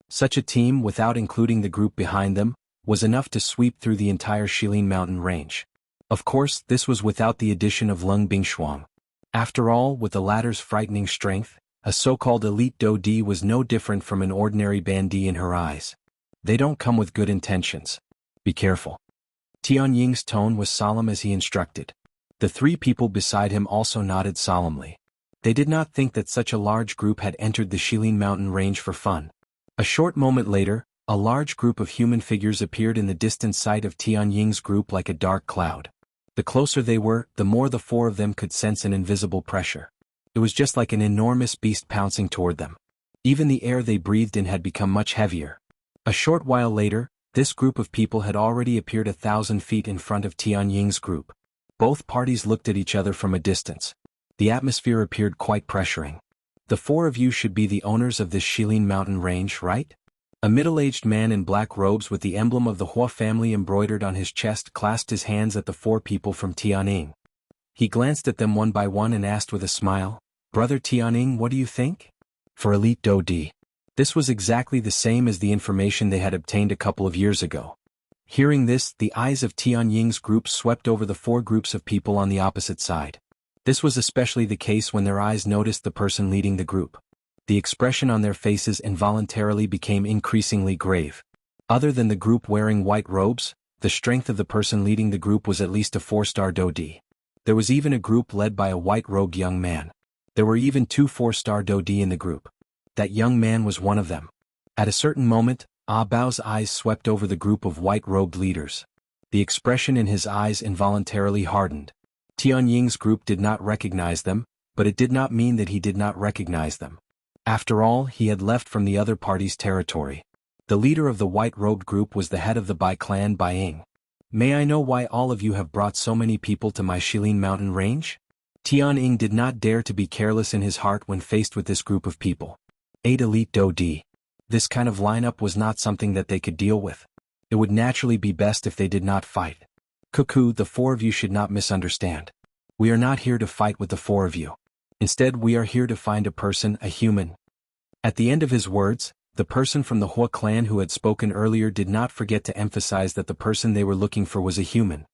Such a team, without including the group behind them, was enough to sweep through the entire Shilin mountain range. Of course, this was without the addition of Leng Bingshuang. After all, with the latter's frightening strength, a so-called elite Do D was no different from an ordinary bandit in her eyes. They don't come with good intentions. Be careful. Tianying's tone was solemn as he instructed. The 3 people beside him also nodded solemnly. They did not think that such a large group had entered the Shilin mountain range for fun. A short moment later, a large group of human figures appeared in the distant sight of Tianying's group like a dark cloud. The closer they were, the more the 4 of them could sense an invisible pressure. It was just like an enormous beast pouncing toward them. Even the air they breathed in had become much heavier. A short while later, this group of people had already appeared 1,000 feet in front of Tianying's group. Both parties looked at each other from a distance. The atmosphere appeared quite pressuring. The 4 of you should be the owners of this Shilin mountain range, right? A middle-aged man in black robes with the emblem of the Hua family embroidered on his chest clasped his hands at the 4 people from Tianying. He glanced at them one by one and asked with a smile, "Brother Tianying, what do you think?" For elite Do D. This was exactly the same as the information they had obtained a couple of years ago. Hearing this, the eyes of Tianying's group swept over the 4 groups of people on the opposite side. This was especially the case when their eyes noticed the person leading the group. The expression on their faces involuntarily became increasingly grave. Other than the group wearing white robes, the strength of the person leading the group was at least a 4-star Do D. There was even a group led by a white-robed young man. There were even 2 4-star Do D in the group. That young man was one of them. At a certain moment, Ah Bao's eyes swept over the group of white-robed leaders. The expression in his eyes involuntarily hardened. Tianying's group did not recognize them, but it did not mean that he did not recognize them. After all, he had left from the other party's territory. The leader of the white-robed group was the head of the Bai clan, Bai Ying. "May I know why all of you have brought so many people to my Shilin mountain range?" Tianying did not dare to be careless in his heart when faced with this group of people. 8 elite Do Di. This kind of lineup was not something that they could deal with. It would naturally be best if they did not fight. "Cuckoo, the 4 of you should not misunderstand. We are not here to fight with the 4 of you. Instead, we are here to find a person, a human." At the end of his words, the person from the Hua clan who had spoken earlier did not forget to emphasize that the person they were looking for was a human.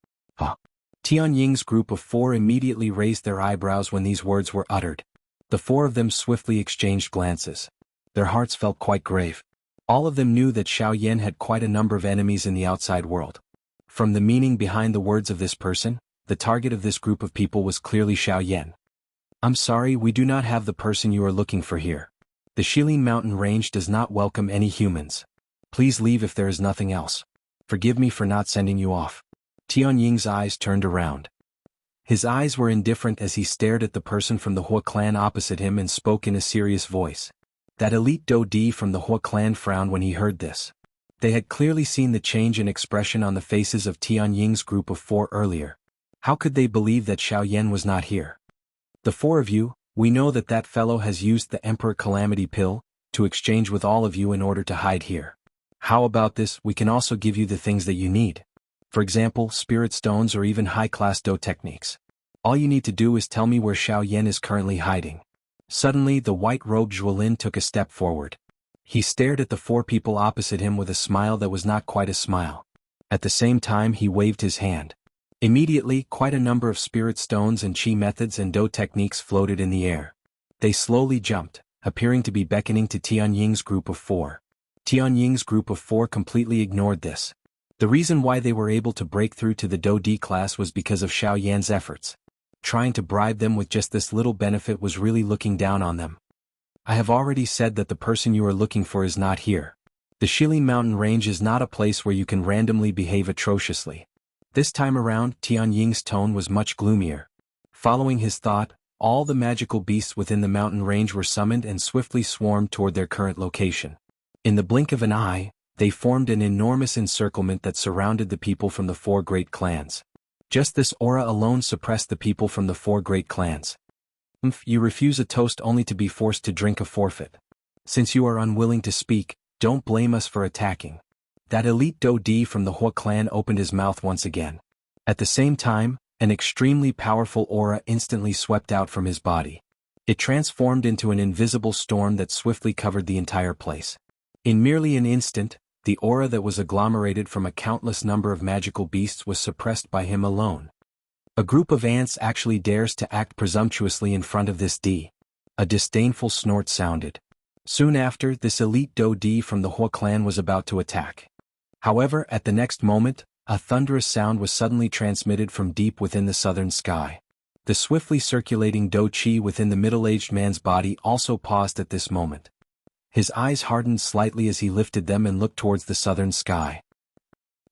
Tianying's group of 4 immediately raised their eyebrows when these words were uttered. The 4 of them swiftly exchanged glances. Their hearts felt quite grave. All of them knew that Xiaoyan had quite a number of enemies in the outside world. From the meaning behind the words of this person, the target of this group of people was clearly Xiaoyan. "I'm sorry, we do not have the person you are looking for here. The Shilin mountain range does not welcome any humans. Please leave if there is nothing else. Forgive me for not sending you off." Tianying's eyes turned around. His eyes were indifferent as he stared at the person from the Hua clan opposite him and spoke in a serious voice. That elite Do Di from the Hua clan frowned when he heard this. They had clearly seen the change in expression on the faces of Tianying's group of 4 earlier. How could they believe that Xiaoyan was not here? "The 4 of you, we know that that fellow has used the Emperor Calamity Pill to exchange with all of you in order to hide here. How about this? We can also give you the things that you need. For example, spirit stones or even high-class Do techniques. All you need to do is tell me where Xiaoyan is currently hiding." Suddenly, the white-robed Zhuolin took a step forward. He stared at the 4 people opposite him with a smile that was not quite a smile. At the same time, he waved his hand. Immediately, quite a number of spirit stones and chi methods and Do techniques floated in the air. They slowly jumped, appearing to be beckoning to Tianying's group of 4. Tianying's group of 4 completely ignored this. The reason why they were able to break through to the Do Di class was because of Xiaoyan's efforts. Trying to bribe them with just this little benefit was really looking down on them. "I have already said that the person you are looking for is not here. The Shilin mountain range is not a place where you can randomly behave atrociously." This time around, Tianying's tone was much gloomier. Following his thought, all the magical beasts within the mountain range were summoned and swiftly swarmed toward their current location. In the blink of an eye, they formed an enormous encirclement that surrounded the people from the 4 great clans. Just this aura alone suppressed the people from the 4 great clans. "You refuse a toast only to be forced to drink a forfeit. Since you are unwilling to speak, don't blame us for attacking." That elite Do Di from the Hua clan opened his mouth once again. At the same time, an extremely powerful aura instantly swept out from his body. It transformed into an invisible storm that swiftly covered the entire place. In merely an instant, the aura that was agglomerated from a countless number of magical beasts was suppressed by him alone. A group of ants actually dares to act presumptuously in front of this D. A disdainful snort sounded. Soon after, this elite Do Di from the Hua clan was about to attack. However, at the next moment, a thunderous sound was suddenly transmitted from deep within the southern sky. The swiftly circulating Do Chi within the middle-aged man's body also paused at this moment. His eyes hardened slightly as he lifted them and looked towards the southern sky.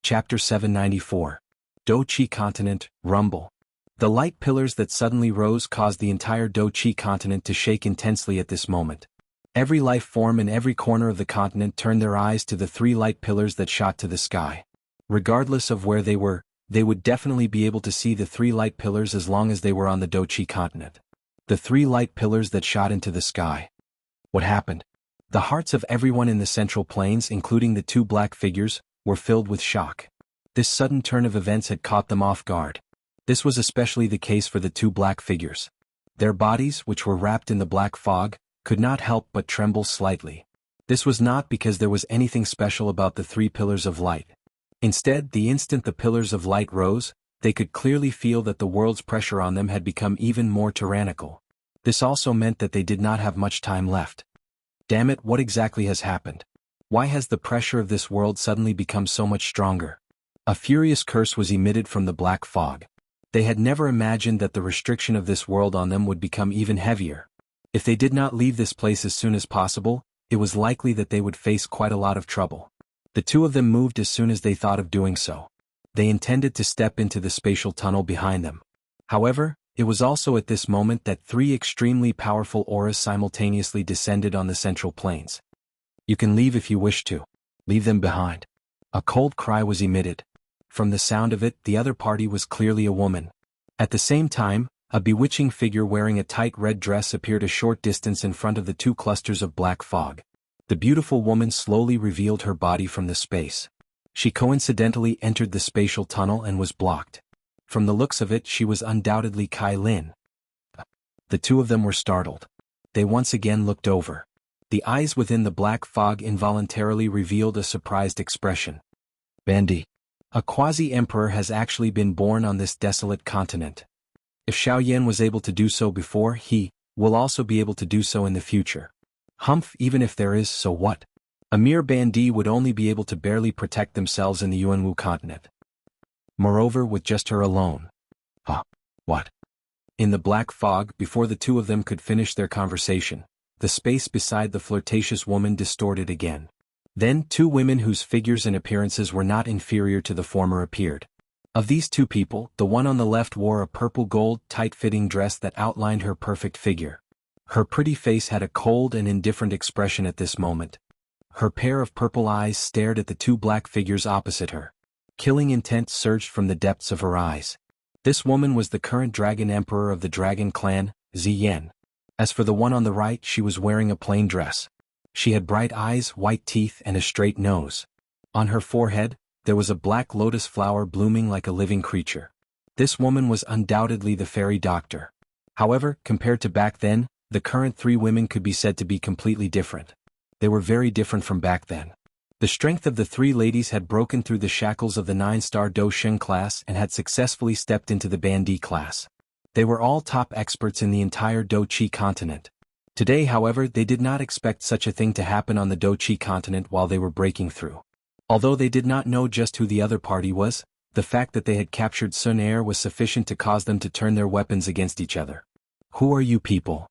Chapter 794. Do Chi Continent, Rumble. The light pillars that suddenly rose caused the entire Do Chi continent to shake intensely at this moment. Every life form in every corner of the continent turned their eyes to the 3 light pillars that shot to the sky. Regardless of where they were, they would definitely be able to see the 3 light pillars as long as they were on the Do Chi continent. The 3 light pillars that shot into the sky. What happened? The hearts of everyone in the central plains, including the 2 black figures, were filled with shock. This sudden turn of events had caught them off guard. This was especially the case for the 2 black figures. Their bodies, which were wrapped in the black fog, could not help but tremble slightly. This was not because there was anything special about the 3 pillars of light. Instead, the instant the pillars of light rose, they could clearly feel that the world's pressure on them had become even more tyrannical. This also meant that they did not have much time left. Damn it, what exactly has happened? Why has the pressure of this world suddenly become so much stronger? A furious curse was emitted from the black fog. They had never imagined that the restriction of this world on them would become even heavier. If they did not leave this place as soon as possible, it was likely that they would face quite a lot of trouble. The 2 of them moved as soon as they thought of doing so. They intended to step into the spatial tunnel behind them. However, it was also at this moment that three extremely powerful auras simultaneously descended on the central plains. You can leave if you wish to. Leave them behind. A cold cry was emitted. From the sound of it, the other party was clearly a woman. At the same time, a bewitching figure wearing a tight red dress appeared a short distance in front of the two clusters of black fog. The beautiful woman slowly revealed her body from the space. She coincidentally entered the spatial tunnel and was blocked. From the looks of it, she was undoubtedly Kai Lin. The two of them were startled. They once again looked over. The eyes within the black fog involuntarily revealed a surprised expression. Bandi. A quasi-emperor has actually been born on this desolate continent. If Xiaoyan was able to do so before, he will also be able to do so in the future. Humph, even if there is, so what? A mere Bandi would only be able to barely protect themselves in the Yuanwu continent. Moreover, with just her alone. What? In the black fog, before the two of them could finish their conversation, the space beside the flirtatious woman distorted again. Then two women whose figures and appearances were not inferior to the former appeared. Of these two people, the one on the left wore a purple-gold, tight-fitting dress that outlined her perfect figure. Her pretty face had a cold and indifferent expression at this moment. Her pair of purple eyes stared at the two black figures opposite her. Killing intent surged from the depths of her eyes. This woman was the current Dragon Emperor of the Dragon Clan, Ziyan. As for the one on the right, she was wearing a plain dress. She had bright eyes, white teeth, and a straight nose. On her forehead, there was a black lotus flower blooming like a living creature. This woman was undoubtedly the fairy doctor. However, compared to back then, the current three women could be said to be completely different. They were very different from back then. The strength of the three ladies had broken through the shackles of the 9-star Do Sheng class and had successfully stepped into the Bandi class. They were all top experts in the entire Do Chi continent. Today, however, they did not expect such a thing to happen on the Do Chi continent while they were breaking through. Although they did not know just who the other party was, the fact that they had captured Sun Er was sufficient to cause them to turn their weapons against each other. Who are you people?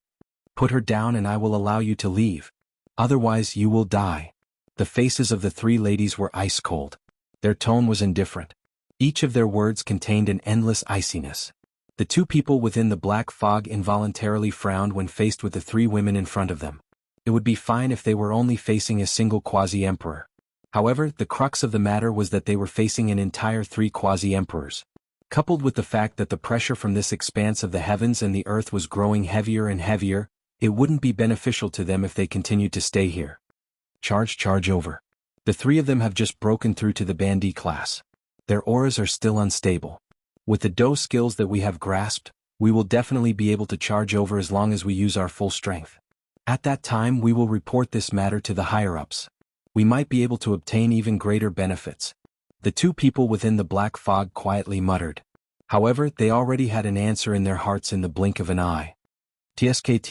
Put her down and I will allow you to leave. Otherwise you will die. The faces of the three ladies were ice cold. Their tone was indifferent. Each of their words contained an endless iciness. The two people within the black fog involuntarily frowned when faced with the three women in front of them. It would be fine if they were only facing a single quasi-emperor. However, the crux of the matter was that they were facing an entire three quasi-emperors. Coupled with the fact that the pressure from this expanse of the heavens and the earth was growing heavier and heavier, it wouldn't be beneficial to them if they continued to stay here. Charge over. The three of them have just broken through to the Bandi class. Their auras are still unstable. With the Do skills that we have grasped, we will definitely be able to charge over as long as we use our full strength. At that time we will report this matter to the higher-ups. We might be able to obtain even greater benefits. The two people within the black fog quietly muttered. However, they already had an answer in their hearts in the blink of an eye. TSK,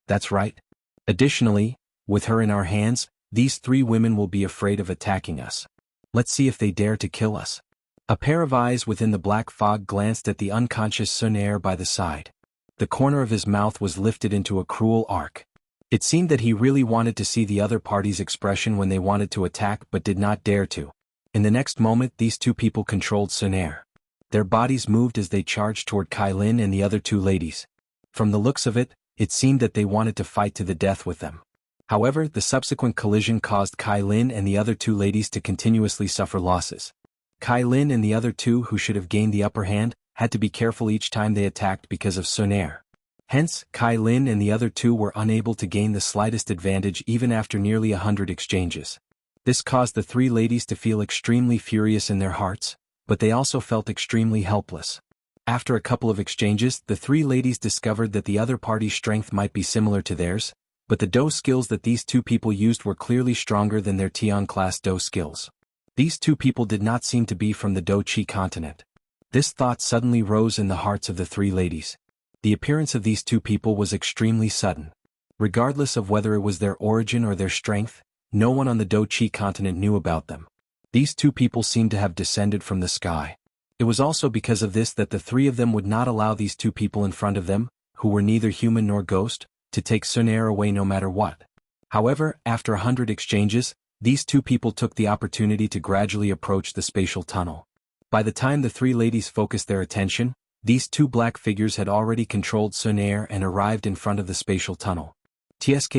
that's right. Additionally, with her in our hands, these three women will be afraid of attacking us. Let's see if they dare to kill us. A pair of eyes within the black fog glanced at the unconscious Sun Er by the side. The corner of his mouth was lifted into a cruel arc. It seemed that he really wanted to see the other party's expression when they wanted to attack but did not dare to. In the next moment, these two people controlled Sun Er. Their bodies moved as they charged toward Kai Lin and the other two ladies. From the looks of it, it seemed that they wanted to fight to the death with them. However, the subsequent collision caused Kai Lin and the other two ladies to continuously suffer losses. Kai Lin and the other two who should have gained the upper hand had to be careful each time they attacked because of Sun Er. Hence, Kai Lin and the other two were unable to gain the slightest advantage even after nearly 100 exchanges. This caused the three ladies to feel extremely furious in their hearts, but they also felt extremely helpless. After a couple of exchanges, the three ladies discovered that the other party's strength might be similar to theirs, but the Do skills that these two people used were clearly stronger than their Tian-class Do skills. These two people did not seem to be from the Do Chi continent. This thought suddenly rose in the hearts of the three ladies. The appearance of these two people was extremely sudden. Regardless of whether it was their origin or their strength, no one on the Do Chi continent knew about them. These two people seemed to have descended from the sky. It was also because of this that the three of them would not allow these two people in front of them, who were neither human nor ghost, to take Sun Er away no matter what. However, after 100 exchanges, These two people took the opportunity to gradually approach the spatial tunnel. By the time the three ladies focused their attention, these two black figures had already controlled Sun Air and arrived in front of the spatial tunnel. TSK,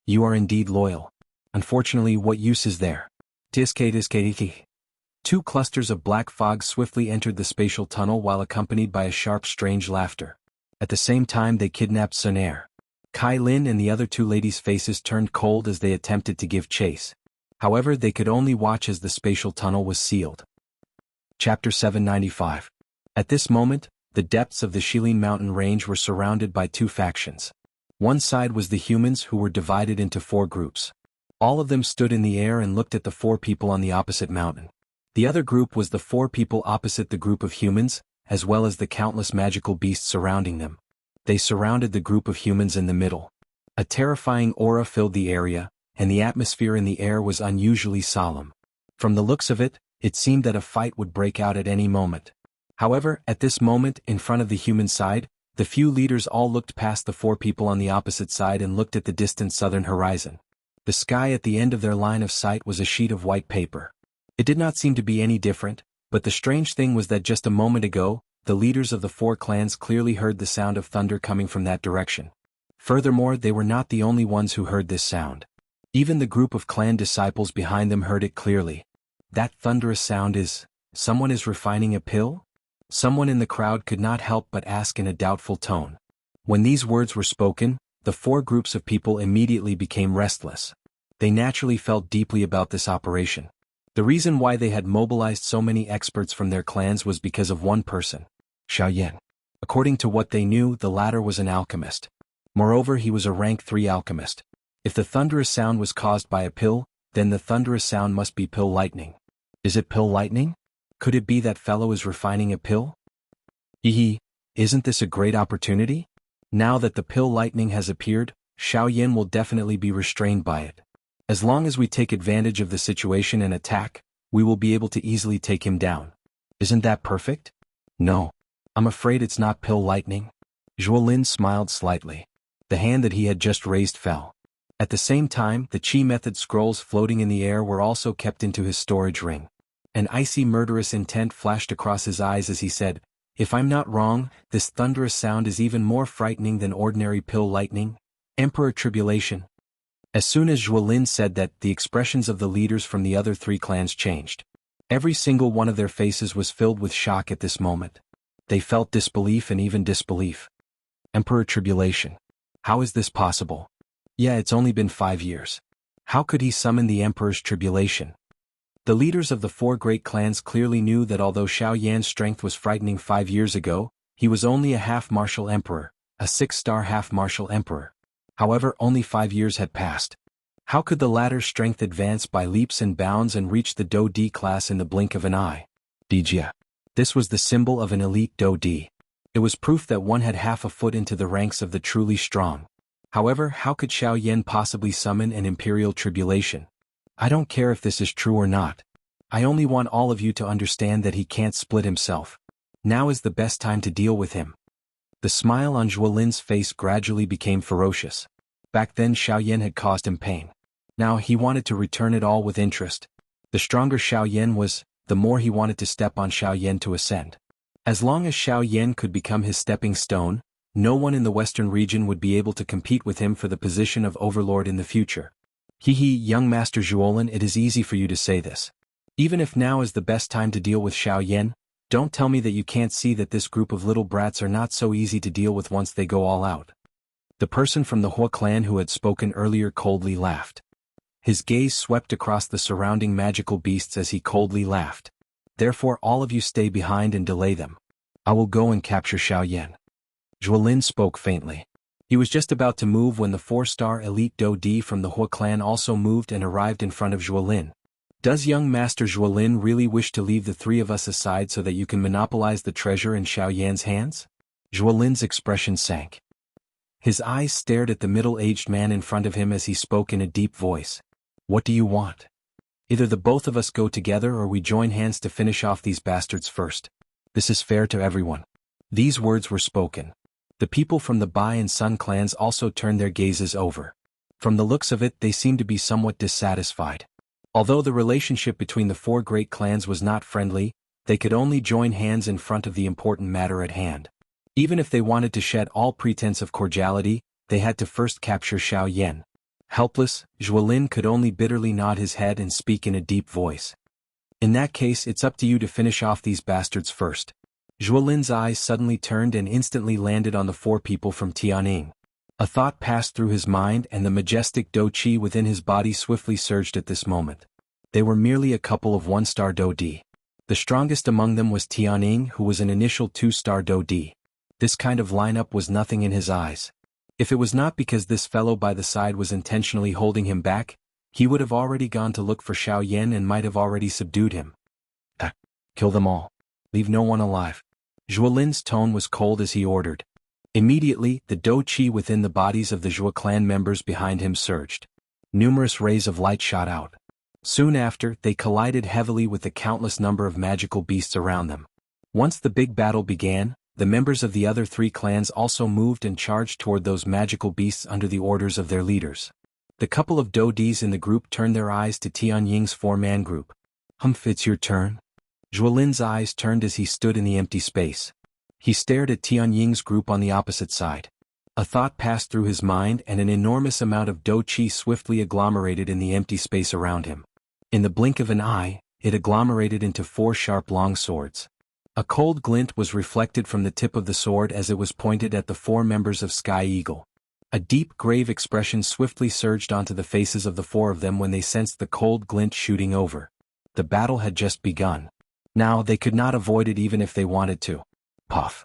you are indeed loyal. Unfortunately, what use is there? TSK. Two clusters of black fog swiftly entered the spatial tunnel while accompanied by a sharp strange laughter. At the same time they kidnapped Sun Air. Kai Lin and the other two ladies' faces turned cold as they attempted to give chase. However, they could only watch as the spatial tunnel was sealed. Chapter 795. At this moment, the depths of the Shilin mountain range were surrounded by two factions. One side was the humans, who were divided into four groups. All of them stood in the air and looked at the four people on the opposite mountain. The other group was the four people opposite the group of humans, as well as the countless magical beasts surrounding them. They surrounded the group of humans in the middle. A terrifying aura filled the area, and the atmosphere in the air was unusually solemn. From the looks of it, it seemed that a fight would break out at any moment. However, at this moment, in front of the human side, the few leaders all looked past the four people on the opposite side and looked at the distant southern horizon. The sky at the end of their line of sight was a sheet of white paper. It did not seem to be any different, but the strange thing was that just a moment ago, the leaders of the four clans clearly heard the sound of thunder coming from that direction. Furthermore, they were not the only ones who heard this sound. Even the group of clan disciples behind them heard it clearly. That thunderous sound is, someone is refining a pill? Someone in the crowd could not help but ask in a doubtful tone. When these words were spoken, the four groups of people immediately became restless. They naturally felt deeply about this operation. The reason why they had mobilized so many experts from their clans was because of one person, Xiao Yan. According to what they knew, the latter was an alchemist. Moreover, he was a rank 3 alchemist. If the thunderous sound was caused by a pill, then the thunderous sound must be pill lightning. Is it pill lightning? Could it be that fellow is refining a pill? Isn't this a great opportunity? Now that the pill lightning has appeared, Xiao Yan will definitely be restrained by it. As long as we take advantage of the situation and attack, we will be able to easily take him down. Isn't that perfect? No. I'm afraid it's not pill lightning. Zhuolin smiled slightly. The hand that he had just raised fell. At the same time, the Qi method scrolls floating in the air were also kept into his storage ring. An icy murderous intent flashed across his eyes as he said, "If I'm not wrong, this thunderous sound is even more frightening than ordinary pill lightning. Emperor Tribulation." As soon as Zhuolin said that, the expressions of the leaders from the other three clans changed. Every single one of their faces was filled with shock at this moment. They felt disbelief and even disbelief. Emperor Tribulation. How is this possible? Yeah, it's only been 5 years. How could he summon the Emperor's Tribulation? The leaders of the four great clans clearly knew that although Xiao Yan's strength was frightening 5 years ago, he was only a half-martial emperor, a 6-star half-martial emperor. However, only 5 years had passed. How could the latter's strength advance by leaps and bounds and reach the Do D class in the blink of an eye? Dijia. This was the symbol of an elite Do D. It was proof that one had half a foot into the ranks of the truly strong. However, how could Xiao Yan possibly summon an imperial tribulation? I don't care if this is true or not. I only want all of you to understand that he can't split himself. Now is the best time to deal with him. The smile on Zhuolin's face gradually became ferocious. Back then Xiao Yan had caused him pain. Now he wanted to return it all with interest. The stronger Xiao Yan was, the more he wanted to step on Xiao Yan to ascend. As long as Xiao Yan could become his stepping stone, no one in the western region would be able to compete with him for the position of overlord in the future. Young Master Zhuolin, it is easy for you to say this. Even if now is the best time to deal with Xiao Yan, don't tell me that you can't see that this group of little brats are not so easy to deal with once they go all out. The person from the Hua clan who had spoken earlier coldly laughed. His gaze swept across the surrounding magical beasts as he coldly laughed. Therefore all of you stay behind and delay them. I will go and capture Xiao Yan. Zhuolin spoke faintly. He was just about to move when the 4-star elite Do Di from the Hua clan also moved and arrived in front of Zhuolin. Does young Master Zhuolin really wish to leave the three of us aside so that you can monopolize the treasure in Xiao Yan's hands? Zhuolin's expression sank. His eyes stared at the middle-aged man in front of him as he spoke in a deep voice. What do you want? Either the both of us go together or we join hands to finish off these bastards first. This is fair to everyone. These words were spoken. The people from the Bai and Sun clans also turned their gazes over. From the looks of it, they seemed to be somewhat dissatisfied. Although the relationship between the four great clans was not friendly, they could only join hands in front of the important matter at hand. Even if they wanted to shed all pretense of cordiality, they had to first capture Xiao Yan. Helpless, Zhuolin could only bitterly nod his head and speak in a deep voice. In that case, it's up to you to finish off these bastards first. Zhuolin's eyes suddenly turned and instantly landed on the four people from Tianning. A thought passed through his mind and the majestic Do Qi within his body swiftly surged at this moment. They were merely a couple of one-star Do Di. The strongest among them was Tianning, who was an initial two-star Do Di. This kind of lineup was nothing in his eyes. If it was not because this fellow by the side was intentionally holding him back, he would have already gone to look for Xiao Yan and might have already subdued him. Kill them all. Leave no one alive. Zhuolin's tone was cold as he ordered. Immediately, the Do Qi within the bodies of the Zhuo clan members behind him surged. Numerous rays of light shot out. Soon after, they collided heavily with the countless number of magical beasts around them. Once the big battle began, the members of the other three clans also moved and charged toward those magical beasts under the orders of their leaders. The couple of Do Dis in the group turned their eyes to Tianying's four-man group. Humph, it's your turn? Zhuolin's eyes turned as he stood in the empty space. He stared at Tianying's group on the opposite side. A thought passed through his mind and an enormous amount of Do Qi swiftly agglomerated in the empty space around him. In the blink of an eye, it agglomerated into four sharp long swords. A cold glint was reflected from the tip of the sword as it was pointed at the four members of Sky Eagle. A deep, grave expression swiftly surged onto the faces of the four of them when they sensed the cold glint shooting over. The battle had just begun. Now they could not avoid it even if they wanted to. Puff.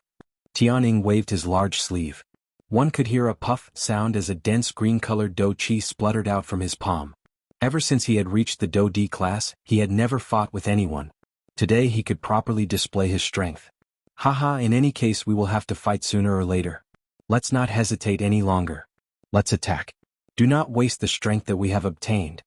Tianning waved his large sleeve. One could hear a puff sound as a dense green-colored Do Qi spluttered out from his palm. Ever since he had reached the Do Di class, he had never fought with anyone. Today he could properly display his strength. Haha, in any case we will have to fight sooner or later. Let's not hesitate any longer. Let's attack. Do not waste the strength that we have obtained.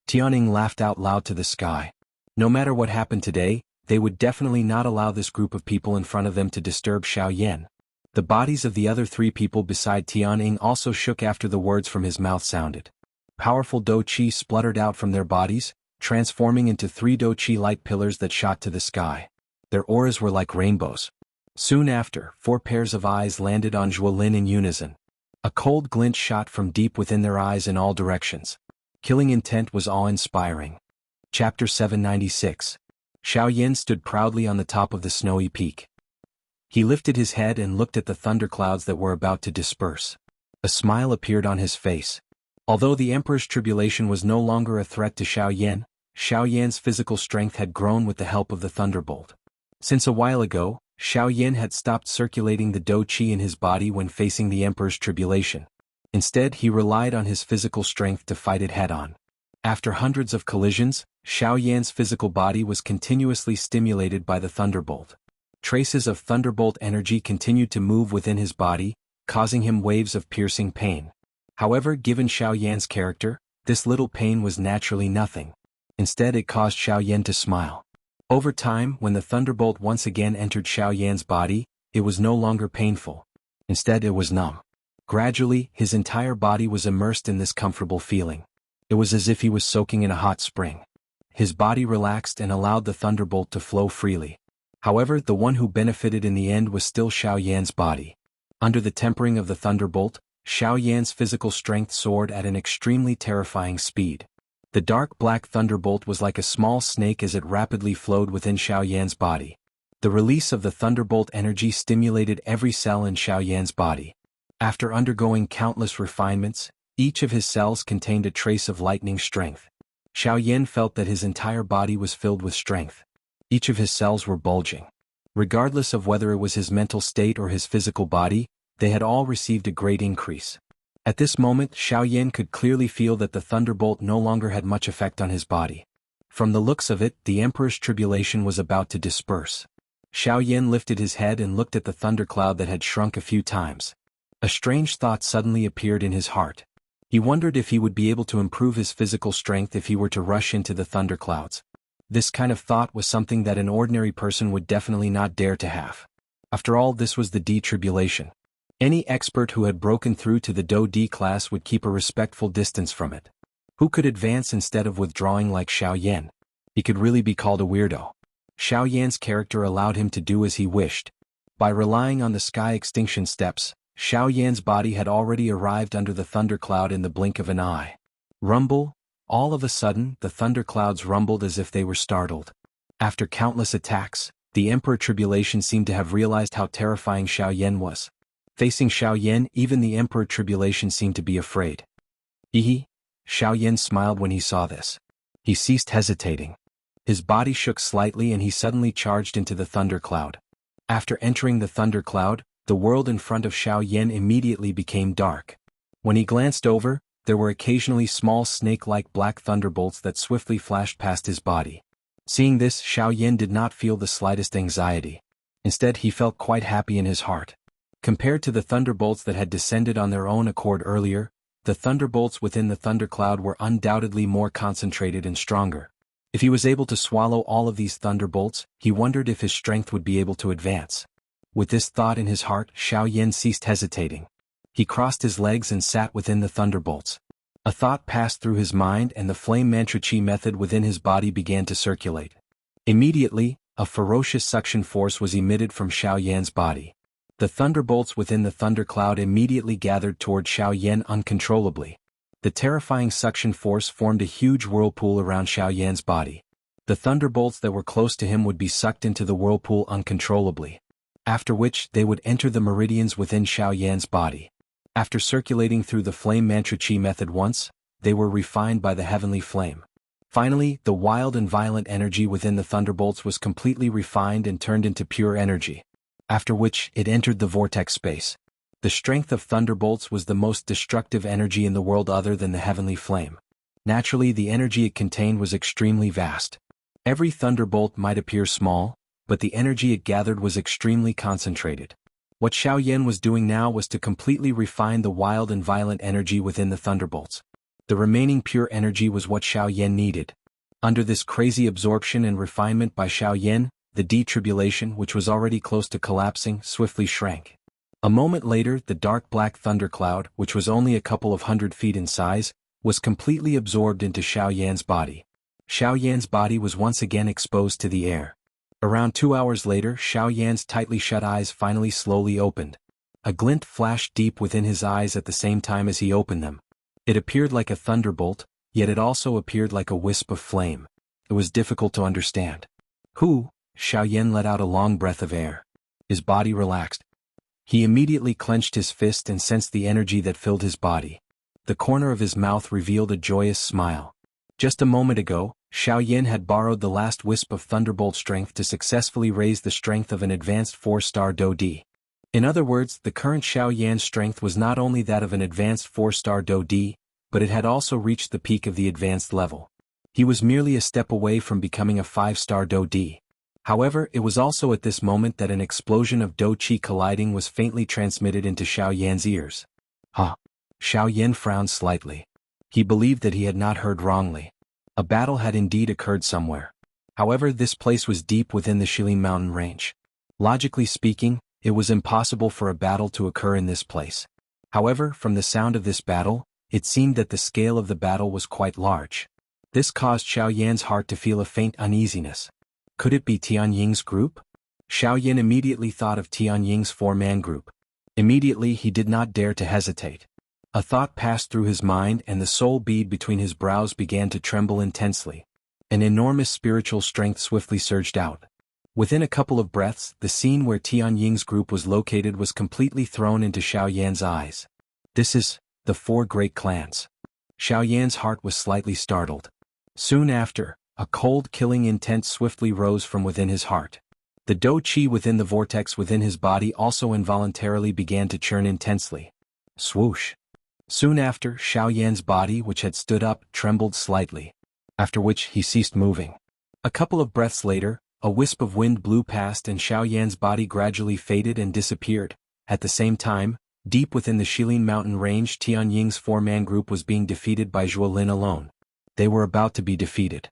Tianning laughed out loud to the sky. No matter what happened today, they would definitely not allow this group of people in front of them to disturb Xiao Yan. The bodies of the other three people beside Tianning also shook after the words from his mouth sounded. Powerful Do Qi spluttered out from their bodies, transforming into three Do Qi light pillars that shot to the sky. Their auras were like rainbows. Soon after, four pairs of eyes landed on Zhuolin in unison. A cold glint shot from deep within their eyes in all directions. Killing intent was awe-inspiring. Chapter 796. Xiao Yan stood proudly on the top of the snowy peak. He lifted his head and looked at the thunderclouds that were about to disperse. A smile appeared on his face. Although the Emperor's tribulation was no longer a threat to Xiao Yan's physical strength had grown with the help of the thunderbolt. Since a while ago, Xiao Yan had stopped circulating the Do Qi in his body when facing the Emperor's tribulation. Instead, he relied on his physical strength to fight it head-on. After hundreds of collisions, Xiao Yan's physical body was continuously stimulated by the thunderbolt. Traces of thunderbolt energy continued to move within his body, causing him waves of piercing pain. However, given Xiao Yan's character, this little pain was naturally nothing. Instead, it caused Xiao Yan to smile. Over time, when the thunderbolt once again entered Xiao Yan's body, it was no longer painful. Instead, it was numb. Gradually, his entire body was immersed in this comfortable feeling. It was as if he was soaking in a hot spring. His body relaxed and allowed the thunderbolt to flow freely. However, the one who benefited in the end was still Xiao Yan's body. Under the tempering of the thunderbolt, Xiao Yan's physical strength soared at an extremely terrifying speed. The dark black thunderbolt was like a small snake as it rapidly flowed within Xiao Yan's body. The release of the thunderbolt energy stimulated every cell in Xiao Yan's body. After undergoing countless refinements, each of his cells contained a trace of lightning strength. Xiao Yan felt that his entire body was filled with strength. Each of his cells were bulging. Regardless of whether it was his mental state or his physical body, they had all received a great increase. At this moment, Xiao Yan could clearly feel that the thunderbolt no longer had much effect on his body. From the looks of it, the Emperor's tribulation was about to disperse. Xiao Yan lifted his head and looked at the thundercloud that had shrunk a few times. A strange thought suddenly appeared in his heart. He wondered if he would be able to improve his physical strength if he were to rush into the thunderclouds. This kind of thought was something that an ordinary person would definitely not dare to have. After all, this was the D-tribulation. Any expert who had broken through to the Do D class would keep a respectful distance from it. Who could advance instead of withdrawing like Xiao Yan? He could really be called a weirdo. Xiao Yan's character allowed him to do as he wished. By relying on the sky extinction steps, Xiao Yan's body had already arrived under the thundercloud in the blink of an eye. Rumble. All of a sudden, the thunderclouds rumbled as if they were startled. After countless attacks, the Emperor Tribulation seemed to have realized how terrifying Xiao Yan was. Facing Xiao Yan, even the Emperor Tribulation seemed to be afraid. Hehe. Xiao Yan smiled when he saw this. He ceased hesitating. His body shook slightly and he suddenly charged into the thundercloud. After entering the thundercloud, the world in front of Xiao Yan immediately became dark. When he glanced over, there were occasionally small snake-like black thunderbolts that swiftly flashed past his body. Seeing this, Xiao Yan did not feel the slightest anxiety. Instead, he felt quite happy in his heart. Compared to the thunderbolts that had descended on their own accord earlier, the thunderbolts within the thundercloud were undoubtedly more concentrated and stronger. If he was able to swallow all of these thunderbolts, he wondered if his strength would be able to advance. With this thought in his heart, Xiao Yan ceased hesitating. He crossed his legs and sat within the thunderbolts. A thought passed through his mind and the flame mantra chi method within his body began to circulate. Immediately, a ferocious suction force was emitted from Xiao Yan's body. The thunderbolts within the thundercloud immediately gathered toward Xiao Yan uncontrollably. The terrifying suction force formed a huge whirlpool around Xiao Yan's body. The thunderbolts that were close to him would be sucked into the whirlpool uncontrollably. After which, they would enter the meridians within Xiao Yan's body. After circulating through the flame mantra chi method once, they were refined by the heavenly flame. Finally, the wild and violent energy within the thunderbolts was completely refined and turned into pure energy. After which, it entered the vortex space. The strength of thunderbolts was the most destructive energy in the world other than the heavenly flame. Naturally, the energy it contained was extremely vast. Every thunderbolt might appear small, but the energy it gathered was extremely concentrated. What Xiao Yan was doing now was to completely refine the wild and violent energy within the thunderbolts. The remaining pure energy was what Xiao Yan needed. Under this crazy absorption and refinement by Xiao Yan, the detribulation, which was already close to collapsing, swiftly shrank. A moment later, the dark black thundercloud, which was only a couple of 100 feet in size, was completely absorbed into Xiao Yan's body. Xiao Yan's body was once again exposed to the air. Around 2 hours later, Xiao Yan's tightly shut eyes finally slowly opened. A glint flashed deep within his eyes at the same time as he opened them. It appeared like a thunderbolt, yet it also appeared like a wisp of flame. It was difficult to understand. Who? Xiao Yan let out a long breath of air. His body relaxed. He immediately clenched his fist and sensed the energy that filled his body. The corner of his mouth revealed a joyous smile. Just a moment ago, Xiao Yan had borrowed the last wisp of thunderbolt strength to successfully raise the strength of an advanced 4-star Do D. In other words, the current Xiao Yan's strength was not only that of an advanced 4-star Do D, but it had also reached the peak of the advanced level. He was merely a step away from becoming a 5-star Do D. However, it was also at this moment that an explosion of Do Qi colliding was faintly transmitted into Xiao Yan's ears. Huh. Xiao Yan frowned slightly. He believed that he had not heard wrongly. A battle had indeed occurred somewhere. However, this place was deep within the Shilin mountain range. Logically speaking, it was impossible for a battle to occur in this place. However, from the sound of this battle, it seemed that the scale of the battle was quite large. This caused Xiao Yan's heart to feel a faint uneasiness. Could it be Tianying's group? Xiao Yan immediately thought of Tianying's 4-man group. Immediately he did not dare to hesitate. A thought passed through his mind and the soul bead between his brows began to tremble intensely. An enormous spiritual strength swiftly surged out. Within a couple of breaths, the scene where Tianying's group was located was completely thrown into Xiao Yan's eyes. This is the 4 great clans. Xiao Yan's heart was slightly startled. Soon after, a cold killing intent swiftly rose from within his heart. The Do Qi within the vortex within his body also involuntarily began to churn intensely. Swoosh. Soon after, Xiao Yan's body, which had stood up, trembled slightly. After which he ceased moving. A couple of breaths later, a wisp of wind blew past and Xiao Yan's body gradually faded and disappeared. At the same time, deep within the Shilin mountain range, Tianying's 4-man group was being defeated by Zhuo Lin alone. They were about to be defeated.